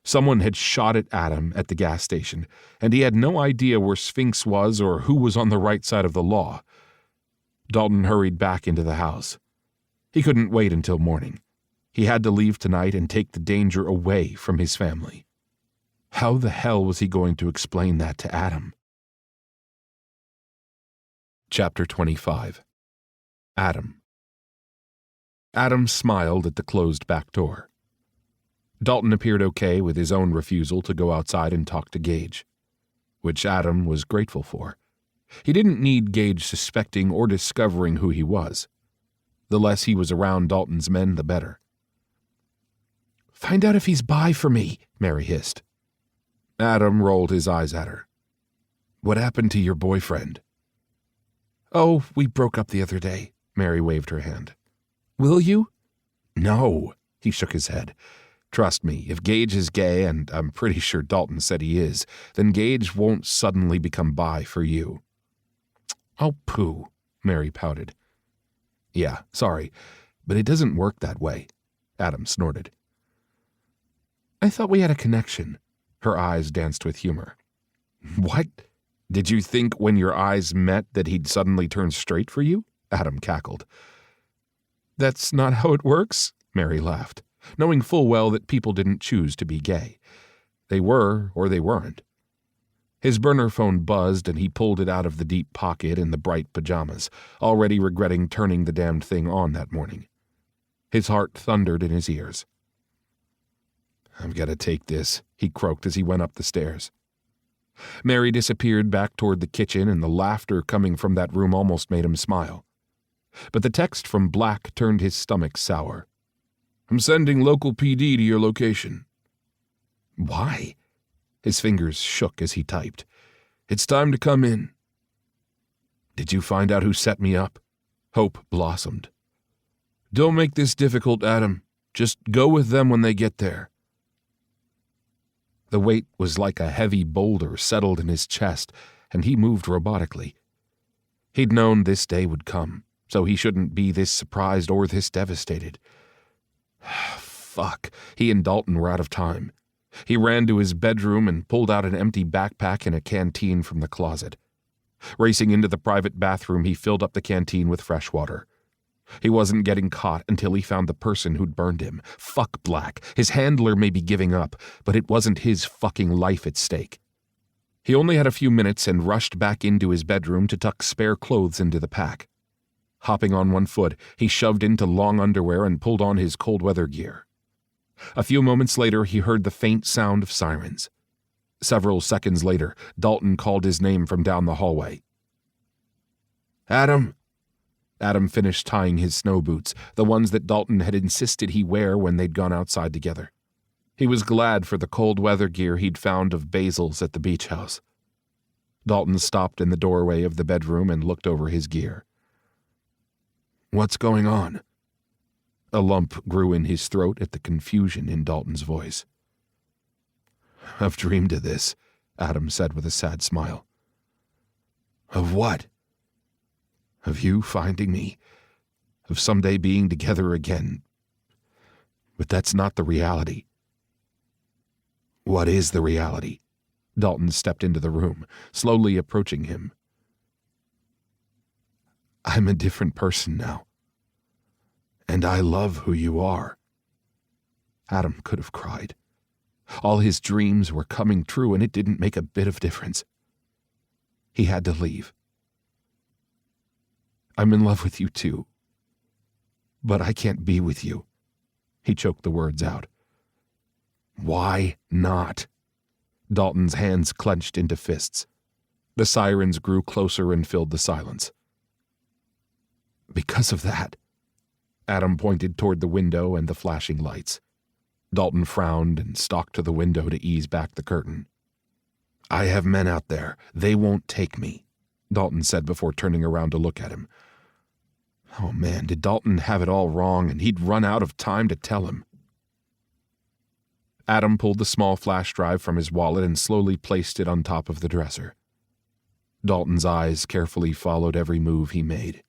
[SPEAKER 2] Someone had shot at Adam at the gas station, and he had no idea where Sphinx was or who was on the right side of the law. Dalton hurried back into the house. He couldn't wait until morning. He had to leave tonight and take the danger away from his family. How the hell was he going to explain that to Adam? Chapter 25. Adam. Adam smiled at the closed back door. Dalton appeared okay with his own refusal to go outside and talk to Gage, which Adam was grateful for. He didn't need Gage suspecting or discovering who he was. The less he was around Dalton's men, the better. Find out if he's bi for me, Mary hissed. Adam rolled his eyes at her. What happened to your boyfriend? Oh, we broke up the other day, Mary waved her hand. Will you? No, he shook his head. Trust me, if Gage is gay, and I'm pretty sure Dalton said he is, then Gage won't suddenly become bi for you. Oh, pooh, Mary pouted. Yeah, sorry, but it doesn't work that way, Adam snorted. I thought we had a connection. Her eyes danced with humor. What? Did you think when your eyes met that he'd suddenly turn straight for you? Adam cackled. That's not how it works, Mary laughed, knowing full well that people didn't choose to be gay. They were or they weren't. His burner phone buzzed and he pulled it out of the deep pocket in the bright pajamas, already regretting turning the damned thing on that morning. His heart thundered in his ears. I've got to take this, he croaked as he went up the stairs. Mary disappeared back toward the kitchen, and the laughter coming from that room almost made him smile. But the text from Black turned his stomach sour. I'm sending local PD to your location. Why? His fingers shook as he typed. It's time to come in. Did you find out who set me up? Hope blossomed. Don't make this difficult, Adam. Just go with them when they get there. The weight was like a heavy boulder settled in his chest, and he moved robotically. He'd known this day would come, so he shouldn't be this surprised or this devastated. Fuck, he and Dalton were out of time. He ran to his bedroom and pulled out an empty backpack and a canteen from the closet. Racing into the private bathroom, he filled up the canteen with fresh water. He wasn't getting caught until he found the person who'd burned him. Fuck Black. His handler may be giving up, but it wasn't his fucking life at stake. He only had a few minutes and rushed back into his bedroom to tuck spare clothes into the pack. Hopping on one foot, he shoved into long underwear and pulled on his cold weather gear. A few moments later, he heard the faint sound of sirens. Several seconds later, Dalton called his name from down the hallway. Adam? Adam finished tying his snow boots, the ones that Dalton had insisted he wear when they'd gone outside together. He was glad for the cold weather gear he'd found of Basil's at the beach house. Dalton stopped in the doorway of the bedroom and looked over his gear. What's going on? A lump grew in his throat at the confusion in Dalton's voice. I've dreamed of this, Adam said with a sad smile. Of what? Of you finding me, of someday being together again. But that's not the reality. What is the reality? Dalton stepped into the room, slowly approaching him. I'm a different person now. And I love who you are. Adam could have cried. All his dreams were coming true, and it didn't make a bit of difference. He had to leave. I'm in love with you too. But I can't be with you. He choked the words out. Why not? Dalton's hands clenched into fists. The sirens grew closer and filled the silence. Because of that. Adam pointed toward the window and the flashing lights. Dalton frowned and stalked to the window to ease back the curtain. I have men out there. They won't take me, Dalton said before turning around to look at him. Oh man, did Dalton have it all wrong, and he'd run out of time to tell him. Adam pulled the small flash drive from his wallet and slowly placed it on top of the dresser. Dalton's eyes carefully followed every move he made.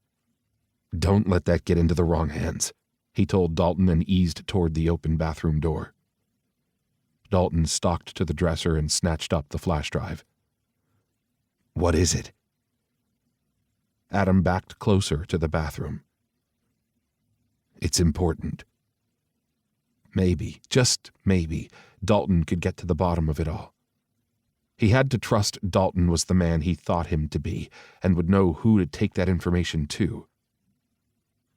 [SPEAKER 2] Don't let that get into the wrong hands, he told Dalton and eased toward the open bathroom door. Dalton stalked to the dresser and snatched up the flash drive. What is it? Adam backed closer to the bathroom. It's important. Maybe, just maybe, Dalton could get to the bottom of it all. He had to trust Dalton was the man he thought him to be, and would know who to take that information to.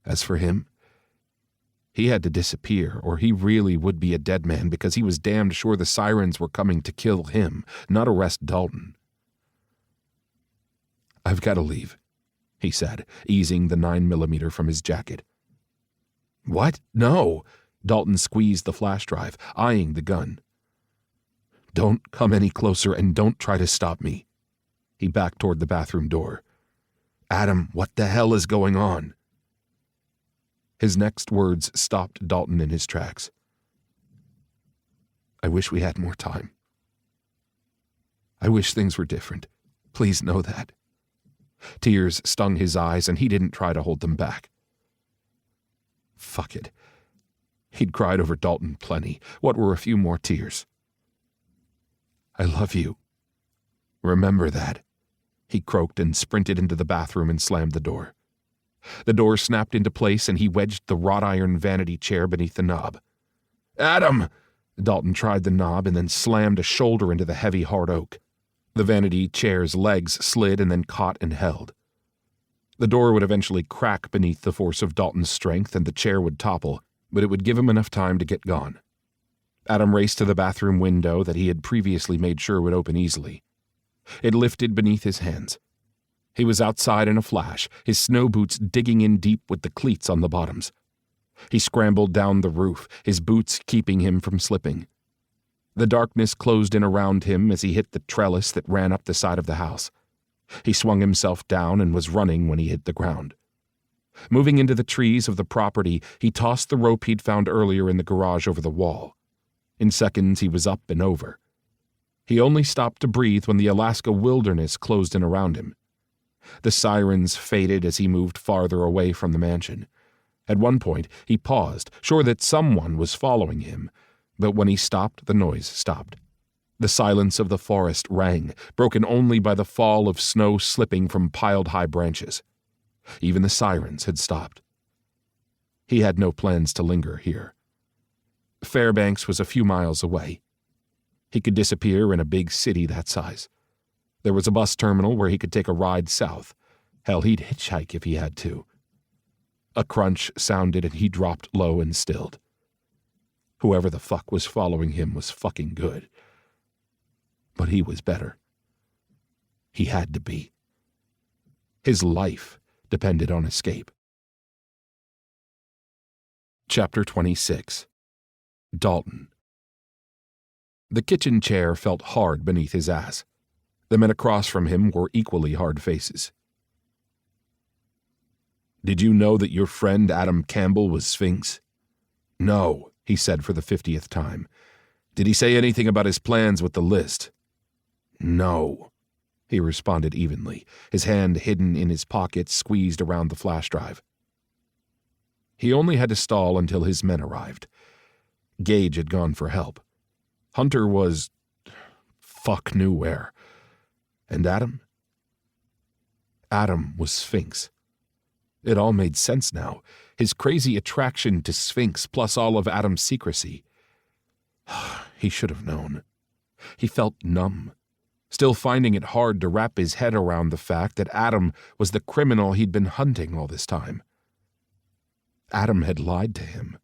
[SPEAKER 2] As for him, he had to disappear, or he really would be a dead man, because he was damned sure the sirens were coming to kill him, not arrest Dalton. I've got to leave, he said, easing the 9mm from his jacket. What? No! Dalton squeezed the flash drive, eyeing the gun. Don't come any closer and don't try to stop me. He backed toward the bathroom door. Adam, what the hell is going on? His next words stopped Dalton in his tracks. I wish we had more time. I wish things were different. Please know that. Tears stung his eyes, and he didn't try to hold them back. Fuck it. He'd cried over Dalton plenty. What were a few more tears? I love you. Remember that. He croaked and sprinted into the bathroom and slammed the door. The door snapped into place, and he wedged the wrought iron vanity chair beneath the knob. Adam! Dalton tried the knob and then slammed a shoulder into the heavy hard oak. The vanity chair's legs slid and then caught and held. The door would eventually crack beneath the force of Dalton's strength, and the chair would topple, but it would give him enough time to get gone. Adam raced to the bathroom window that he had previously made sure would open easily. It lifted beneath his hands. He was outside in a flash, his snow boots digging in deep with the cleats on the bottoms. He scrambled down the roof, his boots keeping him from slipping. The darkness closed in around him as he hit the trellis that ran up the side of the house. He swung himself down and was running when he hit the ground. Moving into the trees of the property, he tossed the rope he'd found earlier in the garage over the wall. In seconds, he was up and over. He only stopped to breathe when the Alaska wilderness closed in around him. The sirens faded as he moved farther away from the mansion. At one point, he paused, sure that someone was following him, but when he stopped, the noise stopped. The silence of the forest rang, broken only by the fall of snow slipping from piled-high branches. Even the sirens had stopped. He had no plans to linger here. Fairbanks was a few miles away. He could disappear in a big city that size. There was a bus terminal where he could take a ride south. Hell, he'd hitchhike if he had to. A crunch sounded and he dropped low and stilled. Whoever the fuck was following him was fucking good. But he was better. He had to be. His life depended on escape. Chapter 26. Dalton. The kitchen chair felt hard beneath his ass. The men across from him wore equally hard faces. "Did you know that your friend Adam Campbell was Sphinx?" "No," he said for the 50th time. "Did he say anything about his plans with the list?" "No," he responded evenly, his hand hidden in his pocket squeezed around the flash drive. He only had to stall until his men arrived. Gage had gone for help. Hunter was... fuck knew where. And Adam? Adam was Sphinx. It all made sense now. His crazy attraction to Sphinx plus all of Adam's secrecy. He should have known. He felt numb, still finding it hard to wrap his head around the fact that Adam was the criminal he'd been hunting all this time. Adam had lied to him.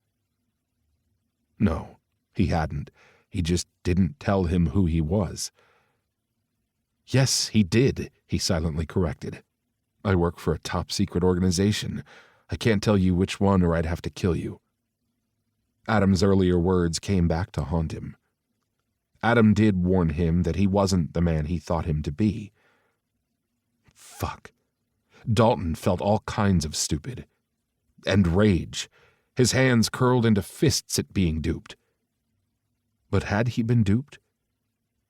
[SPEAKER 2] No, he hadn't. He just didn't tell him who he was. Yes, he did, he silently corrected. I work for a top-secret organization. I can't tell you which one or I'd have to kill you. Adam's earlier words came back to haunt him. Adam did warn him that he wasn't the man he thought him to be. Fuck. Dalton felt all kinds of stupid. And rage. His hands curled into fists at being duped. But had he been duped?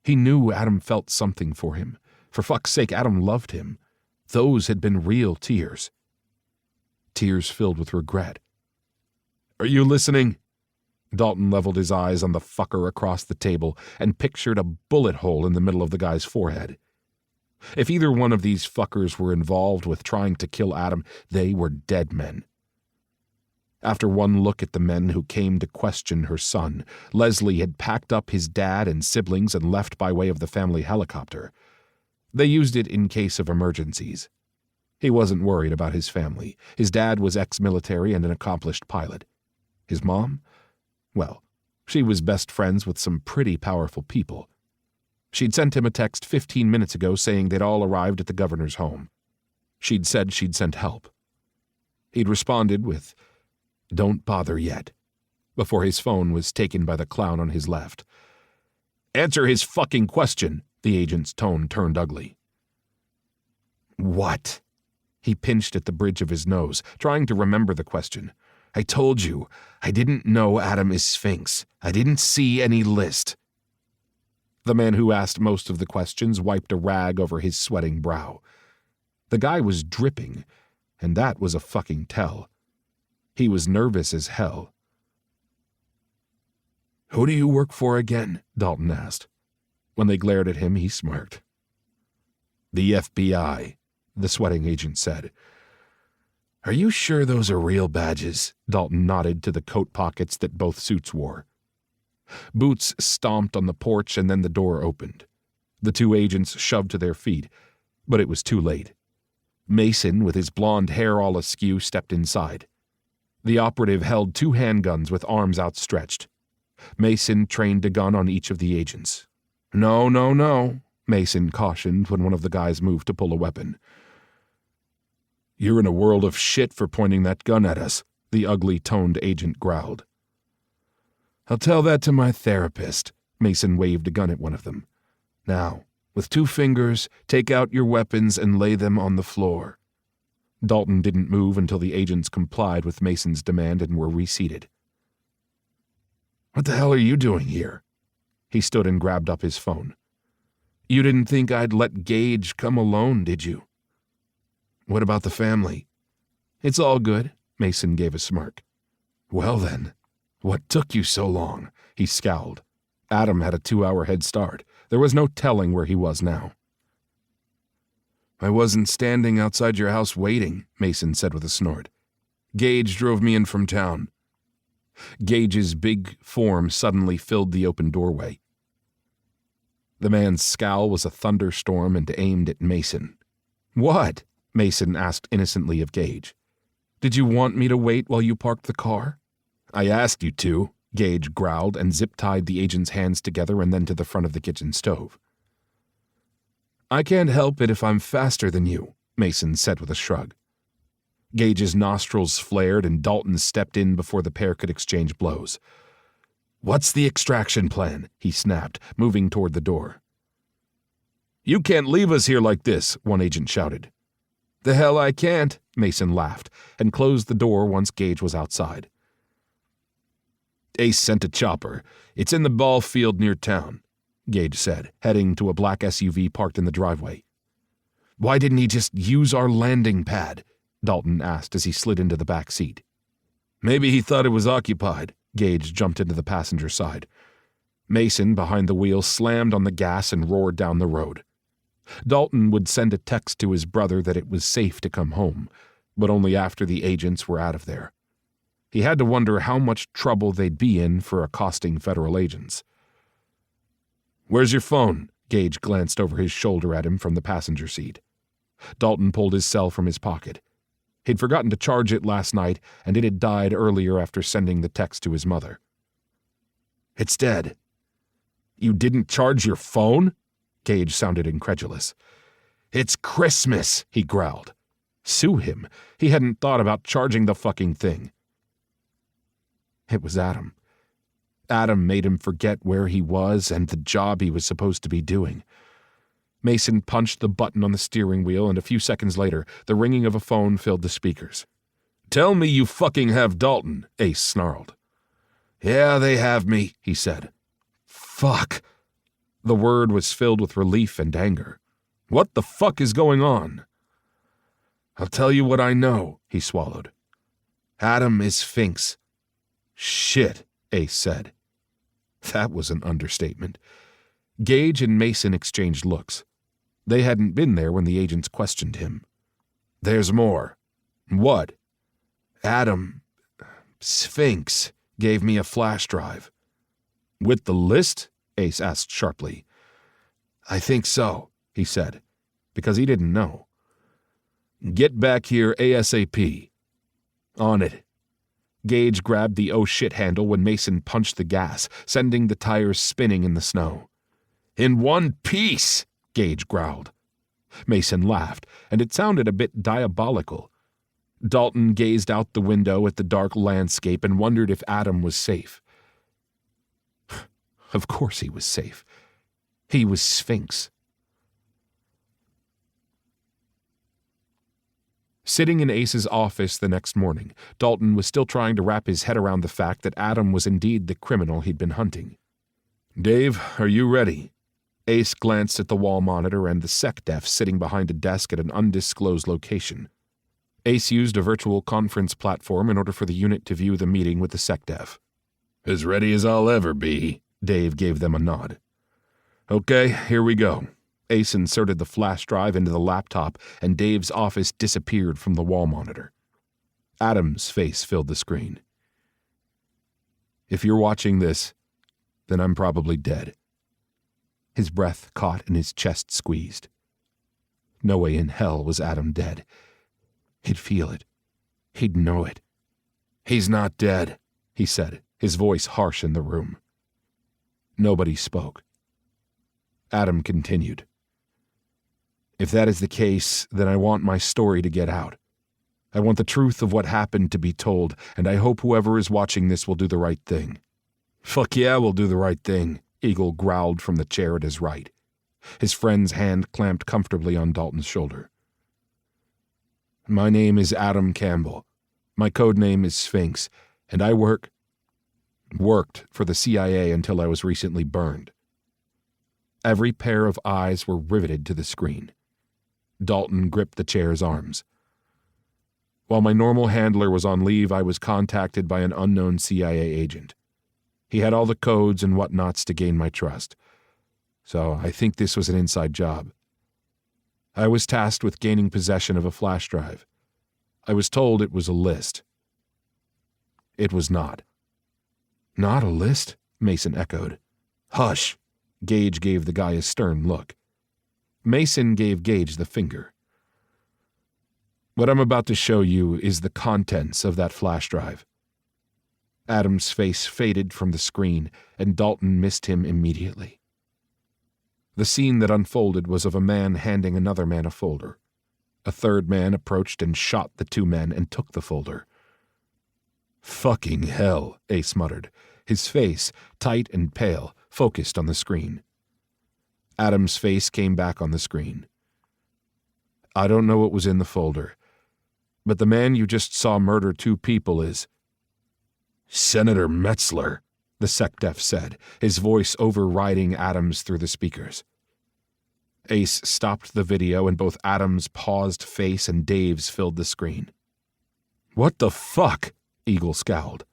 [SPEAKER 2] He knew Adam felt something for him. For fuck's sake, Adam loved him. Those had been real tears. Tears filled with regret. Are you listening? Dalton leveled his eyes on the fucker across the table and pictured a bullet hole in the middle of the guy's forehead. If either one of these fuckers were involved with trying to kill Adam, they were dead men. After one look at the men who came to question her son, Leslie had packed up his dad and siblings and left by way of the family helicopter. They used it in case of emergencies. He wasn't worried about his family. His dad was ex-military and an accomplished pilot. His mom? Well, she was best friends with some pretty powerful people. She'd sent him a text 15 minutes ago saying they'd all arrived at the governor's home. She'd said she'd sent help. He'd responded with, "Don't bother yet," before his phone was taken by the clown on his left. "Answer his fucking question," the agent's tone turned ugly. "What?" He pinched at the bridge of his nose, trying to remember the question. "I told you, I didn't know Adam is Sphinx. I didn't see any list." The man who asked most of the questions wiped a rag over his sweating brow. The guy was dripping, and that was a fucking tell. He was nervous as hell. "Who do you work for again?" Dalton asked. When they glared at him, he smirked. "The FBI," the sweating agent said. "Are you sure those are real badges?" Dalton nodded to the coat pockets that both suits wore. Boots stomped on the porch and then the door opened. The two agents shoved to their feet, but it was too late. Mason, with his blonde hair all askew, stepped inside. The operative held 2 handguns with arms outstretched. Mason trained a gun on each of the agents. "No, no, no," Mason cautioned when one of the guys moved to pull a weapon. "You're in a world of shit for pointing that gun at us," the ugly-toned agent growled. "I'll tell that to my therapist," Mason waved a gun at one of them. "Now, With 2 fingers, take out your weapons and lay them on the floor." Dalton didn't move until the agents complied with Mason's demand and were reseated. "What the hell are you doing here?" He stood and grabbed up his phone. "You didn't think I'd let Gage come alone, did you?" "What about the family?" "It's all good," Mason gave a smirk. "Well then, what took you so long?" He scowled. Adam had a 2-hour head start. There was no telling where he was now. "I wasn't standing outside your house waiting," Mason said with a snort. "Gage drove me in from town." Gage's big form suddenly filled the open doorway. The man's scowl was a thunderstorm and aimed at Mason. "What?" Mason asked innocently of Gage. "Did you want me to wait while you parked the car?" "I asked you to," Gage growled and zip-tied the agent's hands together and then to the front of the kitchen stove. "I can't help it if I'm faster than you," Mason said with a shrug. Gage's nostrils flared and Dalton stepped in before the pair could exchange blows. "What's the extraction plan?" he snapped, moving toward the door. "You can't leave us here like this," one agent shouted. "The hell I can't," Mason laughed, and closed the door once Gage was outside. "Ace sent a chopper. It's in the ball field near town," Gage said, heading to a black SUV parked in the driveway. "Why didn't he just use our landing pad?" Dalton asked as he slid into the back seat. "Maybe he thought it was occupied." Gage jumped into the passenger side. Mason, behind the wheel, slammed on the gas and roared down the road. Dalton would send a text to his brother that it was safe to come home, but only after the agents were out of there. He had to wonder how much trouble they'd be in for accosting federal agents. "Where's your phone?" Gage glanced over his shoulder at him from the passenger seat. Dalton pulled his cell from his pocket. He'd forgotten to charge it last night, and it had died earlier after sending the text to his mother. "It's dead." "You didn't charge your phone?" Gage sounded incredulous. "It's Christmas," he growled. Sue him. He hadn't thought about charging the fucking thing. It was Adam. Adam made him forget where he was and the job he was supposed to be doing. Mason punched the button on the steering wheel, and a few seconds later, the ringing of a phone filled the speakers. "Tell me you fucking have Dalton," Ace snarled. "Yeah, they have me," he said. "Fuck." The word was filled with relief and anger. "What the fuck is going on?" "I'll tell you what I know," he swallowed. "Adam is Sphinx." "Shit," Ace said. That was an understatement. Gage and Mason exchanged looks. They hadn't been there when the agents questioned him. "There's more." "What?" "Adam, Sphinx, gave me a flash drive." "With the list?" Ace asked sharply. "I think so," he said, because he didn't know. "Get back here ASAP." "On it." Gage grabbed the oh shit handle when Mason punched the gas, sending the tires spinning in the snow. "In one piece," Gage growled. Mason laughed, and it sounded a bit diabolical. Dalton gazed out the window at the dark landscape and wondered if Adam was safe. Of course he was safe. He was Sphinx. Sitting in Ace's office the next morning, Dalton was still trying to wrap his head around the fact that Adam was indeed the criminal he'd been hunting. "Dave, are you ready?" Ace glanced at the wall monitor and the SecDef sitting behind a desk at an undisclosed location. Ace used a virtual conference platform in order for the unit to view the meeting with the SecDef. "As ready as I'll ever be," Dave gave them a nod. "Okay, here we go." Ace inserted the flash drive into the laptop, and Dave's office disappeared from the wall monitor. Adam's face filled the screen. "If you're watching this, then I'm probably dead." His breath caught and his chest squeezed. No way in hell was Adam dead. He'd feel it. He'd know it. "He's not dead," he said, his voice harsh in the room. Nobody spoke. Adam continued. "If that is the case, then I want my story to get out. I want the truth of what happened to be told, and I hope whoever is watching this will do the right thing." "Fuck yeah, we'll do the right thing," Eagle growled from the chair at his right. His friend's hand clamped comfortably on Dalton's shoulder. "My name is Adam Campbell. My code name is Sphinx, and I worked for the CIA until I was recently burned." Every pair of eyes were riveted to the screen. Dalton gripped the chair's arms. "While my normal handler was on leave, I was contacted by an unknown CIA agent. He had all the codes and whatnots to gain my trust. So I think this was an inside job. I was tasked with gaining possession of a flash drive. I was told it was a list. It was not." "Not a list?" Mason echoed. "Hush!" Gage gave the guy a stern look. Mason gave Gage the finger. "What I'm about to show you is the contents of that flash drive." Adam's face faded from the screen, and Dalton missed him immediately. The scene that unfolded was of a man handing another man a folder. A third man approached and shot the two men and took the folder. "Fucking hell," Ace muttered, his face, tight and pale, focused on the screen. Adam's face came back on the screen. "I don't know what was in the folder, but the man you just saw murder two people is—" "Senator Metzler," the SecDef said, his voice overriding Adam's through the speakers. Ace stopped the video, and both Adam's paused face and Dave's filled the screen. "What the fuck?" Eagle scowled.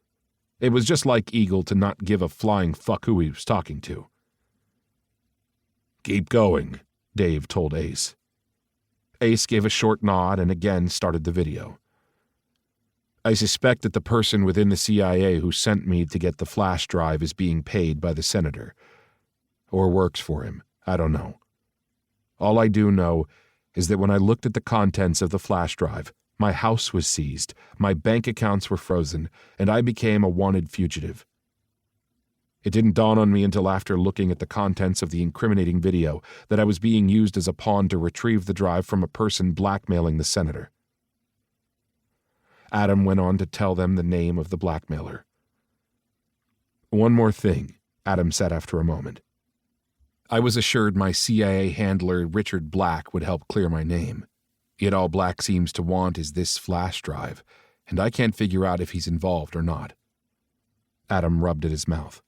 [SPEAKER 2] It was just like Eagle to not give a flying fuck who he was talking to. "Keep going," Dave told Ace. Ace gave a short nod and again started the video. "I suspect that the person within the CIA who sent me to get the flash drive is being paid by the senator. Or works for him. I don't know. All I do know is that when I looked at the contents of the flash drive, my house was seized, my bank accounts were frozen, and I became a wanted fugitive. It didn't dawn on me until after looking at the contents of the incriminating video that I was being used as a pawn to retrieve the drive from a person blackmailing the senator." Adam went on to tell them the name of the blackmailer. "One more thing," Adam said after a moment. "I was assured my CIA handler Richard Black would help clear my name. Yet all Black seems to want is this flash drive, and I can't figure out if he's involved or not." Adam rubbed at his mouth.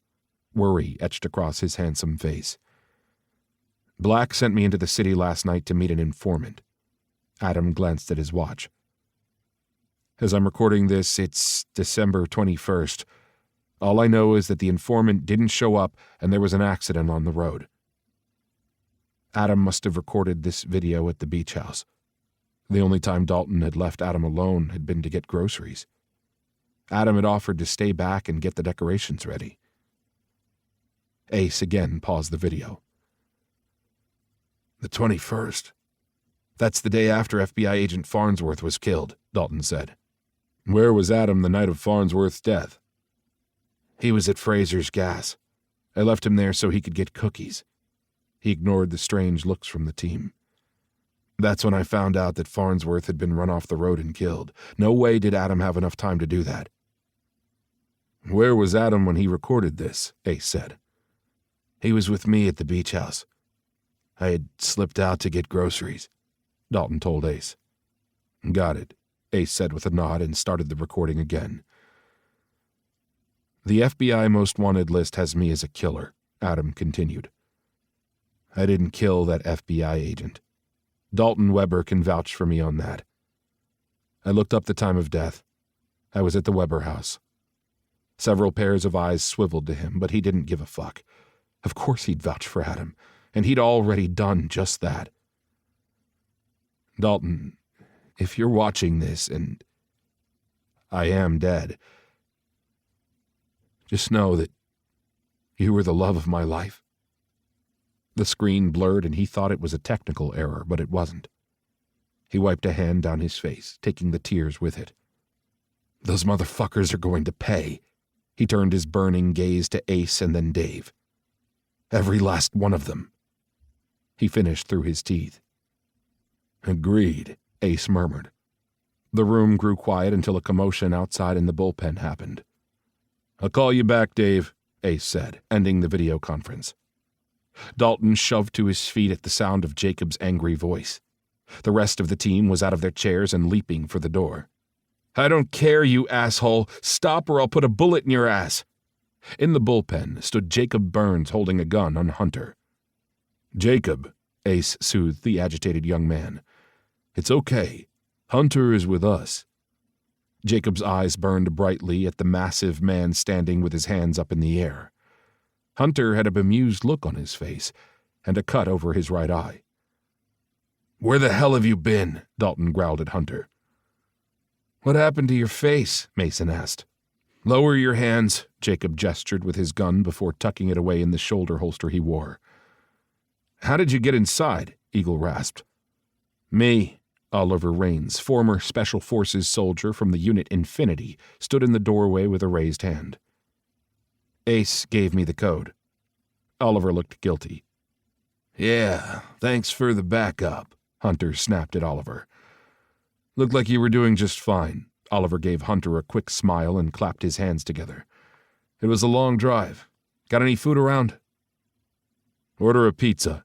[SPEAKER 2] Worry etched across his handsome face. "Black sent me into the city last night to meet an informant." Adam glanced at his watch. "As I'm recording this, it's December 21st. All I know is that the informant didn't show up and there was an accident on the road." Adam must have recorded this video at the beach house. The only time Dalton had left Adam alone had been to get groceries. Adam had offered to stay back and get the decorations ready. Ace again paused the video. "The 21st. That's the day after FBI agent Farnsworth was killed," Dalton said. "Where was Adam the night of Farnsworth's death?" "He was at Fraser's Gas. I left him there so he could get cookies." He ignored the strange looks from the team. "That's when I found out that Farnsworth had been run off the road and killed. No way did Adam have enough time to do that." "Where was Adam when he recorded this?" Ace said. "He was with me at the beach house. I had slipped out to get groceries," Dalton told Ace. "Got it," Ace said with a nod and started the recording again. "The FBI Most Wanted list has me as a killer," Adam continued. "I didn't kill that FBI agent. Dalton Weber can vouch for me on that. I looked up the time of death. I was at the Weber house." Several pairs of eyes swiveled to him, but he didn't give a fuck. Of course he'd vouch for Adam, and he'd already done just that. "Dalton, if you're watching this and I am dead, just know that you were the love of my life." The screen blurred and he thought it was a technical error, but it wasn't. He wiped a hand down his face, taking the tears with it. "Those motherfuckers are going to pay." He turned his burning gaze to Ace and then Dave. "Every last one of them." He finished through his teeth. "Agreed," Ace murmured. The room grew quiet until a commotion outside in the bullpen happened. "I'll call you back, Dave," Ace said, ending the video conference. Dalton shoved to his feet at the sound of Jacob's angry voice. The rest of the team was out of their chairs and leaping for the door. "I don't care, you asshole! Stop or I'll put a bullet in your ass!" In the bullpen stood Jacob Burns holding a gun on Hunter. "Jacob," Ace soothed the agitated young man. "It's okay. Hunter is with us." Jacob's eyes burned brightly at the massive man standing with his hands up in the air. Hunter had a bemused look on his face and a cut over his right eye. "Where the hell have you been?" Dalton growled at Hunter. "What happened to your face?" Mason asked. "Lower your hands," Jacob gestured with his gun before tucking it away in the shoulder holster he wore. "How did you get inside?" Eagle rasped. "Me." Oliver Raines, former Special Forces soldier from the Unit Infinity, stood in the doorway with a raised hand. "Ace gave me the code." Oliver looked guilty. "Yeah, thanks for the backup," Hunter snapped at Oliver. "Looked like you were doing just fine." Oliver gave Hunter a quick smile and clapped his hands together. "It was a long drive. Got any food around?" "Order a pizza."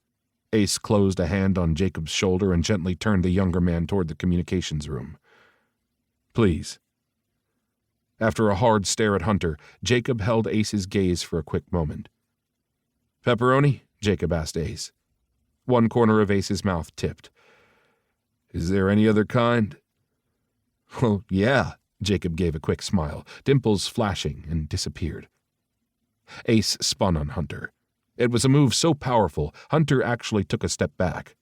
[SPEAKER 2] Ace closed a hand on Jacob's shoulder and gently turned the younger man toward the communications room. "Please." After a hard stare at Hunter, Jacob held Ace's gaze for a quick moment. "Pepperoni?" Jacob asked Ace. One corner of Ace's mouth tipped. "Is there any other kind?" "Well, yeah," Jacob gave a quick smile, dimples flashing, and disappeared. Ace spun on Hunter. It was a move so powerful, Hunter actually took a step back.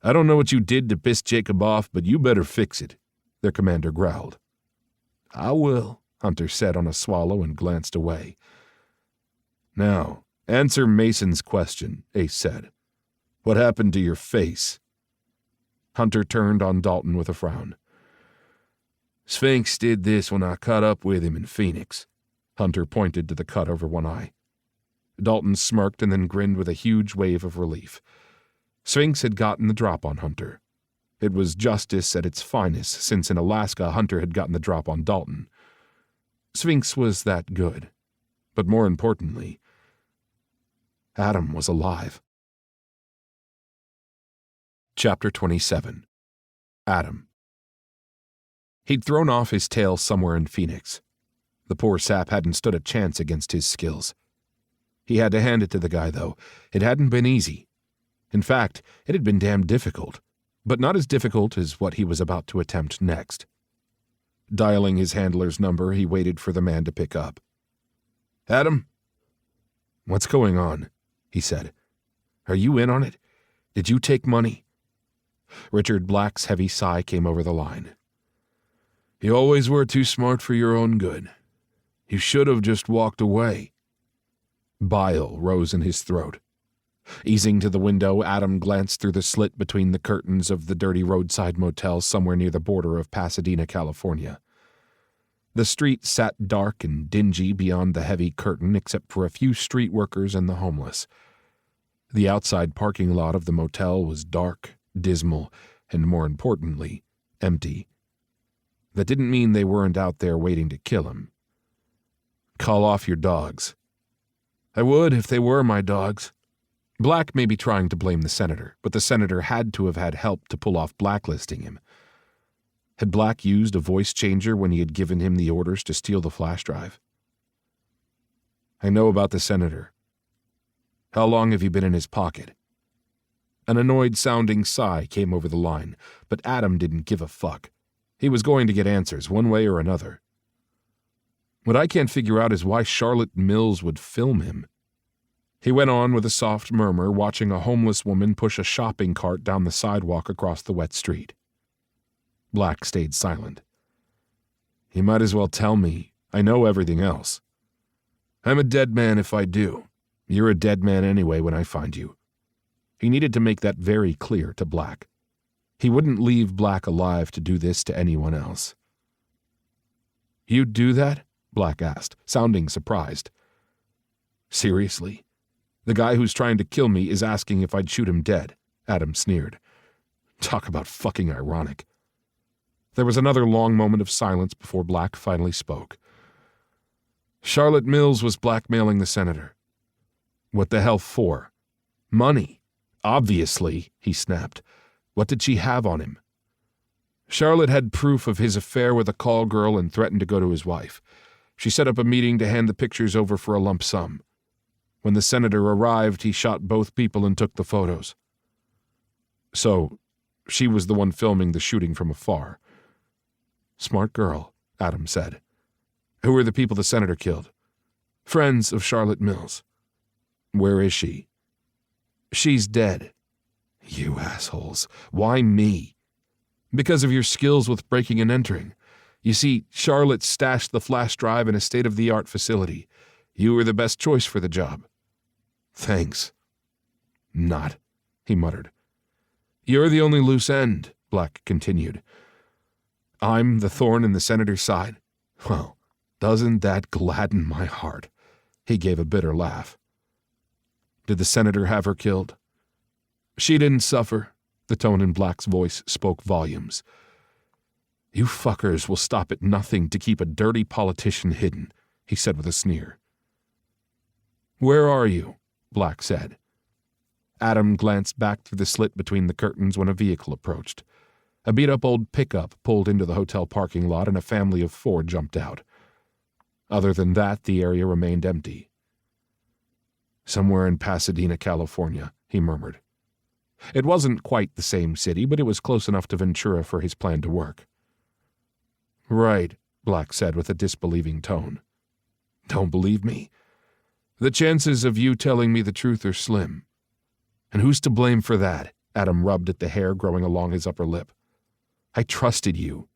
[SPEAKER 2] "I don't know what you did to piss Jacob off, but you better fix it," their commander growled. "I will," Hunter said on a swallow and glanced away. "Now, answer Mason's question," Ace said. "What happened to your face?" Hunter turned on Dalton with a frown. "Sphinx did this when I caught up with him in Phoenix." Hunter pointed to the cut over one eye. Dalton smirked and then grinned with a huge wave of relief. Sphinx had gotten the drop on Hunter. It was justice at its finest, since in Alaska Hunter had gotten the drop on Dalton. Sphinx was that good. But more importantly, Adam was alive. Chapter 27. Adam. He'd thrown off his tail somewhere in Phoenix. The poor sap hadn't stood a chance against his skills. He had to hand it to the guy, though. It hadn't been easy. In fact, it had been damn difficult, but not as difficult as what he was about to attempt next. Dialing his handler's number, he waited for the man to pick up. "Adam?" "What's going on?" he said. "Are you in on it? Did you take money?" Richard Black's heavy sigh came over the line. "You always were too smart for your own good. You should have just walked away." Bile rose in his throat. Easing to the window, Adam glanced through the slit between the curtains of the dirty roadside motel somewhere near the border of Pasadena, California. The street sat dark and dingy beyond the heavy curtain except for a few street workers and the homeless. The outside parking lot of the motel was dark, dismal, and more importantly, empty. That didn't mean they weren't out there waiting to kill him. "Call off your dogs." "I would if they were my dogs." Black may be trying to blame the senator, but the senator had to have had help to pull off blacklisting him. Had Black used a voice changer when he had given him the orders to steal the flash drive? "I know about the senator." "How long have you been in his pocket?" An annoyed-sounding sigh came over the line, but Adam didn't give a fuck. He was going to get answers one way or another. "What I can't figure out is why Charlotte Mills would film him." He went on with a soft murmur, watching a homeless woman push a shopping cart down the sidewalk across the wet street. Black stayed silent. "You might as well tell me. I know everything else." "I'm a dead man if I do. You're a dead man anyway when I find you." He needed to make that very clear to Black. He wouldn't leave Black alive to do this to anyone else. "You'd do that?" Black asked, sounding surprised. "Seriously? The guy who's trying to kill me is asking if I'd shoot him dead," Adam sneered. Talk about fucking ironic. There was another long moment of silence before Black finally spoke. "Charlotte Mills was blackmailing the senator." What the hell for? Money. Obviously, he snapped. What did she have on him? Charlotte had proof of his affair with a call girl and threatened to go to his wife. She set up a meeting to hand the pictures over for a lump sum. When the senator arrived, he shot both people and took the photos. So, she was the one filming the shooting from afar. Smart girl, Adam said. Who were the people the senator killed? Friends of Charlotte Mills. Where is she? She's dead. You assholes. Why me? Because of your skills with breaking and entering. You see, Charlotte stashed the flash drive in a state-of-the-art facility. You were the best choice for the job. Thanks. Not, he muttered. You're the only loose end, Black continued. I'm the thorn in the senator's side. Well, doesn't that gladden my heart? He gave a bitter laugh. Did the senator have her killed? She didn't suffer. The tone in Black's voice spoke volumes. You fuckers will stop at nothing to keep a dirty politician hidden, he said with a sneer. Where are you? Black said. Adam glanced back through the slit between the curtains when a vehicle approached. A beat-up old pickup pulled into the hotel parking lot and a family of 4 jumped out. Other than that, the area remained empty. Somewhere in Pasadena, California, he murmured. It wasn't quite the same city, but it was close enough to Ventura for his plan to work. Right, Black said with a disbelieving tone. Don't believe me? The chances of you telling me the truth are slim. And who's to blame for that? Adam rubbed at the hair growing along his upper lip. I trusted you.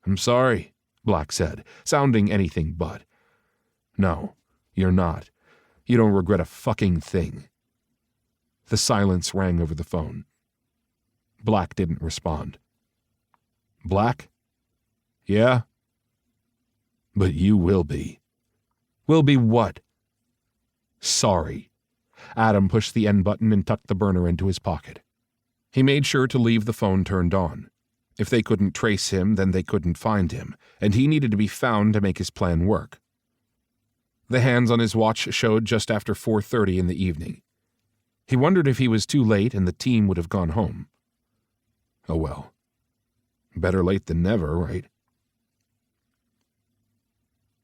[SPEAKER 2] I'm sorry, Black said, sounding anything but. No, you're not. You don't regret a fucking thing. The silence rang over the phone. Black didn't respond. Black? Yeah? But you will be. Will be what? Sorry. Adam pushed the end button and tucked the burner into his pocket. He made sure to leave the phone turned on. If they couldn't trace him, then they couldn't find him, and he needed to be found to make his plan work. The hands on his watch showed just after 4:30 in the evening. He wondered if he was too late and the team would have gone home. Oh well. Better late than never, right?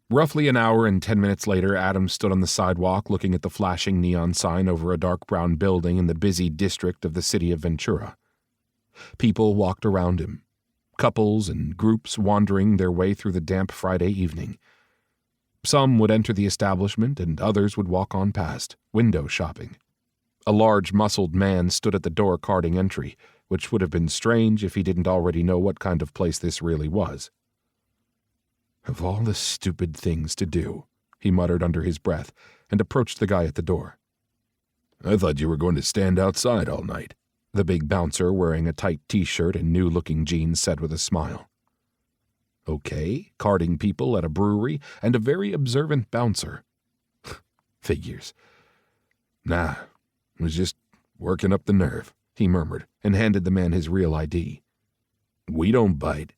[SPEAKER 2] Roughly an hour and 10 minutes later, Adam stood on the sidewalk looking at the flashing neon sign over a dark brown building in the busy district of the city of Ventura. People walked around him, couples and groups wandering their way through the damp Friday evening. Some would enter the establishment and others would walk on past, window shopping. A large, muscled man stood at the door carding entry, which would have been strange if he didn't already know what kind of place this really was. Of all the stupid things to do, he muttered under his breath and approached the guy at the door. I thought you were going to stand outside all night, the big bouncer wearing a tight t-shirt and new-looking jeans said with a smile. Okay, carding people at a brewery and a very observant bouncer. Figures. Nah, was just working up the nerve, he murmured and handed the man his real ID. We don't bite.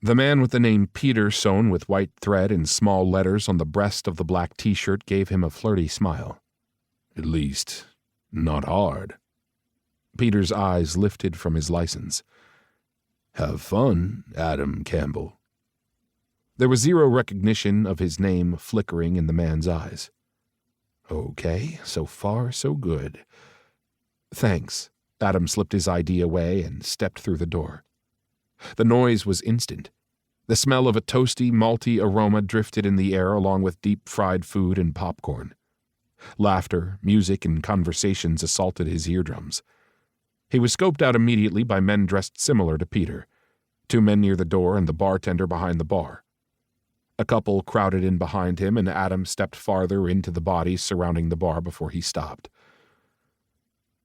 [SPEAKER 2] The man with the name Peter sewn with white thread in small letters on the breast of the black t-shirt gave him a flirty smile. At least, not hard. Peter's eyes lifted from his license. Have fun, Adam Campbell. There was zero recognition of his name flickering in the man's eyes. Okay, so far so good. Thanks. Adam slipped his ID away and stepped through the door. The noise was instant. The smell of a toasty, malty aroma drifted in the air along with deep-fried food and popcorn. Laughter, music, and conversations assaulted his eardrums. He was scoped out immediately by men dressed similar to Peter, 2 men near the door and the bartender behind the bar. A couple crowded in behind him, and Adam stepped farther into the bodies surrounding the bar before he stopped.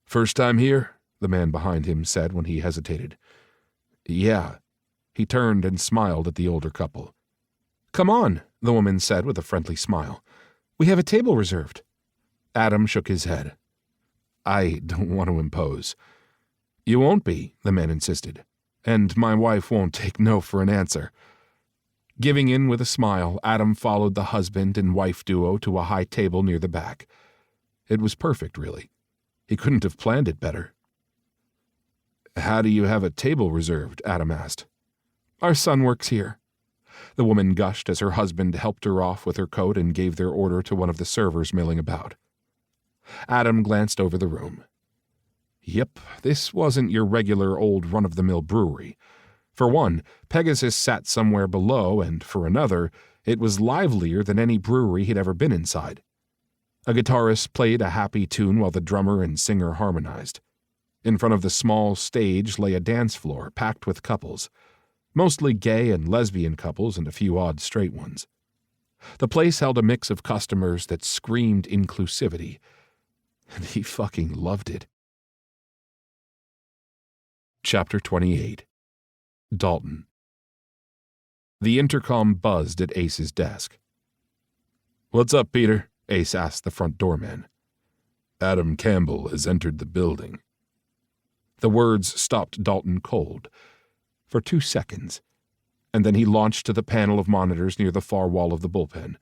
[SPEAKER 2] First time here? The man behind him said when he hesitated. Yeah. He turned and smiled at the older couple. Come on, the woman said with a friendly smile. We have a table reserved. Adam shook his head. I don't want to impose. You won't be, the man insisted. And my wife won't take no for an answer. Giving in with a smile, Adam followed the husband and wife duo to a high table near the back. It was perfect, really. He couldn't have planned it better. "How do you have a table reserved?" Adam asked. "Our son works here." The woman gushed as her husband helped her off with her coat and gave their order to one of the servers milling about. Adam glanced over the room. Yep, this wasn't your regular old run-of-the-mill brewery. For one, Pegasus sat somewhere below, and for another, it was livelier than any brewery he'd ever been inside. A guitarist played a happy tune while the drummer and singer harmonized. In front of the small stage lay a dance floor packed with couples, mostly gay and lesbian couples and a few odd straight ones. The place held a mix of customers that screamed inclusivity, and he fucking loved it. Chapter 28. Dalton. The intercom buzzed at Ace's desk. "What's up, Peter?" Ace asked the front doorman. "Adam Campbell has entered the building." The words stopped Dalton cold for 2 seconds, and then he launched to the panel of monitors near the far wall of the bullpen.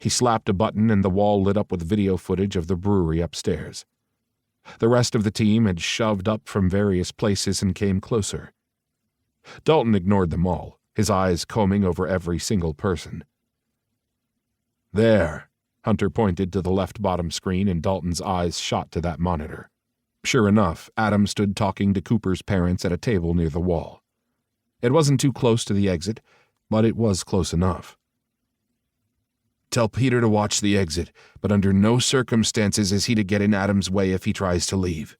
[SPEAKER 2] He slapped a button and the wall lit up with video footage of the brewery upstairs. The rest of the team had shoved up from various places and came closer. Dalton ignored them all, his eyes combing over every single person. "There," Hunter pointed to the left bottom screen, and Dalton's eyes shot to that monitor. Sure enough, Adam stood talking to Cooper's parents at a table near the wall. It wasn't too close to the exit, but it was close enough. "Tell Peter to watch the exit, but under no circumstances is he to get in Adam's way if he tries to leave."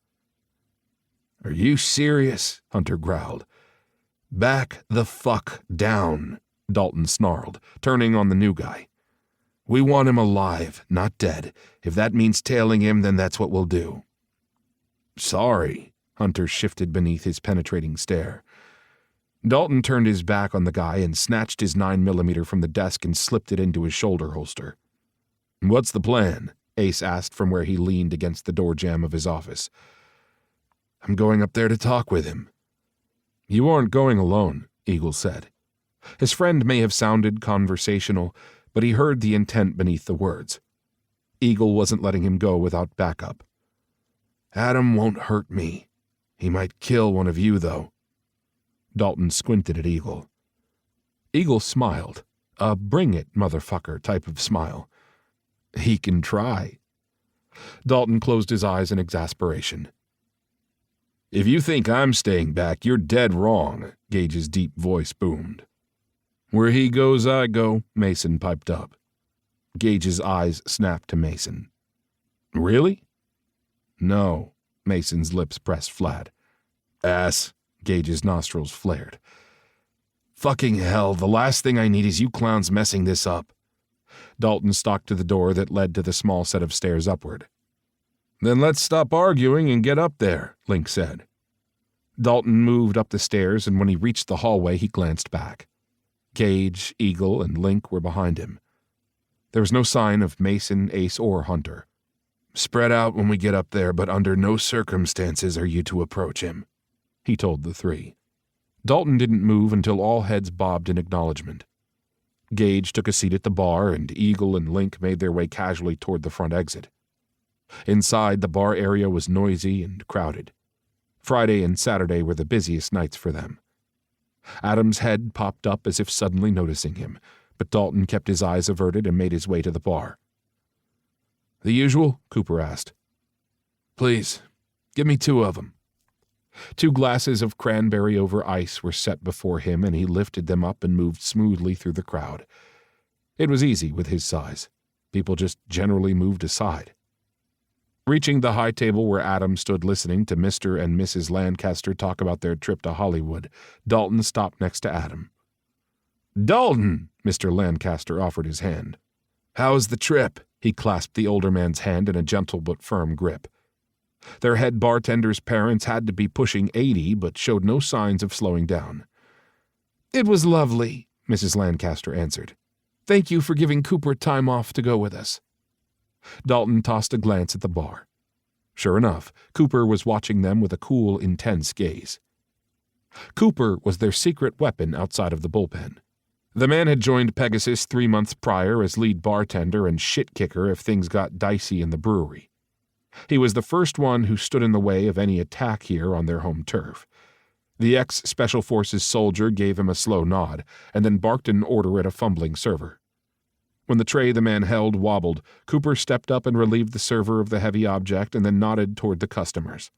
[SPEAKER 2] "Are you serious?" Hunter growled. "Back the fuck down," Dalton snarled, turning on the new guy. "We want him alive, not dead. If that means tailing him, then that's what we'll do." "Sorry," Hunter shifted beneath his penetrating stare. Dalton turned his back on the guy and snatched his 9mm from the desk and slipped it into his shoulder holster. "What's the plan?" Ace asked from where he leaned against the door jamb of his office. "I'm going up there to talk with him." "You aren't going alone," Eagle said. His friend may have sounded conversational, but he heard the intent beneath the words. Eagle wasn't letting him go without backup. "Adam won't hurt me. He might kill one of you, though." Dalton squinted at Eagle. Eagle smiled, a bring-it, motherfucker type of smile. "He can try." Dalton closed his eyes in exasperation. "If you think I'm staying back, you're dead wrong," Gage's deep voice boomed. "Where he goes, I go," Mason piped up. Gage's eyes snapped to Mason. "Really?" "No," Mason's lips pressed flat. "Ass," Gage's nostrils flared. "Fucking hell, the last thing I need is you clowns messing this up." Dalton stalked to the door that led to the small set of stairs upward. "Then let's stop arguing and get up there," Link said. Dalton moved up the stairs, and when he reached the hallway, he glanced back. Gage, Eagle, and Link were behind him. There was no sign of Mason, Ace, or Hunter. "Spread out when we get up there, but under no circumstances are you to approach him," he told the three. Dalton didn't move until all heads bobbed in acknowledgement. Gage took a seat at the bar, and Eagle and Link made their way casually toward the front exit. Inside, the bar area was noisy and crowded. Friday and Saturday were the busiest nights for them. Adam's head popped up as if suddenly noticing him, but Dalton kept his eyes averted and made his way to the bar. "The usual?" Cooper asked. "Please, give me 2 of them." 2 glasses of cranberry over ice were set before him, and he lifted them up and moved smoothly through the crowd. It was easy with his size. People just generally moved aside. Reaching the high table where Adam stood listening to Mr. and Mrs. Lancaster talk about their trip to Hollywood, Dalton stopped next to Adam. "Dalton!" Mr. Lancaster offered his hand. "How's the trip?" He clasped the older man's hand in a gentle but firm grip. Their head bartender's parents had to be pushing 80, but showed no signs of slowing down. "It was lovely," Mrs. Lancaster answered. "Thank you for giving Cooper time off to go with us." Dalton tossed a glance at the bar. Sure enough, Cooper was watching them with a cool, intense gaze. Cooper was their secret weapon outside of the bullpen. The man had joined Pegasus 3 months prior as lead bartender and shit kicker if things got dicey in the brewery. He was the first one who stood in the way of any attack here on their home turf. The ex-Special Forces soldier gave him a slow nod, and then barked an order at a fumbling server. When the tray the man held wobbled, Cooper stepped up and relieved the server of the heavy object and then nodded toward the customers.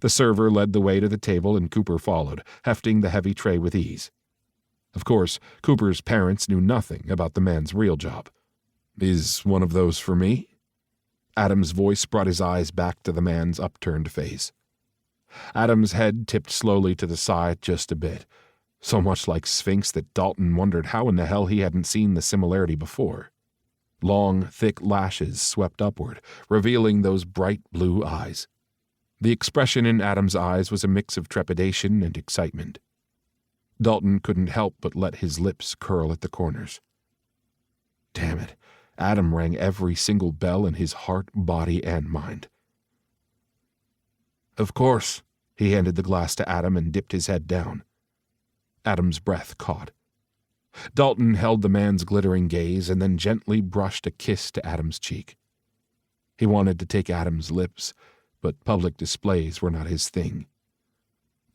[SPEAKER 2] The server led the way to the table and Cooper followed, hefting the heavy tray with ease. Of course, Cooper's parents knew nothing about the man's real job. "Is one of those for me?" Adam's voice brought his eyes back to the man's upturned face. Adam's head tipped slowly to the side just a bit, so much like Sphinx that Dalton wondered how in the hell he hadn't seen the similarity before. Long, thick lashes swept upward, revealing those bright blue eyes. The expression in Adam's eyes was a mix of trepidation and excitement. Dalton couldn't help but let his lips curl at the corners. Damn it, Adam rang every single bell in his heart, body, and mind. "Of course." He handed the glass to Adam and dipped his head down. Adam's breath caught. Dalton held the man's glittering gaze and then gently brushed a kiss to Adam's cheek. He wanted to take Adam's lips, but public displays were not his thing.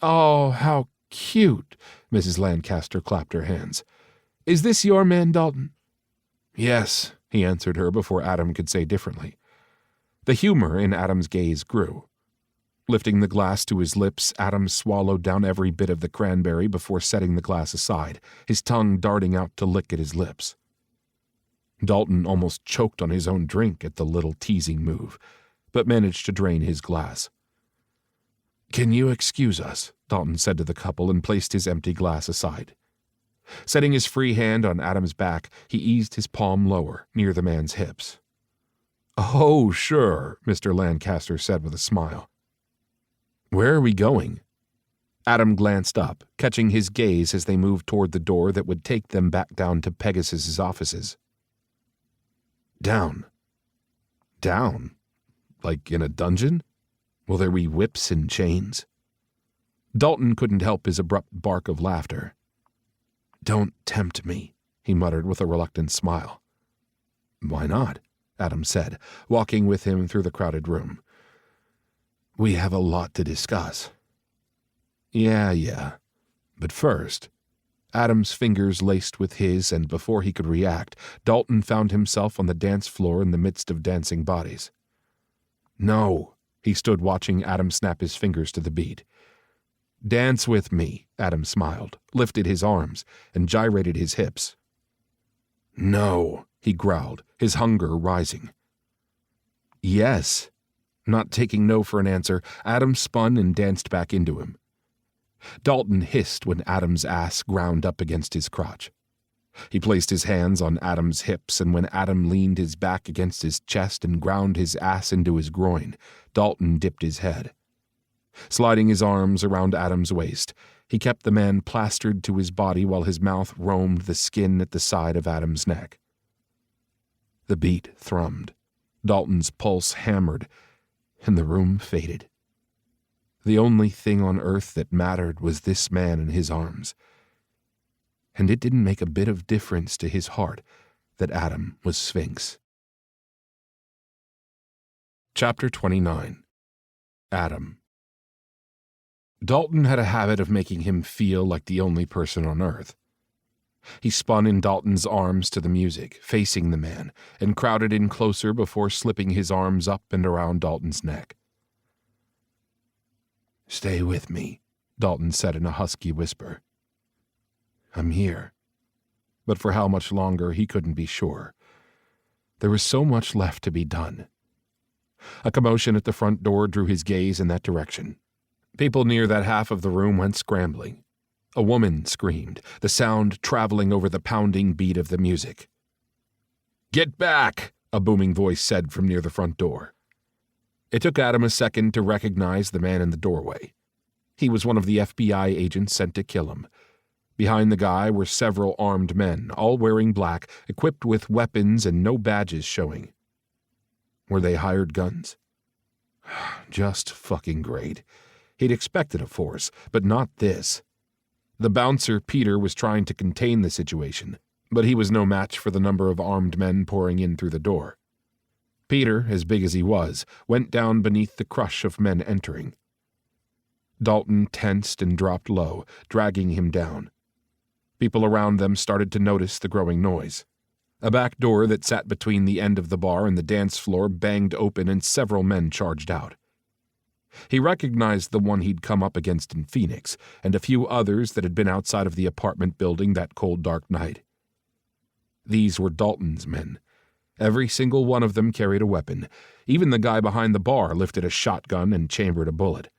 [SPEAKER 2] "Oh, how cute," Mrs. Lancaster clapped her hands. "Is this your man, Dalton?" "Yes," he answered her before Adam could say differently. The humor in Adam's gaze grew. Lifting the glass to his lips, Adam swallowed down every bit of the cranberry before setting the glass aside, his tongue darting out to lick at his lips. Dalton almost choked on his own drink at the little teasing move, but managed to drain his glass. "Can you excuse us?" Dalton said to the couple and placed his empty glass aside. Setting his free hand on Adam's back, he eased his palm lower, near the man's hips. "Oh, sure," Mr. Lancaster said with a smile. "Where are we going?" Adam glanced up, catching his gaze as they moved toward the door that would take them back down to Pegasus's offices. "Down." "Down? Like in a dungeon? Will there be whips and chains?" Dalton couldn't help his abrupt bark of laughter. "Don't tempt me," he muttered with a reluctant smile. "Why not?" Adam said, walking with him through the crowded room. "We have a lot to discuss." Yeah. But first, Adam's fingers laced with his, and before he could react, Dalton found himself on the dance floor in the midst of dancing bodies. "No," he stood watching Adam snap his fingers to the beat. "Dance with me," Adam smiled, lifted his arms, and gyrated his hips. "No," he growled, his hunger rising. "Yes." Not taking no for an answer, Adam spun and danced back into him. Dalton hissed when Adam's ass ground up against his crotch. He placed his hands on Adam's hips, and when Adam leaned his back against his chest and ground his ass into his groin, Dalton dipped his head. Sliding his arms around Adam's waist, he kept the man plastered to his body while his mouth roamed the skin at the side of Adam's neck. The beat thrummed. Dalton's pulse hammered, and the room faded. The only thing on earth that mattered was this man in his arms. And it didn't make a bit of difference to his heart that Adam was Sphinx. Chapter 29. Adam. Dalton had a habit of making him feel like the only person on earth. He spun in Dalton's arms to the music, facing the man, and crowded in closer before slipping his arms up and around Dalton's neck. "Stay with me," Dalton said in a husky whisper. "I'm here." But for how much longer, he couldn't be sure. There was so much left to be done. A commotion at the front door drew his gaze in that direction. People near that half of the room went scrambling. A woman screamed, the sound traveling over the pounding beat of the music. "Get back!" a booming voice said from near the front door. It took Adam a second to recognize the man in the doorway. He was one of the FBI agents sent to kill him. Behind the guy were several armed men, all wearing black, equipped with weapons and no badges showing. Were they hired guns? Just fucking great. He'd expected a force, but not this. The bouncer, Peter, was trying to contain the situation, but he was no match for the number of armed men pouring in through the door. Peter, as big as he was, went down beneath the crush of men entering. Dalton tensed and dropped low, dragging him down. People around them started to notice the growing noise. A back door that sat between the end of the bar and the dance floor banged open and several men charged out. He recognized the one he'd come up against in Phoenix, and a few others that had been outside of the apartment building that cold, dark night. These were Dalton's men. Every single one of them carried a weapon. Even the guy behind the bar lifted a shotgun and chambered a bullet.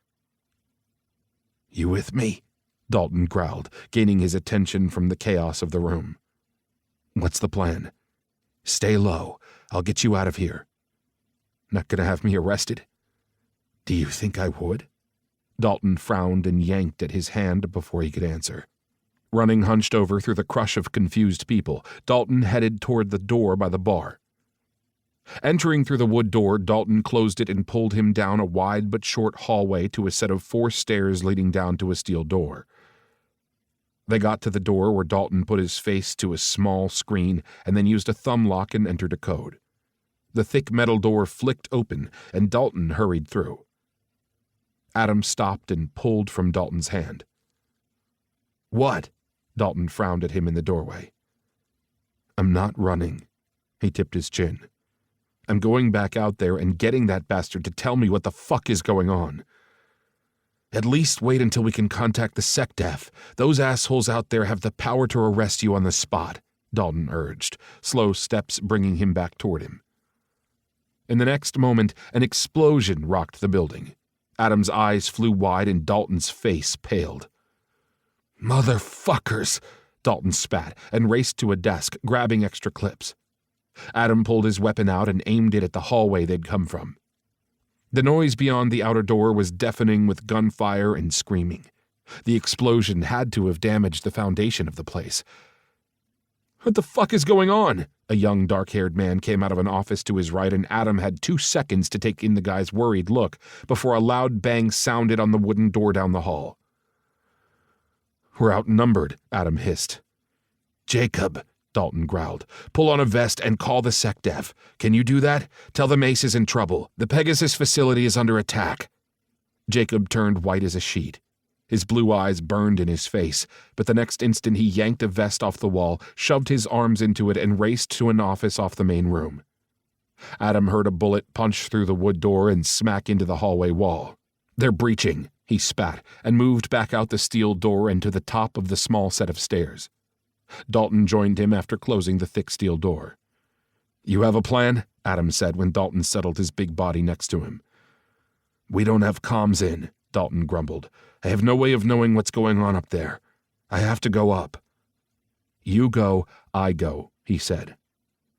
[SPEAKER 2] "You with me?" Dalton growled, gaining his attention from the chaos of the room. "What's the plan?" "Stay low. I'll get you out of here." "Not gonna have me arrested?" "Do you think I would?" Dalton frowned and yanked at his hand before he could answer. Running hunched over through the crush of confused people, Dalton headed toward the door by the bar. Entering through the wood door, Dalton closed it and pulled him down a wide but short hallway to a set of 4 stairs leading down to a steel door. They got to the door where Dalton put his face to a small screen and then used a thumb lock and entered a code. The thick metal door flicked open, and Dalton hurried through. Adam stopped and pulled from Dalton's hand. "What?" Dalton frowned at him in the doorway. "I'm not running." He tipped his chin. "I'm going back out there and getting that bastard to tell me what the fuck is going on." "At least wait until we can contact the SecDef. Those assholes out there have the power to arrest you on the spot," Dalton urged, slow steps bringing him back toward him. In the next moment, an explosion rocked the building. Adam's eyes flew wide and Dalton's face paled. "Motherfuckers!" Dalton spat and raced to a desk, grabbing extra clips. Adam pulled his weapon out and aimed it at the hallway they'd come from. The noise beyond the outer door was deafening with gunfire and screaming. The explosion had to have damaged the foundation of the place. "What the fuck is going on?" A young, dark-haired man came out of an office to his right, and Adam had 2 seconds to take in the guy's worried look before a loud bang sounded on the wooden door down the hall. "We're outnumbered," Adam hissed. "Jacob," Dalton growled, "pull on a vest and call the SecDef. Can you do that? Tell them Ace is in trouble. The Pegasus facility is under attack." Jacob turned white as a sheet. His blue eyes burned in his face, but the next instant he yanked a vest off the wall, shoved his arms into it, and raced to an office off the main room. Adam heard a bullet punch through the wood door and smack into the hallway wall. "They're breaching," he spat, and moved back out the steel door and to the top of the small set of stairs. Dalton joined him after closing the thick steel door. "You have a plan?" Adam said when Dalton settled his big body next to him. "We don't have comms in," Dalton grumbled. "I have no way of knowing what's going on up there. I have to go up." "You go, I go," he said.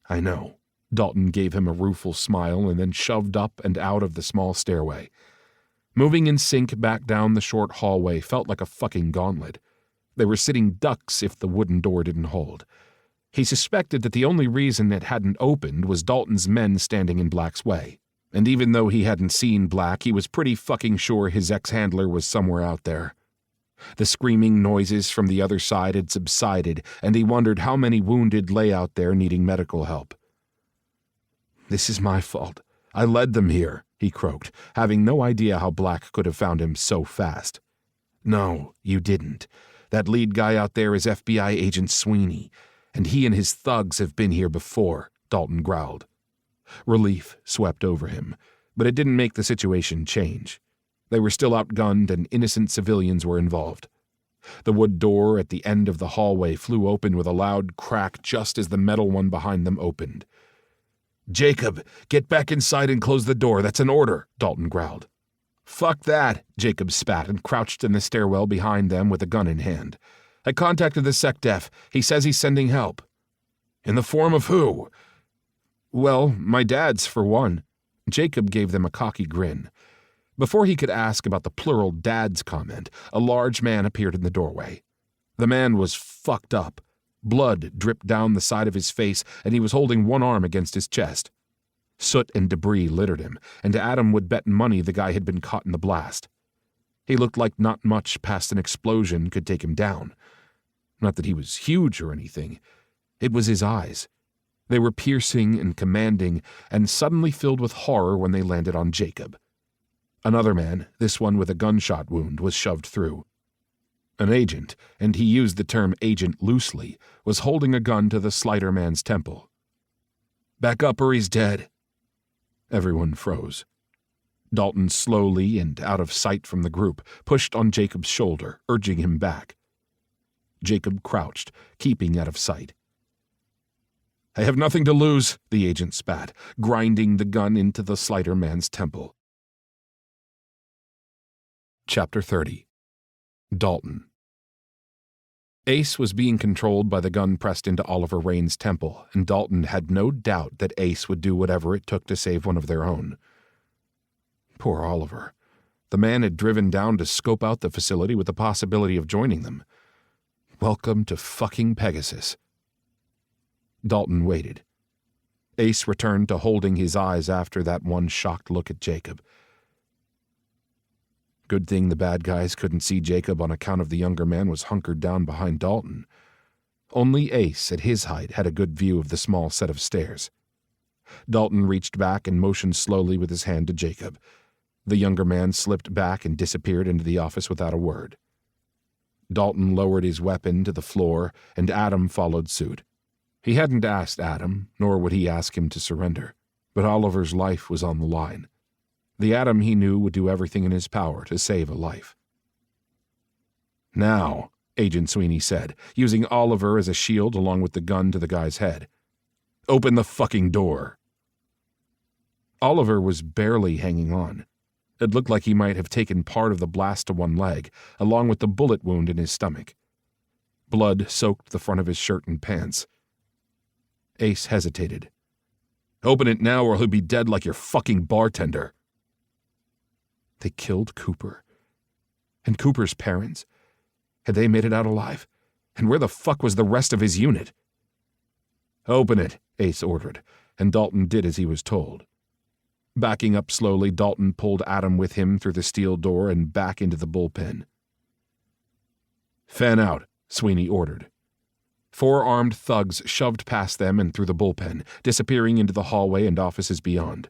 [SPEAKER 2] "I know." Dalton gave him a rueful smile and then shoved up and out of the small stairway. Moving in sync back down the short hallway felt like a fucking gauntlet. They were sitting ducks if the wooden door didn't hold. He suspected that the only reason it hadn't opened was Dalton's men standing in Black's way. And even though he hadn't seen Black, he was pretty fucking sure his ex-handler was somewhere out there. The screaming noises from the other side had subsided, and he wondered how many wounded lay out there needing medical help. "This is my fault. I led them here," he croaked, having no idea how Black could have found him so fast. "No, you didn't. That lead guy out there is FBI agent Sweeney, and he and his thugs have been here before," Dalton growled. Relief swept over him, but it didn't make the situation change. They were still outgunned and innocent civilians were involved. The wood door at the end of the hallway flew open with a loud crack just as the metal one behind them opened. "Jacob, get back inside and close the door. That's an order," Dalton growled. "Fuck that," Jacob spat and crouched in the stairwell behind them with a gun in hand. "I contacted the SecDef. He says he's sending help." "In the form of who?" "Well, my dad's, for one." Jacob gave them a cocky grin. Before he could ask about the plural dad's comment, a large man appeared in the doorway. The man was fucked up. Blood dripped down the side of his face, and he was holding one arm against his chest. Soot and debris littered him, and Adam would bet money the guy had been caught in the blast. He looked like not much past an explosion could take him down. Not that he was huge or anything. It was his eyes. They were piercing and commanding, and suddenly filled with horror when they landed on Jacob. Another man, this one with a gunshot wound, was shoved through. An agent, and he used the term agent loosely, was holding a gun to the slider man's temple. "Back up or he's dead." Everyone froze. Dalton slowly and out of sight from the group pushed on Jacob's shoulder, urging him back. Jacob crouched, keeping out of sight. "I have nothing to lose," the agent spat, grinding the gun into the slider man's temple. Chapter 30. Dalton. Ace was being controlled by the gun pressed into Oliver Rain's temple, and Dalton had no doubt that Ace would do whatever it took to save one of their own. Poor Oliver. The man had driven down to scope out the facility with the possibility of joining them. Welcome to fucking Pegasus. Dalton waited. Ace returned to holding his eyes after that one shocked look at Jacob. Good thing the bad guys couldn't see Jacob on account of the younger man was hunkered down behind Dalton. Only Ace, at his height, had a good view of the small set of stairs. Dalton reached back and motioned slowly with his hand to Jacob. The younger man slipped back and disappeared into the office without a word. Dalton lowered his weapon to the floor, and Adam followed suit. He hadn't asked Adam, nor would he ask him to surrender, but Oliver's life was on the line. The Adam he knew would do everything in his power to save a life. "Now," Agent Sweeney said, using Oliver as a shield along with the gun to the guy's head. "Open the fucking door." Oliver was barely hanging on. It looked like he might have taken part of the blast to one leg, along with the bullet wound in his stomach. Blood soaked the front of his shirt and pants. Ace hesitated. "Open it now or he'll be dead like your fucking bartender." They killed Cooper. And Cooper's parents? Had they made it out alive? And where the fuck was the rest of his unit? "Open it," Ace ordered, and Dalton did as he was told. Backing up slowly, Dalton pulled Adam with him through the steel door and back into the bullpen. "Fan out," Sweeney ordered. 4 armed thugs shoved past them and through the bullpen, disappearing into the hallway and offices beyond.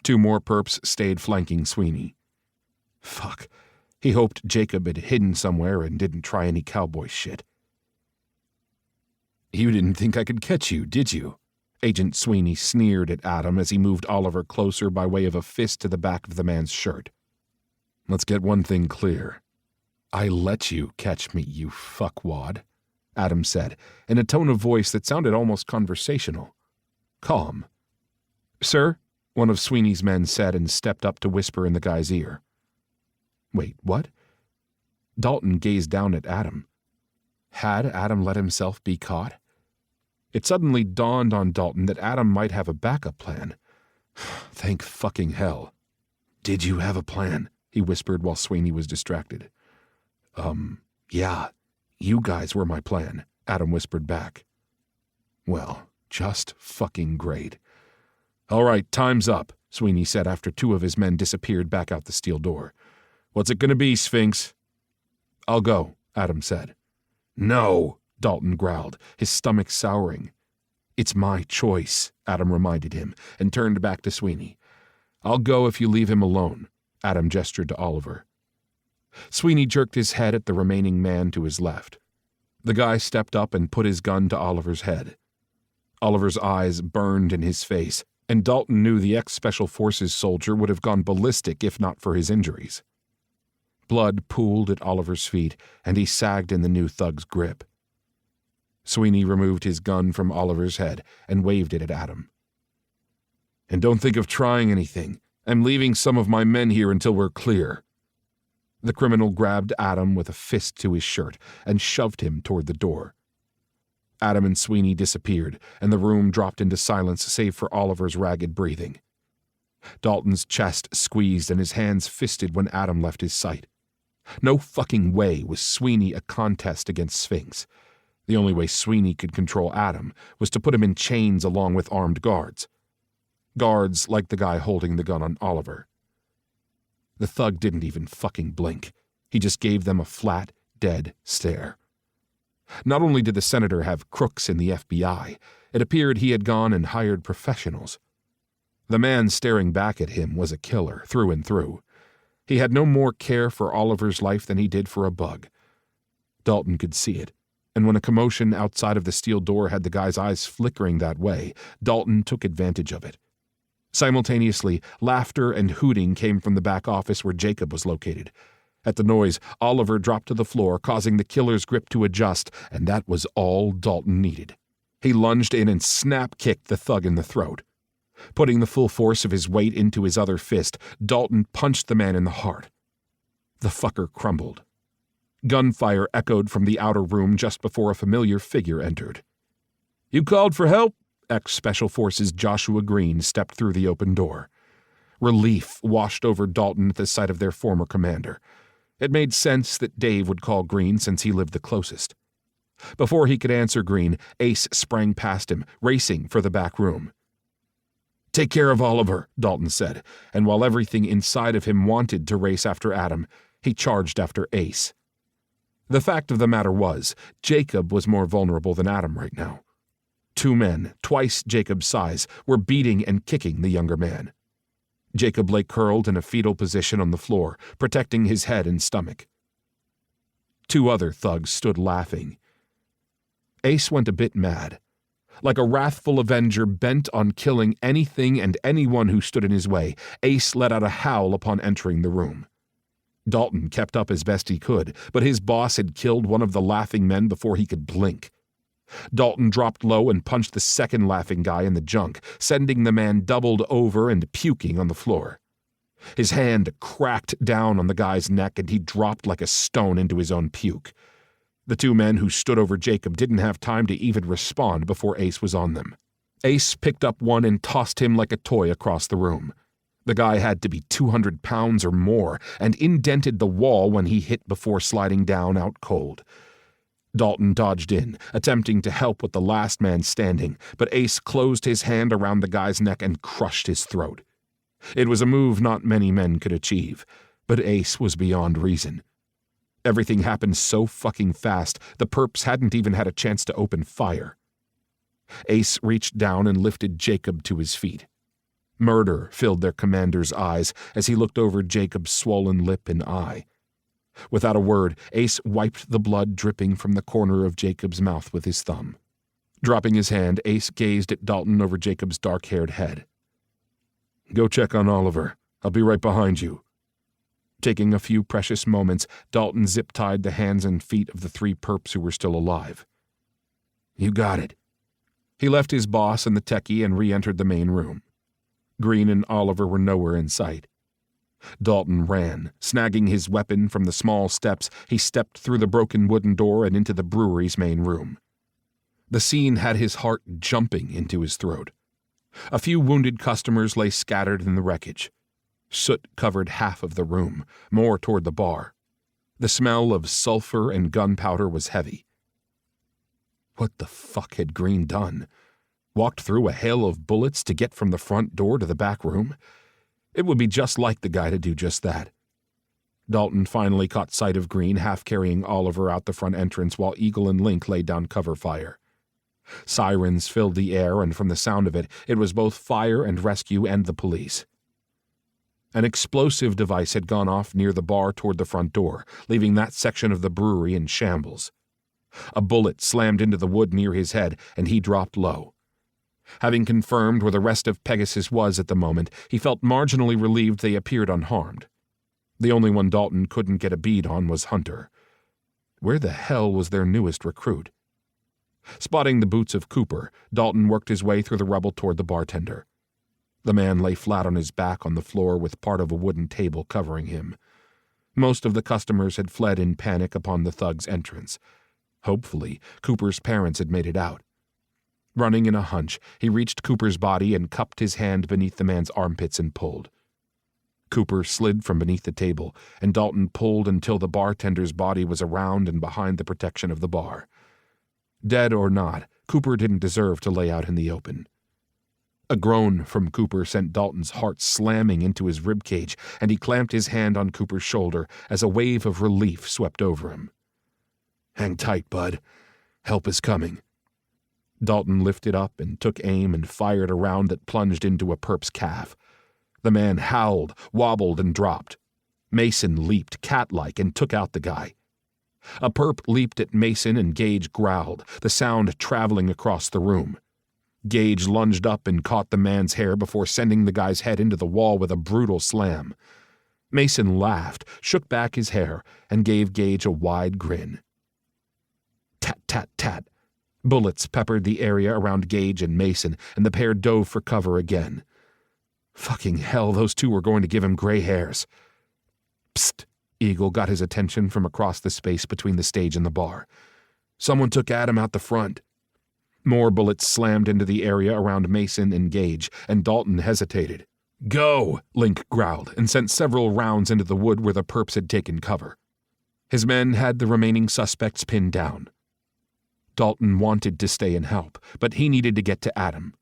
[SPEAKER 2] 2 more perps stayed flanking Sweeney. Fuck. He hoped Jacob had hidden somewhere and didn't try any cowboy shit. "You didn't think I could catch you, did you?" Agent Sweeney sneered at Adam as he moved Oliver closer by way of a fist to the back of the man's shirt. "Let's get one thing clear. I let you catch me, you fuckwad," Adam said, in a tone of voice that sounded almost conversational. Calm. "Sir?" one of Sweeney's men said and stepped up to whisper in the guy's ear. Wait, what? Dalton gazed down at Adam. Had Adam let himself be caught? It suddenly dawned on Dalton that Adam might have a backup plan. Thank fucking hell. "Did you have a plan?" he whispered while Sweeney was distracted. Yeah, you guys were my plan," Adam whispered back. "Well, just fucking great." "All right, time's up," Sweeney said after 2 of his men disappeared back out the steel door. "What's it gonna be, Sphinx?" "I'll go," Adam said. "No," Dalton growled, his stomach souring. "It's my choice," Adam reminded him, and turned back to Sweeney. "I'll go if you leave him alone," Adam gestured to Oliver. Sweeney jerked his head at the remaining man to his left. The guy stepped up and put his gun to Oliver's head. Oliver's eyes burned in his face, and Dalton knew the ex-Special Forces soldier would have gone ballistic if not for his injuries. Blood pooled at Oliver's feet, and he sagged in the new thug's grip. Sweeney removed his gun from Oliver's head and waved it at Adam. "And don't think of trying anything. I'm leaving some of my men here until we're clear." The criminal grabbed Adam with a fist to his shirt and shoved him toward the door. Adam and Sweeney disappeared, and the room dropped into silence save for Oliver's ragged breathing. Dalton's chest squeezed and his hands fisted when Adam left his sight. No fucking way was Sweeney a contest against Sphinx. The only way Sweeney could control Adam was to put him in chains along with armed guards. Guards like the guy holding the gun on Oliver. The thug didn't even fucking blink. He just gave them a flat, dead stare. Not only did the senator have crooks in the FBI, it appeared he had gone and hired professionals. The man staring back at him was a killer, through and through. He had no more care for Oliver's life than he did for a bug. Dalton could see it, and when a commotion outside of the steel door had the guy's eyes flickering that way, Dalton took advantage of it. Simultaneously, laughter and hooting came from the back office where Jacob was located. At the noise, Oliver dropped to the floor, causing the killer's grip to adjust, and that was all Dalton needed. He lunged in and snap-kicked the thug in the throat. Putting the full force of his weight into his other fist, Dalton punched the man in the heart. The fucker crumbled. Gunfire echoed from the outer room just before a familiar figure entered. "You called for help?" Ex-Special Forces Joshua Green stepped through the open door. Relief washed over Dalton at the sight of their former commander. It made sense that Dave would call Green since he lived the closest. Before he could answer Green, Ace sprang past him, racing for the back room. "Take care of Oliver," Dalton said, and while everything inside of him wanted to race after Adam, he charged after Ace. The fact of the matter was, Jacob was more vulnerable than Adam right now. Two men, twice Jacob's size, were beating and kicking the younger man. Jacob lay curled in a fetal position on the floor, protecting his head and stomach. Two other thugs stood laughing. Ace went a bit mad. Like a wrathful avenger bent on killing anything and anyone who stood in his way, Ace let out a howl upon entering the room. Dalton kept up as best he could, but his boss had killed one of the laughing men before he could blink. Dalton dropped low and punched the second laughing guy in the junk, sending the man doubled over and puking on the floor. His hand cracked down on the guy's neck and he dropped like a stone into his own puke. The two men who stood over Jacob didn't have time to even respond before Ace was on them. Ace picked up one and tossed him like a toy across the room. The guy had to be 200 pounds or more and indented the wall when he hit before sliding down out cold. Dalton dodged in, attempting to help with the last man standing, but Ace closed his hand around the guy's neck and crushed his throat. It was a move not many men could achieve, but Ace was beyond reason. Everything happened so fucking fast, the perps hadn't even had a chance to open fire. Ace reached down and lifted Jacob to his feet. Murder filled their commander's eyes as he looked over Jacob's swollen lip and eye. Without a word, Ace wiped the blood dripping from the corner of Jacob's mouth with his thumb. Dropping his hand, Ace gazed at Dalton over Jacob's dark-haired head. "Go check on Oliver. I'll be right behind you." Taking a few precious moments, Dalton zip-tied the hands and feet of the three perps who were still alive. "You got it." He left his boss and the techie and re-entered the main room. Green and Oliver were nowhere in sight. Dalton ran. Snagging his weapon from the small steps, he stepped through the broken wooden door and into the brewery's main room. The scene had his heart jumping into his throat. A few wounded customers lay scattered in the wreckage. Soot covered half of the room, more toward the bar. The smell of sulfur and gunpowder was heavy. What the fuck had Green done? Walked through a hail of bullets to get from the front door to the back room? It would be just like the guy to do just that. Dalton finally caught sight of Green half-carrying Oliver out the front entrance while Eagle and Link laid down cover fire. Sirens filled the air, and from the sound of it, it was both fire and rescue and the police. An explosive device had gone off near the bar toward the front door, leaving that section of the brewery in shambles. A bullet slammed into the wood near his head, and he dropped low. Having confirmed where the rest of Pegasus was at the moment, he felt marginally relieved they appeared unharmed. The only one Dalton couldn't get a bead on was Hunter. Where the hell was their newest recruit? Spotting the boots of Cooper, Dalton worked his way through the rubble toward the bartender. The man lay flat on his back on the floor with part of a wooden table covering him. Most of the customers had fled in panic upon the thug's entrance. Hopefully, Cooper's parents had made it out. Running in a hunch, he reached Cooper's body and cupped his hand beneath the man's armpits and pulled. Cooper slid from beneath the table, and Dalton pulled until the bartender's body was around and behind the protection of the bar. Dead or not, Cooper didn't deserve to lay out in the open. A groan from Cooper sent Dalton's heart slamming into his ribcage, and he clamped his hand on Cooper's shoulder as a wave of relief swept over him. "Hang tight, bud. Help is coming." Dalton lifted up and took aim and fired a round that plunged into a perp's calf. The man howled, wobbled, and dropped. Mason leaped cat-like and took out the guy. A perp leaped at Mason and Gage growled, the sound traveling across the room. Gage lunged up and caught the man's hair before sending the guy's head into the wall with a brutal slam. Mason laughed, shook back his hair, and gave Gage a wide grin. Tat, tat, tat. Bullets peppered the area around Gage and Mason, and the pair dove for cover again. Fucking hell, those two were going to give him gray hairs. Psst! Eagle got his attention from across the space between the stage and the bar. Someone took Adam out the front. More bullets slammed into the area around Mason and Gage, and Dalton hesitated. "Go!" Link growled, and sent several rounds into the wood where the perps had taken cover. His men had the remaining suspects pinned down. Dalton wanted to stay and help, but he needed to get to Adam.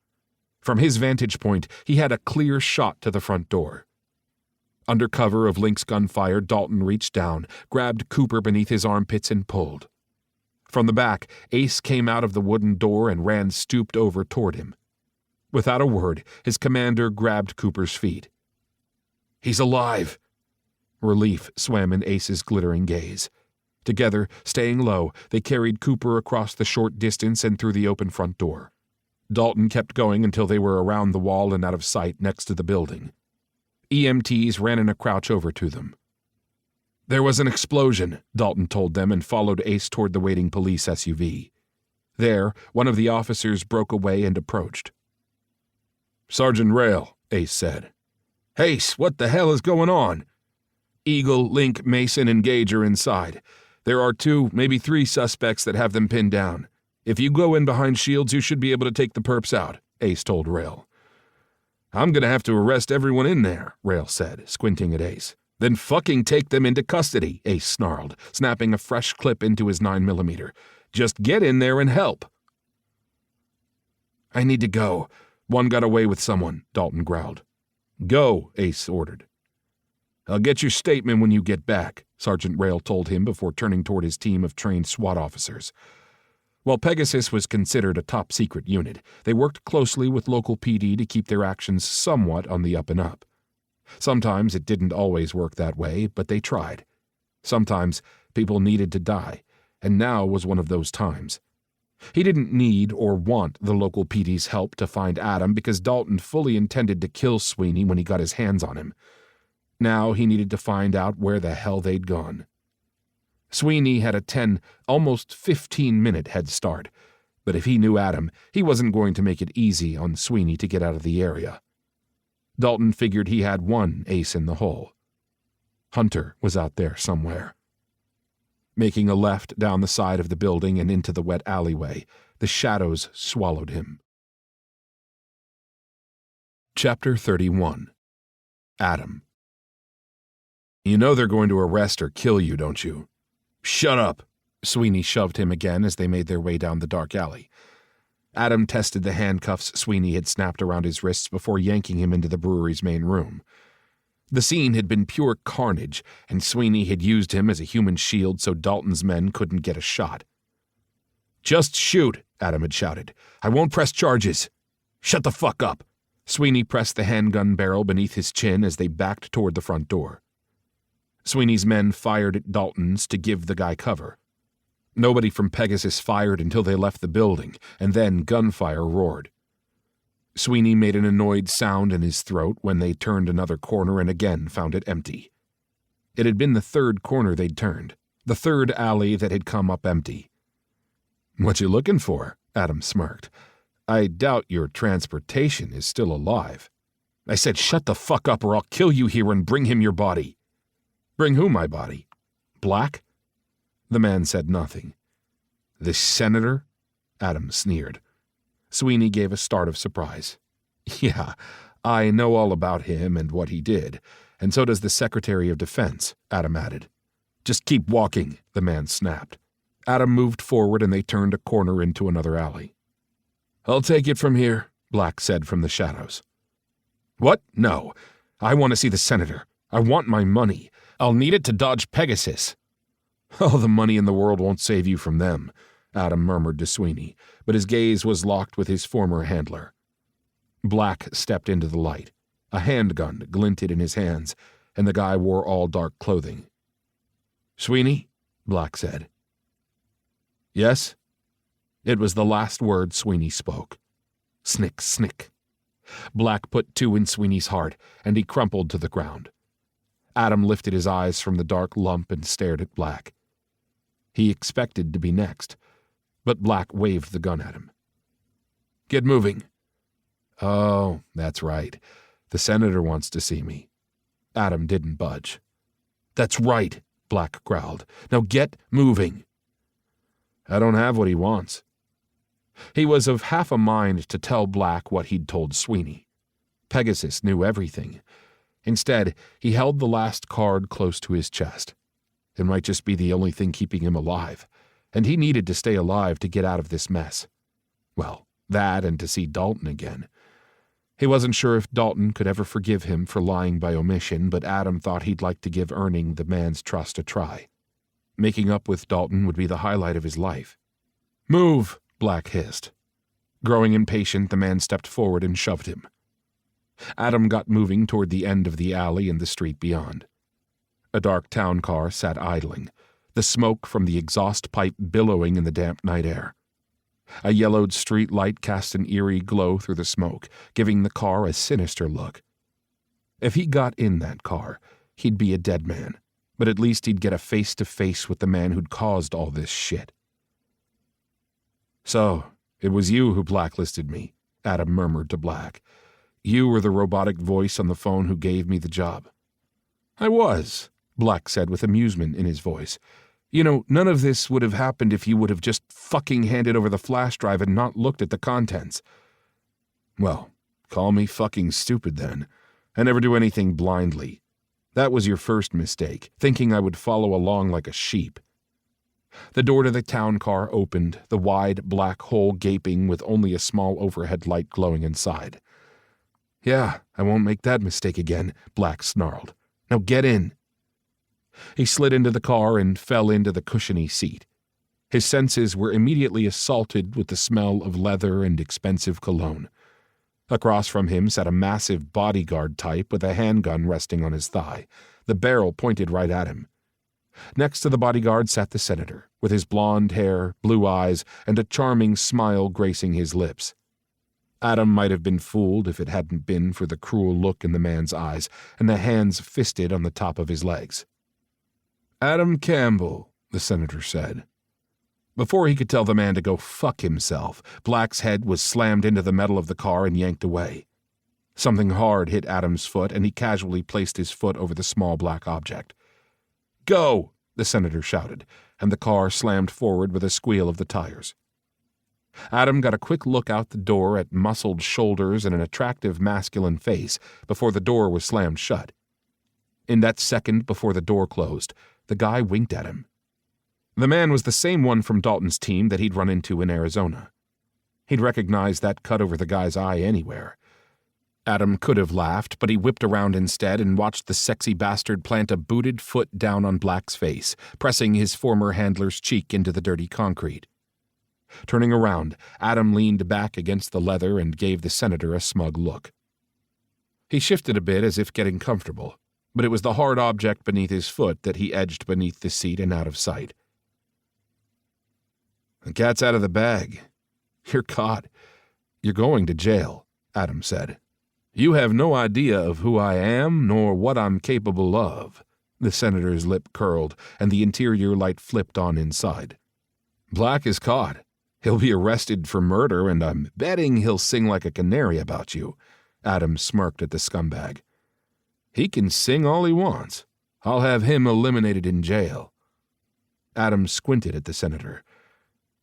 [SPEAKER 2] From his vantage point, he had a clear shot to the front door. Under cover of Link's gunfire, Dalton reached down, grabbed Cooper beneath his armpits, and pulled. From the back, Ace came out of the wooden door and ran stooped over toward him. Without a word, his commander grabbed Cooper's feet. "He's alive!" Relief swam in Ace's glittering gaze. Together, staying low, they carried Cooper across the short distance and through the open front door. Dalton kept going until they were around the wall and out of sight next to the building. EMTs ran in a crouch over to them. "There was an explosion," Dalton told them and followed Ace toward the waiting police SUV. There, one of the officers broke away and approached. "Sergeant Rail," Ace said. "Ace, what the hell is going on?" "Eagle, Link, Mason, and Gage are inside. There are 2, maybe 3 suspects that have them pinned down. If you go in behind shields, you should be able to take the perps out," Ace told Rail. "I'm gonna have to arrest everyone in there," Rail said, squinting at Ace. "Then fucking take them into custody," Ace snarled, snapping a fresh clip into his 9mm. "Just get in there and help." "I need to go. One got away with someone," Dalton growled. "Go," Ace ordered. "I'll get your statement when you get back," Sergeant Rail told him before turning toward his team of trained SWAT officers. While Pegasus was considered a top-secret unit, they worked closely with local PD to keep their actions somewhat on the up-and-up. Sometimes it didn't always work that way, but they tried. Sometimes people needed to die, and now was one of those times. He didn't need or want the local PD's help to find Adam because Dalton fully intended to kill Sweeney when he got his hands on him. Now he needed to find out where the hell they'd gone. Sweeney had a 10, almost 15-minute head start, but if he knew Adam, he wasn't going to make it easy on Sweeney to get out of the area. Dalton figured he had one ace in the hole. Hunter was out there somewhere. Making a left down the side of the building and into the wet alleyway, the shadows swallowed him. Chapter 31. Adam. "You know they're going to arrest or kill you, don't you?" "Shut up!" Sweeney shoved him again as they made their way down the dark alley. Adam tested the handcuffs Sweeney had snapped around his wrists before yanking him into the brewery's main room. The scene had been pure carnage, and Sweeney had used him as a human shield so Dalton's men couldn't get a shot. "Just shoot," Adam had shouted. "I won't press charges." "Shut the fuck up." Sweeney pressed the handgun barrel beneath his chin as they backed toward the front door. Sweeney's men fired at Dalton's to give the guy cover. Nobody from Pegasus fired until they left the building, and then gunfire roared. Sweeney made an annoyed sound in his throat when they turned another corner and again found it empty. It had been the third corner they'd turned, the third alley that had come up empty. "What you looking for?" Adam smirked. "I doubt your transportation is still alive." "I said shut the fuck up or I'll kill you here and bring him your body." "Bring who my body? Black?" The man said nothing. "The senator?" Adam sneered. Sweeney gave a start of surprise. "Yeah, I know all about him and what he did, and so does the Secretary of Defense," Adam added. "Just keep walking," the man snapped. Adam moved forward and they turned a corner into another alley. "I'll take it from here," Black said from the shadows. What? No. I want to see the senator. I want my money. I'll need it to dodge Pegasus. All the money in the world won't save you from them, Adam murmured to Sweeney, but his gaze was locked with his former handler. Black stepped into the light. A handgun glinted in his hands, and the guy wore all dark clothing. Sweeney? Black said. Yes? It was the last word Sweeney spoke. Snick, snick. Black put two in Sweeney's heart, and he crumpled to the ground. Adam lifted his eyes from the dark lump and stared at Black. He expected to be next, but Black waved the gun at him. Get moving. Oh, that's right. The senator wants to see me. Adam didn't budge. That's right, Black growled. Now get moving. I don't have what he wants. He was of half a mind to tell Black what he'd told Sweeney. Pegasus knew everything. Instead, he held the last card close to his chest. It might just be the only thing keeping him alive, and he needed to stay alive to get out of this mess. Well, that and to see Dalton again. He wasn't sure if Dalton could ever forgive him for lying by omission, but Adam thought he'd like to give earning the man's trust a try. Making up with Dalton would be the highlight of his life. Move, Black hissed. Growing impatient, the man stepped forward and shoved him. Adam got moving toward the end of the alley and the street beyond. A dark town car sat idling, the smoke from the exhaust pipe billowing in the damp night air. A yellowed street light cast an eerie glow through the smoke, giving the car a sinister look. If he got in that car, he'd be a dead man, but at least he'd get a face-to-face with the man who'd caused all this shit. So, it was you who blacklisted me, Adam murmured to Black. You were the robotic voice on the phone who gave me the job. I was, Black said with amusement in his voice. You know, none of this would have happened if you would have just fucking handed over the flash drive and not looked at the contents. Well, call me fucking stupid then. I never do anything blindly. That was your first mistake, thinking I would follow along like a sheep. The door to the town car opened, the wide black hole gaping with only a small overhead light glowing inside. Yeah, I won't make that mistake again, Black snarled. Now get in. He slid into the car and fell into the cushiony seat. His senses were immediately assaulted with the smell of leather and expensive cologne. Across from him sat a massive bodyguard type with a handgun resting on his thigh, the barrel pointed right at him. Next to the bodyguard sat the senator, with his blonde hair, blue eyes, and a charming smile gracing his lips. Adam might have been fooled if it hadn't been for the cruel look in the man's eyes and the hands fisted on the top of his legs. Adam Campbell, the senator said. Before he could tell the man to go fuck himself, Black's head was slammed into the metal of the car and yanked away. Something hard hit Adam's foot, and he casually placed his foot over the small black object. Go, the senator shouted, and the car slammed forward with a squeal of the tires. Adam got a quick look out the door at muscled shoulders and an attractive masculine face before the door was slammed shut. In that second before the door closed, the guy winked at him. The man was the same one from Dalton's team that he'd run into in Arizona. He'd recognized that cut over the guy's eye anywhere. Adam could have laughed, but he whipped around instead and watched the sexy bastard plant a booted foot down on Black's face, pressing his former handler's cheek into the dirty concrete. Turning around, Adam leaned back against the leather and gave the senator a smug look. He shifted a bit as if getting comfortable, but it was the hard object beneath his foot that he edged beneath the seat and out of sight. The cat's out of the bag. You're caught. You're going to jail, Adam said. You have no idea of who I am nor what I'm capable of. The senator's lip curled, and the interior light flipped on inside. Black is caught. He'll be arrested for murder, and I'm betting he'll sing like a canary about you. Adam smirked at the scumbag. He can sing all he wants. I'll have him eliminated in jail. Adam squinted at the senator.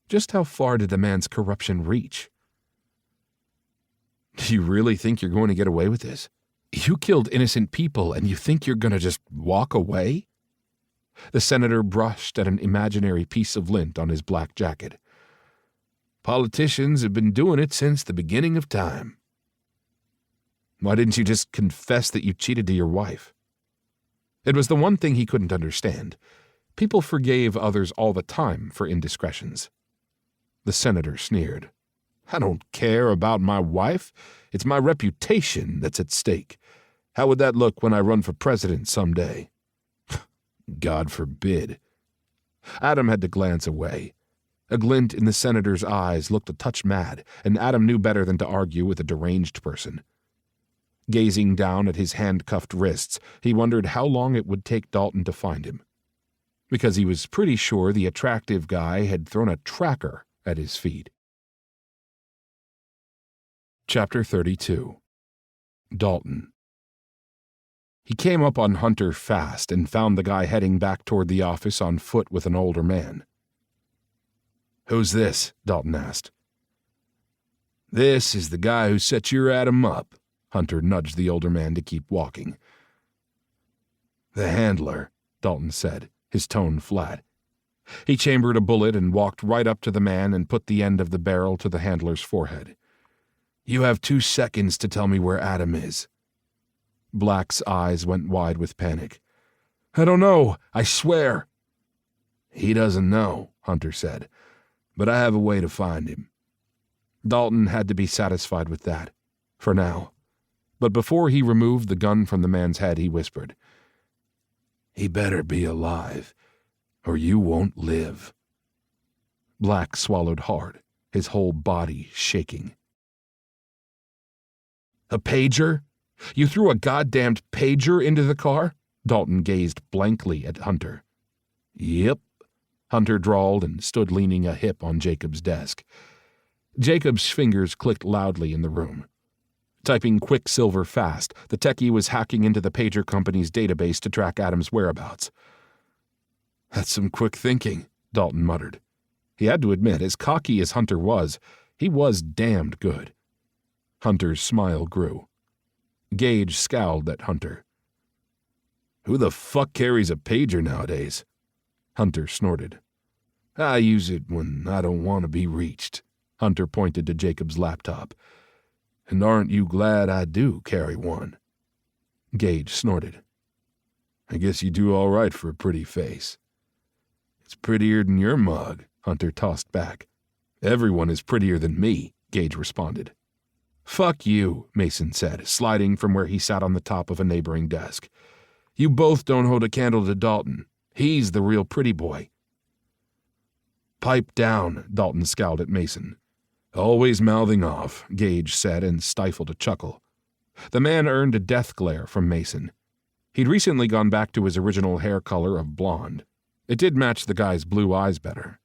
[SPEAKER 2] Just how far did the man's corruption reach? Do you really think you're going to get away with this? You killed innocent people, and you think you're going to just walk away? The senator brushed at an imaginary piece of lint on his black jacket. Politicians have been doing it since the beginning of time. Why didn't you just confess that you cheated to your wife? It was the one thing he couldn't understand. People forgave others all the time for indiscretions. The senator sneered. I don't care about my wife. It's my reputation that's at stake. How would that look when I run for president someday? God forbid. Adam had to glance away. A glint in the senator's eyes looked a touch mad, and Adam knew better than to argue with a deranged person. Gazing down at his handcuffed wrists, he wondered how long it would take Dalton to find him, because he was pretty sure the attractive guy had thrown a tracker at his feet. Chapter 32. Dalton. He came up on Hunter fast and found the guy heading back toward the office on foot with an older man. Who's this? Dalton asked. This is the guy who set your Adam up. Hunter nudged the older man to keep walking. The handler, Dalton said, his tone flat. He chambered a bullet and walked right up to the man and put the end of the barrel to the handler's forehead. You have 2 seconds to tell me where Adam is. Black's eyes went wide with panic. I don't know, I swear. He doesn't know, Hunter said, but I have a way to find him. Dalton had to be satisfied with that, for now. But before he removed the gun from the man's head, he whispered, He better be alive, or you won't live. Black swallowed hard, his whole body shaking. A pager? You threw a goddamned pager into the car? Dalton gazed blankly at Hunter. Yep, Hunter drawled and stood leaning a hip on Jacob's desk. Jacob's fingers clicked loudly in the room. Typing Quicksilver fast, the techie was hacking into the pager company's database to track Adam's whereabouts. That's some quick thinking, Dalton muttered. He had to admit, as cocky as Hunter was, he was damned good. Hunter's smile grew. Gage scowled at Hunter. Who the fuck carries a pager nowadays? Hunter snorted. I use it when I don't want to be reached. Hunter pointed to Jacob's laptop. And aren't you glad I do carry one? Gage snorted. I guess you do all right for a pretty face. It's prettier than your mug, Hunter tossed back. Everyone is prettier than me, Gage responded. Fuck you, Mason said, sliding from where he sat on the top of a neighboring desk. You both don't hold a candle to Dalton. He's the real pretty boy. Pipe down, Dalton scowled at Mason. Always mouthing off, Gage said and stifled a chuckle. The man earned a death glare from Mason. He'd recently gone back to his original hair color of blonde. It did match the guy's blue eyes better.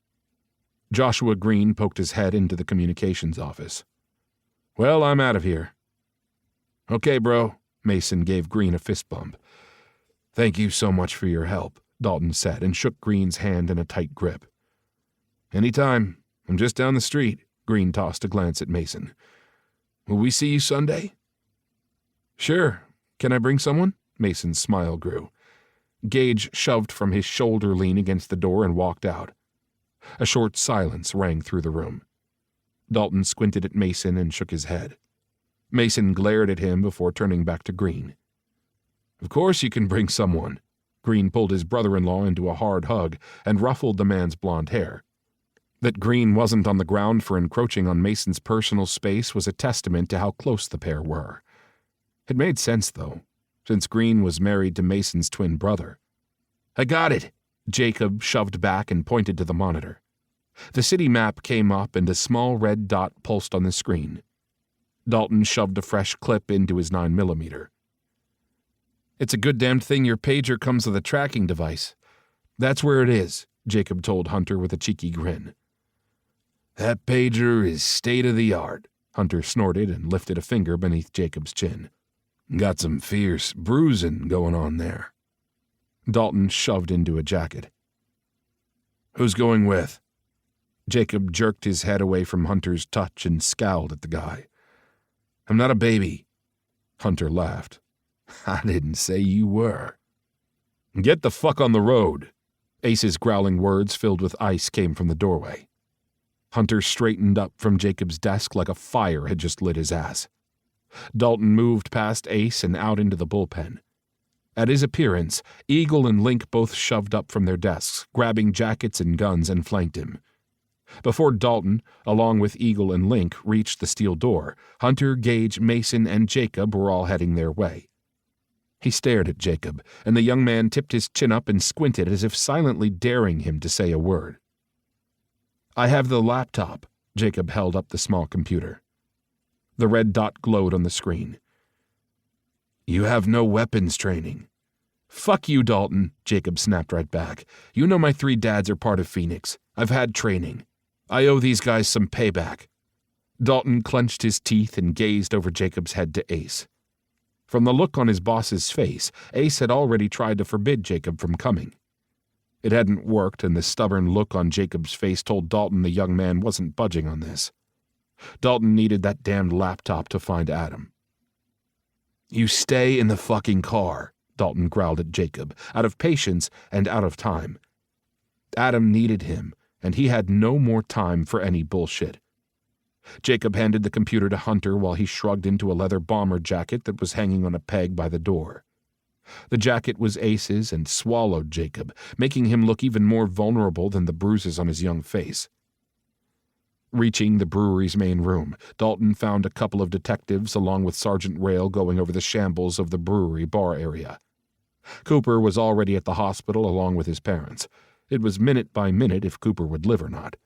[SPEAKER 2] Joshua Green poked his head into the communications office. Well, I'm out of here. Okay, bro, Mason gave Green a fist bump. Thank you so much for your help, Dalton said and shook Green's hand in a tight grip. Anytime. I'm just down the street. Green tossed a glance at Mason. Will we see you Sunday? Sure. Can I bring someone? Mason's smile grew. Gage shoved from his shoulder lean against the door and walked out. A short silence rang through the room. Dalton squinted at Mason and shook his head. Mason glared at him before turning back to Green. Of course you can bring someone. Green pulled his brother-in-law into a hard hug and ruffled the man's blonde hair. That Green wasn't on the ground for encroaching on Mason's personal space was a testament to how close the pair were. It made sense, though, since Green was married to Mason's twin brother. I got it. Jacob shoved back and pointed to the monitor. The city map came up and a small red dot pulsed on the screen. Dalton shoved a fresh clip into his 9mm. It's a good damned thing your pager comes with a tracking device. That's where it is, Jacob told Hunter with a cheeky grin. That pager is state-of-the-art, Hunter snorted and lifted a finger beneath Jacob's chin. Got some fierce bruising going on there. Dalton shoved into a jacket. Who's going with? Jacob jerked his head away from Hunter's touch and scowled at the guy. I'm not a baby. Hunter laughed. I didn't say you were. Get the fuck on the road. Ace's growling words filled with ice came from the doorway. Hunter straightened up from Jacob's desk like a fire had just lit his ass. Dalton moved past Ace and out into the bullpen. At his appearance, Eagle and Link both shoved up from their desks, grabbing jackets and guns, and flanked him. Before Dalton, along with Eagle and Link, reached the steel door, Hunter, Gage, Mason, and Jacob were all heading their way. He stared at Jacob, and the young man tipped his chin up and squinted as if silently daring him to say a word. "I have the laptop." Jacob held up the small computer. The red dot glowed on the screen. "You have no weapons training." "Fuck you, Dalton," Jacob snapped right back. "You know my 3 dads are part of Phoenix. I've had training. I owe these guys some payback." Dalton clenched his teeth and gazed over Jacob's head to Ace. From the look on his boss's face, Ace had already tried to forbid Jacob from coming. It hadn't worked, and the stubborn look on Jacob's face told Dalton the young man wasn't budging on this. Dalton needed that damned laptop to find Adam. "You stay in the fucking car," Dalton growled at Jacob, out of patience and out of time. Adam needed him, and he had no more time for any bullshit. Jacob handed the computer to Hunter while he shrugged into a leather bomber jacket that was hanging on a peg by the door. The jacket was Ace's and swallowed Jacob, making him look even more vulnerable than the bruises on his young face. Reaching the brewery's main room, Dalton found a couple of detectives along with Sergeant Rail going over the shambles of the brewery bar area. Cooper was already at the hospital along with his parents. It was minute by minute if Cooper would live or not.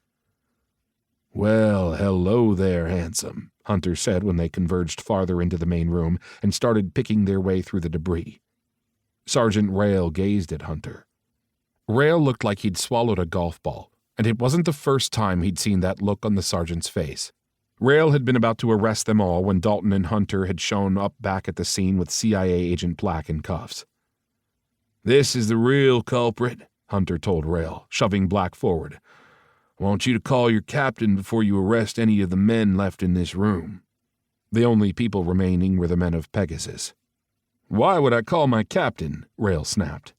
[SPEAKER 2] "Well, hello there, handsome," Hunter said when they converged farther into the main room and started picking their way through the debris. Sergeant Rail gazed at Hunter. Rail looked like he'd swallowed a golf ball, and it wasn't the first time he'd seen that look on the sergeant's face. Rail had been about to arrest them all when Dalton and Hunter had shown up back at the scene with CIA Agent Black in cuffs. "This is the real culprit," Hunter told Rail, shoving Black forward. "I want you to call your captain before you arrest any of the men left in this room." The only people remaining were the men of Pegasus. "Why would I call my captain?" Rail snapped.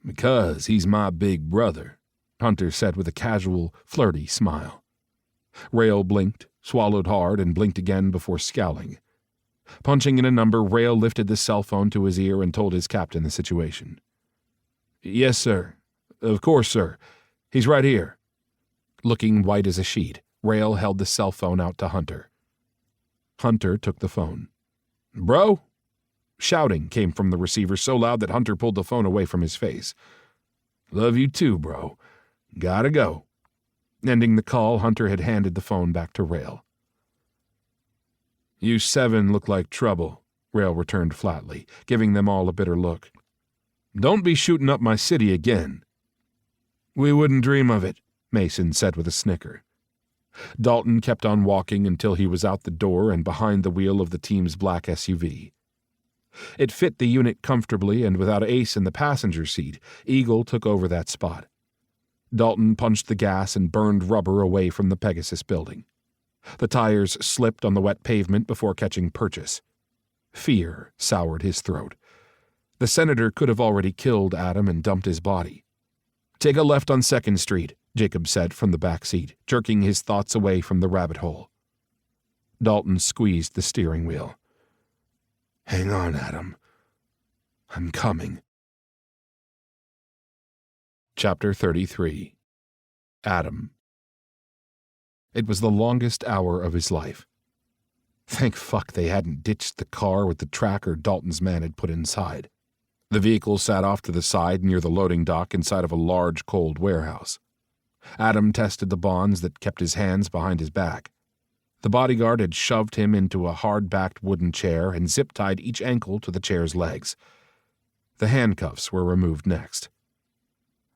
[SPEAKER 2] "Because he's my big brother," Hunter said with a casual, flirty smile. Rail blinked, swallowed hard, and blinked again before scowling. Punching in a number, Rail lifted the cell phone to his ear and told his captain the situation. "Yes, sir. Of course, sir. He's right here." Looking white as a sheet, Rail held the cell phone out to Hunter. Hunter took the phone. "Bro?" Shouting came from the receiver so loud that Hunter pulled the phone away from his face. "Love you too, bro. Gotta go." Ending the call, Hunter had handed the phone back to Rail. "You 7 look like trouble," Rail returned flatly, giving them all a bitter look. "Don't be shooting up my city again." "We wouldn't dream of it," Mason said with a snicker. Dalton kept on walking until he was out the door and behind the wheel of the team's black SUV. It fit the unit comfortably, and without Ace in the passenger seat, Eagle took over that spot. Dalton punched the gas and burned rubber away from the Pegasus building. The tires slipped on the wet pavement before catching purchase. Fear soured his throat. The senator could have already killed Adam and dumped his body. "Take a left on 2nd Street, Jacob said from the back seat, jerking his thoughts away from the rabbit hole. Dalton squeezed the steering wheel. "Hang on, Adam. I'm coming." Chapter 33. Adam. It was the longest hour of his life. Thank fuck they hadn't ditched the car with the tracker Dalton's man had put inside. The vehicle sat off to the side near the loading dock inside of a large, cold warehouse. Adam tested the bonds that kept his hands behind his back. The bodyguard had shoved him into a hard-backed wooden chair and zip-tied each ankle to the chair's legs. The handcuffs were removed next.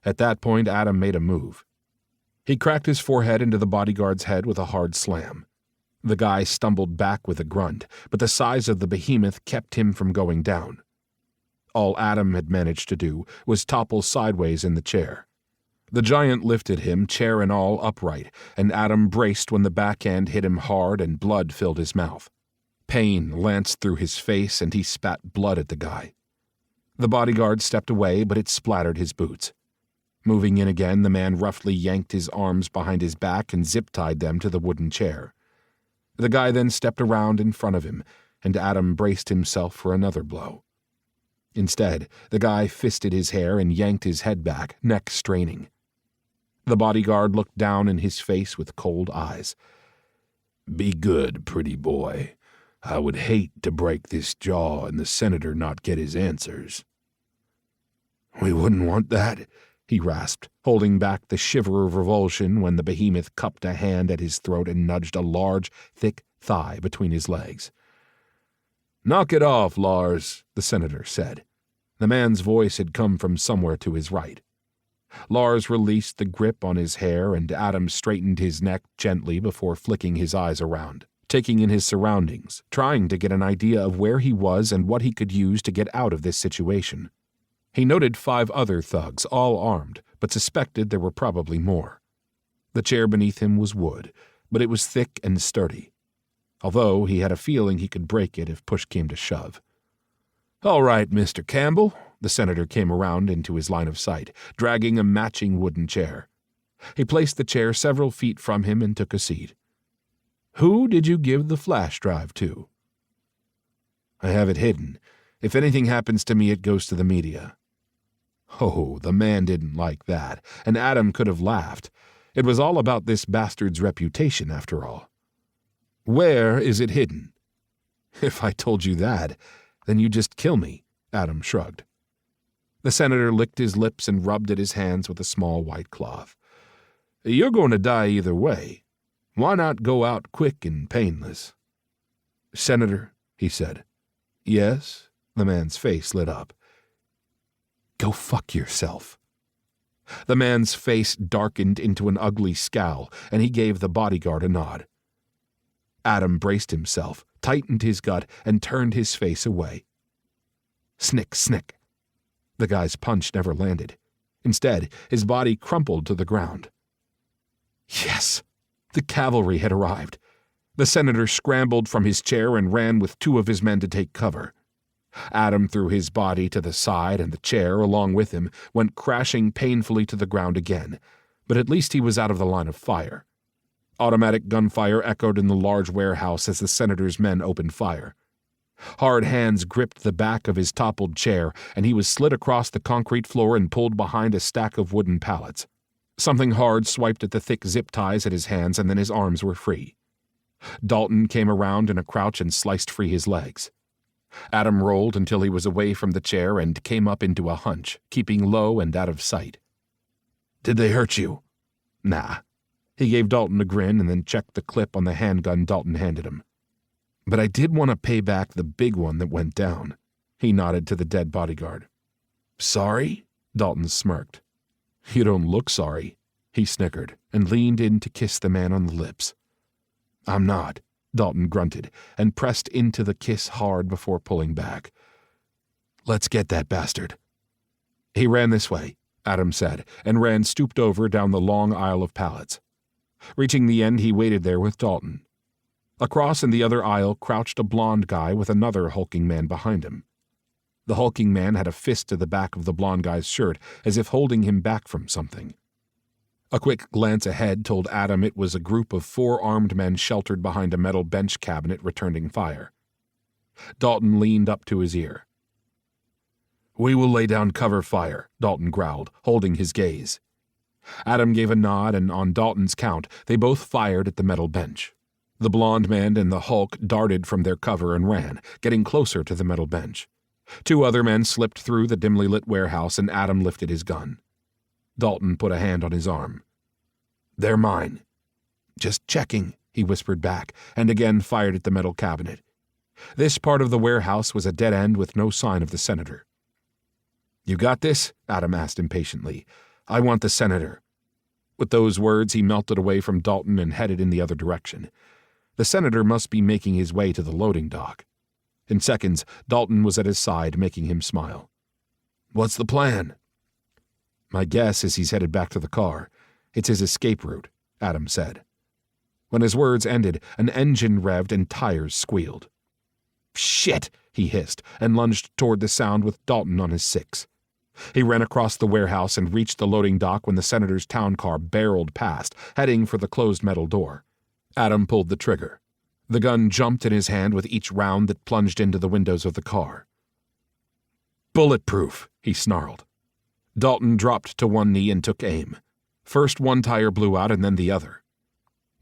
[SPEAKER 2] At that point, Adam made a move. He cracked his forehead into the bodyguard's head with a hard slam. The guy stumbled back with a grunt, but the size of the behemoth kept him from going down. All Adam had managed to do was topple sideways in the chair. The giant lifted him, chair and all, upright, and Adam braced when the backhand hit him hard and blood filled his mouth. Pain lanced through his face and he spat blood at the guy. The bodyguard stepped away, but it splattered his boots. Moving in again, the man roughly yanked his arms behind his back and zip-tied them to the wooden chair. The guy then stepped around in front of him, and Adam braced himself for another blow. Instead, the guy fisted his hair and yanked his head back, neck straining. The bodyguard looked down in his face with cold eyes. "Be good, pretty boy. I would hate to break this jaw and the senator not get his answers." "We wouldn't want that," he rasped, holding back the shiver of revulsion when the behemoth cupped a hand at his throat and nudged a large, thick thigh between his legs. "Knock it off, Lars," the senator said. The man's voice had come from somewhere to his right. Lars released the grip on his hair, and Adam straightened his neck gently before flicking his eyes around, taking in his surroundings, trying to get an idea of where he was and what he could use to get out of this situation. He noted 5 other thugs, all armed, but suspected there were probably more. The chair beneath him was wood, but it was thick and sturdy, although he had a feeling he could break it if push came to shove. "All right, Mr. Campbell." The senator came around into his line of sight, dragging a matching wooden chair. He placed the chair several feet from him and took a seat. "Who did you give the flash drive to?" "I have it hidden. If anything happens to me, it goes to the media." Oh, the man didn't like that, and Adam could have laughed. It was all about this bastard's reputation, after all. "Where is it hidden?" "If I told you that, then you'd just kill me," Adam shrugged. The senator licked his lips and rubbed at his hands with a small white cloth. "You're going to die either way. Why not go out quick and painless?" "Senator," he said. "Yes?" The man's face lit up. "Go fuck yourself." The man's face darkened into an ugly scowl, and he gave the bodyguard a nod. Adam braced himself, tightened his gut, and turned his face away. Snick, snick. The guy's punch never landed. Instead, his body crumpled to the ground. Yes! The cavalry had arrived. The senator scrambled from his chair and ran with 2 of his men to take cover. Adam threw his body to the side, and the chair, along with him, went crashing painfully to the ground again, but at least he was out of the line of fire. Automatic gunfire echoed in the large warehouse as the senator's men opened fire. Hard hands gripped the back of his toppled chair, and he was slid across the concrete floor and pulled behind a stack of wooden pallets. Something hard swiped at the thick zip ties at his hands, and then his arms were free. Dalton came around in a crouch and sliced free his legs. Adam rolled until he was away from the chair and came up into a hunch, keeping low and out of sight. "Did they hurt you?" "Nah." He gave Dalton a grin and then checked the clip on the handgun Dalton handed him. "But I did want to pay back the big one that went down." He nodded to the dead bodyguard. "Sorry?" Dalton smirked. "You don't look sorry," he snickered and leaned in to kiss the man on the lips. "I'm not," Dalton grunted and pressed into the kiss hard before pulling back. "Let's get that bastard." "He ran this way," Adam said, and ran stooped over down the long aisle of pallets. Reaching the end, he waited there with Dalton. Across in the other aisle crouched a blond guy with another hulking man behind him. The hulking man had a fist to the back of the blond guy's shirt, as if holding him back from something. A quick glance ahead told Adam it was a group of 4 armed men sheltered behind a metal bench cabinet returning fire. Dalton leaned up to his ear. "We will lay down cover fire," Dalton growled, holding his gaze. Adam gave a nod, and on Dalton's count, they both fired at the metal bench. The blond man and the Hulk darted from their cover and ran, getting closer to the metal bench. 2 other men slipped through the dimly lit warehouse, and Adam lifted his gun. Dalton put a hand on his arm. "They're mine." "Just checking," he whispered back, and again fired at the metal cabinet. This part of the warehouse was a dead end with no sign of the senator. "You got this?" Adam asked impatiently. "I want the senator." With those words, he melted away from Dalton and headed in the other direction. The senator must be making his way to the loading dock. In seconds, Dalton was at his side, making him smile. "What's the plan?" "My guess is he's headed back to the car. It's his escape route," Adam said. When his words ended, an engine revved and tires squealed. "Shit!" he hissed, and lunged toward the sound with Dalton on his 6. He ran across the warehouse and reached the loading dock when the senator's town car barreled past, heading for the closed metal door. Adam pulled the trigger. The gun jumped in his hand with each round that plunged into the windows of the car. "Bulletproof," he snarled. Dalton dropped to one knee and took aim. First one tire blew out and then the other.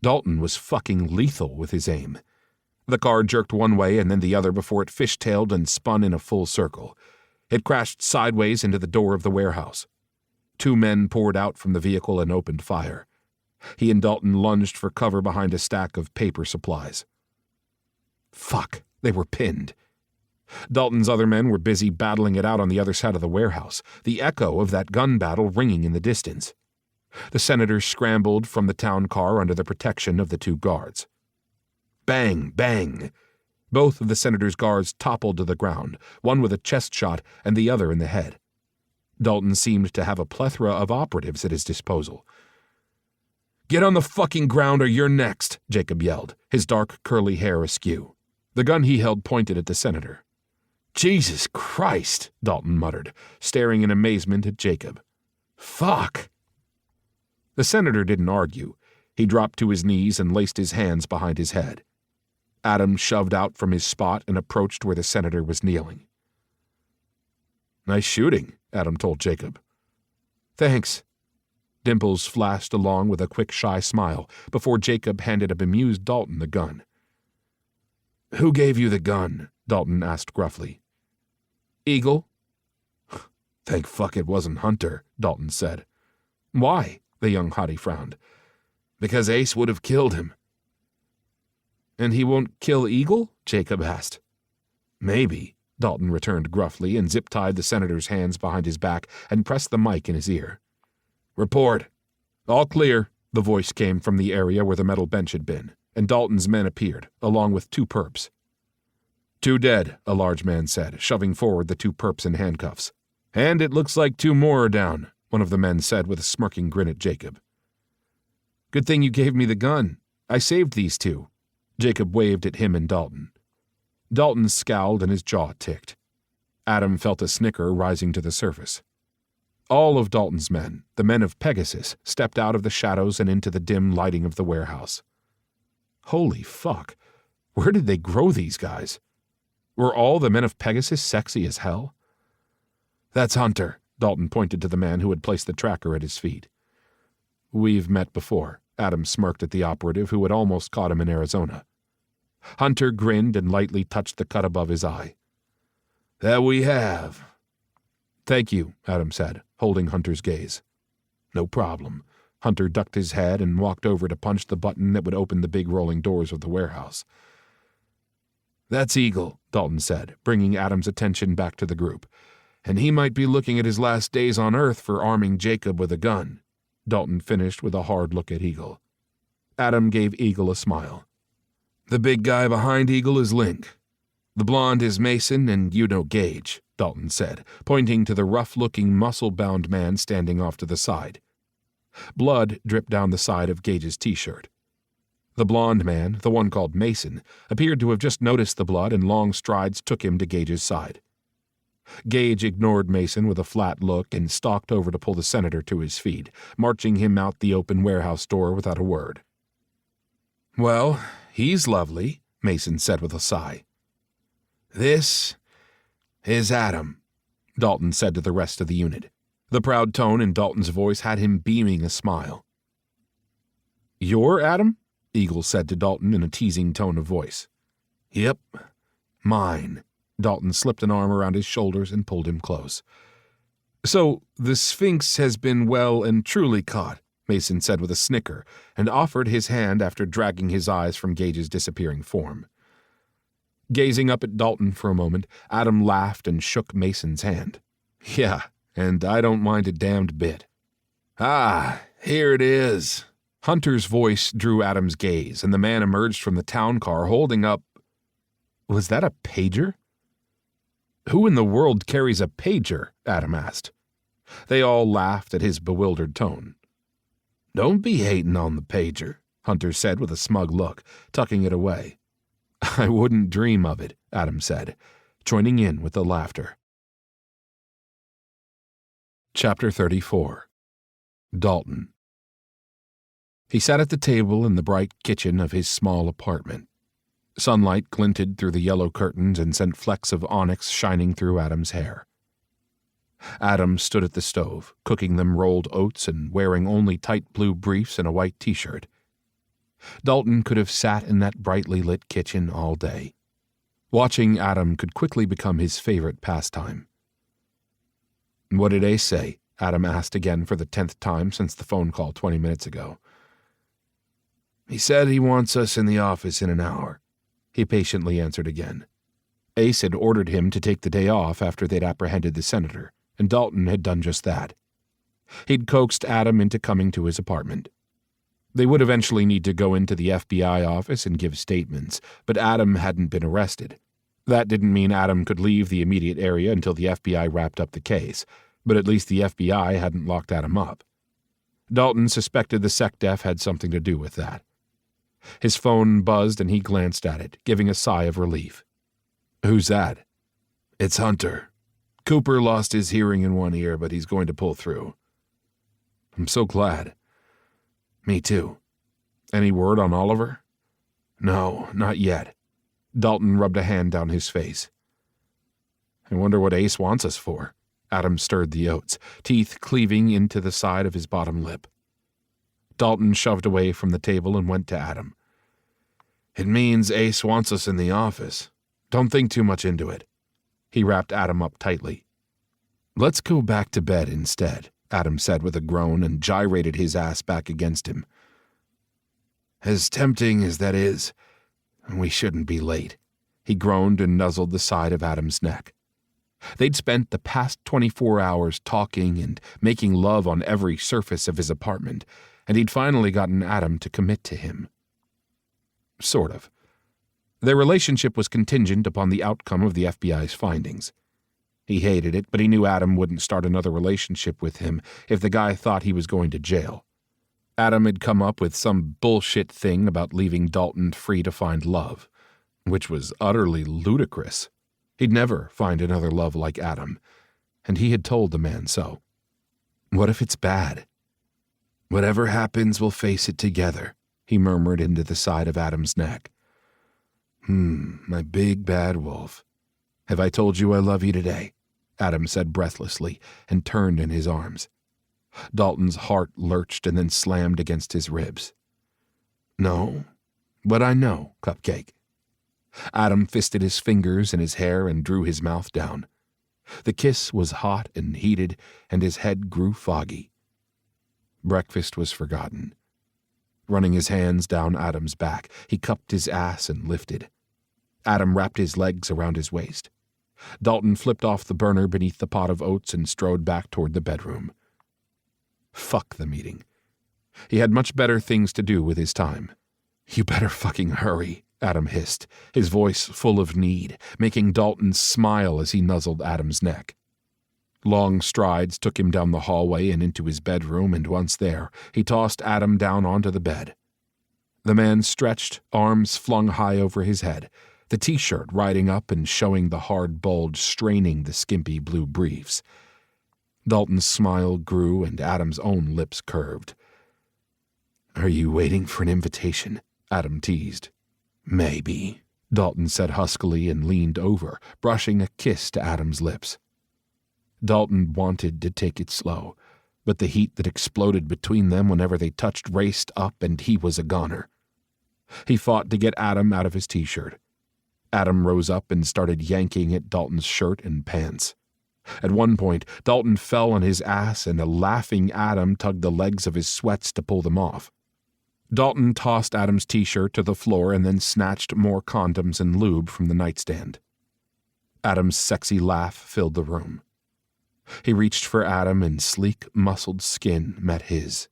[SPEAKER 2] Dalton was fucking lethal with his aim. The car jerked one way and then the other before it fishtailed and spun in a full circle. It crashed sideways into the door of the warehouse. 2 men poured out from the vehicle and opened fire. He and Dalton lunged for cover behind a stack of paper supplies. Fuck, they were pinned. Dalton's other men were busy battling it out on the other side of the warehouse, the echo of that gun battle ringing in the distance. The senator scrambled from the town car under the protection of the 2 guards. Bang, bang. Both of the senator's guards toppled to the ground, one with a chest shot and the other in the head. Dalton seemed to have a plethora of operatives at his disposal. "Get on the fucking ground or you're next," Jacob yelled, his dark curly hair askew. The gun he held pointed at the senator. "Jesus Christ," Dalton muttered, staring in amazement at Jacob. "Fuck." The senator didn't argue. He dropped to his knees and laced his hands behind his head. Adam shoved out from his spot and approached where the senator was kneeling. "Nice shooting," Adam told Jacob. "Thanks." Dimples flashed along with a quick, shy smile before Jacob handed a bemused Dalton the gun. "Who gave you the gun?" Dalton asked gruffly. "Eagle." "Thank fuck it wasn't Hunter," Dalton said. "Why?" the young hottie frowned. "Because Ace would have killed him." "And he won't kill Eagle?" Jacob asked. "Maybe," Dalton returned gruffly and zip-tied the senator's hands behind his back and pressed the mic in his ear. "Report." "All clear," the voice came from the area where the metal bench had been, and Dalton's men appeared, along with 2 perps. "2 dead," a large man said, shoving forward the 2 perps in handcuffs. "And it looks like 2 more are down," one of the men said with a smirking grin at Jacob. "Good thing you gave me the gun. I saved these 2. Jacob waved at him and Dalton. Dalton scowled and his jaw ticked. Adam felt a snicker rising to the surface. All of Dalton's men, the men of Pegasus, stepped out of the shadows and into the dim lighting of the warehouse. Holy fuck, where did they grow these guys? Were all the men of Pegasus sexy as hell? "That's Hunter," Dalton pointed to the man who had placed the tracker at his feet. "We've met before," Adam smirked at the operative who had almost caught him in Arizona. Hunter grinned and lightly touched the cut above his eye. "That we have." "Thank you," Adam said, holding Hunter's gaze. "No problem." Hunter ducked his head and walked over to punch the button that would open the big rolling doors of the warehouse. "That's Eagle," Dalton said, bringing Adam's attention back to the group. "And he might be looking at his last days on Earth for arming Jacob with a gun." Dalton finished with a hard look at Eagle. Adam gave Eagle a smile. "The big guy behind Eagle is Link. The blonde is Mason, and you know Gage," Dalton said, pointing to the rough-looking, muscle-bound man standing off to the side. Blood dripped down the side of Gage's t-shirt. The blonde man, the one called Mason, appeared to have just noticed the blood, and long strides took him to Gage's side. Gage ignored Mason with a flat look and stalked over to pull the senator to his feet, marching him out the open warehouse door without a word. "Well, he's lovely," Mason said with a sigh. "This is Adam," Dalton said to the rest of the unit. The proud tone in Dalton's voice had him beaming a smile. "You're Adam?" Eagle said to Dalton in a teasing tone of voice. "Yep, mine." Dalton slipped an arm around his shoulders and pulled him close. "So the Sphinx has been well and truly caught," Mason said with a snicker, and offered his hand after dragging his eyes from Gage's disappearing form. Gazing up at Dalton for a moment, Adam laughed and shook Mason's hand. "Yeah, and I don't mind a damned bit." "Ah, here it is." Hunter's voice drew Adam's gaze, and the man emerged from the town car holding up... Was that a pager? "Who in the world carries a pager?" Adam asked. They all laughed at his bewildered tone. "Don't be hating on the pager," Hunter said with a smug look, tucking it away. "I wouldn't dream of it," Adam said, joining in with the laughter. Chapter 34. Dalton. He sat at the table in the bright kitchen of his small apartment. Sunlight glinted through the yellow curtains and sent flecks of onyx shining through Adam's hair. Adam stood at the stove, cooking them rolled oats and wearing only tight blue briefs and a white t-shirt. Dalton could have sat in that brightly lit kitchen all day. Watching Adam could quickly become his favorite pastime. "What did Ace say?" Adam asked again for the 10th time since the phone call 20 minutes ago. "He said he wants us in the office in an hour," he patiently answered again. Ace had ordered him to take the day off after they'd apprehended the senator, and Dalton had done just that. He'd coaxed Adam into coming to his apartment. They would eventually need to go into the FBI office and give statements, but Adam hadn't been arrested. That didn't mean Adam could leave the immediate area until the FBI wrapped up the case, but at least the FBI hadn't locked Adam up. Dalton suspected the SecDef had something to do with that. His phone buzzed and he glanced at it, giving a sigh of relief. "Who's that?" "It's Hunter. Cooper lost his hearing in one ear, but he's going to pull through." "I'm so glad." "Me too." "Any word on Oliver?" "No, not yet." Dalton rubbed a hand down his face. "I wonder what Ace wants us for." Adam stirred the oats, teeth cleaving into the side of his bottom lip. Dalton shoved away from the table and went to Adam. "It means Ace wants us in the office. Don't think too much into it." He wrapped Adam up tightly. "Let's go back to bed instead," Adam said with a groan and gyrated his ass back against him. "As tempting as that is, we shouldn't be late." He groaned and nuzzled the side of Adam's neck. They'd spent the past 24 hours talking and making love on every surface of his apartment, and he'd finally gotten Adam to commit to him. Sort of. Their relationship was contingent upon the outcome of the FBI's findings. He hated it, but he knew Adam wouldn't start another relationship with him if the guy thought he was going to jail. Adam had come up with some bullshit thing about leaving Dalton free to find love, which was utterly ludicrous. He'd never find another love like Adam, and he had told the man so. What if it's bad? "Whatever happens, we'll face it together," he murmured into the side of Adam's neck. My big bad wolf. Have I told you I love you today?" Adam said breathlessly and turned in his arms. Dalton's heart lurched and then slammed against his ribs. "No, but I know, Cupcake." Adam fisted his fingers in his hair and drew his mouth down. The kiss was hot and heated, and his head grew foggy. Breakfast was forgotten. Running his hands down Adam's back, he cupped his ass and lifted. Adam wrapped his legs around his waist. Dalton flipped off the burner beneath the pot of oats and strode back toward the bedroom. Fuck the meeting. He had much better things to do with his time. "You better fucking hurry," Adam hissed, his voice full of need, making Dalton smile as he nuzzled Adam's neck. Long strides took him down the hallway and into his bedroom, and once there, he tossed Adam down onto the bed. The man stretched, arms flung high over his head, the t-shirt riding up and showing the hard bulge straining the skimpy blue briefs. Dalton's smile grew and Adam's own lips curved. "Are you waiting for an invitation?" Adam teased. "Maybe," Dalton said huskily and leaned over, brushing a kiss to Adam's lips. Dalton wanted to take it slow, but the heat that exploded between them whenever they touched raced up, and he was a goner. He fought to get Adam out of his t-shirt. Adam rose up and started yanking at Dalton's shirt and pants. At one point, Dalton fell on his ass, and a laughing Adam tugged the legs of his sweats to pull them off. Dalton tossed Adam's t-shirt to the floor and then snatched more condoms and lube from the nightstand. Adam's sexy laugh filled the room. He reached for Adam, and sleek, muscled skin met his.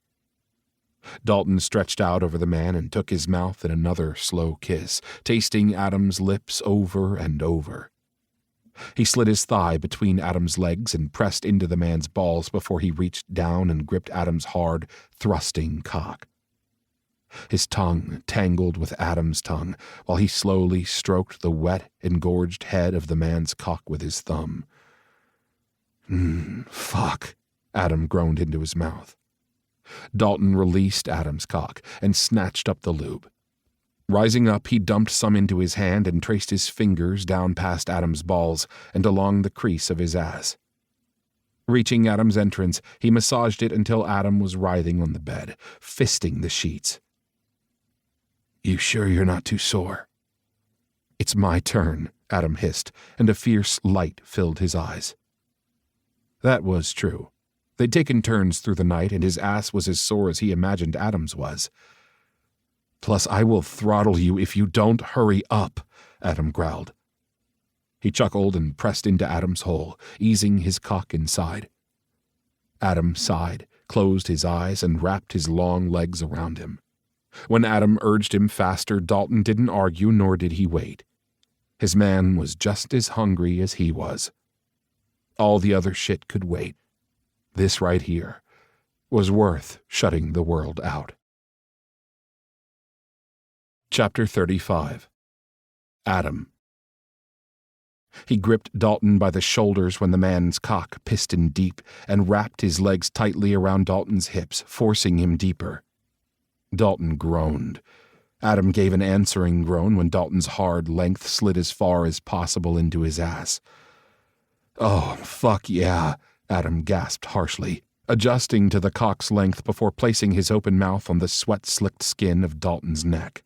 [SPEAKER 2] Dalton stretched out over the man and took his mouth in another slow kiss, tasting Adam's lips over and over. He slid his thigh between Adam's legs and pressed into the man's balls before he reached down and gripped Adam's hard, thrusting cock. His tongue tangled with Adam's tongue while he slowly stroked the wet, engorged head of the man's cock with his thumb. Fuck, Adam groaned into his mouth. Dalton released Adam's cock and snatched up the lube. Rising up, he dumped some into his hand and traced his fingers down past Adam's balls and along the crease of his ass. Reaching Adam's entrance, he massaged it until Adam was writhing on the bed, fisting the sheets. "You sure you're not too sore?" "It's my turn," Adam hissed, and a fierce light filled his eyes. That was true. They'd taken turns through the night, and his ass was as sore as he imagined Adam's was. "Plus, I will throttle you if you don't hurry up," Adam growled. He chuckled and pressed into Adam's hole, easing his cock inside. Adam sighed, closed his eyes, and wrapped his long legs around him. When Adam urged him faster, Dalton didn't argue, nor did he wait. His man was just as hungry as he was. All the other shit could wait. This right here was worth shutting the world out. Chapter 35. Adam. He gripped Dalton by the shoulders when the man's cock pistoned deep and wrapped his legs tightly around Dalton's hips, forcing him deeper. Dalton groaned. Adam gave an answering groan when Dalton's hard length slid as far as possible into his ass. "Oh, fuck yeah," Adam gasped harshly, adjusting to the cock's length before placing his open mouth on the sweat-slicked skin of Dalton's neck.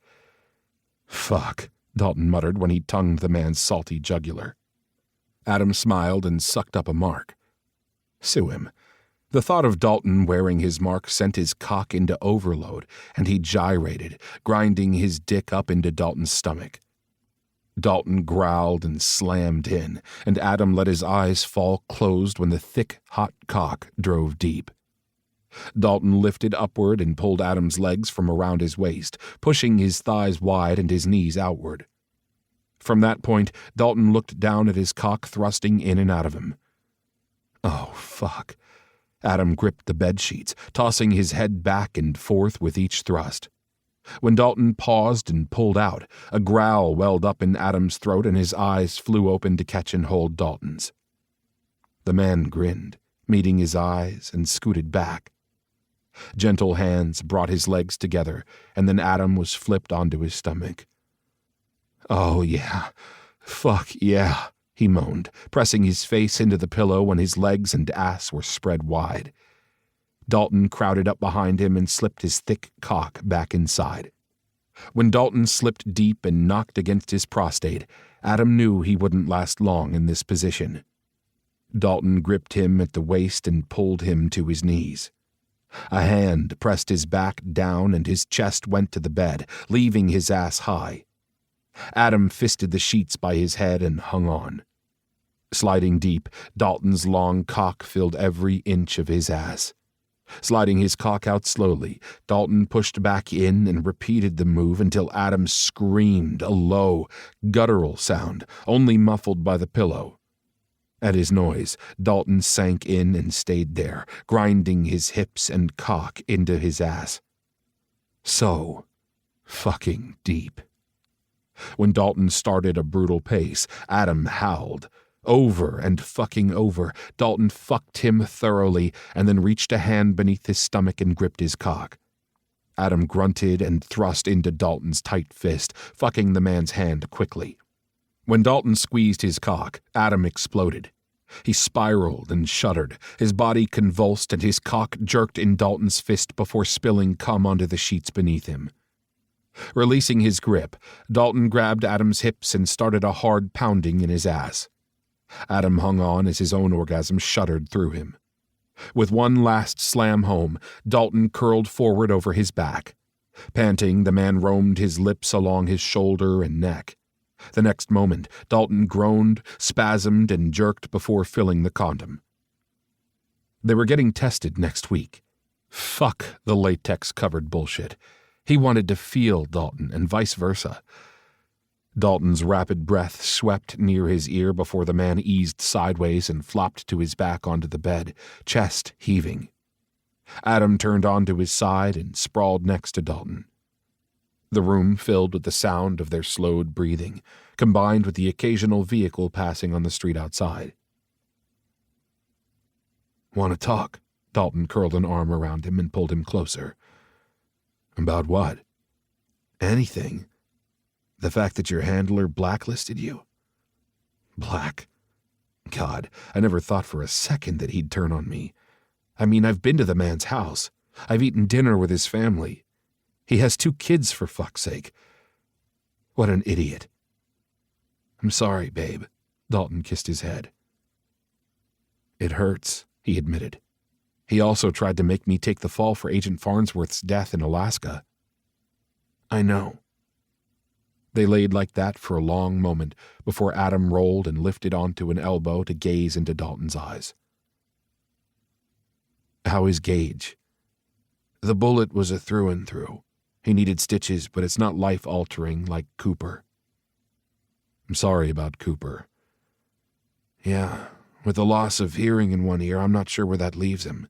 [SPEAKER 2] "Fuck," Dalton muttered when he tongued the man's salty jugular. Adam smiled and sucked up a mark. Sue him. The thought of Dalton wearing his mark sent his cock into overload, and he gyrated, grinding his dick up into Dalton's stomach. Dalton growled and slammed in, and Adam let his eyes fall closed when the thick, hot cock drove deep. Dalton lifted upward and pulled Adam's legs from around his waist, pushing his thighs wide and his knees outward. From that point, Dalton looked down at his cock thrusting in and out of him. Oh, fuck. Adam gripped the bedsheets, tossing his head back and forth with each thrust. When Dalton paused and pulled out, a growl welled up in Adam's throat and his eyes flew open to catch and hold Dalton's. The man grinned, meeting his eyes, and scooted back. Gentle hands brought his legs together, and then Adam was flipped onto his stomach. "Oh, yeah. Fuck, yeah," he moaned, pressing his face into the pillow when his legs and ass were spread wide. Dalton crowded up behind him and slipped his thick cock back inside. When Dalton slipped deep and knocked against his prostate, Adam knew he wouldn't last long in this position. Dalton gripped him at the waist and pulled him to his knees. A hand pressed his back down and his chest went to the bed, leaving his ass high. Adam fisted the sheets by his head and hung on. Sliding deep, Dalton's long cock filled every inch of his ass. Sliding his cock out slowly, Dalton pushed back in and repeated the move until Adam screamed, a low, guttural sound, only muffled by the pillow. At his noise, Dalton sank in and stayed there, grinding his hips and cock into his ass. So fucking deep. When Dalton started a brutal pace, Adam howled. Over and fucking over, Dalton fucked him thoroughly and then reached a hand beneath his stomach and gripped his cock. Adam grunted and thrust into Dalton's tight fist, fucking the man's hand quickly. When Dalton squeezed his cock, Adam exploded. He spiraled and shuddered, his body convulsed and his cock jerked in Dalton's fist before spilling cum onto the sheets beneath him. Releasing his grip, Dalton grabbed Adam's hips and started a hard pounding in his ass. Adam hung on as his own orgasm shuddered through him. With one last slam home, Dalton curled forward over his back. Panting, the man roamed his lips along his shoulder and neck. The next moment, Dalton groaned, spasmed, and jerked before filling the condom. They were getting tested next week. Fuck the latex-covered bullshit. He wanted to feel Dalton, and vice versa. Dalton's rapid breath swept near his ear before the man eased sideways and flopped to his back onto the bed, chest heaving. Adam turned onto his side and sprawled next to Dalton. The room filled with the sound of their slowed breathing, combined with the occasional vehicle passing on the street outside. "Want to talk?" Dalton curled an arm around him and pulled him closer. About what? Anything. The fact that your handler blacklisted you? Black? God, I never thought for a second that he'd turn on me. I mean, I've been to the man's house. I've eaten dinner with his family. He has 2 kids, for fuck's sake. What an idiot. I'm sorry, babe. Dalton kissed his head. It hurts, he admitted. He also tried to make me take the fall for Agent Farnsworth's death in Alaska. I know. They laid like that for a long moment before Adam rolled and lifted onto an elbow to gaze into Dalton's eyes. How is Gage? The bullet was a through and through. He needed stitches, but it's not life-altering like Cooper. I'm sorry about Cooper. Yeah, with the loss of hearing in one ear, I'm not sure where that leaves him.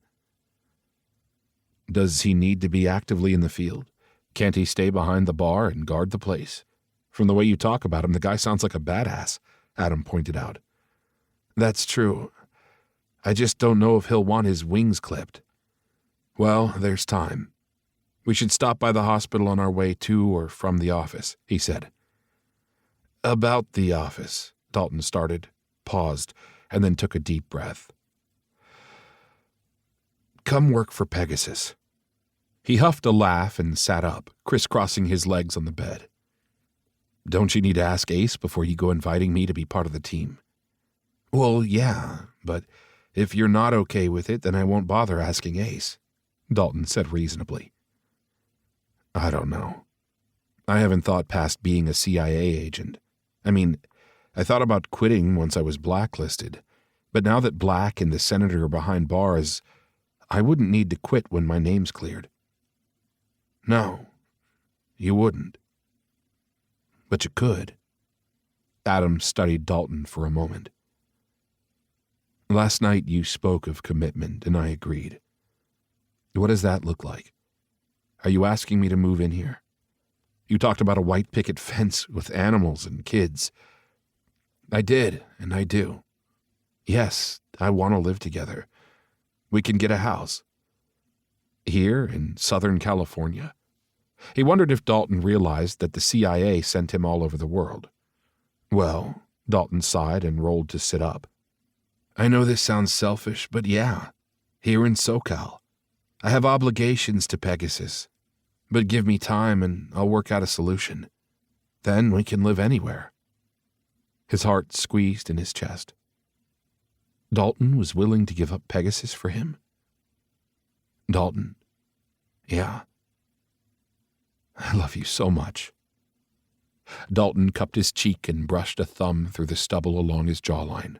[SPEAKER 2] Does he need to be actively in the field? Can't he stay behind the bar and guard the place? From the way you talk about him, the guy sounds like a badass, Adam pointed out. That's true. I just don't know if he'll want his wings clipped. Well, there's time. We should stop by the hospital on our way to or from the office, he said. About the office, Dalton started, paused, and then took a deep breath. Come work for Pegasus. He huffed a laugh and sat up, crisscrossing his legs on the bed. Don't you need to ask Ace before you go inviting me to be part of the team? Well, yeah, but if you're not okay with it, then I won't bother asking Ace, Dalton said reasonably. I don't know. I haven't thought past being a CIA agent. I mean, I thought about quitting once I was blacklisted, but now that Black and the senator are behind bars, I wouldn't need to quit when my name's cleared. No, you wouldn't. But you could. Adam studied Dalton for a moment. Last night you spoke of commitment, and I agreed. What does that look like? Are you asking me to move in here? You talked about a white picket fence with animals and kids. I did, and I do. Yes, I want to live together. We can get a house. Here in Southern California? He wondered if Dalton realized that the CIA sent him all over the world. Well, Dalton sighed and rolled to sit up. I know this sounds selfish, but yeah, here in SoCal. I have obligations to Pegasus, but give me time and I'll work out a solution. Then we can live anywhere. His heart squeezed in his chest. Dalton was willing to give up Pegasus for him? Dalton, yeah. I love you so much. Dalton cupped his cheek and brushed a thumb through the stubble along his jawline.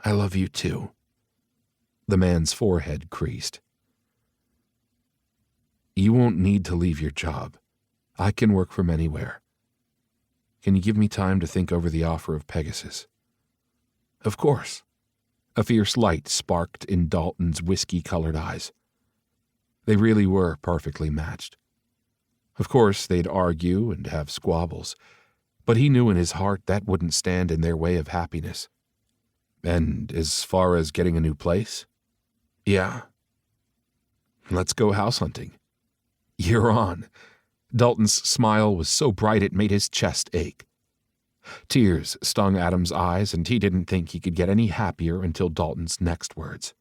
[SPEAKER 2] I love you too. The man's forehead creased. You won't need to leave your job. I can work from anywhere. Can you give me time to think over the offer of Pegasus? Of course. A fierce light sparked in Dalton's whiskey-colored eyes. They really were perfectly matched. Of course, they'd argue and have squabbles, but he knew in his heart that wouldn't stand in their way of happiness. And as far as getting a new place? Yeah. Let's go house hunting. You're on. Dalton's smile was so bright it made his chest ache. Tears stung Adam's eyes, and he didn't think he could get any happier until Dalton's next words.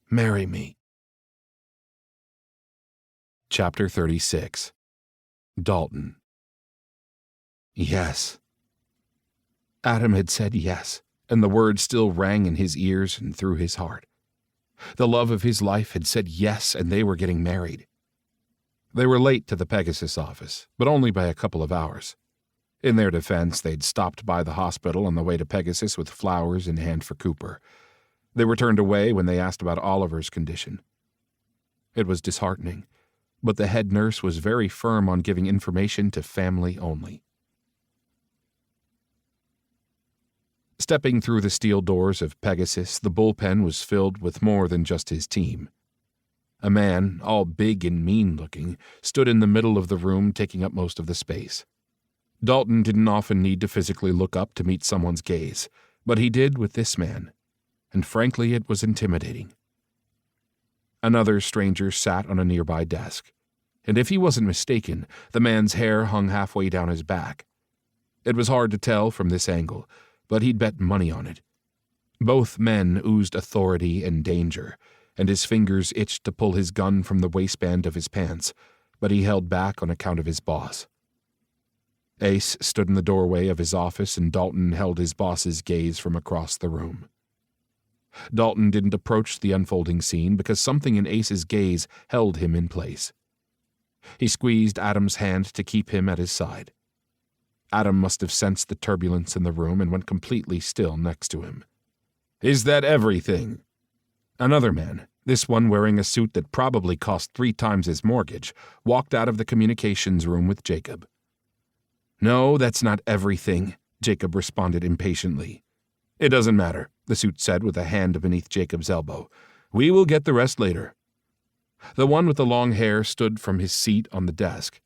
[SPEAKER 2] Marry me. Chapter 36. Dalton. Yes. Adam had said yes, and the word still rang in his ears and through his heart. The love of his life had said yes, and they were getting married. They were late to the Pegasus office, but only by a couple of hours. In their defense, they'd stopped by the hospital on the way to Pegasus with flowers in hand for Cooper. They were turned away when they asked about Oliver's condition. It was disheartening, but the head nurse was very firm on giving information to family only. Stepping through the steel doors of Pegasus, the bullpen was filled with more than just his team. A man, all big and mean-looking, stood in the middle of the room, taking up most of the space. Dalton didn't often need to physically look up to meet someone's gaze, but he did with this man. and frankly it was intimidating. Another stranger sat on a nearby desk, and if he wasn't mistaken, the man's hair hung halfway down his back. It was hard to tell from this angle, but he'd bet money on it. Both men oozed authority and danger, and his fingers itched to pull his gun from the waistband of his pants, but he held back on account of his boss. Ace stood in the doorway of his office, and Dalton held his boss's gaze from across the room. Dalton didn't approach the unfolding scene because something in Ace's gaze held him in place. He squeezed Adam's hand to keep him at his side. Adam must have sensed the turbulence in the room and went completely still next to him. "Is that everything?" Another man, this one wearing a suit that probably cost 3 times his mortgage, walked out of the communications room with Jacob. "No, that's not everything," Jacob responded impatiently. "It doesn't matter," the suit said with a hand beneath Jacob's elbow. "We will get the rest later." The one with the long hair stood from his seat on the desk.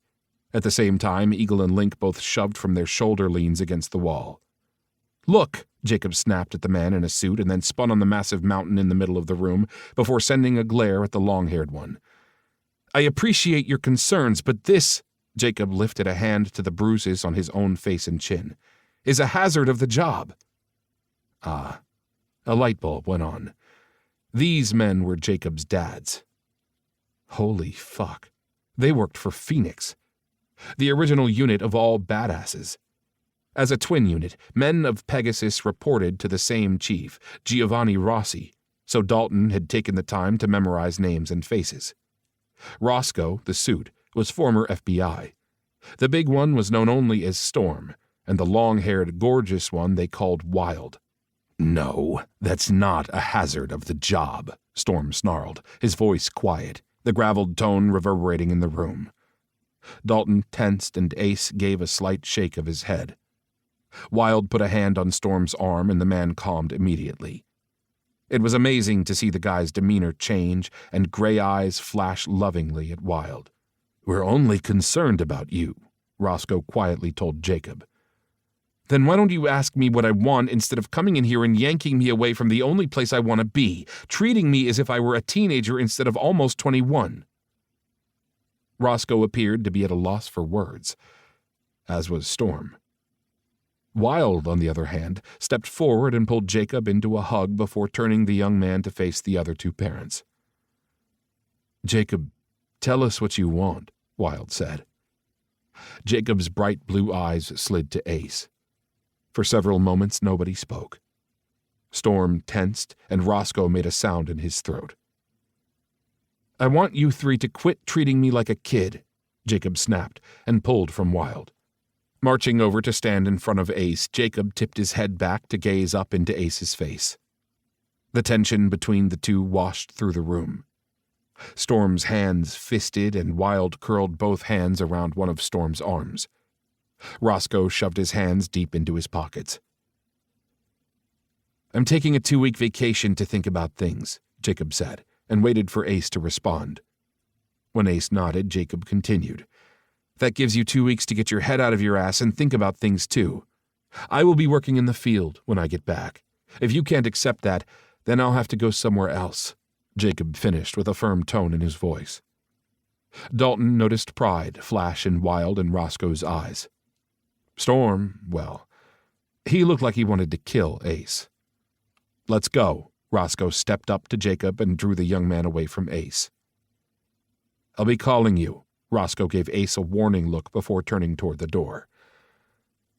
[SPEAKER 2] At the same time, Eagle and Link both shoved from their shoulder leans against the wall. "Look!" Jacob snapped at the man in a suit and then spun on the massive mountain in the middle of the room before sending a glare at the long-haired one. "I appreciate your concerns, but this," Jacob lifted a hand to the bruises on his own face and chin, "is a hazard of the job." Ah, a light bulb went on. These men were Jacob's dads. Holy fuck. They worked for Phoenix, the original unit of all badasses. As a twin unit, men of Pegasus reported to the same chief, Giovanni Rossi, so Dalton had taken the time to memorize names and faces. Roscoe, the suit, was former FBI. The big one was known only as Storm, and the long-haired, gorgeous one they called Wild. "No, that's not a hazard of the job," Storm snarled, his voice quiet, the graveled tone reverberating in the room. Dalton tensed and Ace gave a slight shake of his head. Wild put a hand on Storm's arm and the man calmed immediately. It was amazing to see the guy's demeanor change and gray eyes flash lovingly at Wild. "We're only concerned about you," Roscoe quietly told Jacob. "Then why don't you ask me what I want instead of coming in here and yanking me away from the only place I want to be, treating me as if I were a teenager instead of almost 21? Roscoe appeared to be at a loss for words, as was Storm. Wild, on the other hand, stepped forward and pulled Jacob into a hug before turning the young man to face the other 2 parents. "Jacob, tell us what you want," Wild said. Jacob's bright blue eyes slid to Ace. For several moments, nobody spoke. Storm tensed, and Roscoe made a sound in his throat. "I want you 3 to quit treating me like a kid," Jacob snapped, and pulled from Wild. Marching over to stand in front of Ace, Jacob tipped his head back to gaze up into Ace's face. The tension between the 2 washed through the room. Storm's hands fisted, and Wild curled both hands around one of Storm's arms. Roscoe shoved his hands deep into his pockets. "I'm taking a 2-week vacation to think about things," Jacob said, and waited for Ace to respond. When Ace nodded, Jacob continued. "That gives you 2 weeks to get your head out of your ass and think about things too. I will be working in the field when I get back. If you can't accept that, then I'll have to go somewhere else," Jacob finished with a firm tone in his voice. Dalton noticed pride flash in Wild and Roscoe's eyes. Storm, well, he looked like he wanted to kill Ace. "Let's go." Roscoe stepped up to Jacob and drew the young man away from Ace. "I'll be calling you." Roscoe gave Ace a warning look before turning toward the door.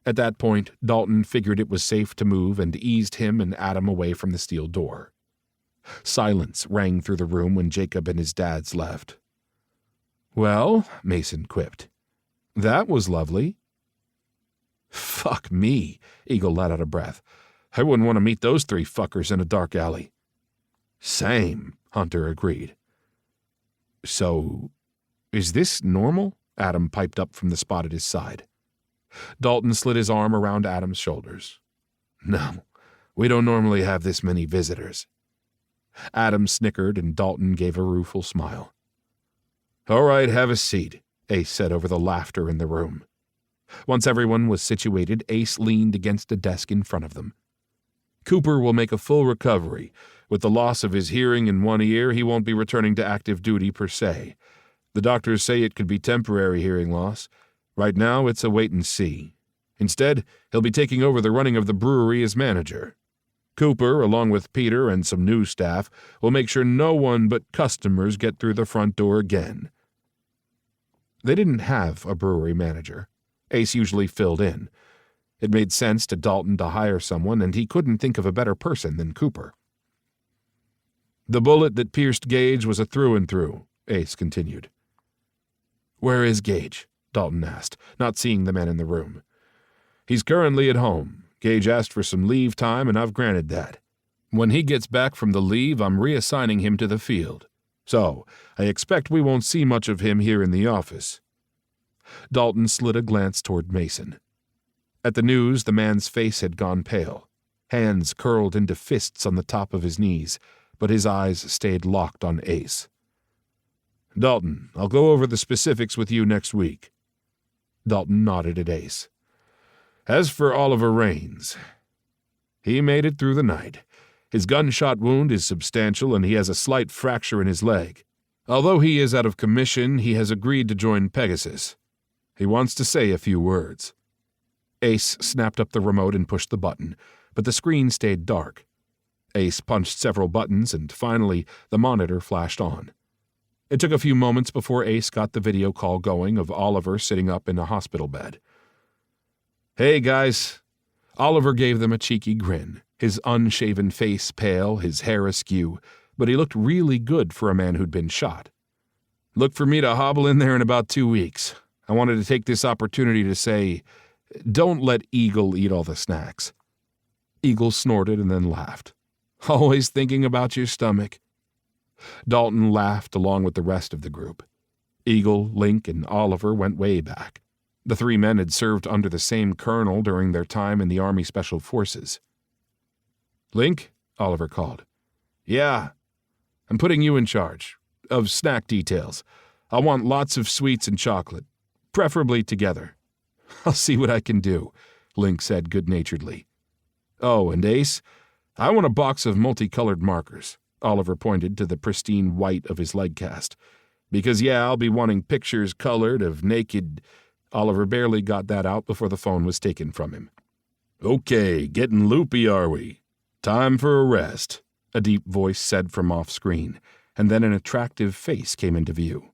[SPEAKER 2] At that point, Dalton figured it was safe to move and eased him and Adam away from the steel door. Silence rang through the room when Jacob and his dads left. "Well," Mason quipped, "that was lovely." "Fuck me," Eagle let out a breath. "I wouldn't want to meet those 3 fuckers in a dark alley." "Same," Hunter agreed. "So, is this normal?" Adam piped up from the spot at his side. Dalton slid his arm around Adam's shoulders. "No, we don't normally have this many visitors." Adam snickered and Dalton gave a rueful smile. "All right, have a seat," Ace said over the laughter in the room. Once everyone was situated, Ace leaned against a desk in front of them. Cooper will make a full recovery. With the loss of his hearing in one ear, he won't be returning to active duty per se. The doctors say it could be temporary hearing loss. Right now, it's a wait and see. Instead, he'll be taking over the running of the brewery as manager. Cooper, along with Peter and some new staff, will make sure no one but customers get through the front door again. They didn't have a brewery manager. Ace usually filled in. It made sense to Dalton to hire someone, and he couldn't think of a better person than Cooper. The bullet that pierced Gage was a through and through, Ace continued. Where is Gage? Dalton asked, not seeing the man in the room. He's currently at home. Gage asked for some leave time, and I've granted that. When he gets back from the leave, I'm reassigning him to the field. So, I expect we won't see much of him here in the office. Dalton slid a glance toward Mason. At the news, the man's face had gone pale. Hands curled into fists on the top of his knees, but his eyes stayed locked on Ace. Dalton, I'll go over the specifics with you next week. Dalton nodded at Ace. As for Oliver Raines, he made it through the night. His gunshot wound is substantial, and he has a slight fracture in his leg. Although he is out of commission, he has agreed to join Pegasus. He wants to say a few words. Ace snapped up the remote and pushed the button, but the screen stayed dark. Ace punched several buttons, and finally the monitor flashed on. It took a few moments before Ace got the video call going of Oliver sitting up in a hospital bed. Hey, guys. Oliver gave them a cheeky grin, his unshaven face pale, his hair askew, but he looked really good for a man who'd been shot. Look for me to hobble in there in about 2 weeks. I wanted to take this opportunity to say, don't let Eagle eat all the snacks. Eagle snorted and then laughed. Always thinking about your stomach. Dalton laughed along with the rest of the group. Eagle, Link, and Oliver went way back. The three men had served under the same colonel during their time in the Army Special Forces. Link? Oliver called. Yeah. I'm putting you in charge. Of snack details. I want lots of sweets and chocolate. Preferably together. I'll see what I can do, Link said good-naturedly. Oh, and Ace, I want a box of multicolored markers. Oliver pointed to the pristine white of his leg cast. Because, yeah, I'll be wanting pictures colored of naked... Oliver barely got that out before the phone was taken from him. Okay, getting loopy, are we? Time for a rest, a deep voice said from off-screen, and then an attractive face came into view.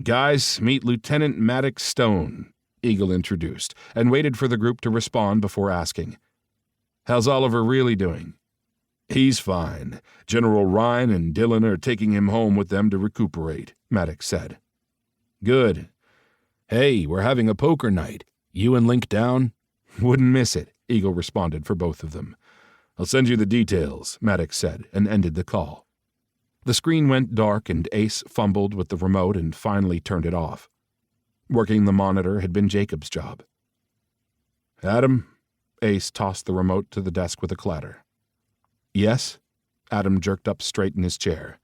[SPEAKER 2] Guys, meet Lieutenant Maddox Stone, Eagle introduced, and waited for the group to respond before asking. How's Oliver really doing? He's fine. General Ryan and Dillon are taking him home with them to recuperate, Maddox said. Good. Hey, we're having a poker night. You and Link down? Wouldn't miss it, Eagle responded for both of them. I'll send you the details, Maddox said, and ended the call. The screen went dark and Ace fumbled with the remote and finally turned it off. Working the monitor had been Jacob's job. Adam? Ace tossed the remote to the desk with a clatter. Yes? Adam jerked up straight in his chair.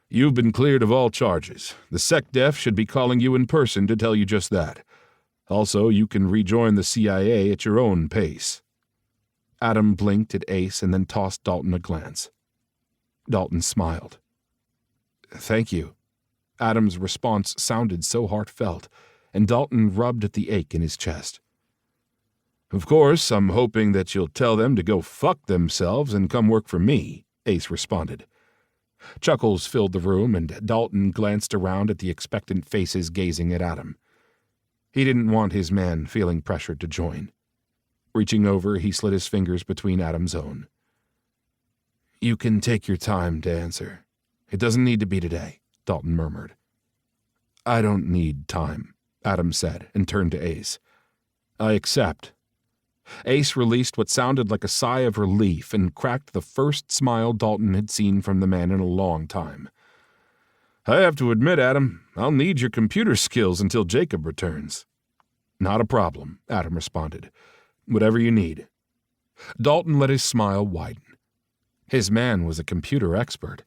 [SPEAKER 2] You've been cleared of all charges. The SecDef should be calling you in person to tell you just that. Also, you can rejoin the CIA at your own pace. Adam blinked at Ace and then tossed Dalton a glance. Dalton smiled. Thank you. Adam's response sounded so heartfelt, and Dalton rubbed at the ache in his chest. Of course, I'm hoping that you'll tell them to go fuck themselves and come work for me, Ace responded. Chuckles filled the room, and Dalton glanced around at the expectant faces gazing at Adam. He didn't want his man feeling pressured to join. Reaching over, he slid his fingers between Adam's own. You can take your time to answer. It doesn't need to be today, Dalton murmured. I don't need time, Adam said, and turned to Ace. I accept. Ace released what sounded like a sigh of relief and cracked the first smile Dalton had seen from the man in a long time. I have to admit, Adam, I'll need your computer skills until Jacob returns. Not a problem, Adam responded. Whatever you need. Dalton let his smile widen. His man was a computer expert.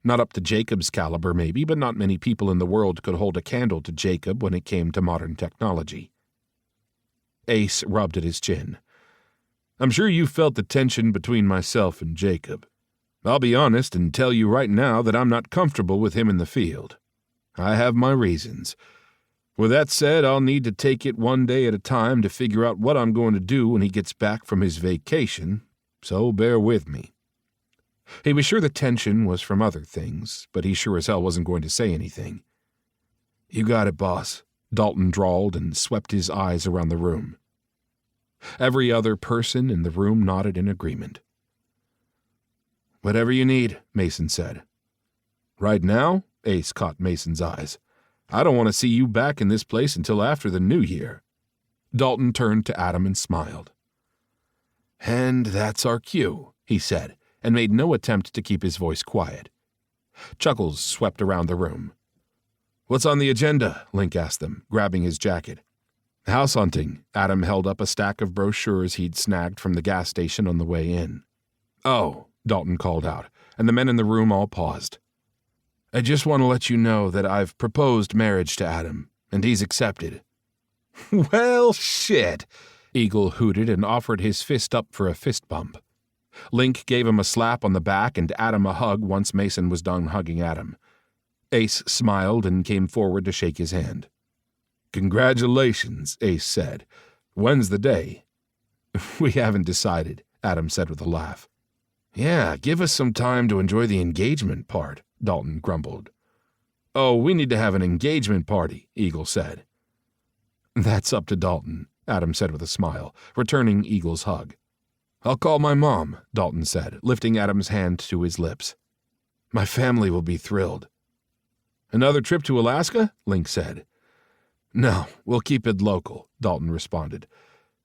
[SPEAKER 2] Not up to Jacob's caliber, maybe, but not many people in the world could hold a candle to Jacob when it came to modern technology. Ace rubbed at his chin. I'm sure you felt the tension between myself and Jacob. I'll be honest and tell you right now that I'm not comfortable with him in the field. I have my reasons. With that said, I'll need to take it one day at a time to figure out what I'm going to do when he gets back from his vacation, so bear with me." He was sure the tension was from other things, but he sure as hell wasn't going to say anything. "You got it, boss," Dalton drawled and swept his eyes around the room. Every other person in the room nodded in agreement. "Whatever you need," Mason said. "Right now?" Ace caught Mason's eyes. "I don't want to see you back in this place until after the new year." Dalton turned to Adam and smiled. "And that's our cue," he said, and made no attempt to keep his voice quiet. Chuckles swept around the room. "What's on the agenda?" Link asked them, grabbing his jacket. "House hunting." Adam held up a stack of brochures he'd snagged from the gas station on the way in. "Oh," Dalton called out, and the men in the room all paused. "I just want to let you know that I've proposed marriage to Adam, and he's accepted." "Well, shit," Eagle hooted and offered his fist up for a fist bump. Link gave him a slap on the back and Adam a hug once Mason was done hugging Adam. Ace smiled and came forward to shake his hand. "Congratulations," Ace said. "When's the day?" "We haven't decided," Adam said with a laugh. "Yeah, give us some time to enjoy the engagement part," Dalton grumbled. "Oh, we need to have an engagement party," Eagle said. "That's up to Dalton," Adam said with a smile, returning Eagle's hug. "I'll call my mom," Dalton said, lifting Adam's hand to his lips. "My family will be thrilled." "Another trip to Alaska?" Link said. "No, we'll keep it local," Dalton responded.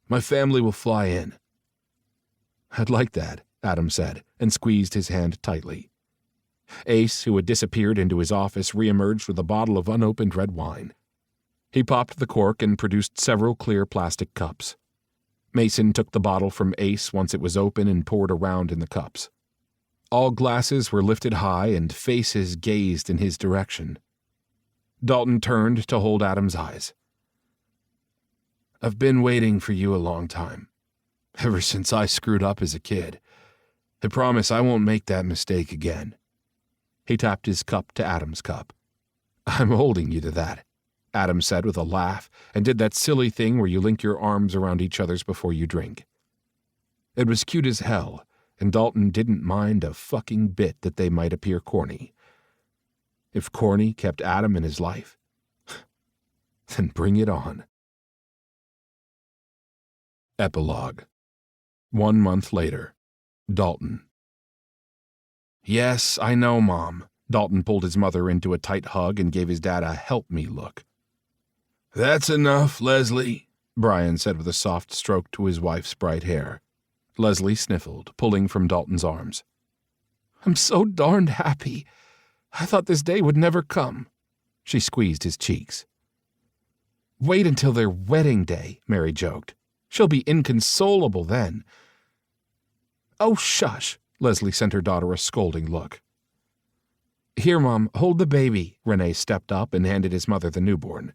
[SPEAKER 2] "My family will fly in." "I'd like that," Adam said, and squeezed his hand tightly. Ace, who had disappeared into his office, reemerged with a bottle of unopened red wine. He popped the cork and produced several clear plastic cups. Mason took the bottle from Ace once it was open and poured around in the cups. All glasses were lifted high and faces gazed in his direction. Dalton turned to hold Adam's eyes. "I've been waiting for you a long time, ever since I screwed up as a kid. I promise I won't make that mistake again." He tapped his cup to Adam's cup. "I'm holding you to that," Adam said with a laugh, and did that silly thing where you link your arms around each other's before you drink. It was cute as hell, and Dalton didn't mind a fucking bit that they might appear corny. If corny kept Adam in his life, then bring it on. Epilogue. 1 month later. Dalton. "Yes, I know, Mom." Dalton pulled his mother into a tight hug and gave his dad a help-me look. "That's enough, Leslie," Brian said with a soft stroke to his wife's bright hair. Leslie sniffled, pulling from Dalton's arms. "I'm so darned happy. I thought this day would never come." She squeezed his cheeks. "Wait until their wedding day," Mary joked. "She'll be inconsolable then." "Oh, shush," Leslie sent her daughter a scolding look. "Here, Mom, hold the baby." Renee stepped up and handed his mother the newborn.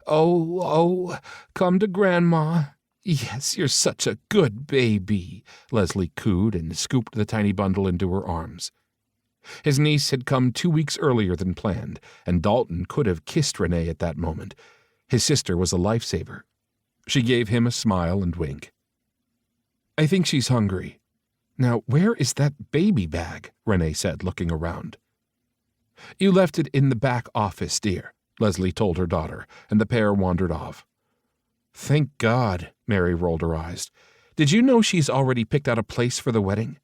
[SPEAKER 2] Oh, come to Grandma." "Yes, you're such a good baby," Leslie cooed and scooped the tiny bundle into her arms. His niece had come 2 weeks earlier than planned, and Dalton could have kissed Renee at that moment. His sister was a lifesaver. She gave him a smile and wink. "I think she's hungry. Now, where is that baby bag?" Renee said, looking around. "You left it in the back office, dear," Leslie told her daughter, and the pair wandered off. "Thank God," Mary rolled her eyes. "Did you know she's already picked out a place for the wedding?"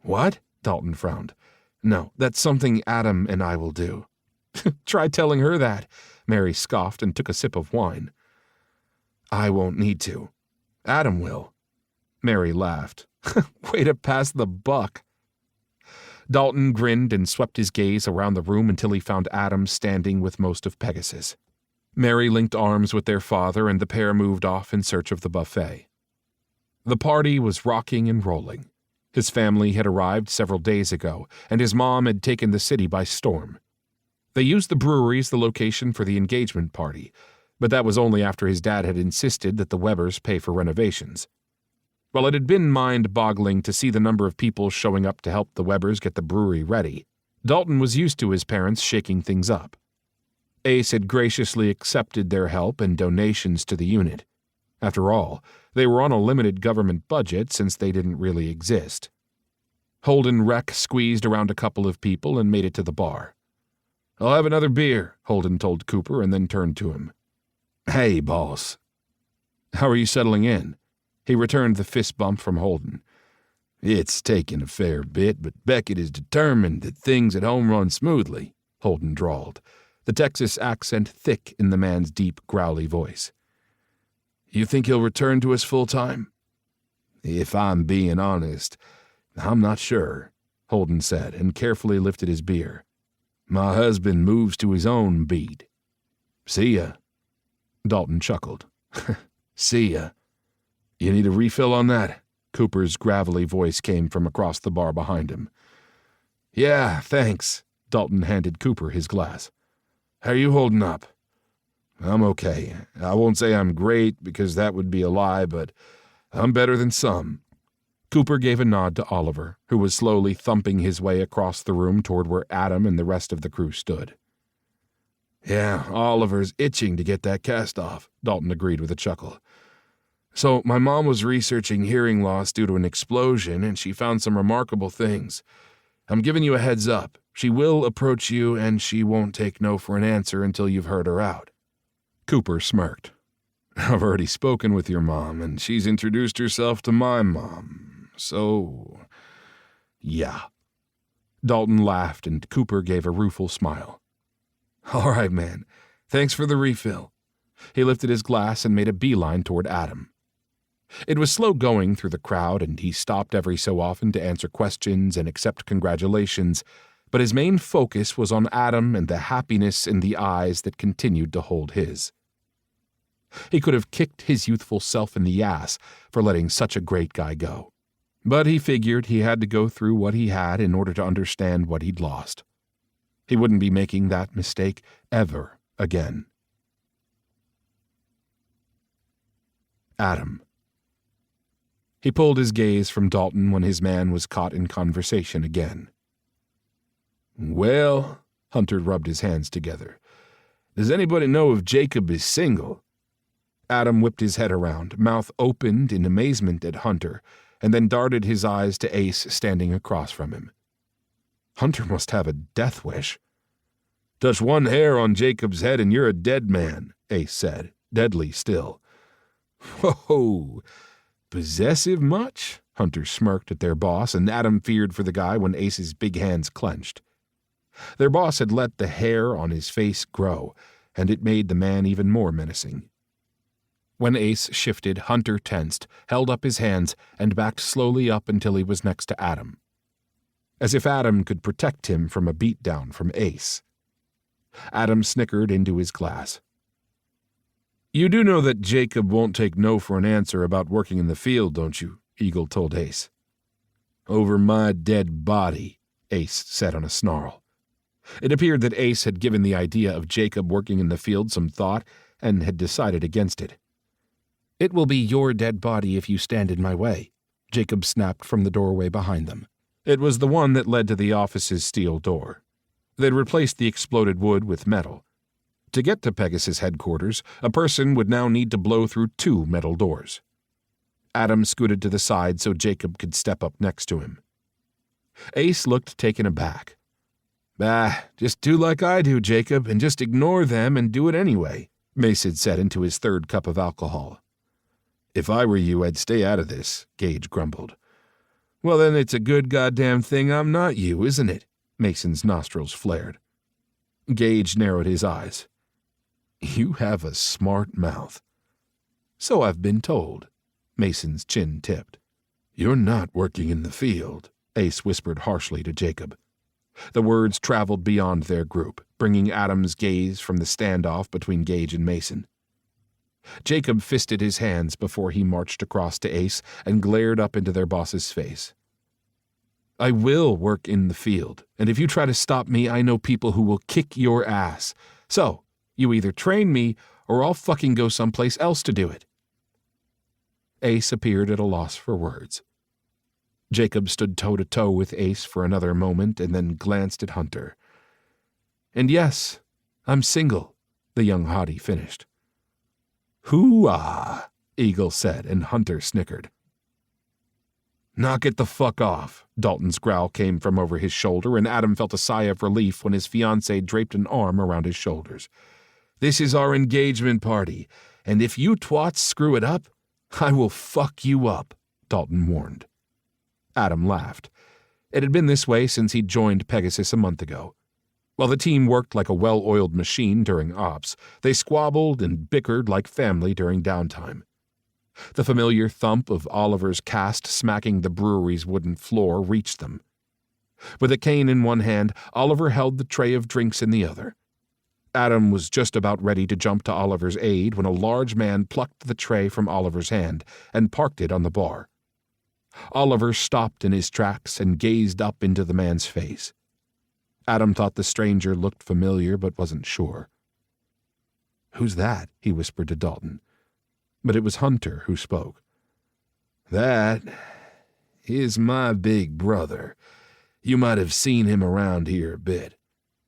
[SPEAKER 2] "What?" Dalton frowned. "No, that's something Adam and I will do." "Try telling her that," Mary scoffed and took a sip of wine. "I won't need to. Adam will." Mary laughed. "Way to pass the buck." Dalton grinned and swept his gaze around the room until he found Adam standing with most of Pegasus. Mary linked arms with their father, and the pair moved off in search of the buffet. The party was rocking and rolling. His family had arrived several days ago, and his mom had taken the city by storm. They used the brewery as the location for the engagement party, but that was only after his dad had insisted that the Webbers pay for renovations. While it had been mind-boggling to see the number of people showing up to help the Webbers get the brewery ready, Dalton was used to his parents shaking things up. Ace had graciously accepted their help and donations to the unit. After all, they were on a limited government budget since they didn't really exist. Holden Reck squeezed around a couple of people and made it to the bar. "I'll have another beer," Holden told Cooper and then turned to him. "Hey, boss." "How are you settling in?" He returned the fist bump from Holden.
[SPEAKER 1] "It's taken a fair bit, but Beckett is determined that things at home run smoothly," Holden drawled, the Texas accent thick in the man's deep, growly voice.
[SPEAKER 2] "You think he'll return to us full-time?"
[SPEAKER 1] "If I'm being honest, I'm not sure," Holden said, and carefully lifted his beer. "My husband moves to his own beat."
[SPEAKER 2] "See ya."
[SPEAKER 1] Dalton chuckled.
[SPEAKER 2] "See ya. You need a refill on that?" Cooper's gravelly voice came from across the bar behind him.
[SPEAKER 1] "Yeah, thanks." Dalton handed Cooper his glass.
[SPEAKER 2] "How are you holding up?"
[SPEAKER 1] "I'm okay. I won't say I'm great because that would be a lie, but I'm better than some."
[SPEAKER 2] Cooper gave a nod to Oliver, who was slowly thumping his way across the room toward where Adam and the rest of the crew stood.
[SPEAKER 1] "Yeah, Oliver's itching to get that cast off," Dalton agreed with a chuckle.
[SPEAKER 2] "So my mom was researching hearing loss due to an explosion, and she found some remarkable things. I'm giving you a heads up. She will approach you, and she won't take no for an answer until you've heard her out."
[SPEAKER 1] Cooper smirked. "I've already spoken with your mom, and she's introduced herself to my mom. So, yeah."
[SPEAKER 2] Dalton laughed, and Cooper gave a rueful smile. "All right, man. Thanks for the refill." He lifted his glass and made a beeline toward Adam. It was slow going through the crowd, and he stopped every so often to answer questions and accept congratulations, but his main focus was on Adam and the happiness in the eyes that continued to hold his. He could have kicked his youthful self in the ass for letting such a great guy go, but he figured he had to go through what he had in order to understand what he'd lost. He wouldn't be making that mistake ever again. Adam. He pulled his gaze from Dalton when his man was caught in conversation again.
[SPEAKER 1] "Well," Hunter rubbed his hands together, "does anybody know if Jacob is single?"
[SPEAKER 2] Adam whipped his head around, mouth opened in amazement at Hunter, and then darted his eyes to Ace standing across from him. Hunter must have a death wish.
[SPEAKER 1] "Touch one hair on Jacob's head and you're a dead man," Ace said, deadly still.
[SPEAKER 2] "Whoa, possessive much?" Hunter smirked at their boss, and Adam feared for the guy when Ace's big hands clenched. Their boss had let the hair on his face grow, and it made the man even more menacing. When Ace shifted, Hunter tensed, held up his hands, and backed slowly up until he was next to Adam. As if Adam could protect him from a beatdown from Ace. Adam snickered into his glass.
[SPEAKER 1] "You do know that Jacob won't take no for an answer about working in the field, don't you?" Eagle told Ace.
[SPEAKER 2] "Over my dead body," Ace said on a snarl. It appeared that Ace had given the idea of Jacob working in the field some thought and had decided against it. "It will be your dead body if you stand in my way," Jacob snapped from the doorway behind them. It was the one that led to the office's steel door. They'd replaced the exploded wood with metal. To get to Pegasus headquarters, a person would now need to blow through 2 metal doors. Adam scooted to the side so Jacob could step up next to him. Ace looked taken aback.
[SPEAKER 1] Just do like I do, Jacob, and just ignore them and do it anyway," Mason said into his 3rd cup of alcohol.
[SPEAKER 2] "If I were you, I'd stay out of this," Gage grumbled.
[SPEAKER 1] "Well, then it's a good goddamn thing I'm not you, isn't it?" Mason's nostrils flared.
[SPEAKER 2] Gage narrowed his eyes. "You have a smart mouth."
[SPEAKER 1] "So I've been told." Mason's chin tipped.
[SPEAKER 2] "You're not working in the field," Ace whispered harshly to Jacob. The words traveled beyond their group, bringing Adam's gaze from the standoff between Gage and Mason. Jacob fisted his hands before he marched across to Ace and glared up into their boss's face. "I will work in the field, and if you try to stop me, I know people who will kick your ass. So, you either train me, or I'll fucking go someplace else to do it."
[SPEAKER 1] Ace appeared at a loss for words. Jacob stood toe-to-toe with Ace for another moment and then glanced at Hunter. "And yes, I'm single," the young hottie finished. "Hoo-ah," Eagle said, and Hunter snickered. "Knock it the fuck off," Dalton's growl came from over his shoulder, and Adam felt a sigh of relief when his fiancée draped an arm around his shoulders. "This is our engagement party, and if you twats screw it up, I will fuck you up," Dalton warned. Adam laughed. It had been this way since he'd joined Pegasus a month ago. While the team worked like a well-oiled machine during ops, they squabbled and bickered like family during downtime. The familiar thump of Oliver's cast smacking the brewery's wooden floor reached them. With a cane in one hand, Oliver held the tray of drinks in the other. Adam was just about ready to jump to Oliver's aid when a large man plucked the tray from Oliver's hand and parked it on the bar. Oliver stopped in his tracks and gazed up into the man's face. Adam thought the stranger looked familiar but wasn't sure. "Who's that?" he whispered to Dalton. But it was Hunter who spoke. "That is my big brother. You might have seen him around here a bit.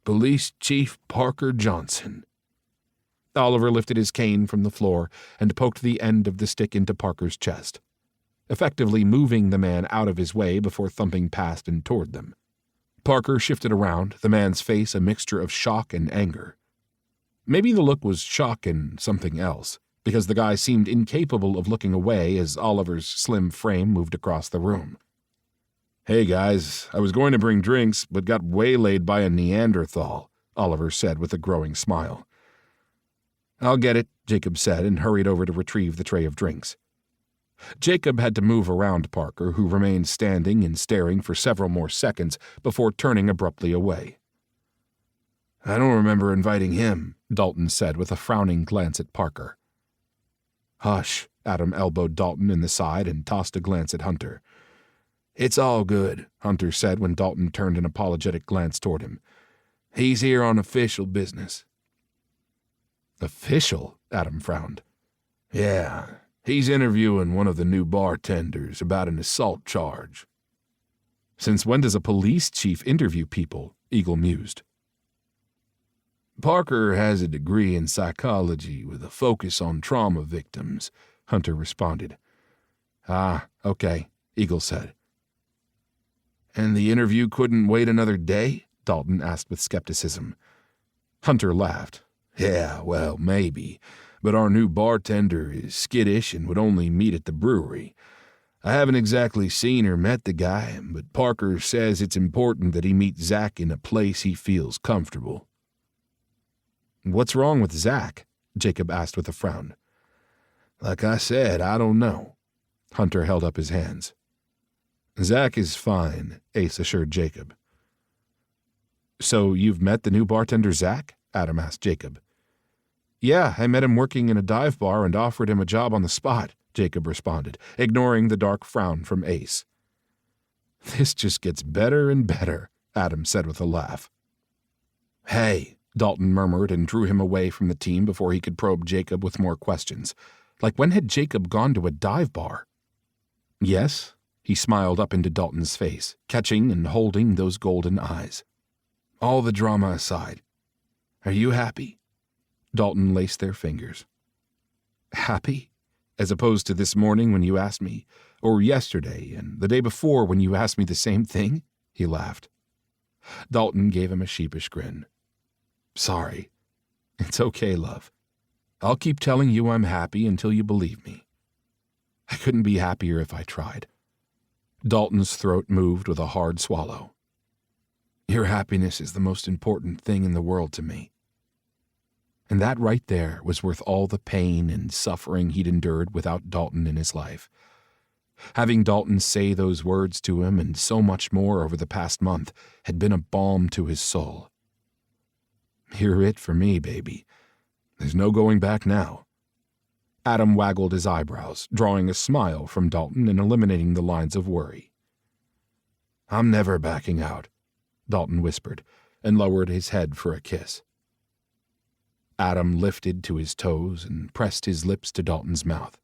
[SPEAKER 1] Police Chief Parker Johnson." Oliver lifted his cane from the floor and poked the end of the stick into Parker's chest, effectively moving the man out of his way before thumping past and toward them. Parker shifted around, the man's face a mixture of shock and anger. Maybe the look was shock and something else, because the guy seemed incapable of looking away as Oliver's slim frame moved across the room. "Hey guys, I was going to bring drinks, but got waylaid by a Neanderthal," Oliver said with a growing smile. "I'll get it," Jacob said and hurried over to retrieve the tray of drinks. Jacob had to move around Parker, who remained standing and staring for several more seconds before turning abruptly away. "I don't remember inviting him," Dalton said with a frowning glance at Parker. "Hush," Adam elbowed Dalton in the side and tossed a glance at Hunter. "It's all good," Hunter said when Dalton turned an apologetic glance toward him. "He's here on official business." "Official?" Adam frowned. "Yeah. He's interviewing one of the new bartenders about an assault charge." "Since when does a police chief interview people?" Eagle mused. "Parker has a degree in psychology with a focus on trauma victims," Hunter responded. "Ah, okay," Eagle said. "And the interview couldn't wait another day?" Dalton asked with skepticism. Hunter laughed. "Yeah, well, maybe. But our new bartender is skittish and would only meet at the brewery. I haven't exactly seen or met the guy, but Parker says it's important that he meet Zach in a place he feels comfortable." "What's wrong with Zach?" Jacob asked with a frown. "Like I said, I don't know." Hunter held up his hands. "Zach is fine," Ace assured Jacob. "So you've met the new bartender, Zach?" Adam asked Jacob. "Yeah, I met him working in a dive bar and offered him a job on the spot," Jacob responded, ignoring the dark frown from Ace. "This just gets better and better," Adam said with a laugh. "Hey," Dalton murmured and drew him away from the team before he could probe Jacob with more questions. Like, when had Jacob gone to a dive bar? "Yes?" He smiled up into Dalton's face, catching and holding those golden eyes. "All the drama aside, are you happy?" Dalton laced their fingers. "Happy? As opposed to this morning when you asked me, or yesterday and the day before when you asked me the same thing?" He laughed. Dalton gave him a sheepish grin. "Sorry. It's okay, love. I'll keep telling you I'm happy until you believe me. I couldn't be happier if I tried." Dalton's throat moved with a hard swallow. "Your happiness is the most important thing in the world to me." And that right there was worth all the pain and suffering he'd endured without Dalton in his life. Having Dalton say those words to him and so much more over the past month had been a balm to his soul. "You're it for me, baby. There's no going back now." Adam waggled his eyebrows, drawing a smile from Dalton and eliminating the lines of worry. "I'm never backing out," Dalton whispered, and lowered his head for a kiss. Adam lifted to his toes and pressed his lips to Dalton's mouth.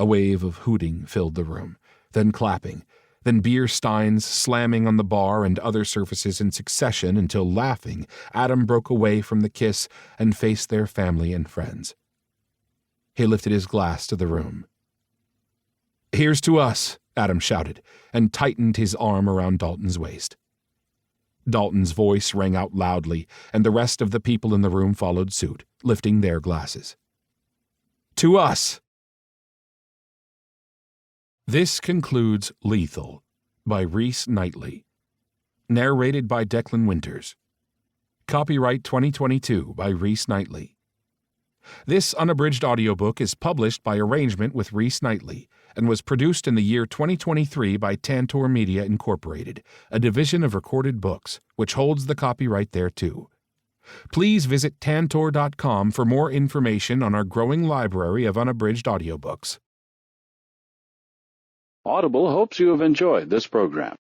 [SPEAKER 1] A wave of hooting filled the room, then clapping, then beer steins slamming on the bar and other surfaces in succession until, laughing, Adam broke away from the kiss and faced their family and friends. He lifted his glass to the room. "Here's to us," Adam shouted, and tightened his arm around Dalton's waist. Dalton's voice rang out loudly, and the rest of the people in the room followed suit, lifting their glasses. "To us!" This concludes Lethal by Reese Knightley. Narrated by Declan Winters. Copyright 2022 by Reese Knightley. This unabridged audiobook is published by arrangement with Reese Knightley and was produced in the year 2023 by Tantor Media Incorporated, a division of Recorded Books, which holds the copyright thereto. Please visit tantor.com for more information on our growing library of unabridged audiobooks.
[SPEAKER 3] Audible hopes you have enjoyed this program.